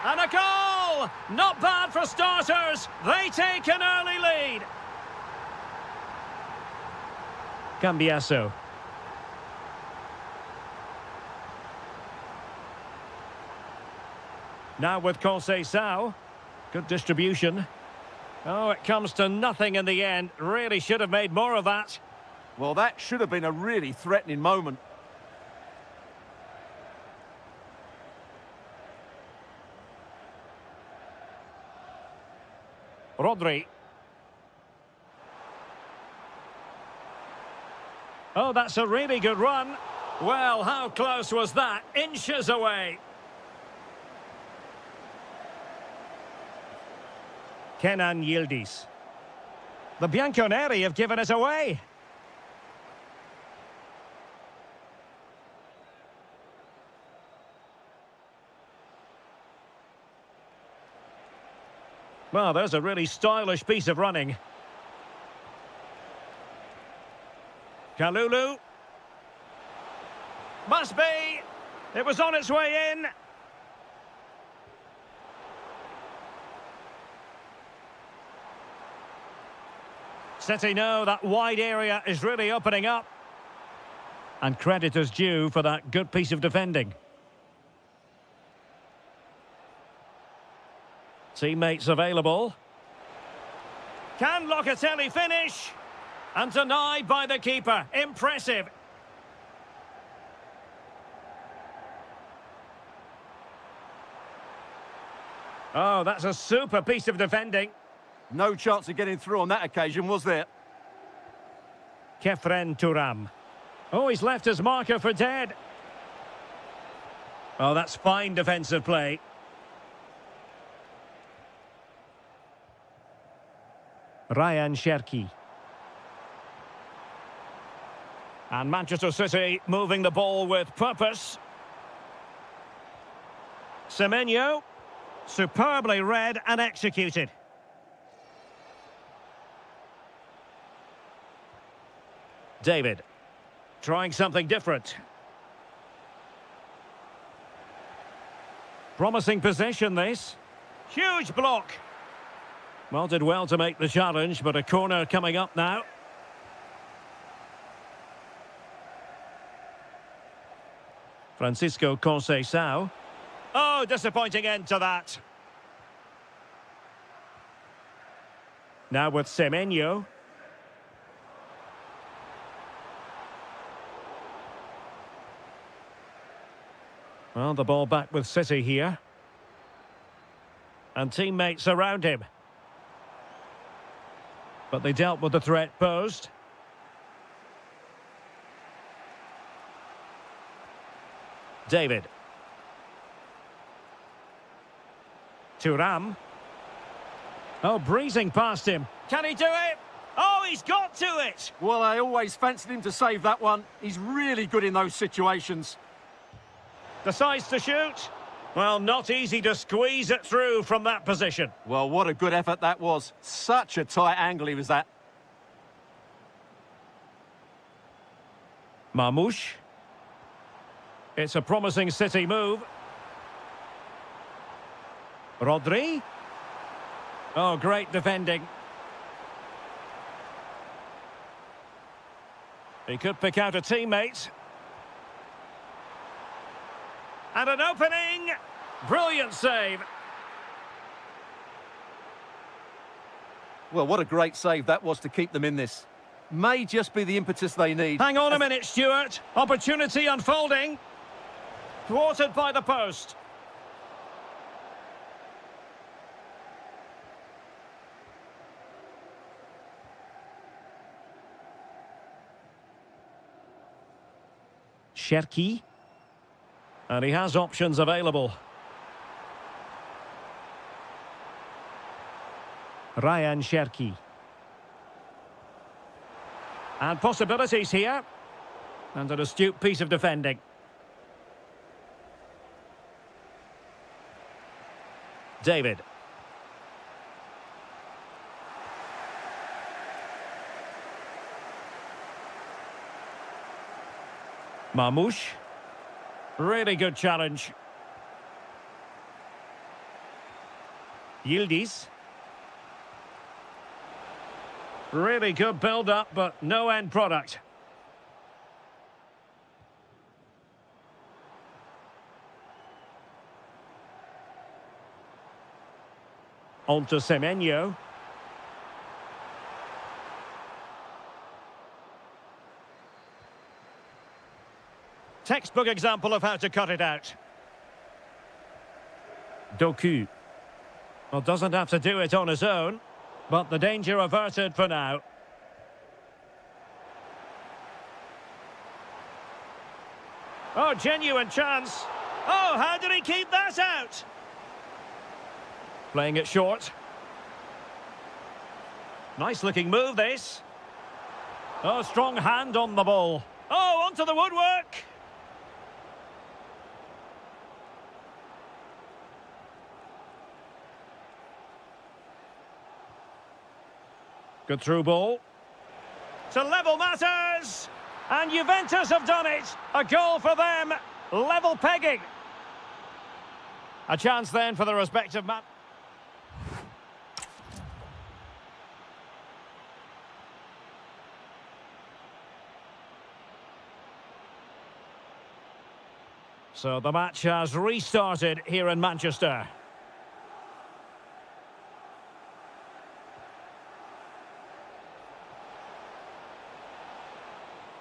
And a goal! Not bad for starters. They take an early lead. Cambiasso. Now with Conceição. Good distribution. Oh, it comes to nothing in the end. Really should have made more of that. Well, that should have been a really threatening moment. Rodri. Oh, that's a really good run. Well, how close was that? Inches away. Kenan Yildiz. The Bianconeri have given it away. Well, there's a really stylish piece of running. Kalulu. Must be. It was on its way in. City know that wide area is really opening up. And credit is due for that good piece of defending. Teammates available. Can Locatelli finish? And denied by the keeper. Impressive. Oh, that's a super piece of defending. No chance of getting through on that occasion, was there? Kefren Turam. Oh, he's left his marker for dead. Oh, that's fine defensive play. Ryan Cherki. And Manchester City moving the ball with purpose. Semenyo. Superbly read and executed. David. Trying something different. Promising possession, this. Huge block. Well, did well to make the challenge, but a corner coming up now. Francisco Conceição. Oh, disappointing end to that. Now with Semenyo. Well, the ball back with City here. And teammates around him. But they dealt with the threat posed. David. Thuram. Oh, breezing past him. Can he do it? Oh, he's got to it! Well, I always fancied him to save that one. He's really good in those situations. Decides to shoot. Well, not easy to squeeze it through from that position. Well, what a good effort that was. Such a tight angle he was at. Marmoush. It's a promising City move. Rodri. Oh, great defending. He could pick out a teammate. And an opening. Brilliant save. Well, what a great save that was to keep them in this. May just be the impetus they need. Hang on a minute, Stuart. Opportunity unfolding. Thwarted by the post. Cherki. And he has options available. Ryan Cherki. And possibilities here. And an astute piece of defending. David. Marmouche. Really good challenge. Yildiz. Really good build-up, but no end product. On to Semenyo. Textbook example of how to cut it out. Doku. Well, doesn't have to do it on his own, but the danger averted for now. Oh, genuine chance. Oh, how did he keep that out? Playing it short. Nice looking move, this. Oh, strong hand on the ball. Oh, onto the woodwork. Good through ball. To level matters. And Juventus have done it. A goal for them. Level pegging. A chance then for the respective man. So the match has restarted here in Manchester.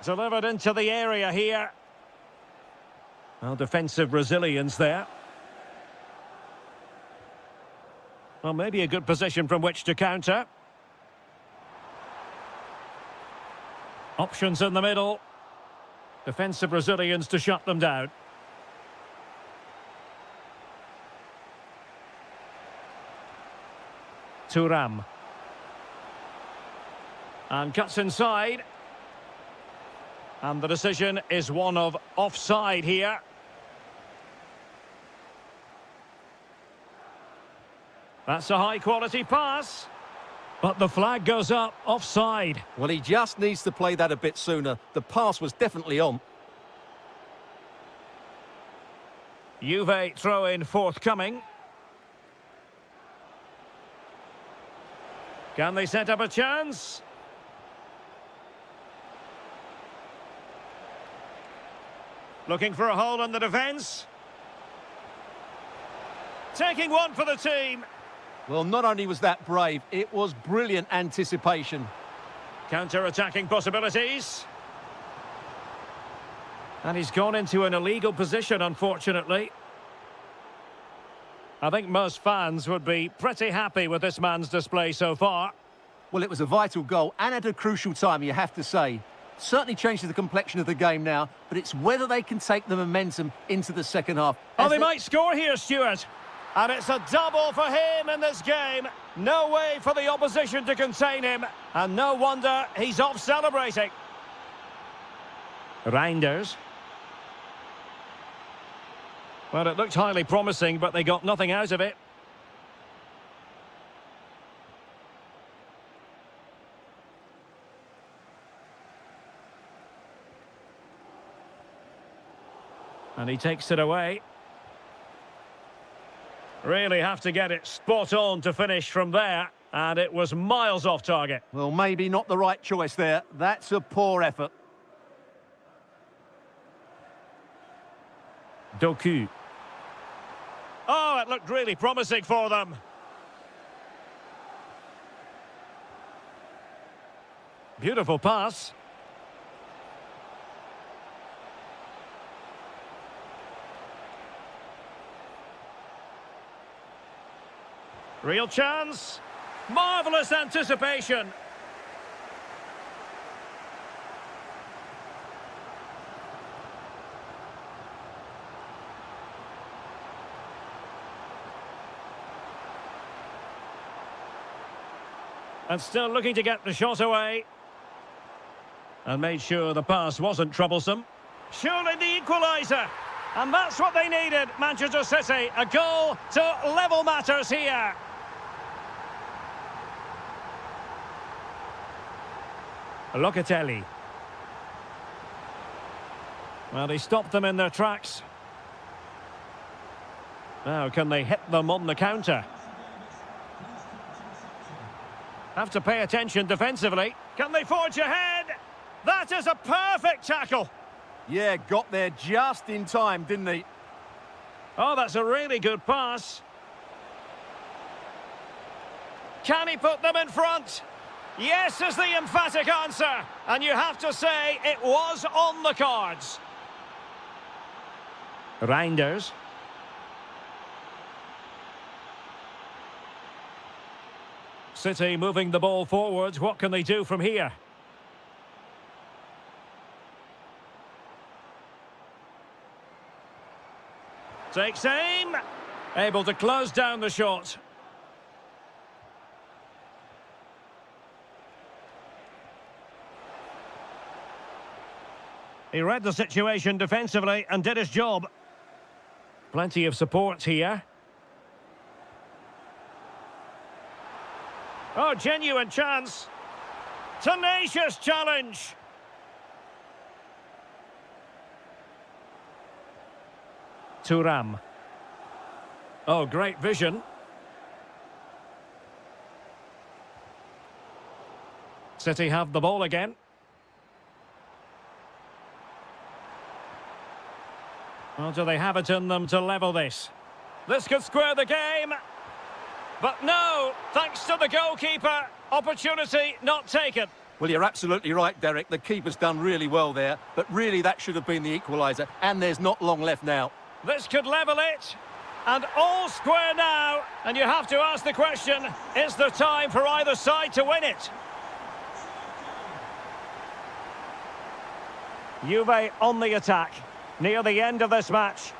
Delivered into the area here. Well, defensive resilience there. Well, maybe a good position from which to counter. Options in the middle. Defensive resilience to shut them down. Thuram. And cuts inside. And the decision is one of offside here. That's a high-quality pass. But the flag goes up, offside. Well, he just needs to play that a bit sooner. The pass was definitely on. Juve throw-in forthcoming. Can they set up a chance? Looking for a hole in the defence. Taking one for the team. Well, not only was that brave, it was brilliant anticipation. Counter-attacking possibilities. And he's gone into an illegal position, unfortunately. I think most fans would be pretty happy with this man's display so far. Well, it was a vital goal and at a crucial time, you have to say. Certainly changes the complexion of the game now, but it's whether they can take the momentum into the second half. Oh, they might score here, Stuart. And it's a double for him in this game. No way for the opposition to contain him. And no wonder he's off celebrating. Reinders. Well, it looked highly promising, but they got nothing out of it. And he takes it away. Really have to get it spot on to finish from there. And it was miles off target. Well, maybe not the right choice there. That's a poor effort. Doku. Oh, it looked really promising for them. Beautiful pass. Real chance. Marvellous anticipation. And still looking to get the shot away. And made sure the pass wasn't troublesome. Surely the equaliser. And that's what they needed, Manchester City. A goal to level matters here. Locatelli. Well, he stopped them in their tracks. Now, can they hit them on the counter? Have to pay attention defensively. Can they forge ahead? That is a perfect tackle. Yeah, got there just in time, didn't he? Oh, that's a really good pass. Can he put them in front? Yes is the emphatic answer. And you have to say it was on the cards. Reinders. City moving the ball forwards. What can they do from here? Takes aim. Able to close down the shot. He read the situation defensively and did his job. Plenty of support here. Oh, genuine chance. Tenacious challenge. Thuram. Oh, great vision. City have the ball again. Well, do they have it in them to level this? This could square the game. But no, thanks to the goalkeeper, opportunity not taken. Well, you're absolutely right, Derek. The keeper's done really well there, but really that should have been the equaliser, and there's not long left now. This could level it, and all square now. And you have to ask the question, is there time for either side to win it? Juve on the attack, near the end of this match.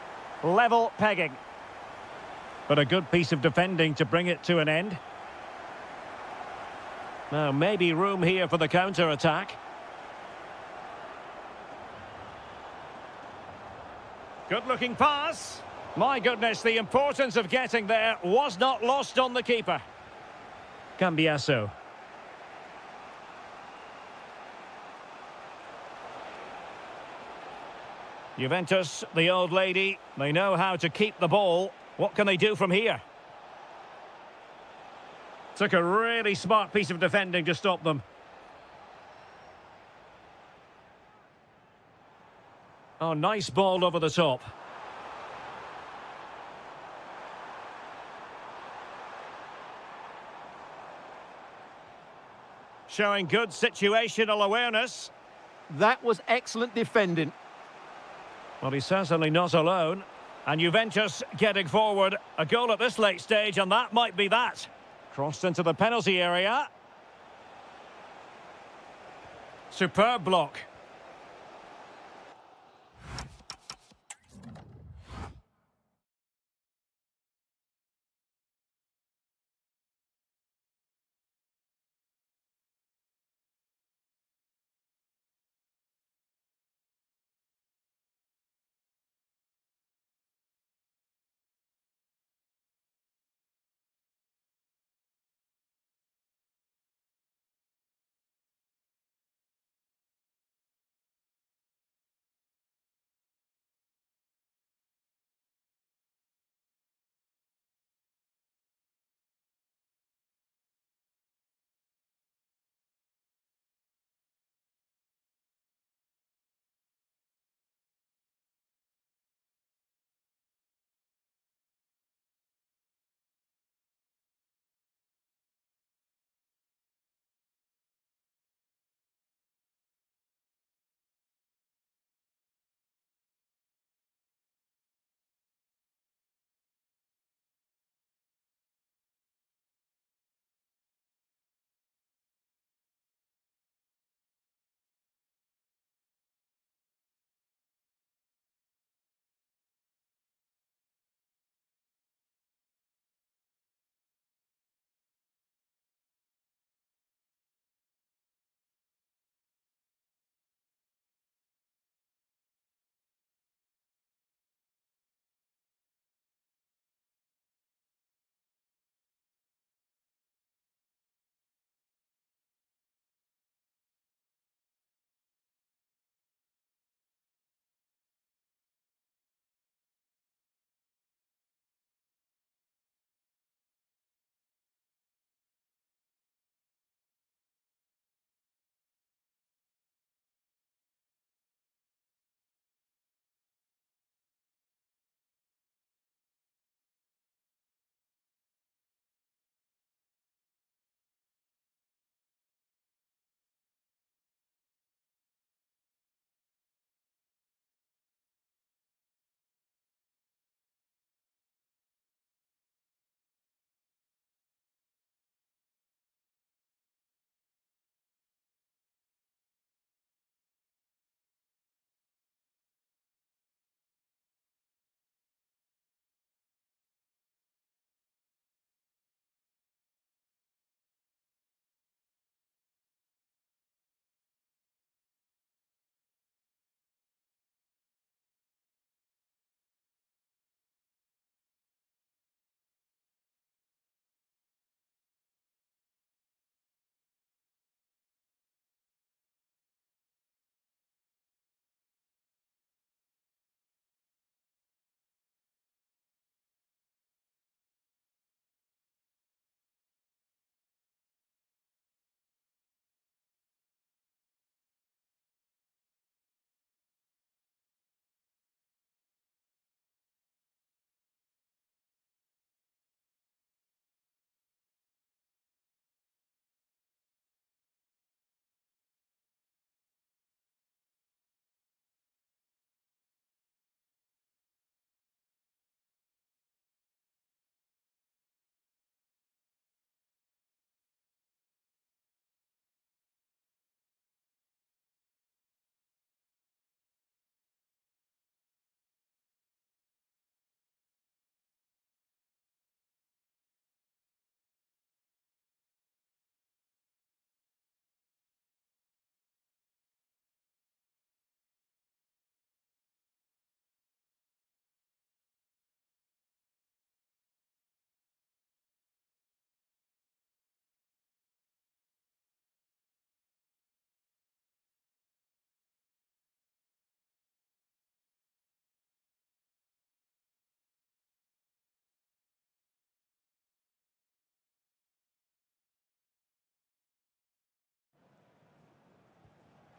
Level pegging. But a good piece of defending to bring it to an end. Now, maybe room here for the counter-attack. Good-looking pass. My goodness, the importance of getting there was not lost on the keeper. Cambiasso. Juventus, the old lady, they know how to keep the ball. What can they do from here? Took a really smart piece of defending to stop them. Oh, nice ball over the top. Showing good situational awareness. That was excellent defending. Well, he's certainly not alone. And Juventus getting forward. A goal at this late stage, and that might be that. Crossed into the penalty area. Superb block.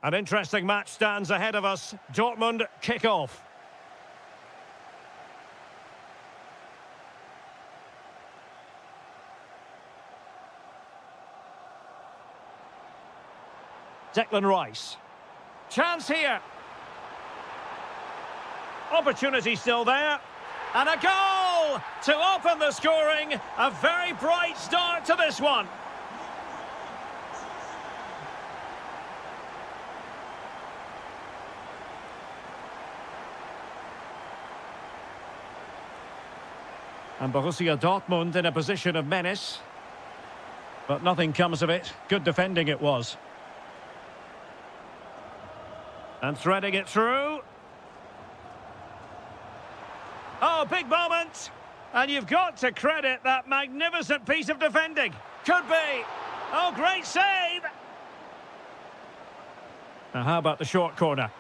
An interesting match stands ahead of us. Dortmund kick off. Declan Rice. Chance here. Opportunity still there. And a goal to open the scoring. A very bright start to this one. And Borussia Dortmund in a position of menace. But nothing comes of it. Good defending it was. And threading it through. Oh, big moment. And you've got to credit that magnificent piece of defending. Could be. Oh, great save. Now, how about the short corner?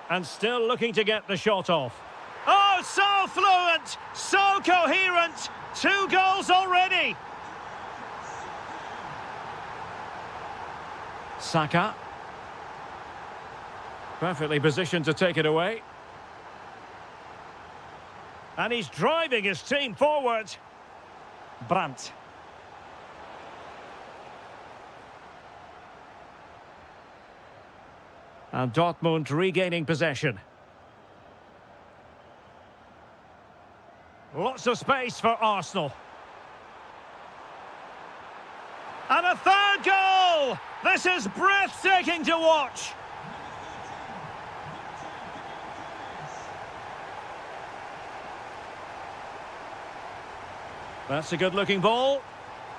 And still looking to get the shot off. Oh, so fluent, so coherent. 2 goals already. Saka. Perfectly positioned to take it away. And he's driving his team forward. Brandt. And Dortmund regaining possession. Lots of space for Arsenal. And a third goal! This is breathtaking to watch. That's a good-looking ball.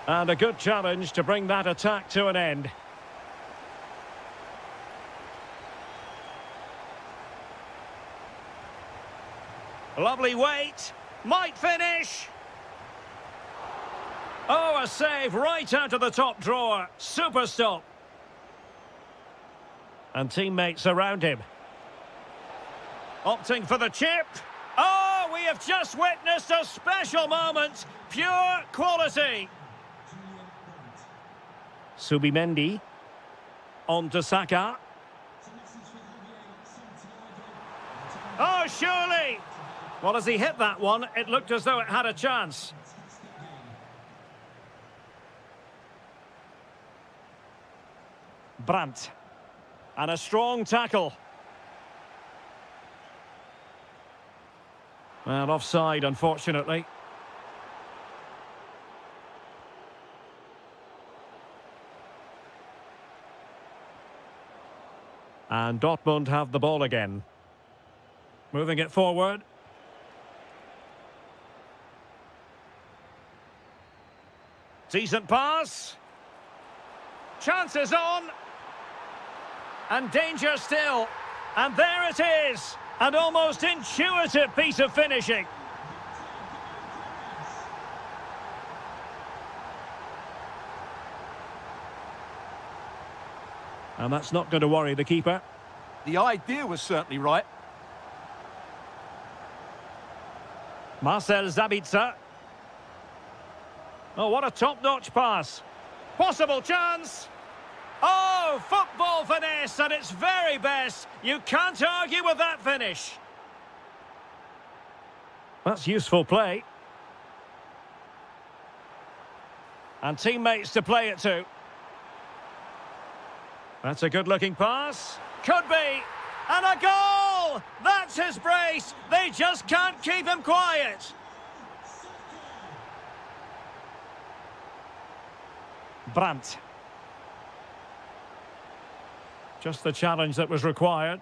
And a good challenge to bring that attack to an end. Lovely weight. Might finish. Oh, a save right out of the top drawer. Super stop. And teammates around him. Opting for the chip. Oh, we have just witnessed a special moment. Pure quality. Subimendi. On to Saka. Oh, surely. Well, as he hit that one, it looked as though it had a chance. Brandt. And a strong tackle. Well, offside, unfortunately. And Dortmund have the ball again. Moving it forward. Decent pass. Chances on. And danger still. And there it is. An almost intuitive piece of finishing. And that's not going to worry the keeper. The idea was certainly right. Marcel Sabitzer. Oh, what a top-notch pass. Possible chance. Oh, football finesse at its very best. You can't argue with that finish. That's useful play. And teammates to play it to. That's a good-looking pass. Could be. And a goal! That's his brace. They just can't keep him quiet. Brandt. Just the challenge that was required.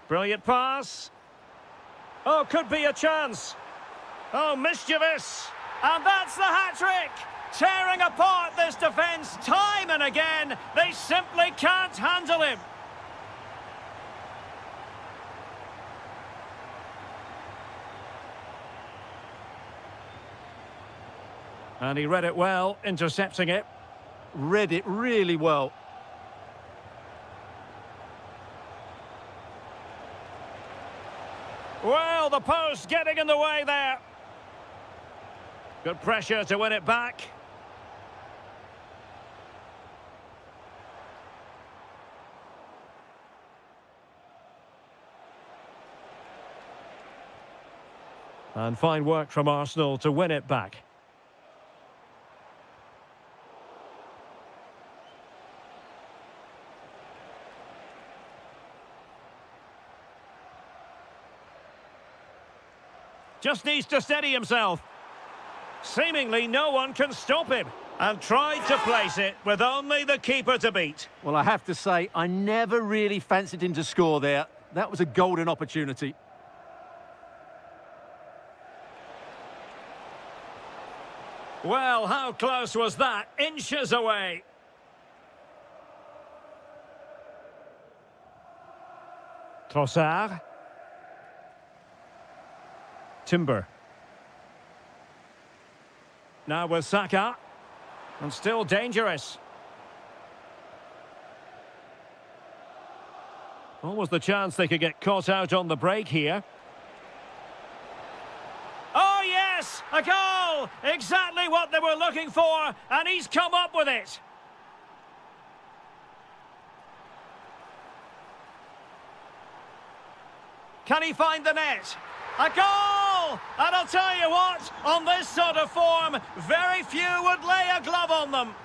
Brilliant pass. Oh, could be a chance. Oh, mischievous. And that's the hat-trick. Tearing apart this defence time and again. They simply can't handle him. And he read it well, intercepting it. Read it really well. Well, the post getting in the way there. Good pressure to win it back. And fine work from Arsenal to win it back. Just needs to steady himself. Seemingly no one can stop him. And tried to place it with only the keeper to beat. Well, I have to say, I never really fancied him to score there. That was a golden opportunity. Well, how close was that? Inches away. Trossard. Timber. Now with Saka. And still dangerous. Almost the chance they could get caught out on the break here. Oh yes! A goal! Exactly what they were looking for, and he's come up with it. Can he find the net? A goal! And I'll tell you what, on this sort of form, very few would lay a glove on them.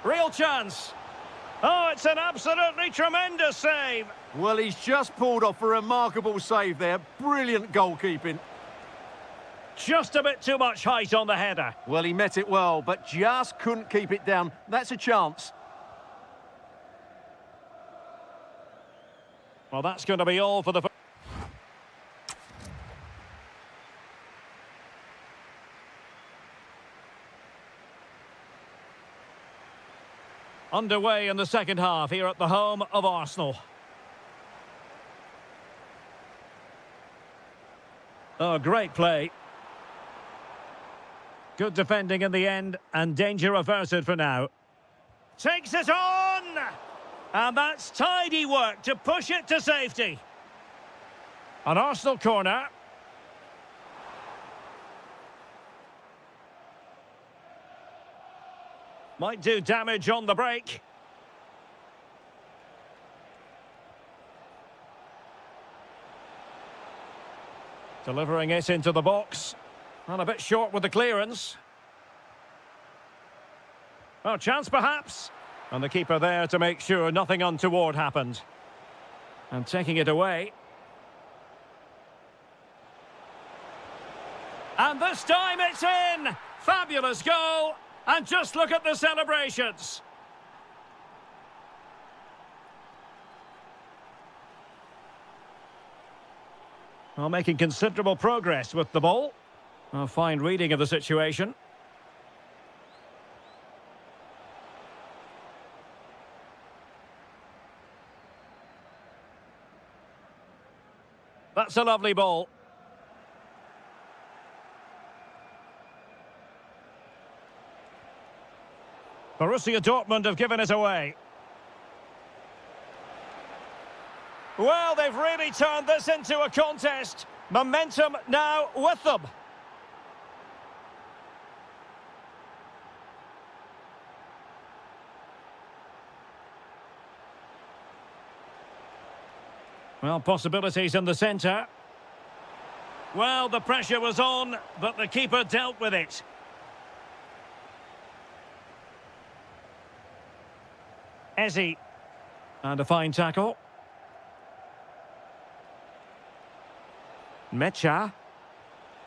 Real chance. Oh, it's an absolutely tremendous save. Well, he's just pulled off a remarkable save there. Brilliant goalkeeping. Just a bit too much height on the header. Well, he met it well, but just couldn't keep it down. That's a chance. Well, that's going to be all for the... Underway in the second half here at the home of Arsenal. Oh, great play. Good defending in the end, and danger averted for now. Takes it on! And that's tidy work to push it to safety. An Arsenal corner. Might do damage on the break. Delivering it into the box. And a bit short with the clearance. Oh, chance perhaps. And the keeper there to make sure nothing untoward happened. And taking it away. And this time it's in! Fabulous goal! And just look at the celebrations. Well, making considerable progress with the ball. A fine reading of the situation. That's a lovely ball. Borussia Dortmund have given it away. Well, they've really turned this into a contest. Momentum now with them. Well, possibilities in the centre. Well, the pressure was on, but the keeper dealt with it. Ezzy. And a fine tackle. Mecha.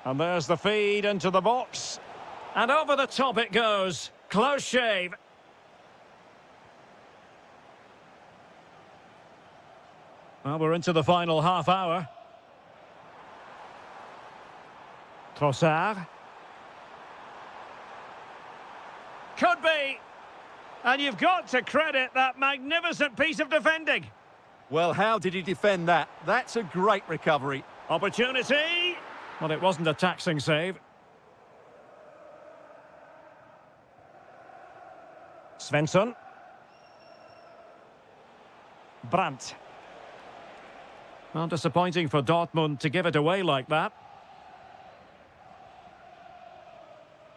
And there's the feed into the box. And over the top it goes. Close shave. Well, we're into the final half hour. Trossard. Could be. And you've got to credit that magnificent piece of defending. Well, how did he defend that? That's a great recovery. Opportunity. Well, it wasn't a taxing save. Svensson. Brandt. Well, disappointing for Dortmund to give it away like that.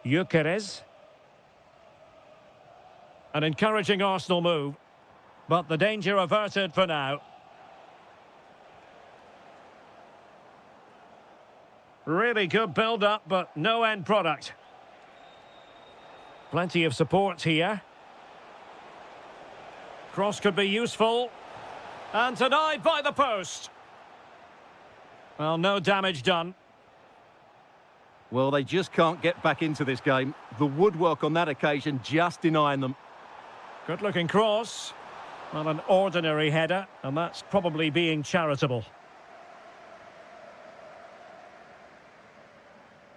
Gyökeres. An encouraging Arsenal move, but the danger averted for now. Really good build-up, but no end product. Plenty of support here. Cross could be useful. And denied by the post. Well, no damage done. Well, they just can't get back into this game. The woodwork on that occasion just denying them. Good-looking cross. Well, an ordinary header, and that's probably being charitable.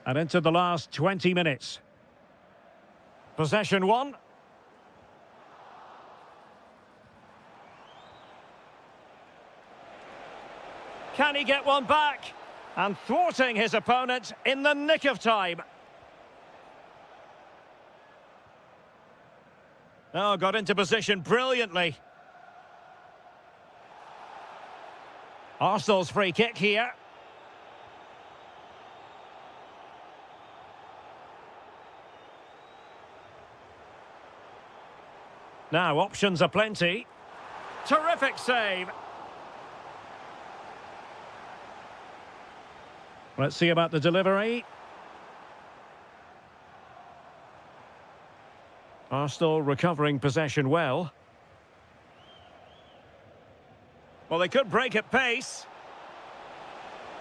And into the last 20 minutes. Possession one. Can he get one back? And thwarting his opponent in the nick of time. Oh, got into position brilliantly. Arsenal's free kick here. Now, options are plenty. Terrific save. Let's see about the delivery. Arsenal recovering possession well. Well, they could break at pace.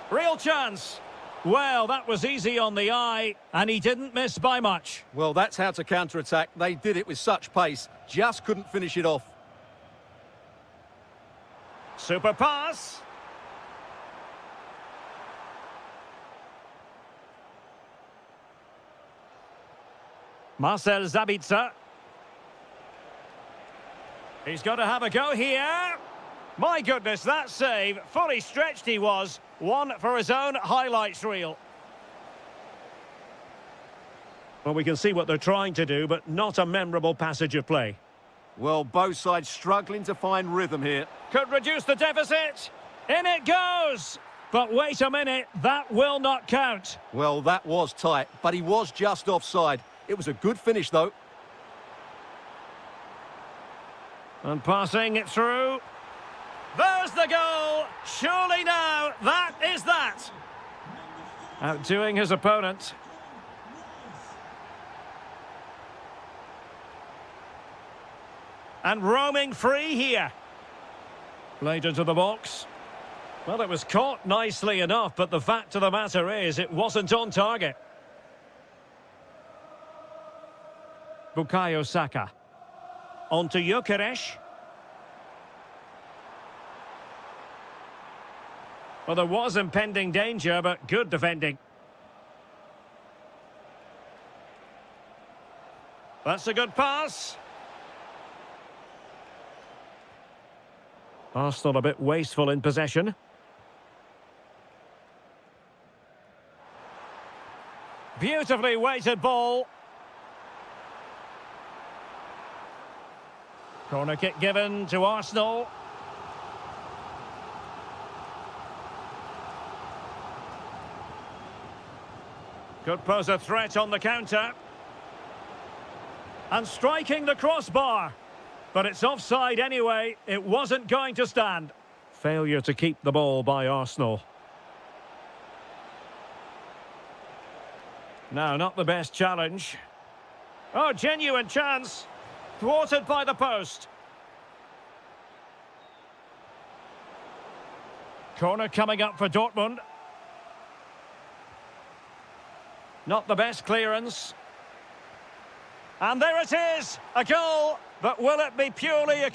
Real chance. Well, that was easy on the eye, and he didn't miss by much. Well, that's how to counter-attack. They did it with such pace. Just couldn't finish it off. Super pass. Marcel Sabitzer. He's got to have a go here. My goodness, that save. Fully stretched he was. One for his own highlights reel. Well, we can see what they're trying to do, but not a memorable passage of play. Well, both sides struggling to find rhythm here. Could reduce the deficit. In it goes. But wait a minute, that will not count. Well, that was tight, but he was just offside. It was a good finish, though. And passing it through. There's the goal. Surely now, that is that. Outdoing his opponent. And roaming free here. Played into the box. Well, it was caught nicely enough, but the fact of the matter is it wasn't on target. Bukayo Saka. On to Gyökeres. Well, there was impending danger, but good defending. That's a good pass. Arsenal a bit wasteful in possession. Beautifully weighted ball. Corner kick given to Arsenal. Could pose a threat on the counter. And striking the crossbar. But it's offside anyway. It wasn't going to stand. Failure to keep the ball by Arsenal. No, not the best challenge. Oh, genuine chance. Thwarted by the post. Corner coming up for Dortmund. Not the best clearance. And there it is, a goal. But will it be purely a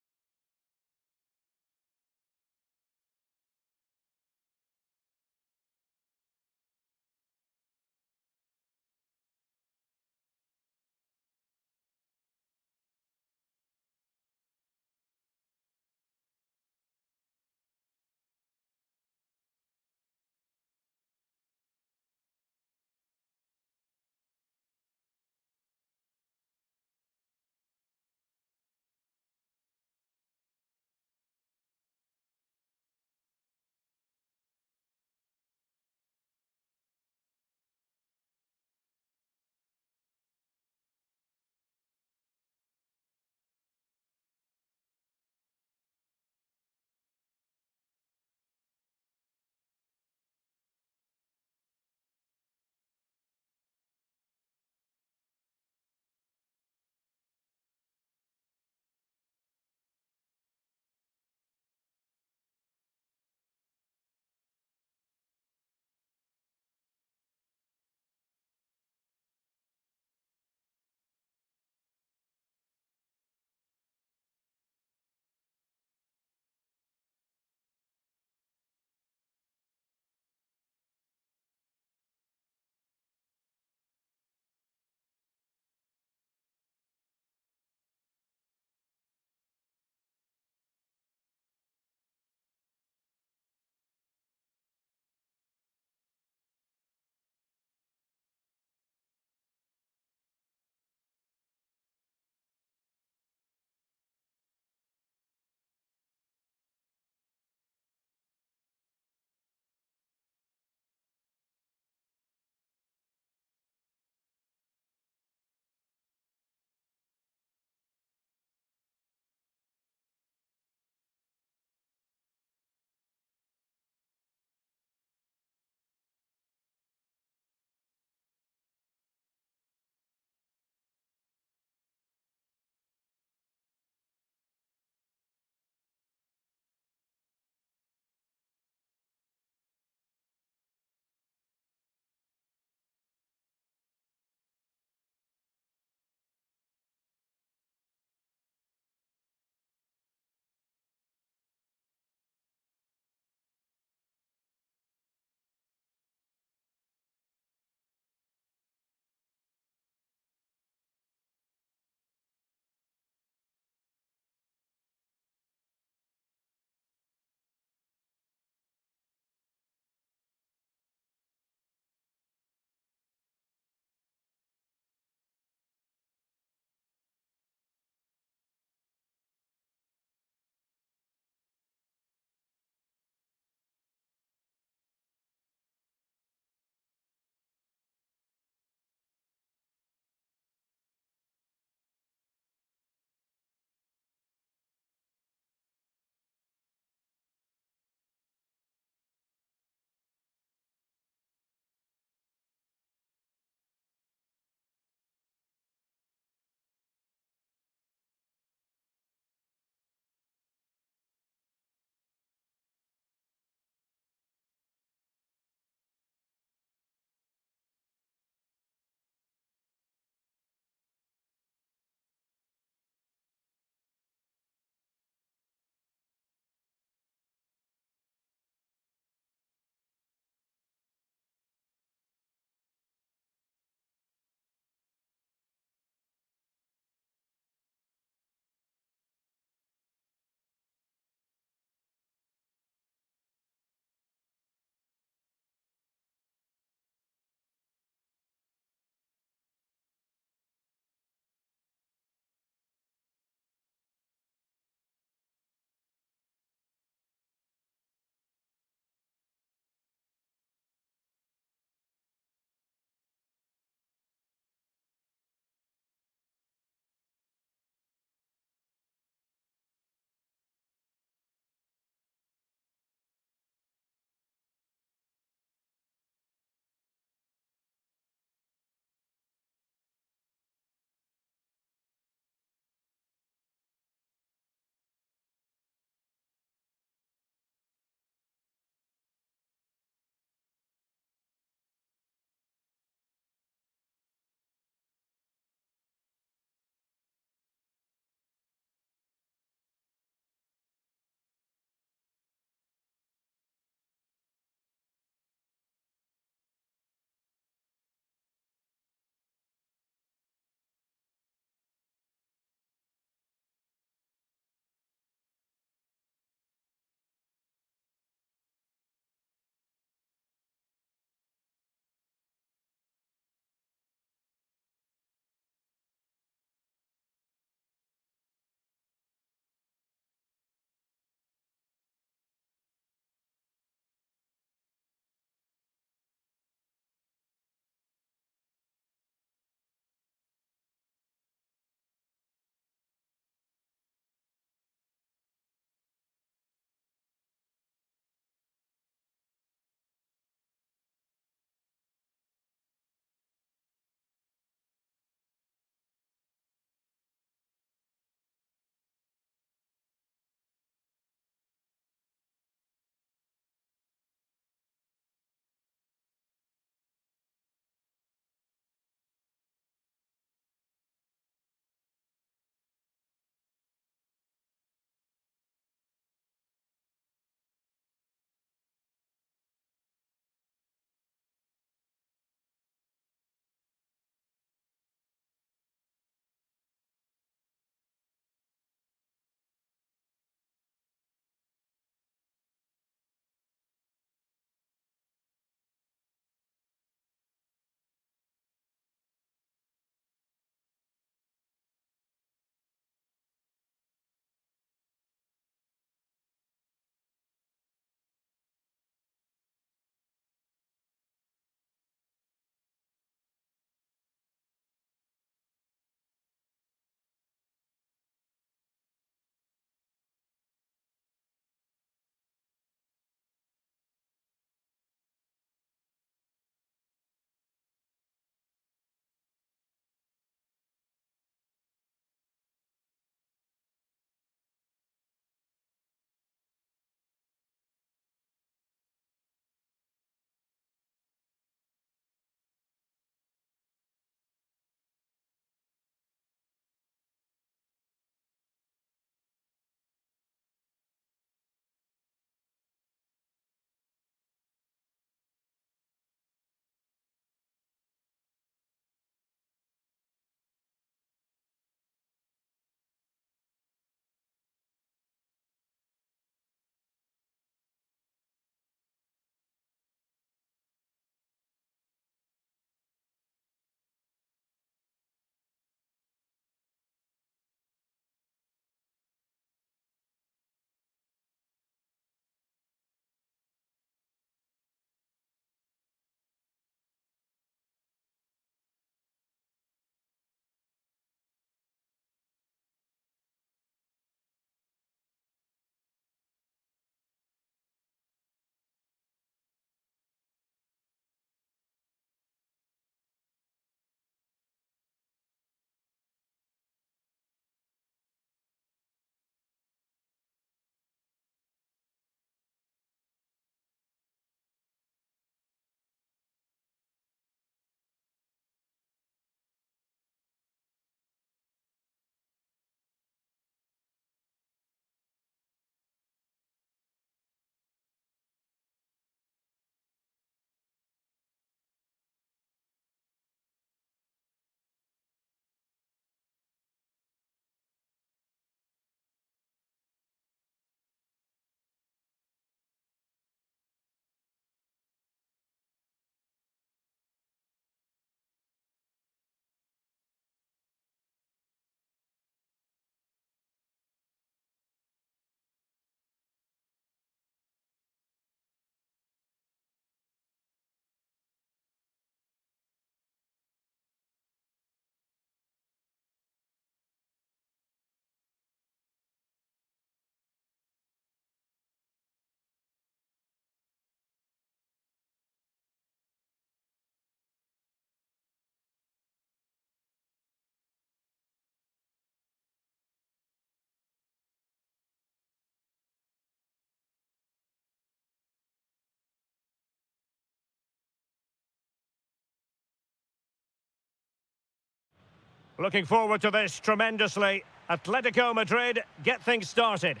Looking forward to this tremendously. Atletico Madrid get things started.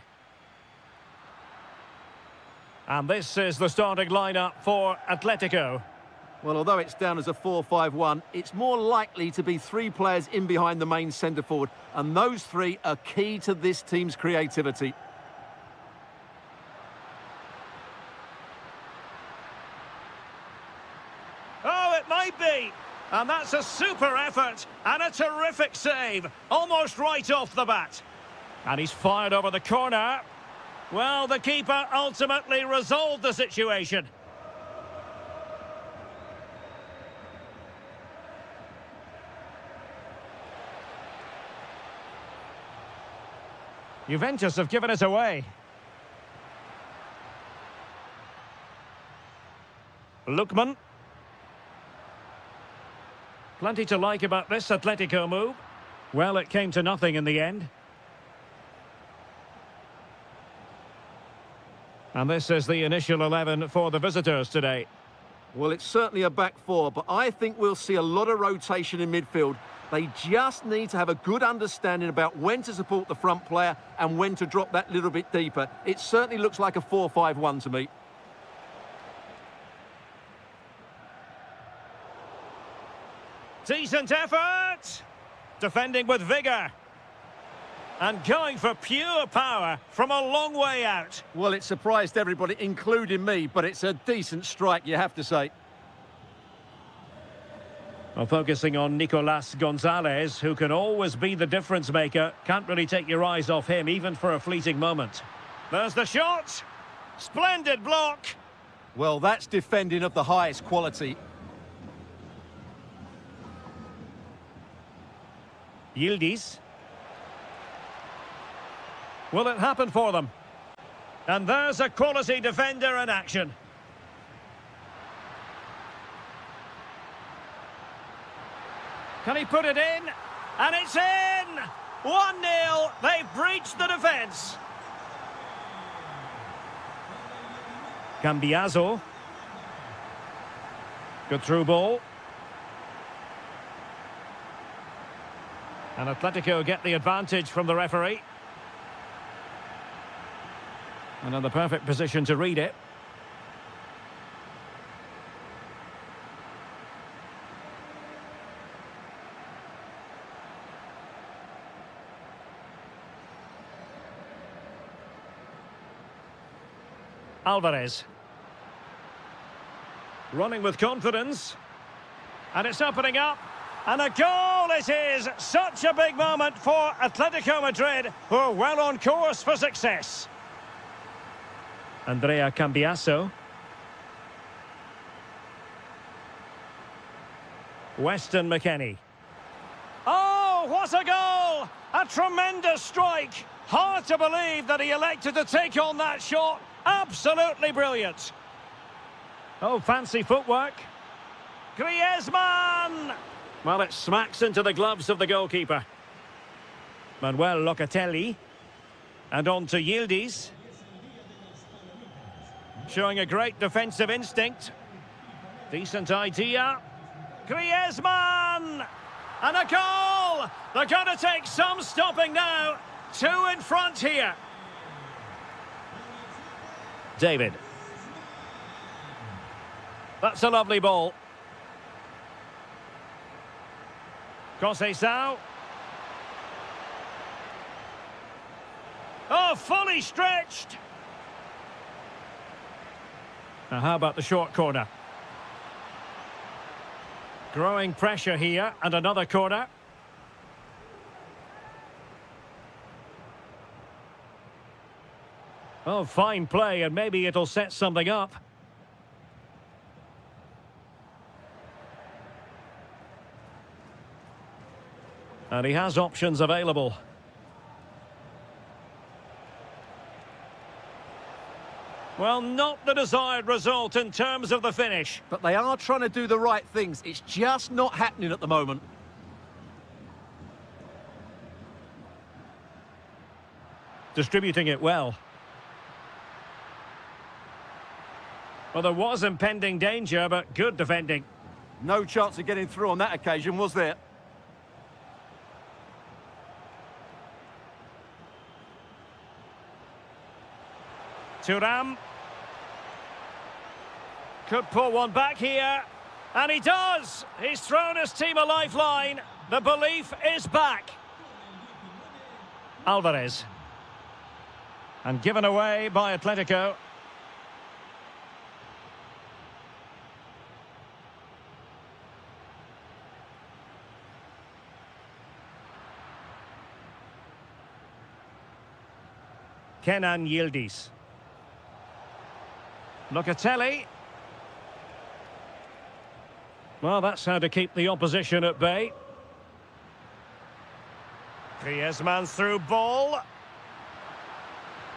And this is the starting lineup for Atletico. Well, although it's down as a 4-5-1, it's more likely to be three players in behind the main centre-forward, and those three are key to this team's creativity. Oh, it might be. And that's a super effort and a terrific save, almost right off the bat. And he's fired over the corner. Well, the keeper ultimately resolved the situation. Juventus have given it away. Lookman. Plenty to like about this Atletico move. Well, it came to nothing in the end. And this is the initial 11 for the visitors today. Well, it's certainly a back four, but I think we'll see a lot of rotation in midfield. They just need to have a good understanding about when to support the front player and when to drop that little bit deeper. It certainly looks like a 4-5-1 to me. Decent effort. Defending with vigour. And going for pure power from a long way out. Well, it surprised everybody, including me, but it's a decent strike, you have to say. Well, focusing on Nicolas Gonzalez, who can always be the difference maker. Can't really take your eyes off him, even for a fleeting moment. There's the shot. Splendid block. Well, that's defending of the highest quality. Yildiz. Will it happen for them? And there's a quality defender in action. Can he put it in? And it's in! 1-0. They've breached the defence. Cambiaso. Good through ball. And Atletico get the advantage from the referee. And in the perfect position to read it. Alvarez. Running with confidence. And it's opening up. And a goal it is! Such a big moment for Atletico Madrid, who are well on course for success. Andrea Cambiaso. Weston McKennie. Oh, what a goal! A tremendous strike! Hard to believe that he elected to take on that shot. Absolutely brilliant. Oh, fancy footwork. Griezmann! Well, it smacks into the gloves of the goalkeeper. Manuel Locatelli. And on to Yildiz. Showing a great defensive instinct. Decent idea. Griezmann! And a goal! They're going to take some stopping now. 2 in front here. David. That's a lovely ball. Conceição. Oh, fully stretched. Now, how about the short corner? Growing pressure here, and another corner. Oh, fine play, and maybe it'll set something up. And he has options available. Well, not the desired result in terms of the finish. But they are trying to do the right things. It's just not happening at the moment. Distributing it well. Well, there was impending danger, but good defending. No chance of getting through on that occasion, was there? Thuram. Could pull one back here. And he does! He's thrown his team a lifeline. The belief is back. Alvarez. And given away by Atletico. Kenan Yildiz. Locatelli. Well, that's how to keep the opposition at bay. Griezmann's through ball.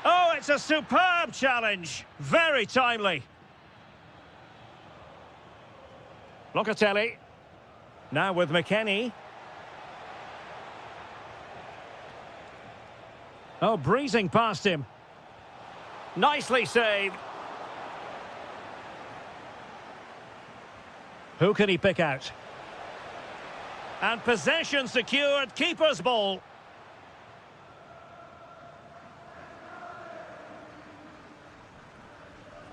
Oh, it's a superb challenge. Very timely. Locatelli. Now with McKennie. Oh, breezing past him. Nicely saved. Who can he pick out? And possession secured, keeper's ball.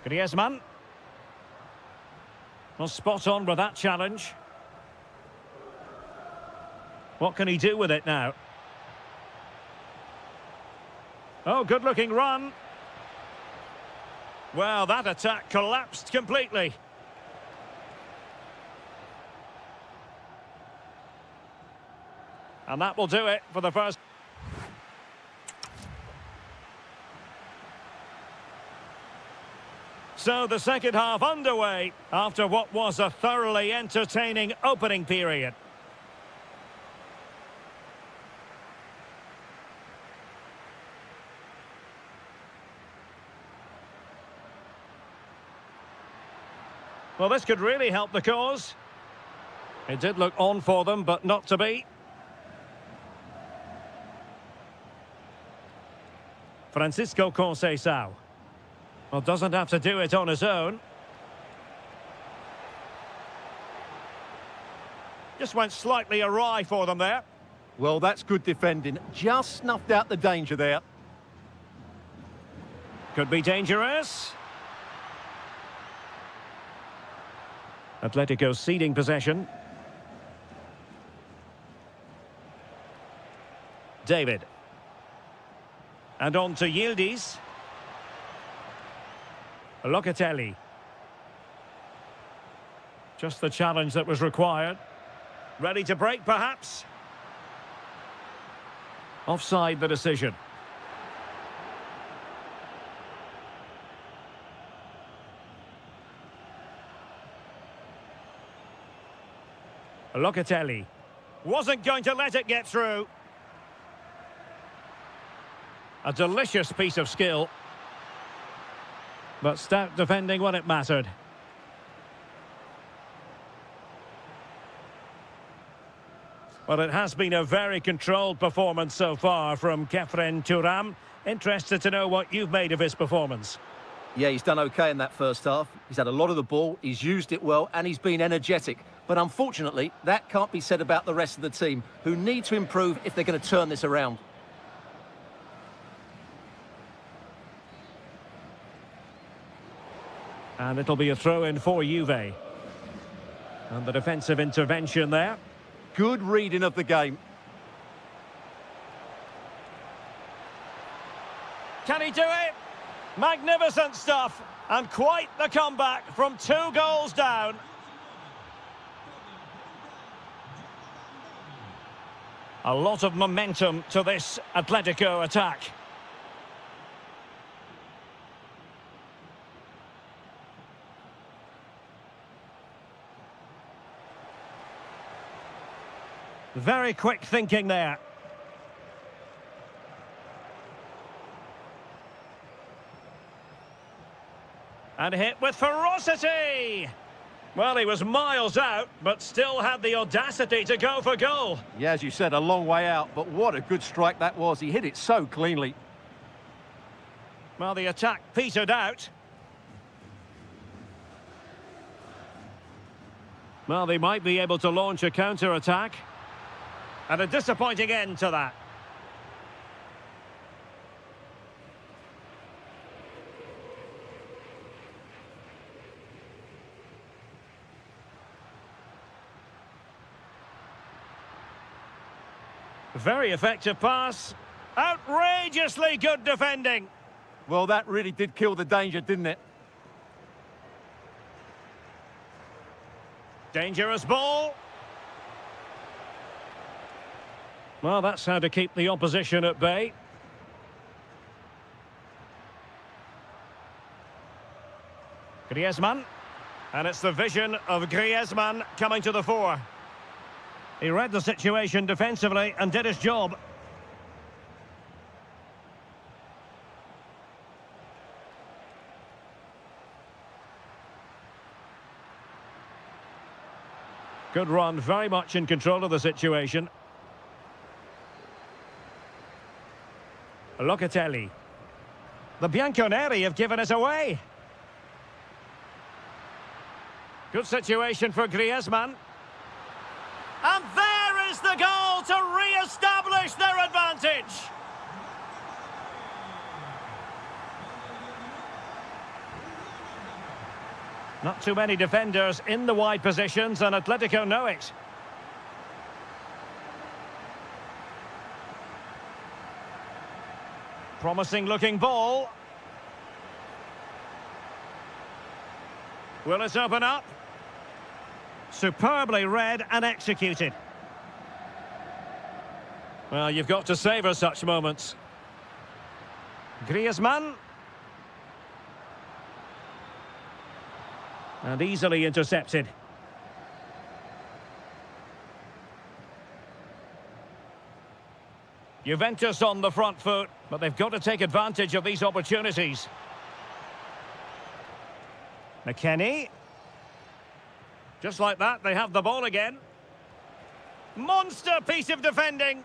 Griezmann. Well, spot on with that challenge. What can he do with it now? Oh, good-looking run. Well, that attack collapsed completely. And that will do it for the first. So the second half underway after what was a thoroughly entertaining opening period. Well, this could really help the cause. It did look on for them, but not to be. Francisco Conceição. Well, doesn't have to do it on his own. Just went slightly awry for them there. Well, that's good defending. Just snuffed out the danger there. Could be dangerous. Atletico ceding possession. David. And on to Yildiz. Locatelli. Just the challenge that was required. Ready to break, perhaps? Offside the decision. Locatelli. Wasn't going to let it get through. A delicious piece of skill. But stout defending when it mattered. Well, it has been a very controlled performance so far from Khéphren Thuram. Interested to know what you've made of his performance. Yeah, he's done okay in that first half. He's had a lot of the ball, he's used it well, and he's been energetic. But unfortunately, that can't be said about the rest of the team, who need to improve if they're going to turn this around. And it'll be a throw-in for Juve. And the defensive intervention there. Good reading of the game. Can he do it? Magnificent stuff. And quite the comeback from 2 goals down. A lot of momentum to this Atletico attack. Very quick thinking there. And hit with ferocity. Well, he was miles out, but still had the audacity to go for goal. Yeah, as you said, a long way out, but what a good strike that was. He hit it so cleanly. Well, the attack petered out. Well, they might be able to launch a counter-attack. And a disappointing end to that. Very effective pass. Outrageously good defending. Well, that really did kill the danger, didn't it? Dangerous ball. Well, that's how to keep the opposition at bay. Griezmann. And it's the vision of Griezmann coming to the fore. He read the situation defensively and did his job. Good run, very much in control of the situation. Locatelli. The Bianconeri have given us away. Good situation for Griezmann. And there is the goal to re-establish their advantage. Not too many defenders in the wide positions, and Atletico know it. Promising looking ball. Will it open up? Superbly read and executed. Well, you've got to savour such moments. Griezmann. And easily intercepted. Juventus on the front foot, but they've got to take advantage of these opportunities. McKennie. Just like that, they have the ball again. Monster piece of defending.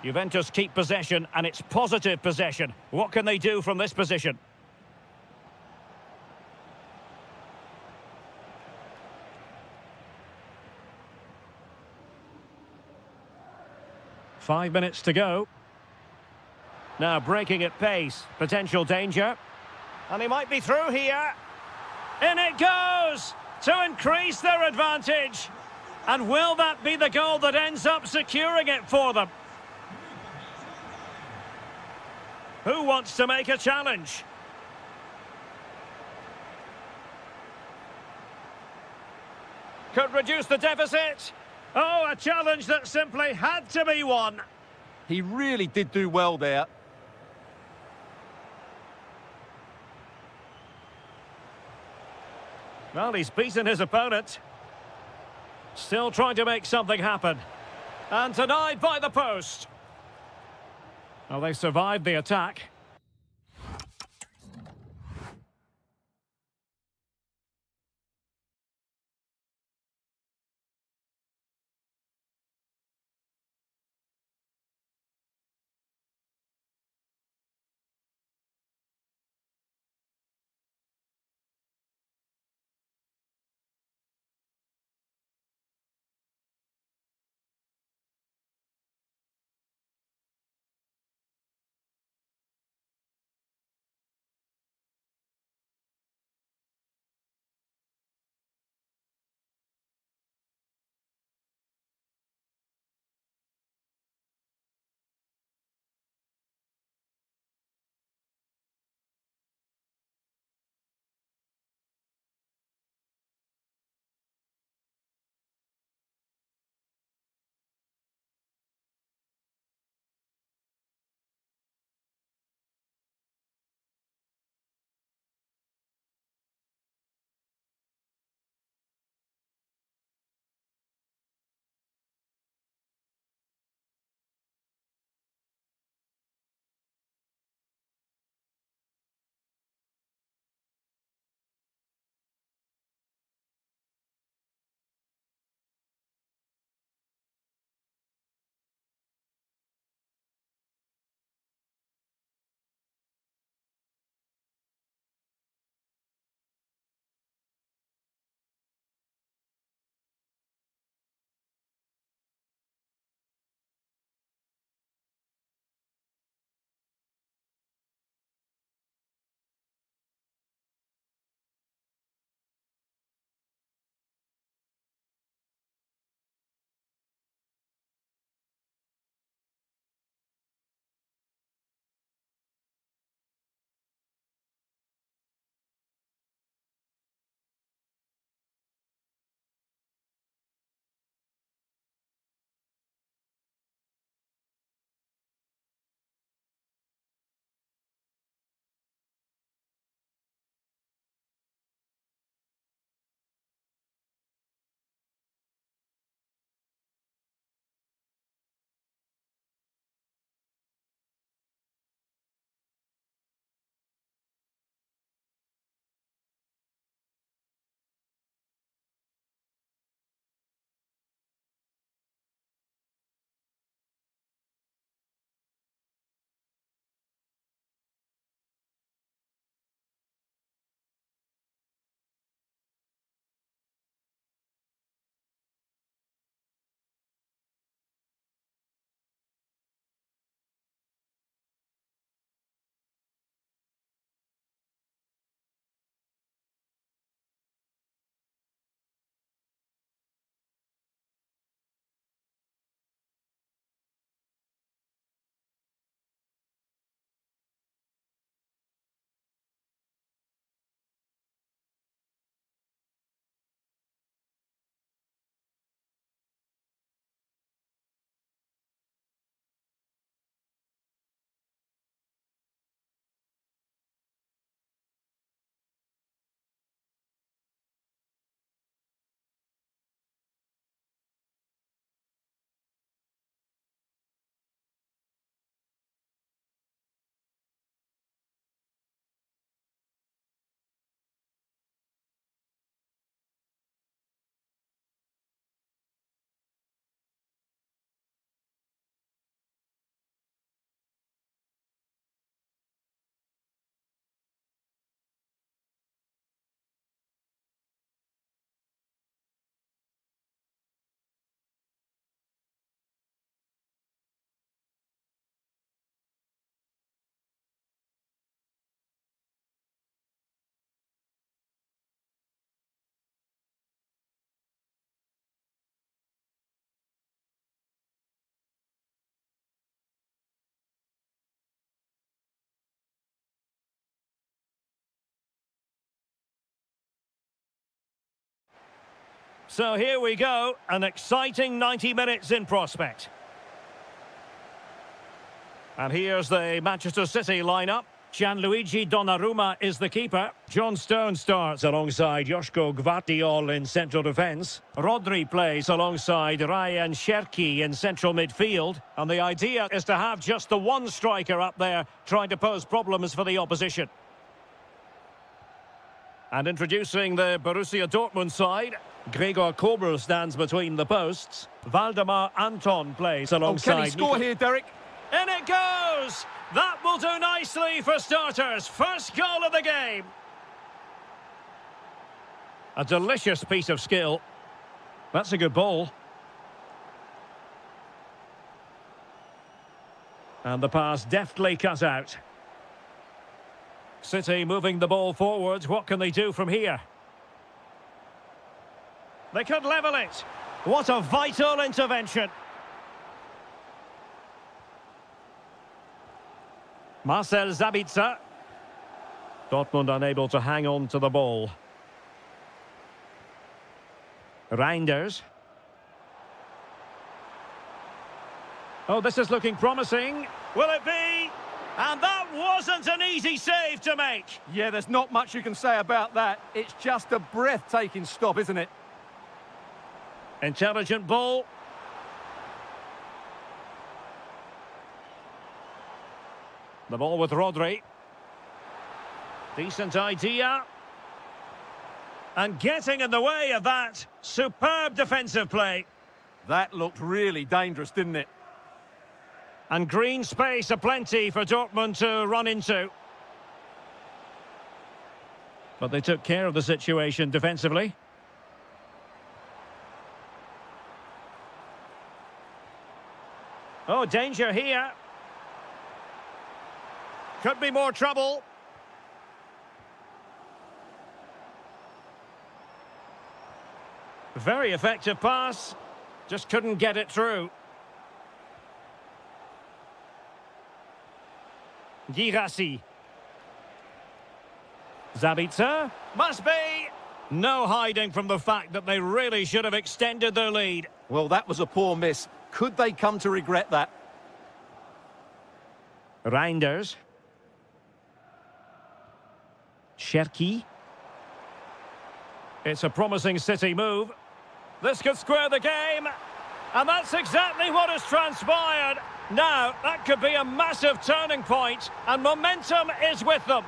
Juventus keep possession, and it's positive possession. What can they do from this position? Five minutes to go. Now breaking at pace, potential danger. And he might be through here. In it goes to increase their advantage. And will that be the goal that ends up securing it for them? Who wants to make a challenge? Could reduce the deficit. Oh, a challenge that simply had to be won. He really did do well there. Well, he's beaten his opponent. Still trying to make something happen. And denied by the post. Well, they survived the attack. So here we go, an exciting 90 minutes in prospect. And here's the Manchester City lineup. Gianluigi Donnarumma is the keeper. John Stones starts alongside Joško Gvardiol in central defence. Rodri plays alongside Ryan Cherki in central midfield. And the idea is to have just the one striker up there trying to pose problems for the opposition. And introducing the Borussia Dortmund side, Gregor Kobel stands between the posts. Valdemar Anton plays alongside... Can he score here, Derek? In it goes! That will do nicely for starters. First goal of the game. A delicious piece of skill. That's a good ball. And the pass deftly cut out. City moving the ball forwards. What can they do from here? They could level it. What a vital intervention. Marcel Sabitzer. Dortmund unable to hang on to the ball. Reinders. Oh, this is looking promising. Will it be? And that wasn't an easy save to make. Yeah, there's not much you can say about that. It's just a breathtaking stop, isn't it? Intelligent ball. The ball with Rodri. Decent idea. And getting in the way of that. Superb defensive play. That looked really dangerous, didn't it? And green space aplenty for Dortmund to run into. But they took care of the situation defensively. Oh, danger here. Could be more trouble. Very effective pass. Just couldn't get it through. Girassi. Sabitzer. Must be. No hiding from the fact that they really should have extended their lead. Well, that was a poor miss. Could they come to regret that? Reinders. Cherki. It's a promising City move. This could square the game. And that's exactly what has transpired. Now, that could be a massive turning point. And momentum is with them.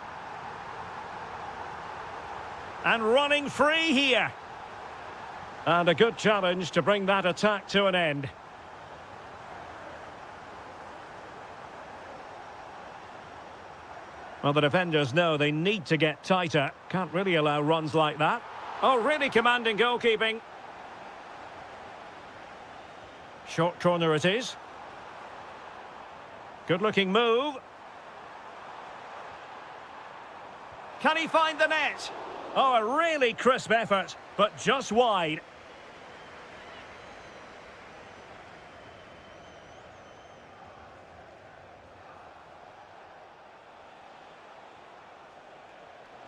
And running free here. And a good challenge to bring that attack to an end. Well, the defenders know they need to get tighter. Can't really allow runs like that. Oh, really commanding goalkeeping. Short corner it is. Good-looking move. Can he find the net? Oh, a really crisp effort, but just wide.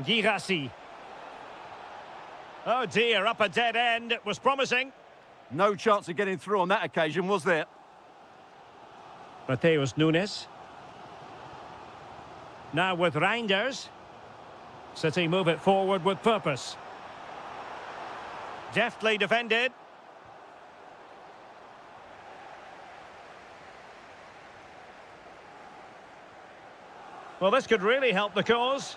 Girassi. Oh dear, up a dead end. It was promising. No chance of getting through on that occasion, was there? Mateus Nunes. Now with Reinders. City move it forward with purpose. Deftly defended. Well, this could really help the cause.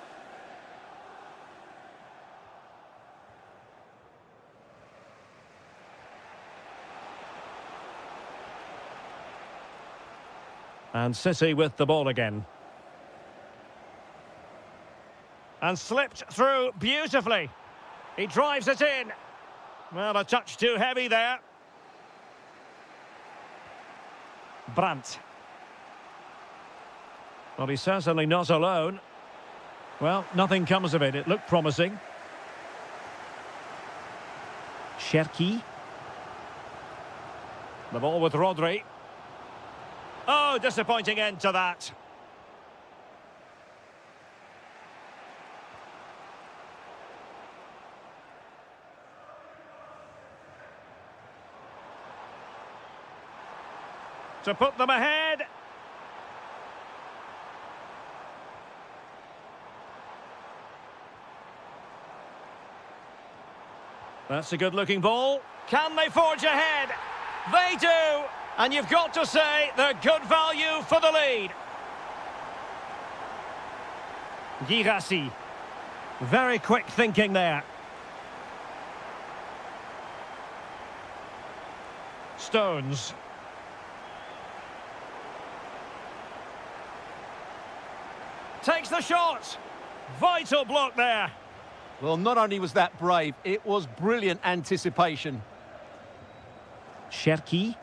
And City with the ball again. And slipped through beautifully. He drives it in. Well, a touch too heavy there. Brandt. Well, he's certainly not alone. Well, nothing comes of it. It looked promising. Cherki. The ball with Rodri. Oh, disappointing end to that. to put them ahead. That's a good-looking ball. Can they forge ahead? They do! And you've got to say they're good value for the lead. Girassi. Very quick thinking there. Stones. Takes the shot. Vital block there. Well, not only was that brave, it was brilliant anticipation. Cherki.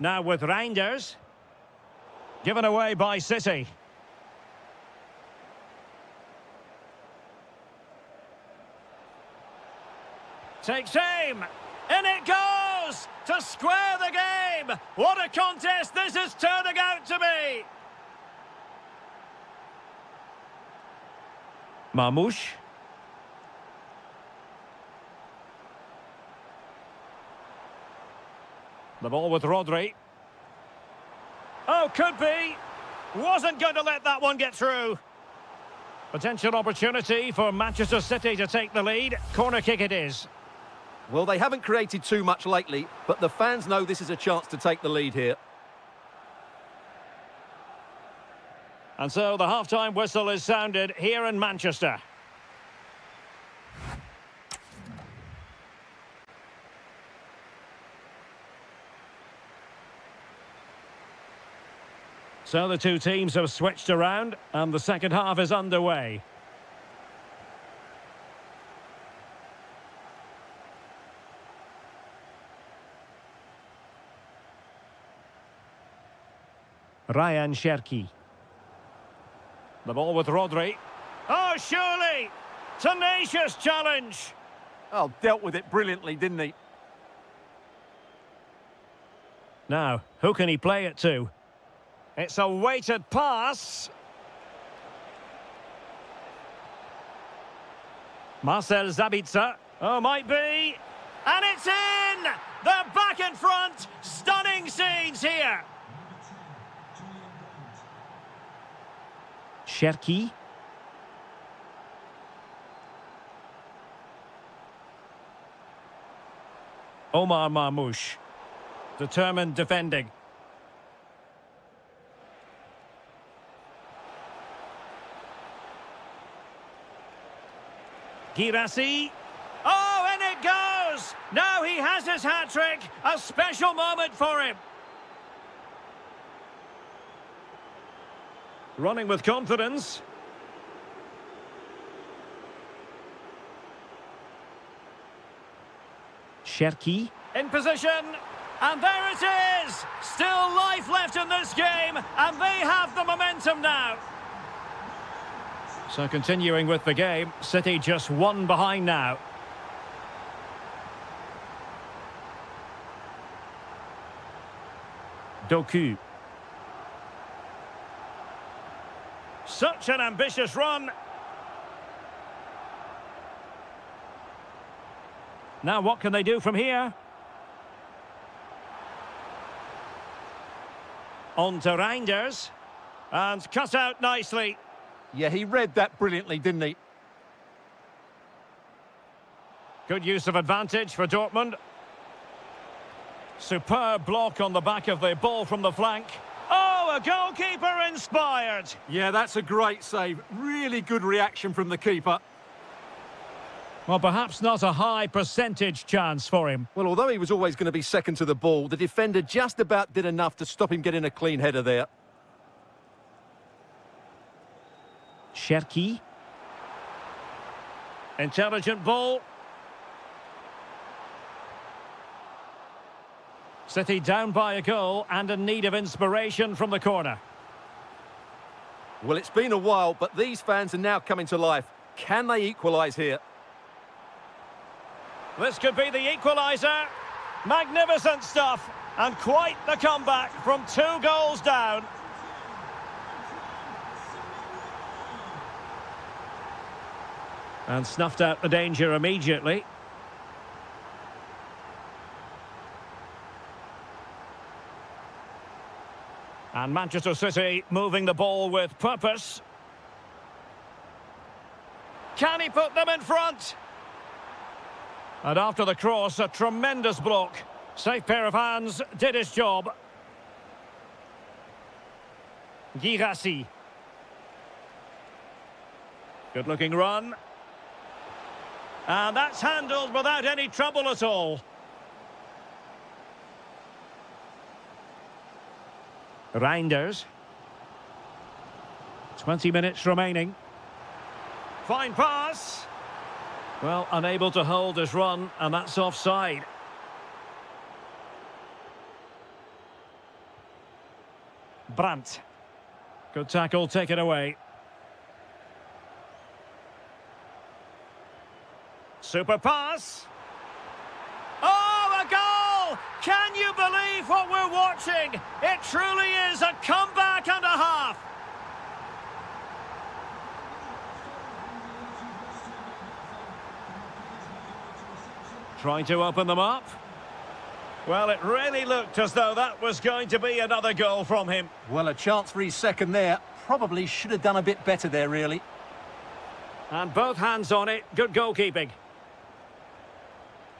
Now with Reinders. Given away by City. Takes aim. In it goes! To square the game! What a contest this is turning out to be! Marmoush. The ball with Rodri. Oh, could be. Wasn't going to let that one get through. Potential opportunity for Manchester City to take the lead. Corner kick it is. Well, they haven't created too much lately, but the fans know this is a chance to take the lead here. And so the half-time whistle is sounded here in Manchester. So the two teams have switched around and the second half is underway. Ryan Cherki. The ball with Rodri. Oh, surely! Tenacious challenge! Oh, dealt with it brilliantly, didn't he? Now, who can he play it to? It's a weighted pass. Marcel Zabitzer. Oh, might be. And it's in! They're back in front! Stunning scenes here! Cherki. Omar Marmoush. Determined defending. Girassi. Oh, and it goes! Now he has his hat-trick. A special moment for him. Running with confidence. Cherki. In position. And there it is! Still life left in this game, and they have the momentum now. So continuing with the game, City just one behind now. Doku. Such an ambitious run. Now what can they do from here? On to Reinders. And cut out nicely. Yeah, he read that brilliantly, didn't he? Good use of advantage for Dortmund. Superb block on the back of the ball from the flank. Oh, a goalkeeper inspired. Yeah, that's a great save. Really good reaction from the keeper. Well, perhaps not a high percentage chance for him. Well, although he was always going to be second to the ball, the defender just about did enough to stop him getting a clean header there. Cherki. Intelligent ball. City down by a goal and in need of inspiration from the corner. Well, it's been a while, but these fans are now coming to life. Can they equalise here? This could be the equaliser. Magnificent stuff. And quite the comeback from 2 goals down. And snuffed out the danger And Manchester City moving the ball with purpose. Can he put them in front? And after the cross, a tremendous block. Safe pair of hands, did his job. Girassi. Good looking run. And that's handled without any trouble at all. Reinders. 20 minutes remaining. Fine pass. Well, unable to hold his run, and that's offside. Brandt. Good tackle, take it away. Super pass. Oh, a goal! Can you believe what we're watching? It truly is a comeback and a half. Trying to open them up. Well, it really looked as though that was going to be another goal from him. Well, a chance for his second there. Probably should have done a bit better there, really. And both hands on it. Good goalkeeping.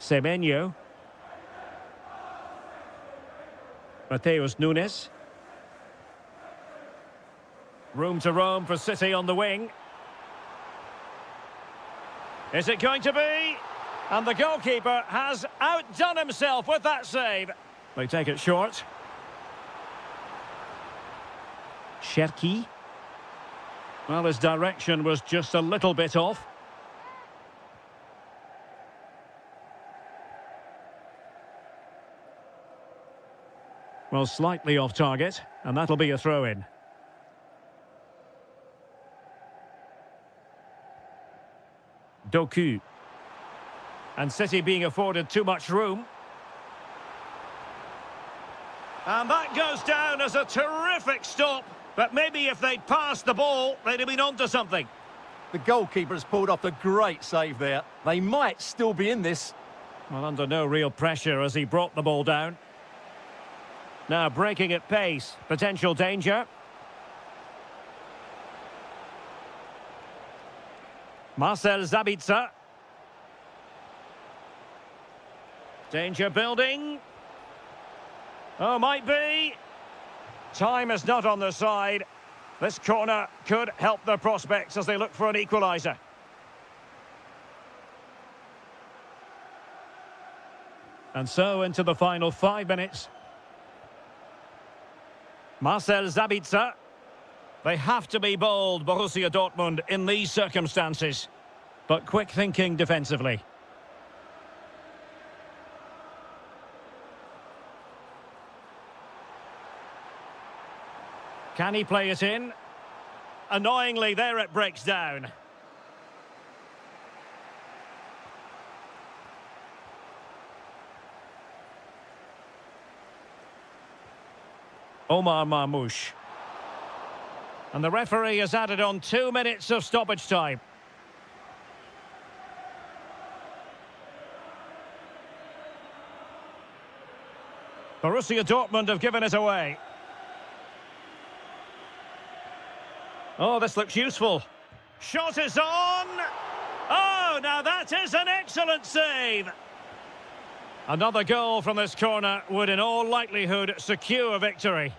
Semenyo. Mateus Nunes. Room to roam for City on the wing. Is it going to be? And the goalkeeper has outdone himself with that save. They take it short. Cherki. Well, his direction was just a little bit off. Well, slightly off target, and that'll be a throw-in. Doku. And City being afforded too much room. And that goes down as a terrific stop. But maybe if they'd passed the ball, they'd have been onto something. The goalkeeper's pulled off a great save there. They might still be in this. Well, under no real pressure as he brought the ball down. Now breaking at pace. Potential danger. Marcel Sabitzer. Danger building. Oh, might be. Time is not on their side. This corner could help their prospects as they look for an equaliser. And so into the final 5 minutes. Marcel Sabitzer. They have to be bold, Borussia Dortmund, in these circumstances. But quick thinking defensively. Can he play it in? Annoyingly, there it breaks down. Omar Marmoush. And the referee has added on 2 minutes of stoppage time. Borussia Dortmund have given it away. Oh, this looks useful. Shot is on. Oh, now that is an excellent save. Another goal from this corner would in all likelihood secure victory.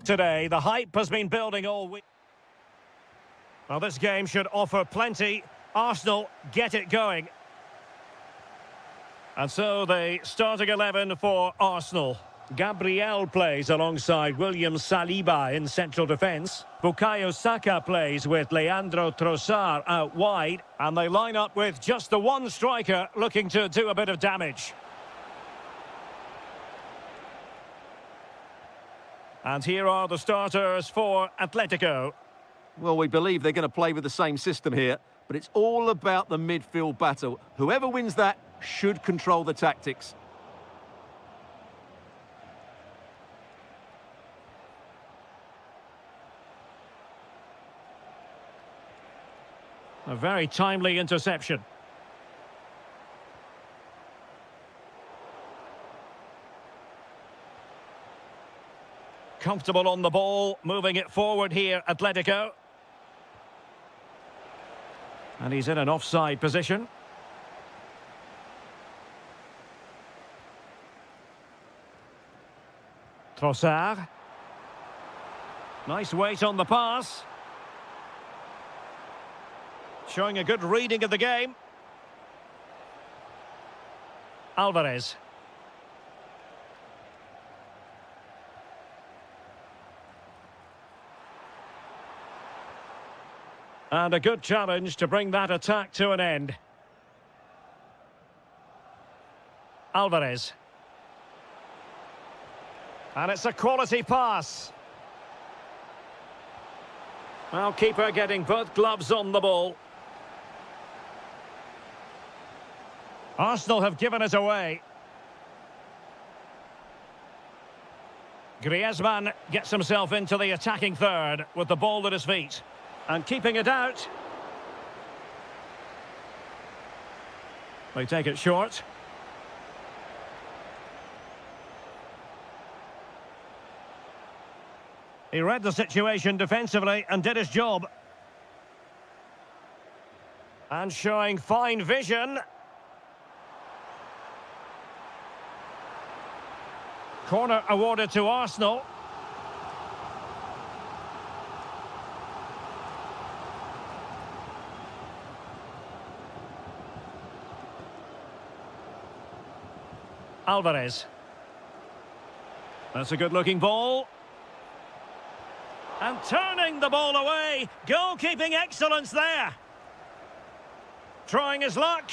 Today, the hype has been building all week. Well, this game should offer plenty. Arsenal get it going. And so the starting 11 for Arsenal. Gabriel plays alongside William Saliba in central defence. Bukayo Saka plays with Leandro Trossard out wide. And they line up with just the one striker looking to do a bit of damage. And here are the starters for Atletico. Well, we believe they're going to play with the same system here, but it's all about the midfield battle. Whoever wins that should control the tactics. A very timely interception. Comfortable on the ball, moving it forward here, Atletico. And he's in an offside position. Trossard. Nice weight on the pass. Showing a good reading of the game. Alvarez. And a good challenge to bring that attack to an end. Alvarez. And it's a quality pass. Well, keeper getting both gloves on the ball. Arsenal have given it away. Griezmann gets himself into the attacking third with the ball at his feet. And keeping it out. They take it short. He read the situation defensively and did his job. And showing fine vision. Corner awarded to Arsenal. Alvarez. That's a good-looking ball. And turning the ball away. Goalkeeping excellence there. Trying his luck.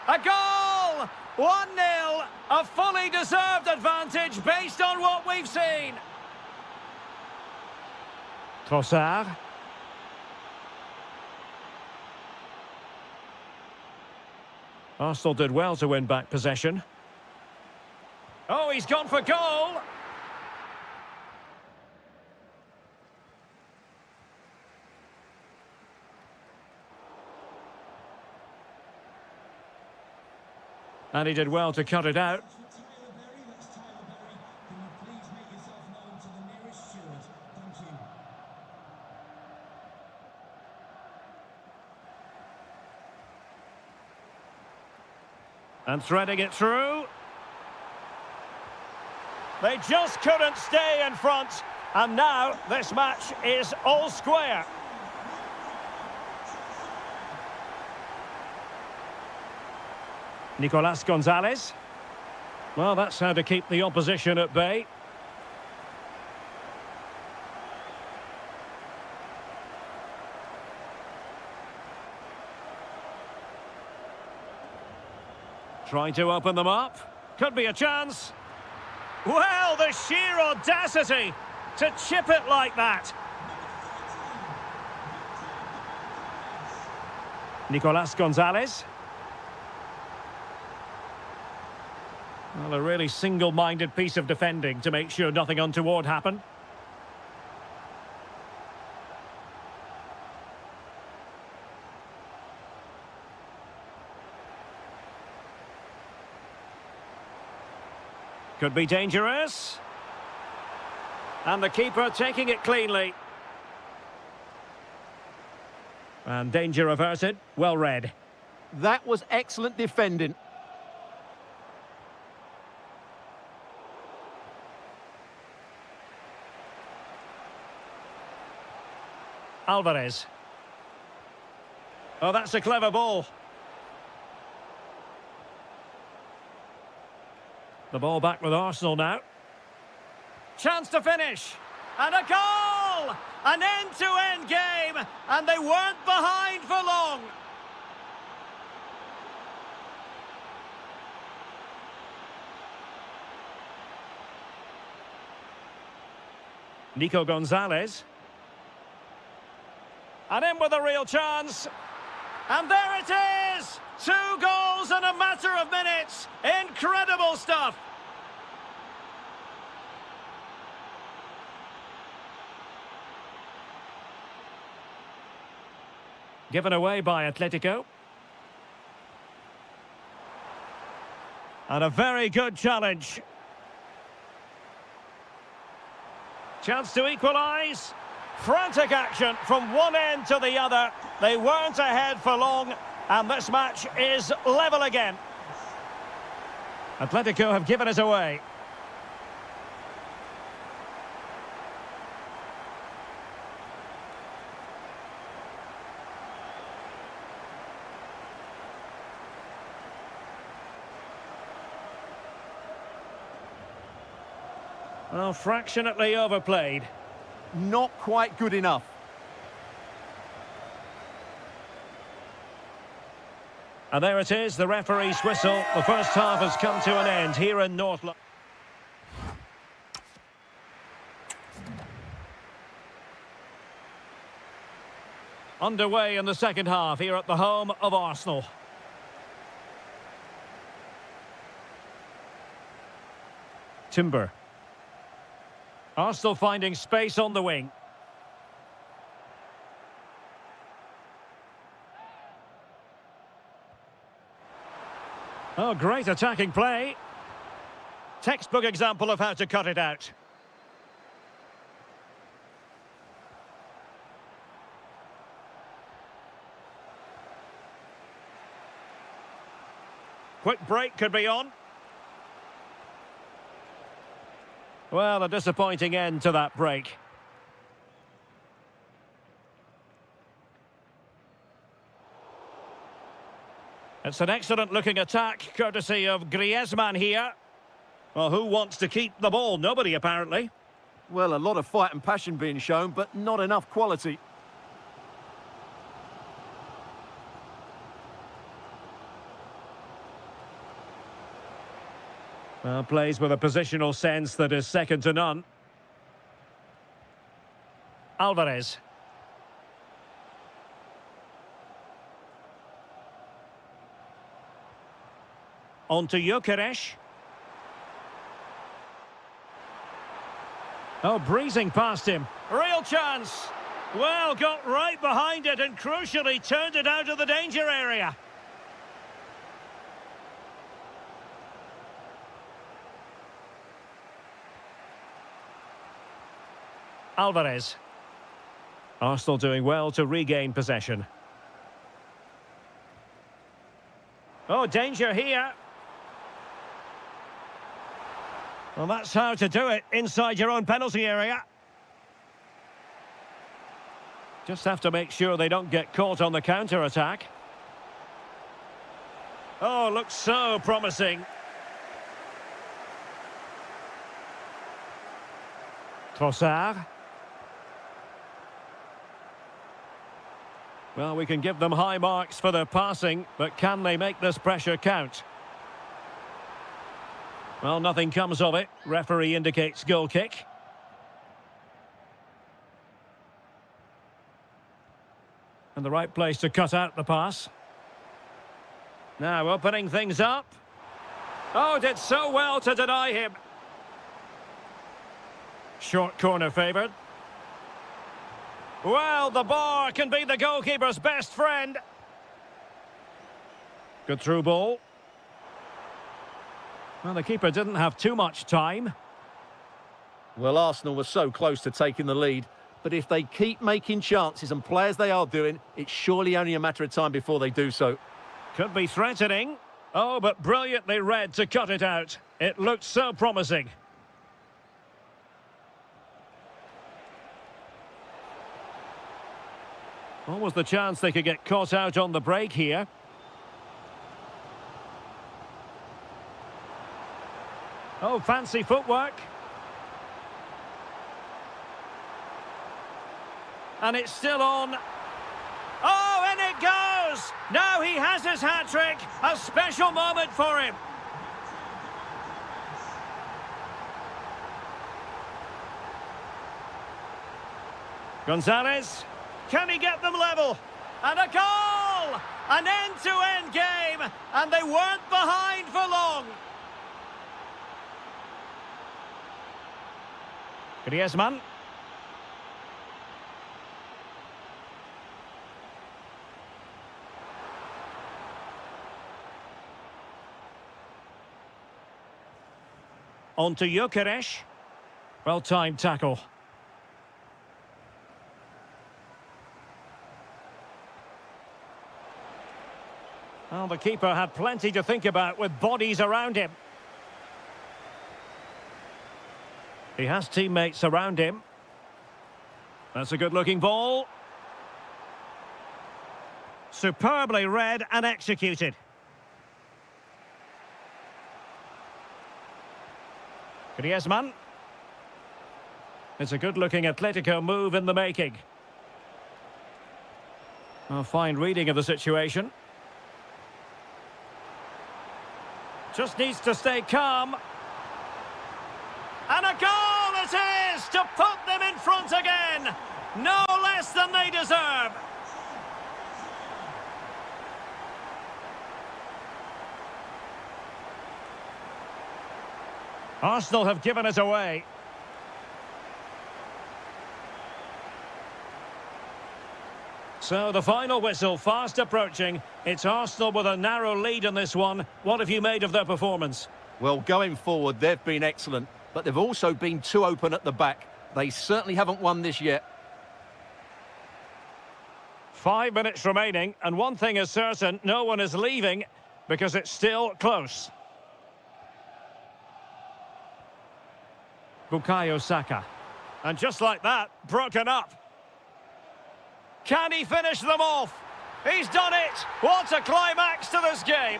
A goal! 1-0. A fully deserved advantage based on what we've seen. Trossard. Arsenal did well to win back possession. Oh, he's gone for goal. And he did well to cut it out. And threading it through. They just couldn't stay in front. And now this match is all square. Nicolas Gonzalez. Well, that's how to keep the opposition at bay. Trying to open them up. Could be a chance. Well, the sheer audacity to chip it like that. Nicolas Gonzalez. Well, a really single-minded piece of defending to make sure nothing untoward happened. Could be dangerous. And the keeper taking it cleanly. And danger averted. Well read. That was excellent defending. Alvarez. Oh, that's a clever ball. The ball back with Arsenal now. Chance to finish. And a goal! An end-to-end game, and they weren't behind for long. Nico Gonzalez. And in with a real chance. And there it is! 2 goals in a matter of minutes. Incredible stuff. Given away by Atletico. And a very good challenge. Chance to equalise. Frantic action from one end to the other. They weren't ahead for long, and this match is level again. Atletico have given it away. Well, fractionately overplayed. Not quite good enough. And there it is, the referee's whistle. The first half has come to an end here in North London. Underway in the second half here at the home of Arsenal. Timber. Arsenal finding space on the wing. Oh, great attacking play. Textbook example of how to cut it out. Quick break could be on. Well, a disappointing end to that break. It's an excellent-looking attack, courtesy of Griezmann here. Well, who wants to keep the ball? Nobody, apparently. Well, a lot of fight and passion being shown, but not enough quality. Well, plays with a positional sense that is second to none. Alvarez. On to Gyökeres. Oh, breezing past him. Real chance. Well, got right behind it and crucially turned it out of the danger area. Alvarez. Arsenal doing well to regain possession. Oh, danger here. Well, that's how to do it inside your own penalty area. Just have to make sure they don't get caught on the counter-attack. Oh, looks so promising. Trossard. Well, we can give them high marks for their passing, but can they make this pressure count? Well, nothing comes of it. Referee indicates goal kick. And the right place to cut out the pass. Now opening things up. Oh, did so well to deny him. Short corner favoured. Well, the bar can be the goalkeeper's best friend. Good through ball. Well, the keeper didn't have too much time. Well, Arsenal were so close to taking the lead, but if they keep making chances and play as they are doing, it's surely only a matter of time before they do so. Could be threatening. Oh, but brilliantly read to cut it out. It looked so promising. What was the chance they could get caught out on the break here? Oh, fancy footwork. And it's still on. Oh, and it goes! Now he has his hat-trick. A special moment for him. Gonzalez. Can he get them level? And a goal! An end-to-end game, and they weren't behind for long. Griezmann. On to Gyökeres. Well-timed tackle. Well, the keeper had plenty to think about with bodies around him. He has teammates around him. That's a good-looking ball. Superbly read and executed. Griezmann. It's a good-looking Atletico move in the making. A fine reading of the situation. Just needs to stay calm. And a goal it is to put them in front again. No less than they deserve. Arsenal have given it away. So the final whistle fast approaching. It's Arsenal with a narrow lead in this one. What have you made of their performance? Well, going forward, they've been excellent, but they've also been too open at the back. They certainly haven't won this yet. 5 minutes remaining, and one thing is certain, no one is leaving because it's still close. Bukayo Saka. And just like that, broken up. Can he finish them off? He's done it! What a climax to this game!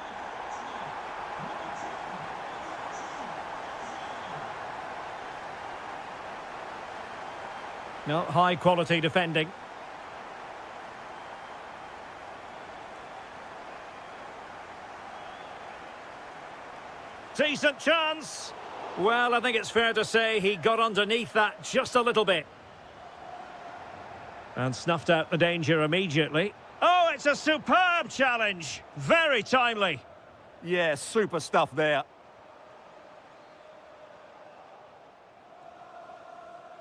No, high-quality defending. Decent chance! Well, I think it's fair to say he got underneath that just a little bit. And snuffed out the danger immediately. Oh, it's a superb challenge. Very timely. Yeah, super stuff there.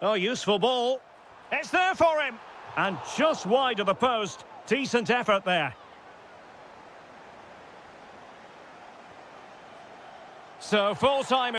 Oh, useful ball. It's there for him. And just wide of the post. Decent effort there. So, full-time...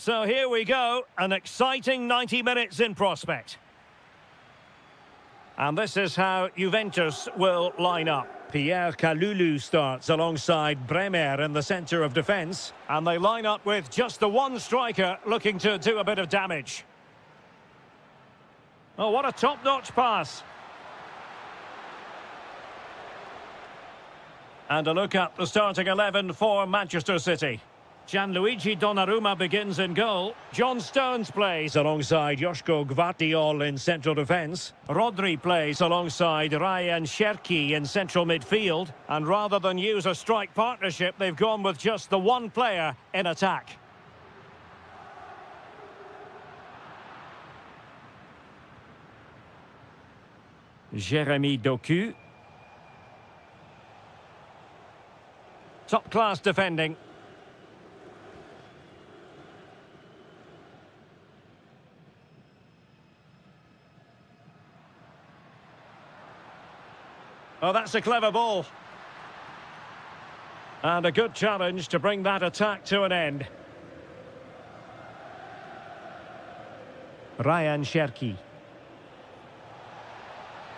So here we go, an exciting 90 minutes in prospect. And this is how Juventus will line up. Pierre Kalulu starts alongside Bremer in the centre of defence. And they line up with just the one striker looking to do a bit of damage. Oh, what a top-notch pass. And a look at the starting 11 for Manchester City. Gianluigi Donnarumma begins in goal. John Stones plays alongside Joško Gvardiol in central defence. Rodri plays alongside Ryan Cherki in central midfield. And rather than use a strike partnership, they've gone with just the one player in attack. Jeremy Doku. Top-class defending. Oh, that's a clever ball. And a good challenge to bring that attack to an end. Ryan Cherki.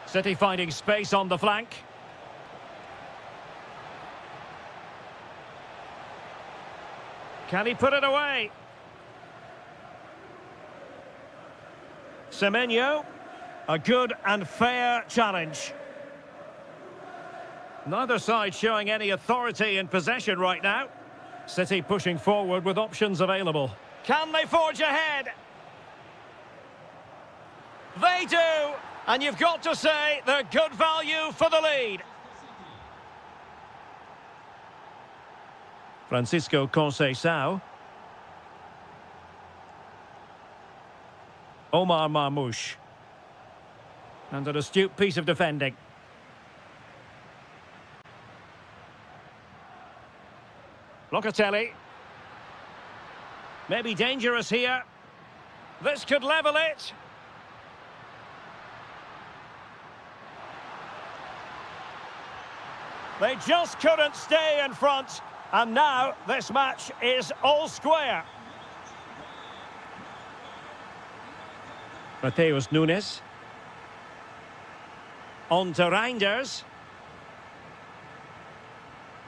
City finding space on the flank. Can he put it away? Semenyo. A good and fair challenge. Neither side showing any authority in possession right now. City pushing forward with options available. Can they forge ahead? They do! And you've got to say they're good value for the lead. Francisco Conceição. Omar Marmoush. And an astute piece of defending. Locatelli. Maybe dangerous here. This could level it. They just couldn't stay in front. And now this match is all square. Mateus Nunes. On to Reinders.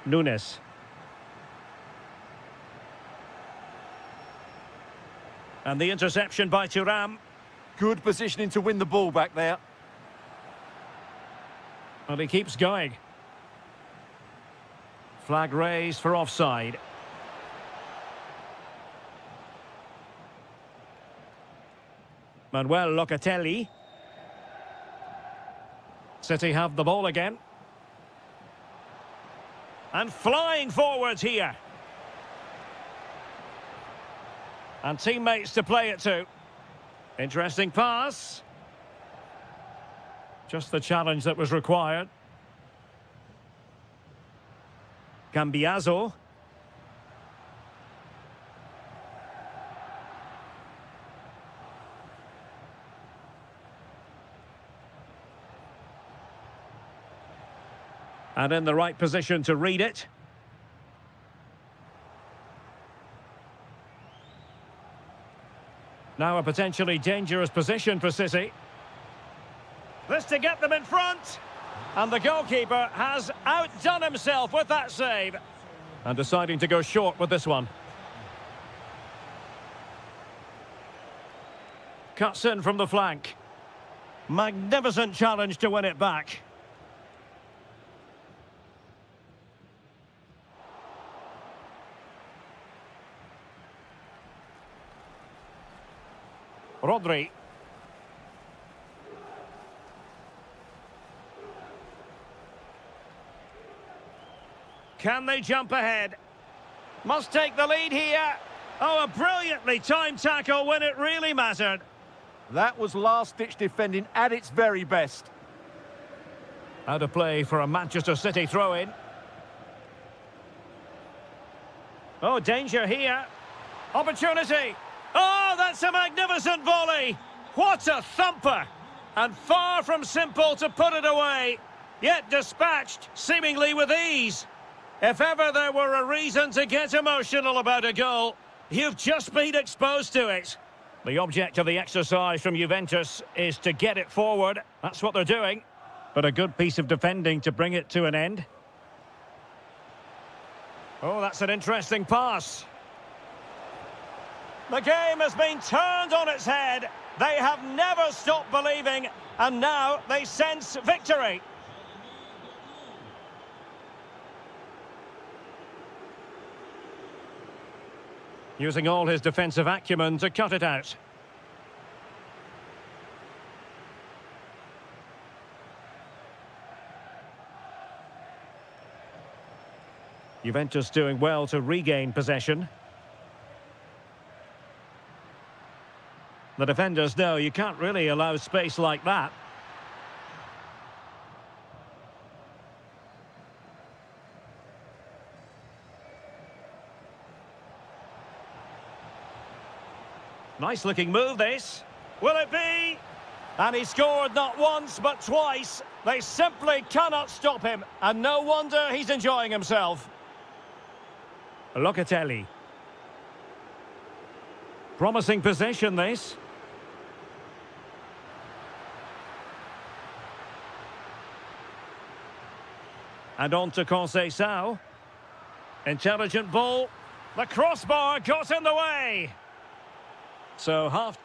Nunes. And the interception by Thuram. Good positioning to win the ball back there. Well, he keeps going. Flag raised for offside. Manuel Locatelli. City have the ball again. And flying forwards here. And teammates to play it to. Interesting pass. Just the challenge that was required. Cambiaso. And in the right position to read it. Now a potentially dangerous position for City. This to get them in front. And the goalkeeper has outdone himself with that save. And deciding to go short with this one. Cuts in from the flank. Magnificent challenge to win it back. Rodri. Can they jump ahead? Must take the lead here. Oh, a brilliantly timed tackle when it really mattered. That was last-ditch defending at its very best. Out of play for a Manchester City throw-in. Oh, danger here. Opportunity. Oh, that's a magnificent volley. What a thumper. And far from simple to put it away. Yet dispatched, seemingly with ease. If ever there were a reason to get emotional about a goal, You've just been exposed to it. The object of the exercise from Juventus is to get it forward. That's what they're doing. But a good piece of defending to bring it to an end. Oh, that's an interesting pass. The game has been turned on its head. They have never stopped believing, and now they sense victory. Using all his defensive acumen to cut it out. Juventus doing well to regain possession. The defenders know you can't really allow space like that. Nice looking move, this. Will it be? And he scored not once but twice. They simply cannot stop him, and no wonder he's enjoying himself. Locatelli. Promising possession, this. And on to Conceição. Intelligent ball. The crossbar got in the way. So half...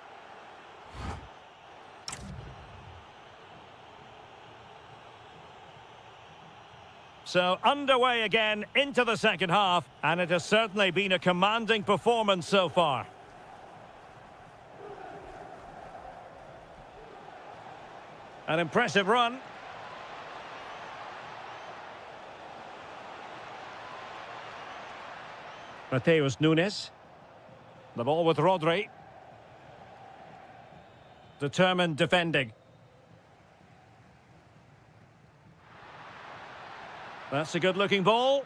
So underway again into the second half, and it has certainly been a commanding performance so far. An impressive run. Mateus Nunes. The ball with Rodri. Determined defending. That's a good-looking ball.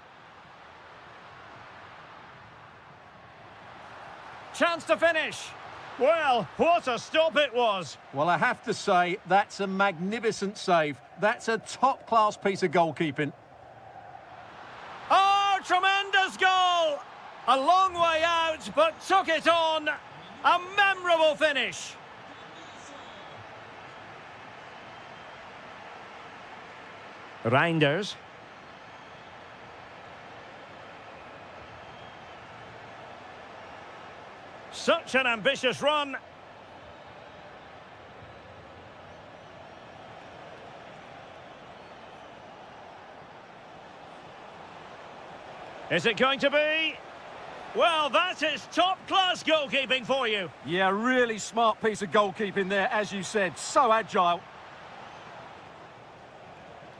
Chance to finish. Well, what a stop it was. Well, I have to say, that's a magnificent save. That's a top-class piece of goalkeeping. Oh, tremendous goal! A long way out, but took it on. A memorable finish. Reinders. Such an ambitious run. Is it going to be? Well, that is top-class goalkeeping for you. Yeah, really smart piece of goalkeeping there, as you said. So agile.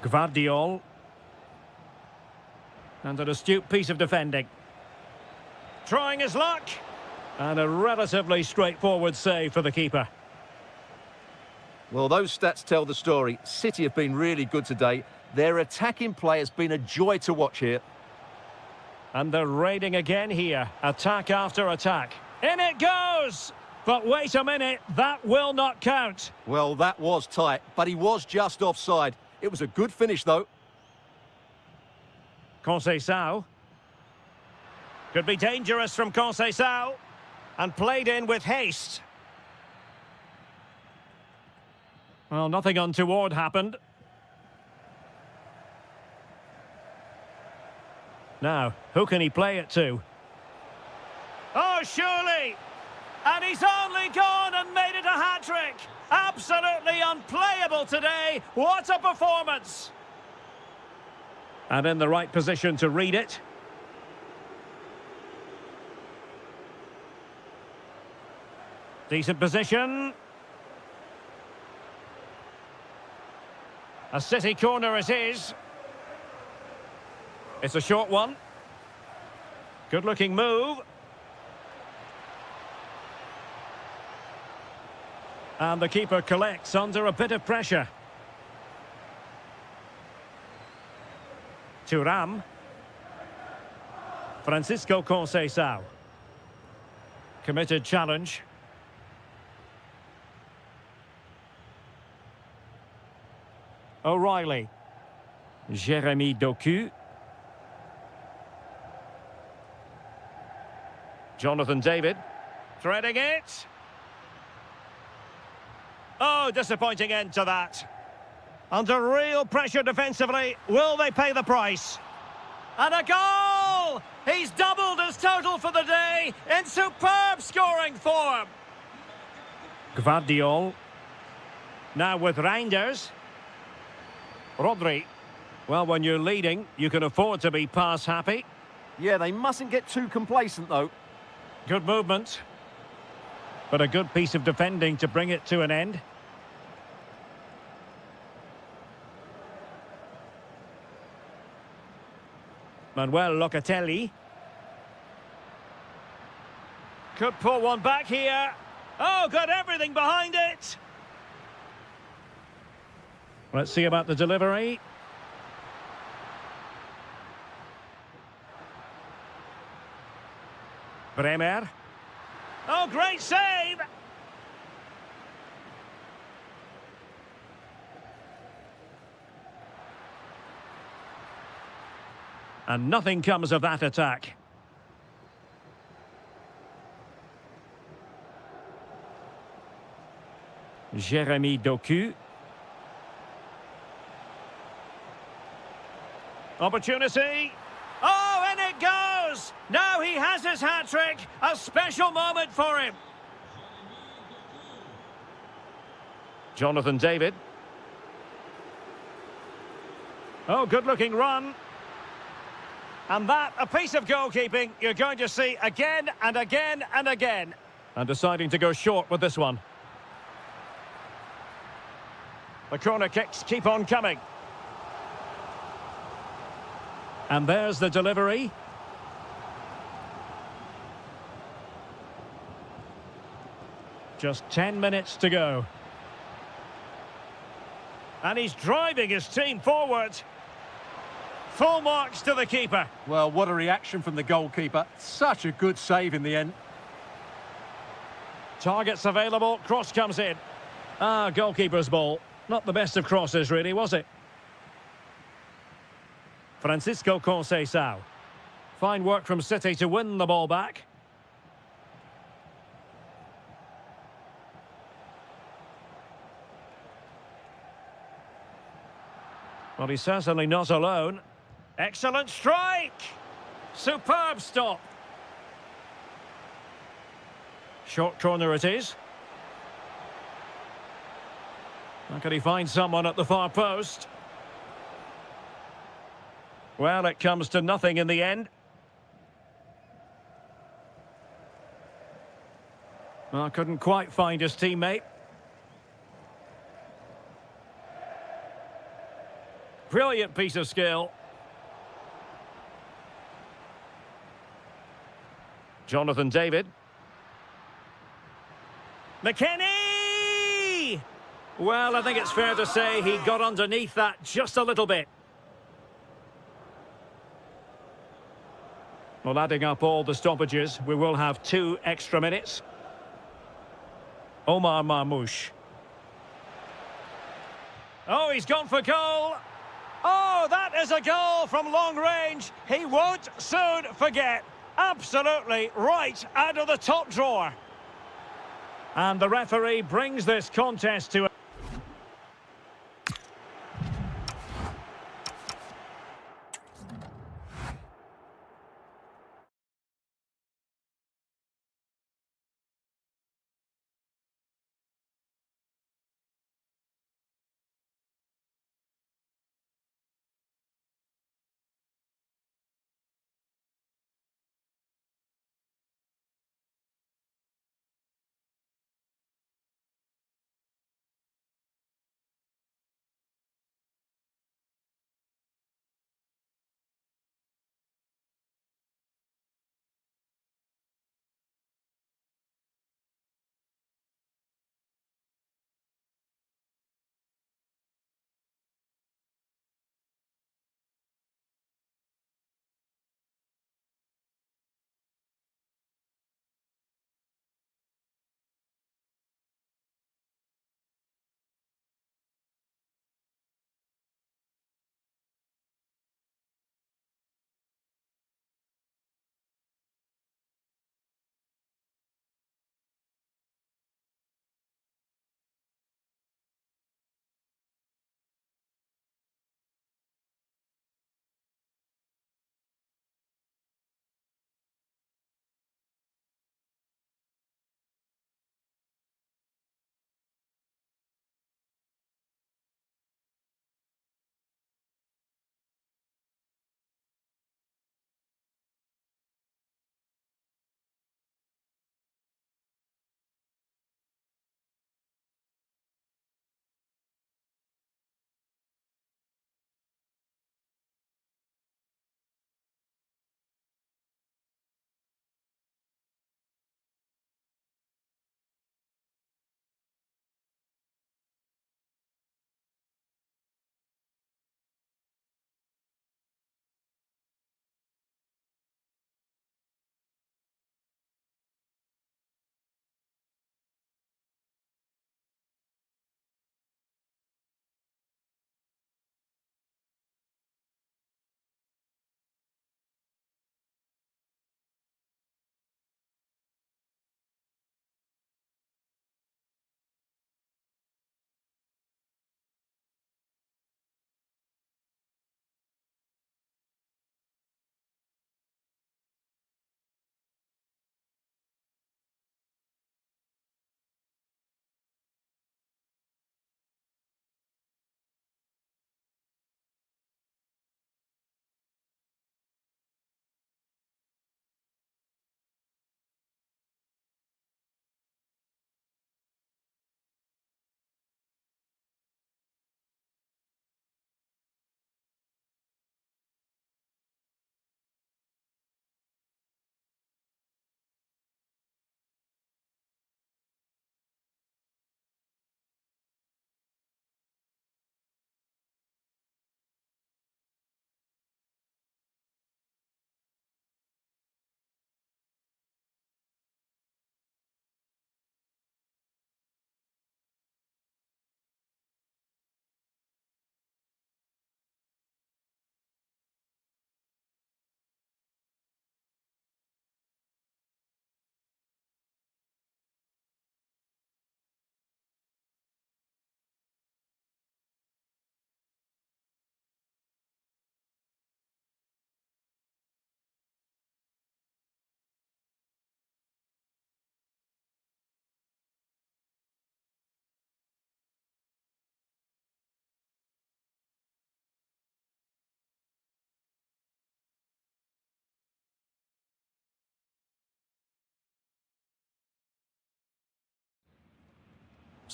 Gvardiol. And an astute piece of defending. Trying his luck. And a relatively straightforward save for the keeper. Well, those stats tell the story. City have been really good today. Their attacking play has been a joy to watch here. And they're raiding again here. Attack after attack. In it goes! But wait a minute, that will not count. Well, that was tight, but he was just offside. It was a good finish, though. Conceição. Could be dangerous from Conceição. And played in with haste. Well, nothing untoward happened. Now, who can he play it to? Oh, surely! And he's only gone and made it a hat-trick! Absolutely unplayable today! What a performance! And in the right position to read it. Decent position. A City corner it is. It's a short one. Good-looking move. And the keeper collects under a bit of pressure. Thuram. Francisco Conceição. Committed challenge. O'Reilly. Jérémy Doku. Jonathan David, threading it. Oh, disappointing end to that. Under real pressure defensively, will they pay the price? And a goal! He's doubled his total for the day in superb scoring form. Gvardiol. Now with Reinders. Rodri. Well, when you're leading, you can afford to be pass happy. Yeah, they mustn't get too complacent, though. Good movement. But a good piece of defending to bring it to an end. Manuel Locatelli. Could pull one back here. Oh, got everything behind it. Let's see about the delivery. Bremer. Oh, great save! And nothing comes of that attack. Jérémy Doku. Opportunity. Oh, and it goes! Now he has his hat-trick. A special moment for him. Jonathan David. Oh, good-looking run. And that, a piece of goalkeeping you're going to see again and again and again. And deciding to go short with this one. The corner kicks keep on coming. And there's the delivery. Just 10 minutes to go. And he's driving his team forward. Full marks to the keeper. Well, what a reaction from the goalkeeper. Such a good save in the end. Targets available, cross comes in. Ah, goalkeeper's ball. Not the best of crosses, really, was it? Francisco Conceição. Fine work from City to win the ball back. Well, he's certainly not alone. Excellent strike! Superb stop. Short corner it is. How can he find someone at the far post? Well, it comes to nothing in the end. Well, couldn't quite find his teammate. Brilliant piece of skill. Jonathan David. McKennie! Well, I think it's fair to say he got underneath that just a little bit. Well, adding up all the stoppages, we will have 2 extra minutes. Omar Marmoush. Oh, he's gone for goal. Oh, that is a goal from long range. He won't soon forget. Absolutely right out of the top drawer. And the referee brings this contest to a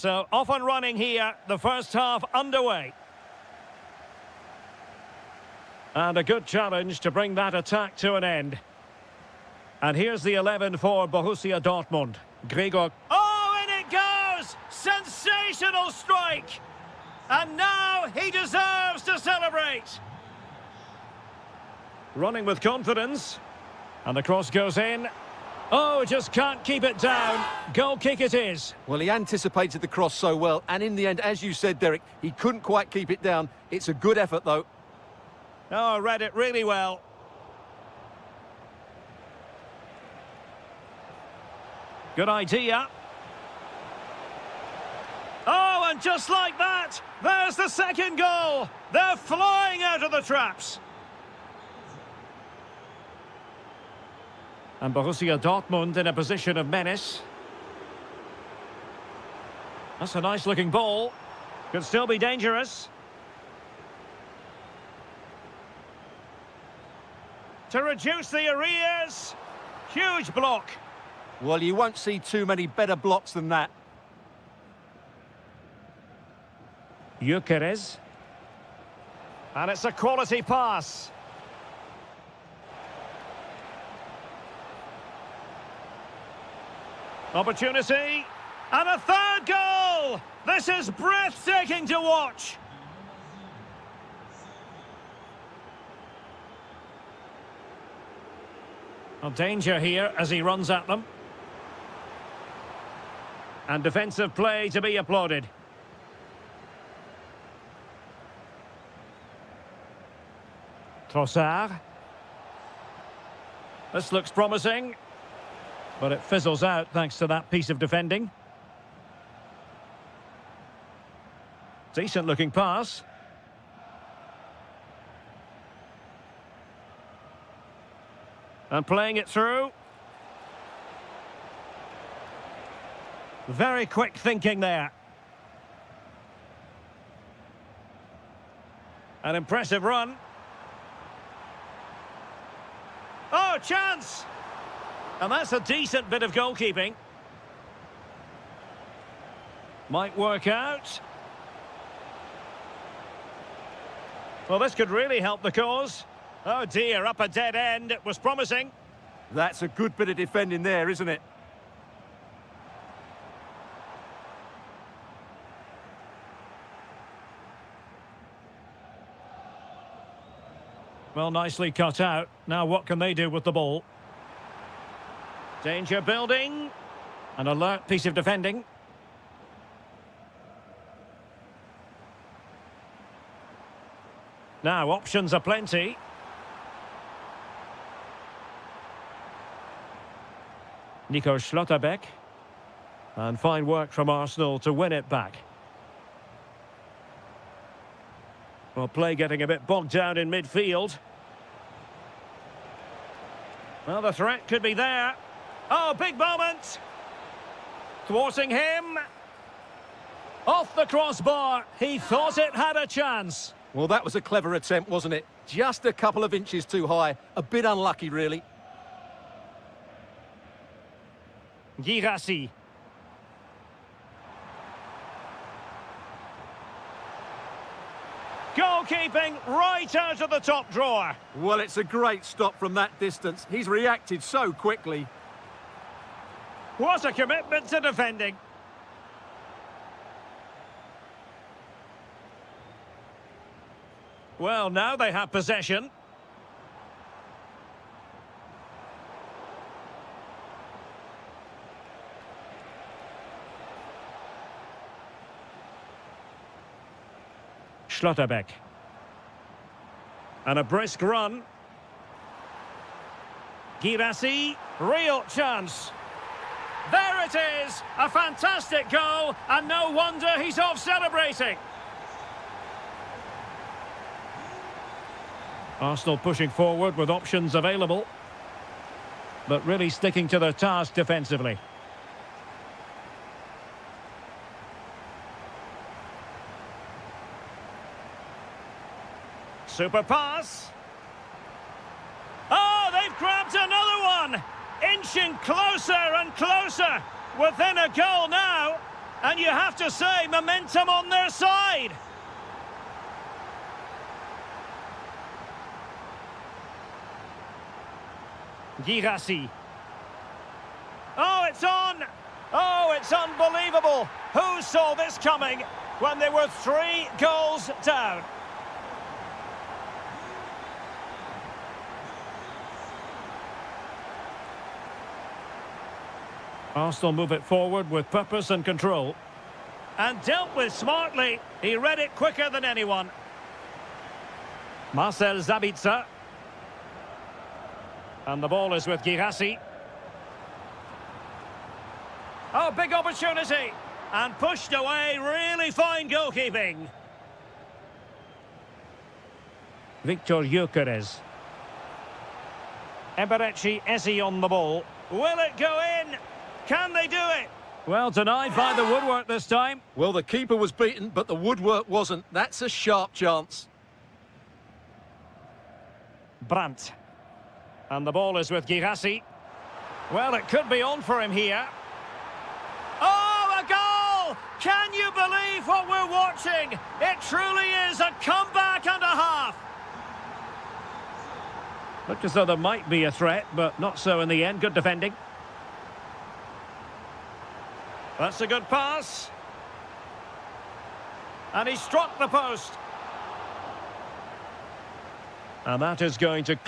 So off and running here, the first half underway. And a good challenge to bring that attack to an end. And here's the 11 for Borussia Dortmund. Gregor. Oh, in it goes! Sensational strike! And now he deserves to celebrate. Running with confidence. And the cross goes in. Oh, just can't keep it down. Goal kick it is. Well, he anticipated the cross so well, and in the end, as you said, Derek, he couldn't quite keep it down. It's a good effort, though. Oh, read it really well. Good idea. Oh, and just like that, there's the second goal. They're flying out of the traps. And Borussia Dortmund in a position of menace. That's a nice-looking ball. Could still be dangerous. To reduce the arrears. Huge block. Well, you won't see too many better blocks than that. Gyökeres. And it's a quality pass. Opportunity. And a third goal! This is breathtaking to watch. Well, danger here as he runs at them. And defensive play to be applauded. Trossard. This looks promising. But it fizzles out thanks to that piece of defending. Decent looking pass. And playing it through. Very quick thinking there. An impressive run. Oh, chance! And that's a decent bit of goalkeeping. Might work out. Well, this could really help the cause. Oh dear, up a dead end. It was promising. That's a good bit of defending there, isn't it? Well, nicely cut out. Now what can they do with the ball? Danger building. An alert piece of defending. Now, options are plenty. Nico Schlotterbeck. And fine work from Arsenal to win it back. Well, play getting a bit bogged down in midfield. Well, the threat could be there. Oh, big moment. Thwarting him. Off the crossbar. He thought it had a chance. Well, that was a clever attempt, wasn't it? Just a couple of inches too high. A bit unlucky, really. Girassi. Goalkeeping right out of the top drawer. Well, it's a great stop from that distance. He's reacted so quickly. What a commitment to defending. Well, now they have possession. Schlotterbeck. And a brisk run. Girassi, real chance. There it is! A fantastic goal, and no wonder he's off celebrating. Arsenal pushing forward with options available, but really sticking to their task defensively. Super pass. Oh, they've grabbed another one! Inching closer and closer, within a goal now. And you have to say, momentum on their side. Girassi. Oh, it's on! Oh, it's unbelievable! Who saw this coming when they were 3 goals down? Arsenal move it forward with purpose and control. And dealt with smartly. He read it quicker than anyone. Marcel Sabitzer. And the ball is with Girassi. Oh, big opportunity. And pushed away. Really fine goalkeeping. Victor Gyökeres. Eberechi Eze on the ball. Will it go in? Can they do it? Well, denied by the woodwork this time. Well, the keeper was beaten, but the woodwork wasn't. That's a sharp chance. Brandt. And the ball is with Girassi. Well, it could be on for him here. Oh, a goal! Can you believe what we're watching? It truly is a comeback and a half. Looked as though there might be a threat, but not so in the end. Good defending. That's a good pass. And he struck the post. And that is going to...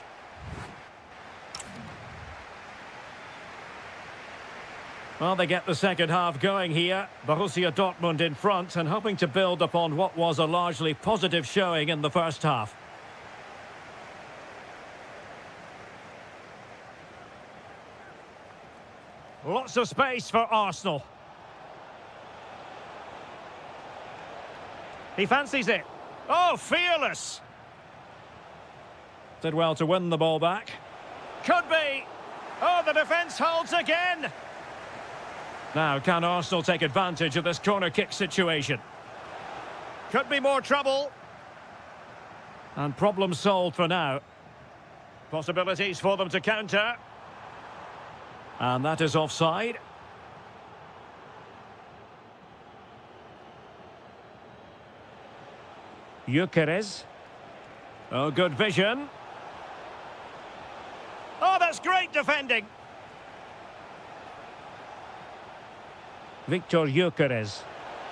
Well, they get the second half going here. Borussia Dortmund in front and hoping to build upon what was a largely positive showing in the first half. Lots of space for Arsenal. He fancies it. Oh, fearless. Did well to win the ball back. Could be. Oh, the defence holds again. Now, can Arsenal take advantage of this corner kick situation? Could be more trouble. And problem solved for now. Possibilities for them to counter. And that is offside. Gyökeres. Oh, good vision. Oh, that's great defending. Victor Gyökeres.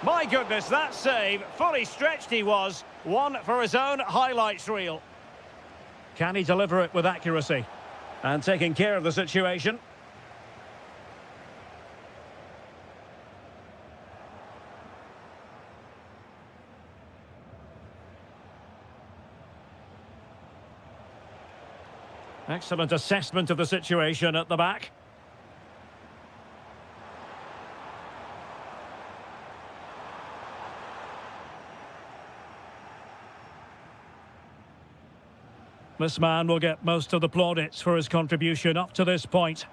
My goodness, that save. Fully stretched he was. One for his own highlights reel. Can he deliver it with accuracy? And taking care of the situation. Excellent assessment of the situation at the back. This man will get most of the plaudits for his contribution up to this point.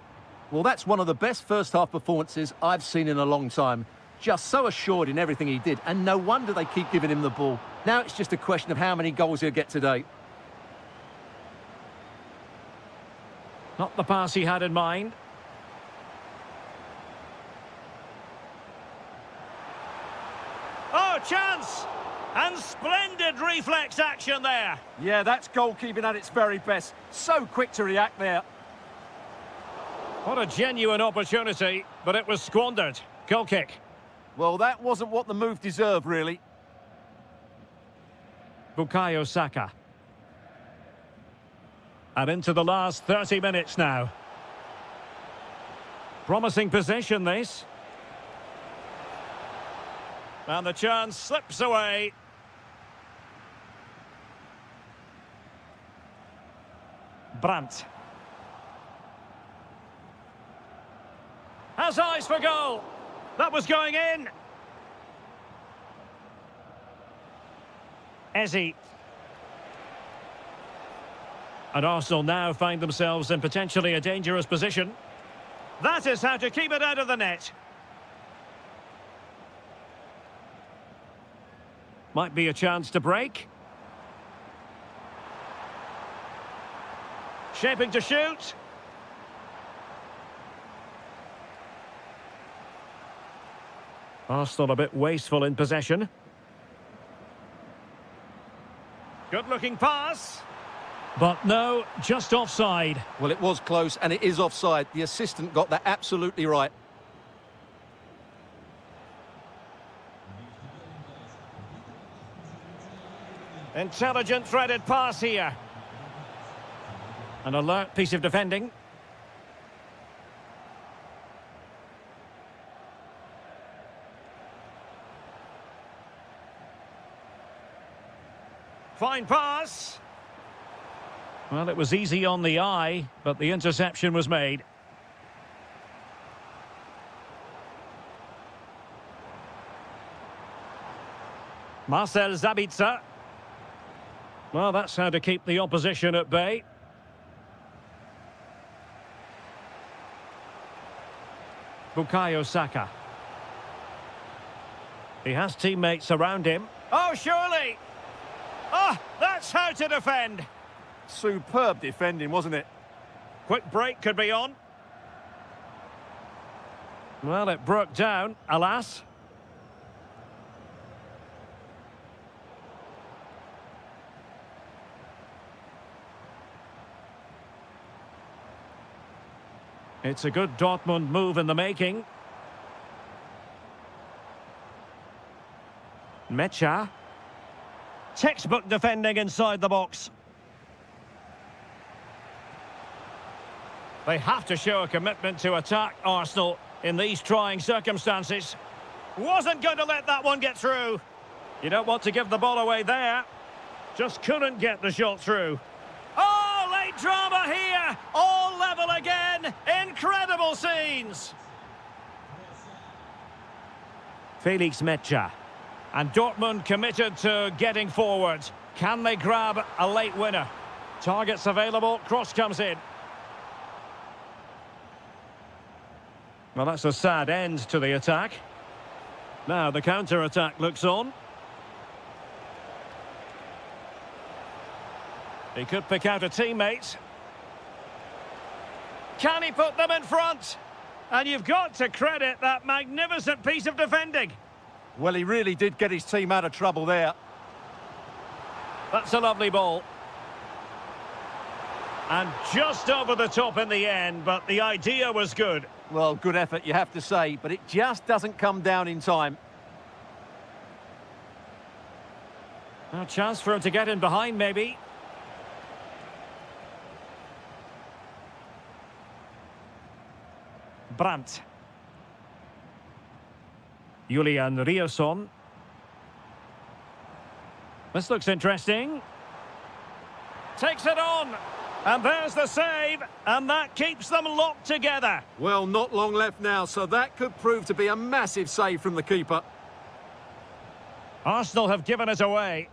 Well, that's one of the best first-half performances I've seen in a long time. Just so assured in everything he did, and no wonder they keep giving him the ball. Now it's just a question of how many goals he'll get today. Not the pass he had in mind. Oh, chance! And splendid reflex action there. Yeah, that's goalkeeping at its very best. So quick to react there. What a genuine opportunity, but it was squandered. Goal kick. Well, that wasn't what the move deserved, really. Bukayo Saka. And into the last 30 minutes now. Promising possession, this. And the chance slips away. Brandt. Has eyes for goal. That was going in. Eze. And Arsenal now find themselves in potentially a dangerous position. That is how to keep it out of the net. Might be a chance to break. Shaping to shoot. Arsenal a bit wasteful in possession. Good-looking pass. But no, just offside. Well, it was close, and it is offside. The assistant got that absolutely right. Intelligent threaded pass here. An alert piece of defending. Fine pass. Well, it was easy on the eye, but the interception was made. Marcel Sabitzer. Well, that's how to keep the opposition at bay. Bukayo Saka. He has teammates around him. Oh, surely! Oh, that's how to defend. Superb defending, wasn't it? Quick break could be on. Well, it broke down, alas. It's a good Dortmund move in the making. Mecha. Textbook defending inside the box. They have to show a commitment to attack Arsenal in these trying circumstances. Wasn't going to let that one get through. You don't want to give the ball away there. Just couldn't get the shot through. Oh, late drama here. All level again. Incredible scenes. Felix Mecha. And Dortmund committed to getting forward. Can they grab a late winner? Targets available. Cross comes in. Well, that's a sad end to the attack. Now the counter-attack looks on. He could pick out a teammate. Can he put them in front? And you've got to credit that magnificent piece of defending. Well, he really did get his team out of trouble there. That's a lovely ball. And just over the top in the end, but the idea was good. Well, good effort, you have to say, but it just doesn't come down in time. A chance for him to get in behind, maybe. Brandt. Julian Rierson. This looks interesting. Takes it on. And there's the save. And that keeps them locked together. Well, not long left now, so that could prove to be a massive save from the keeper. Arsenal have given it away.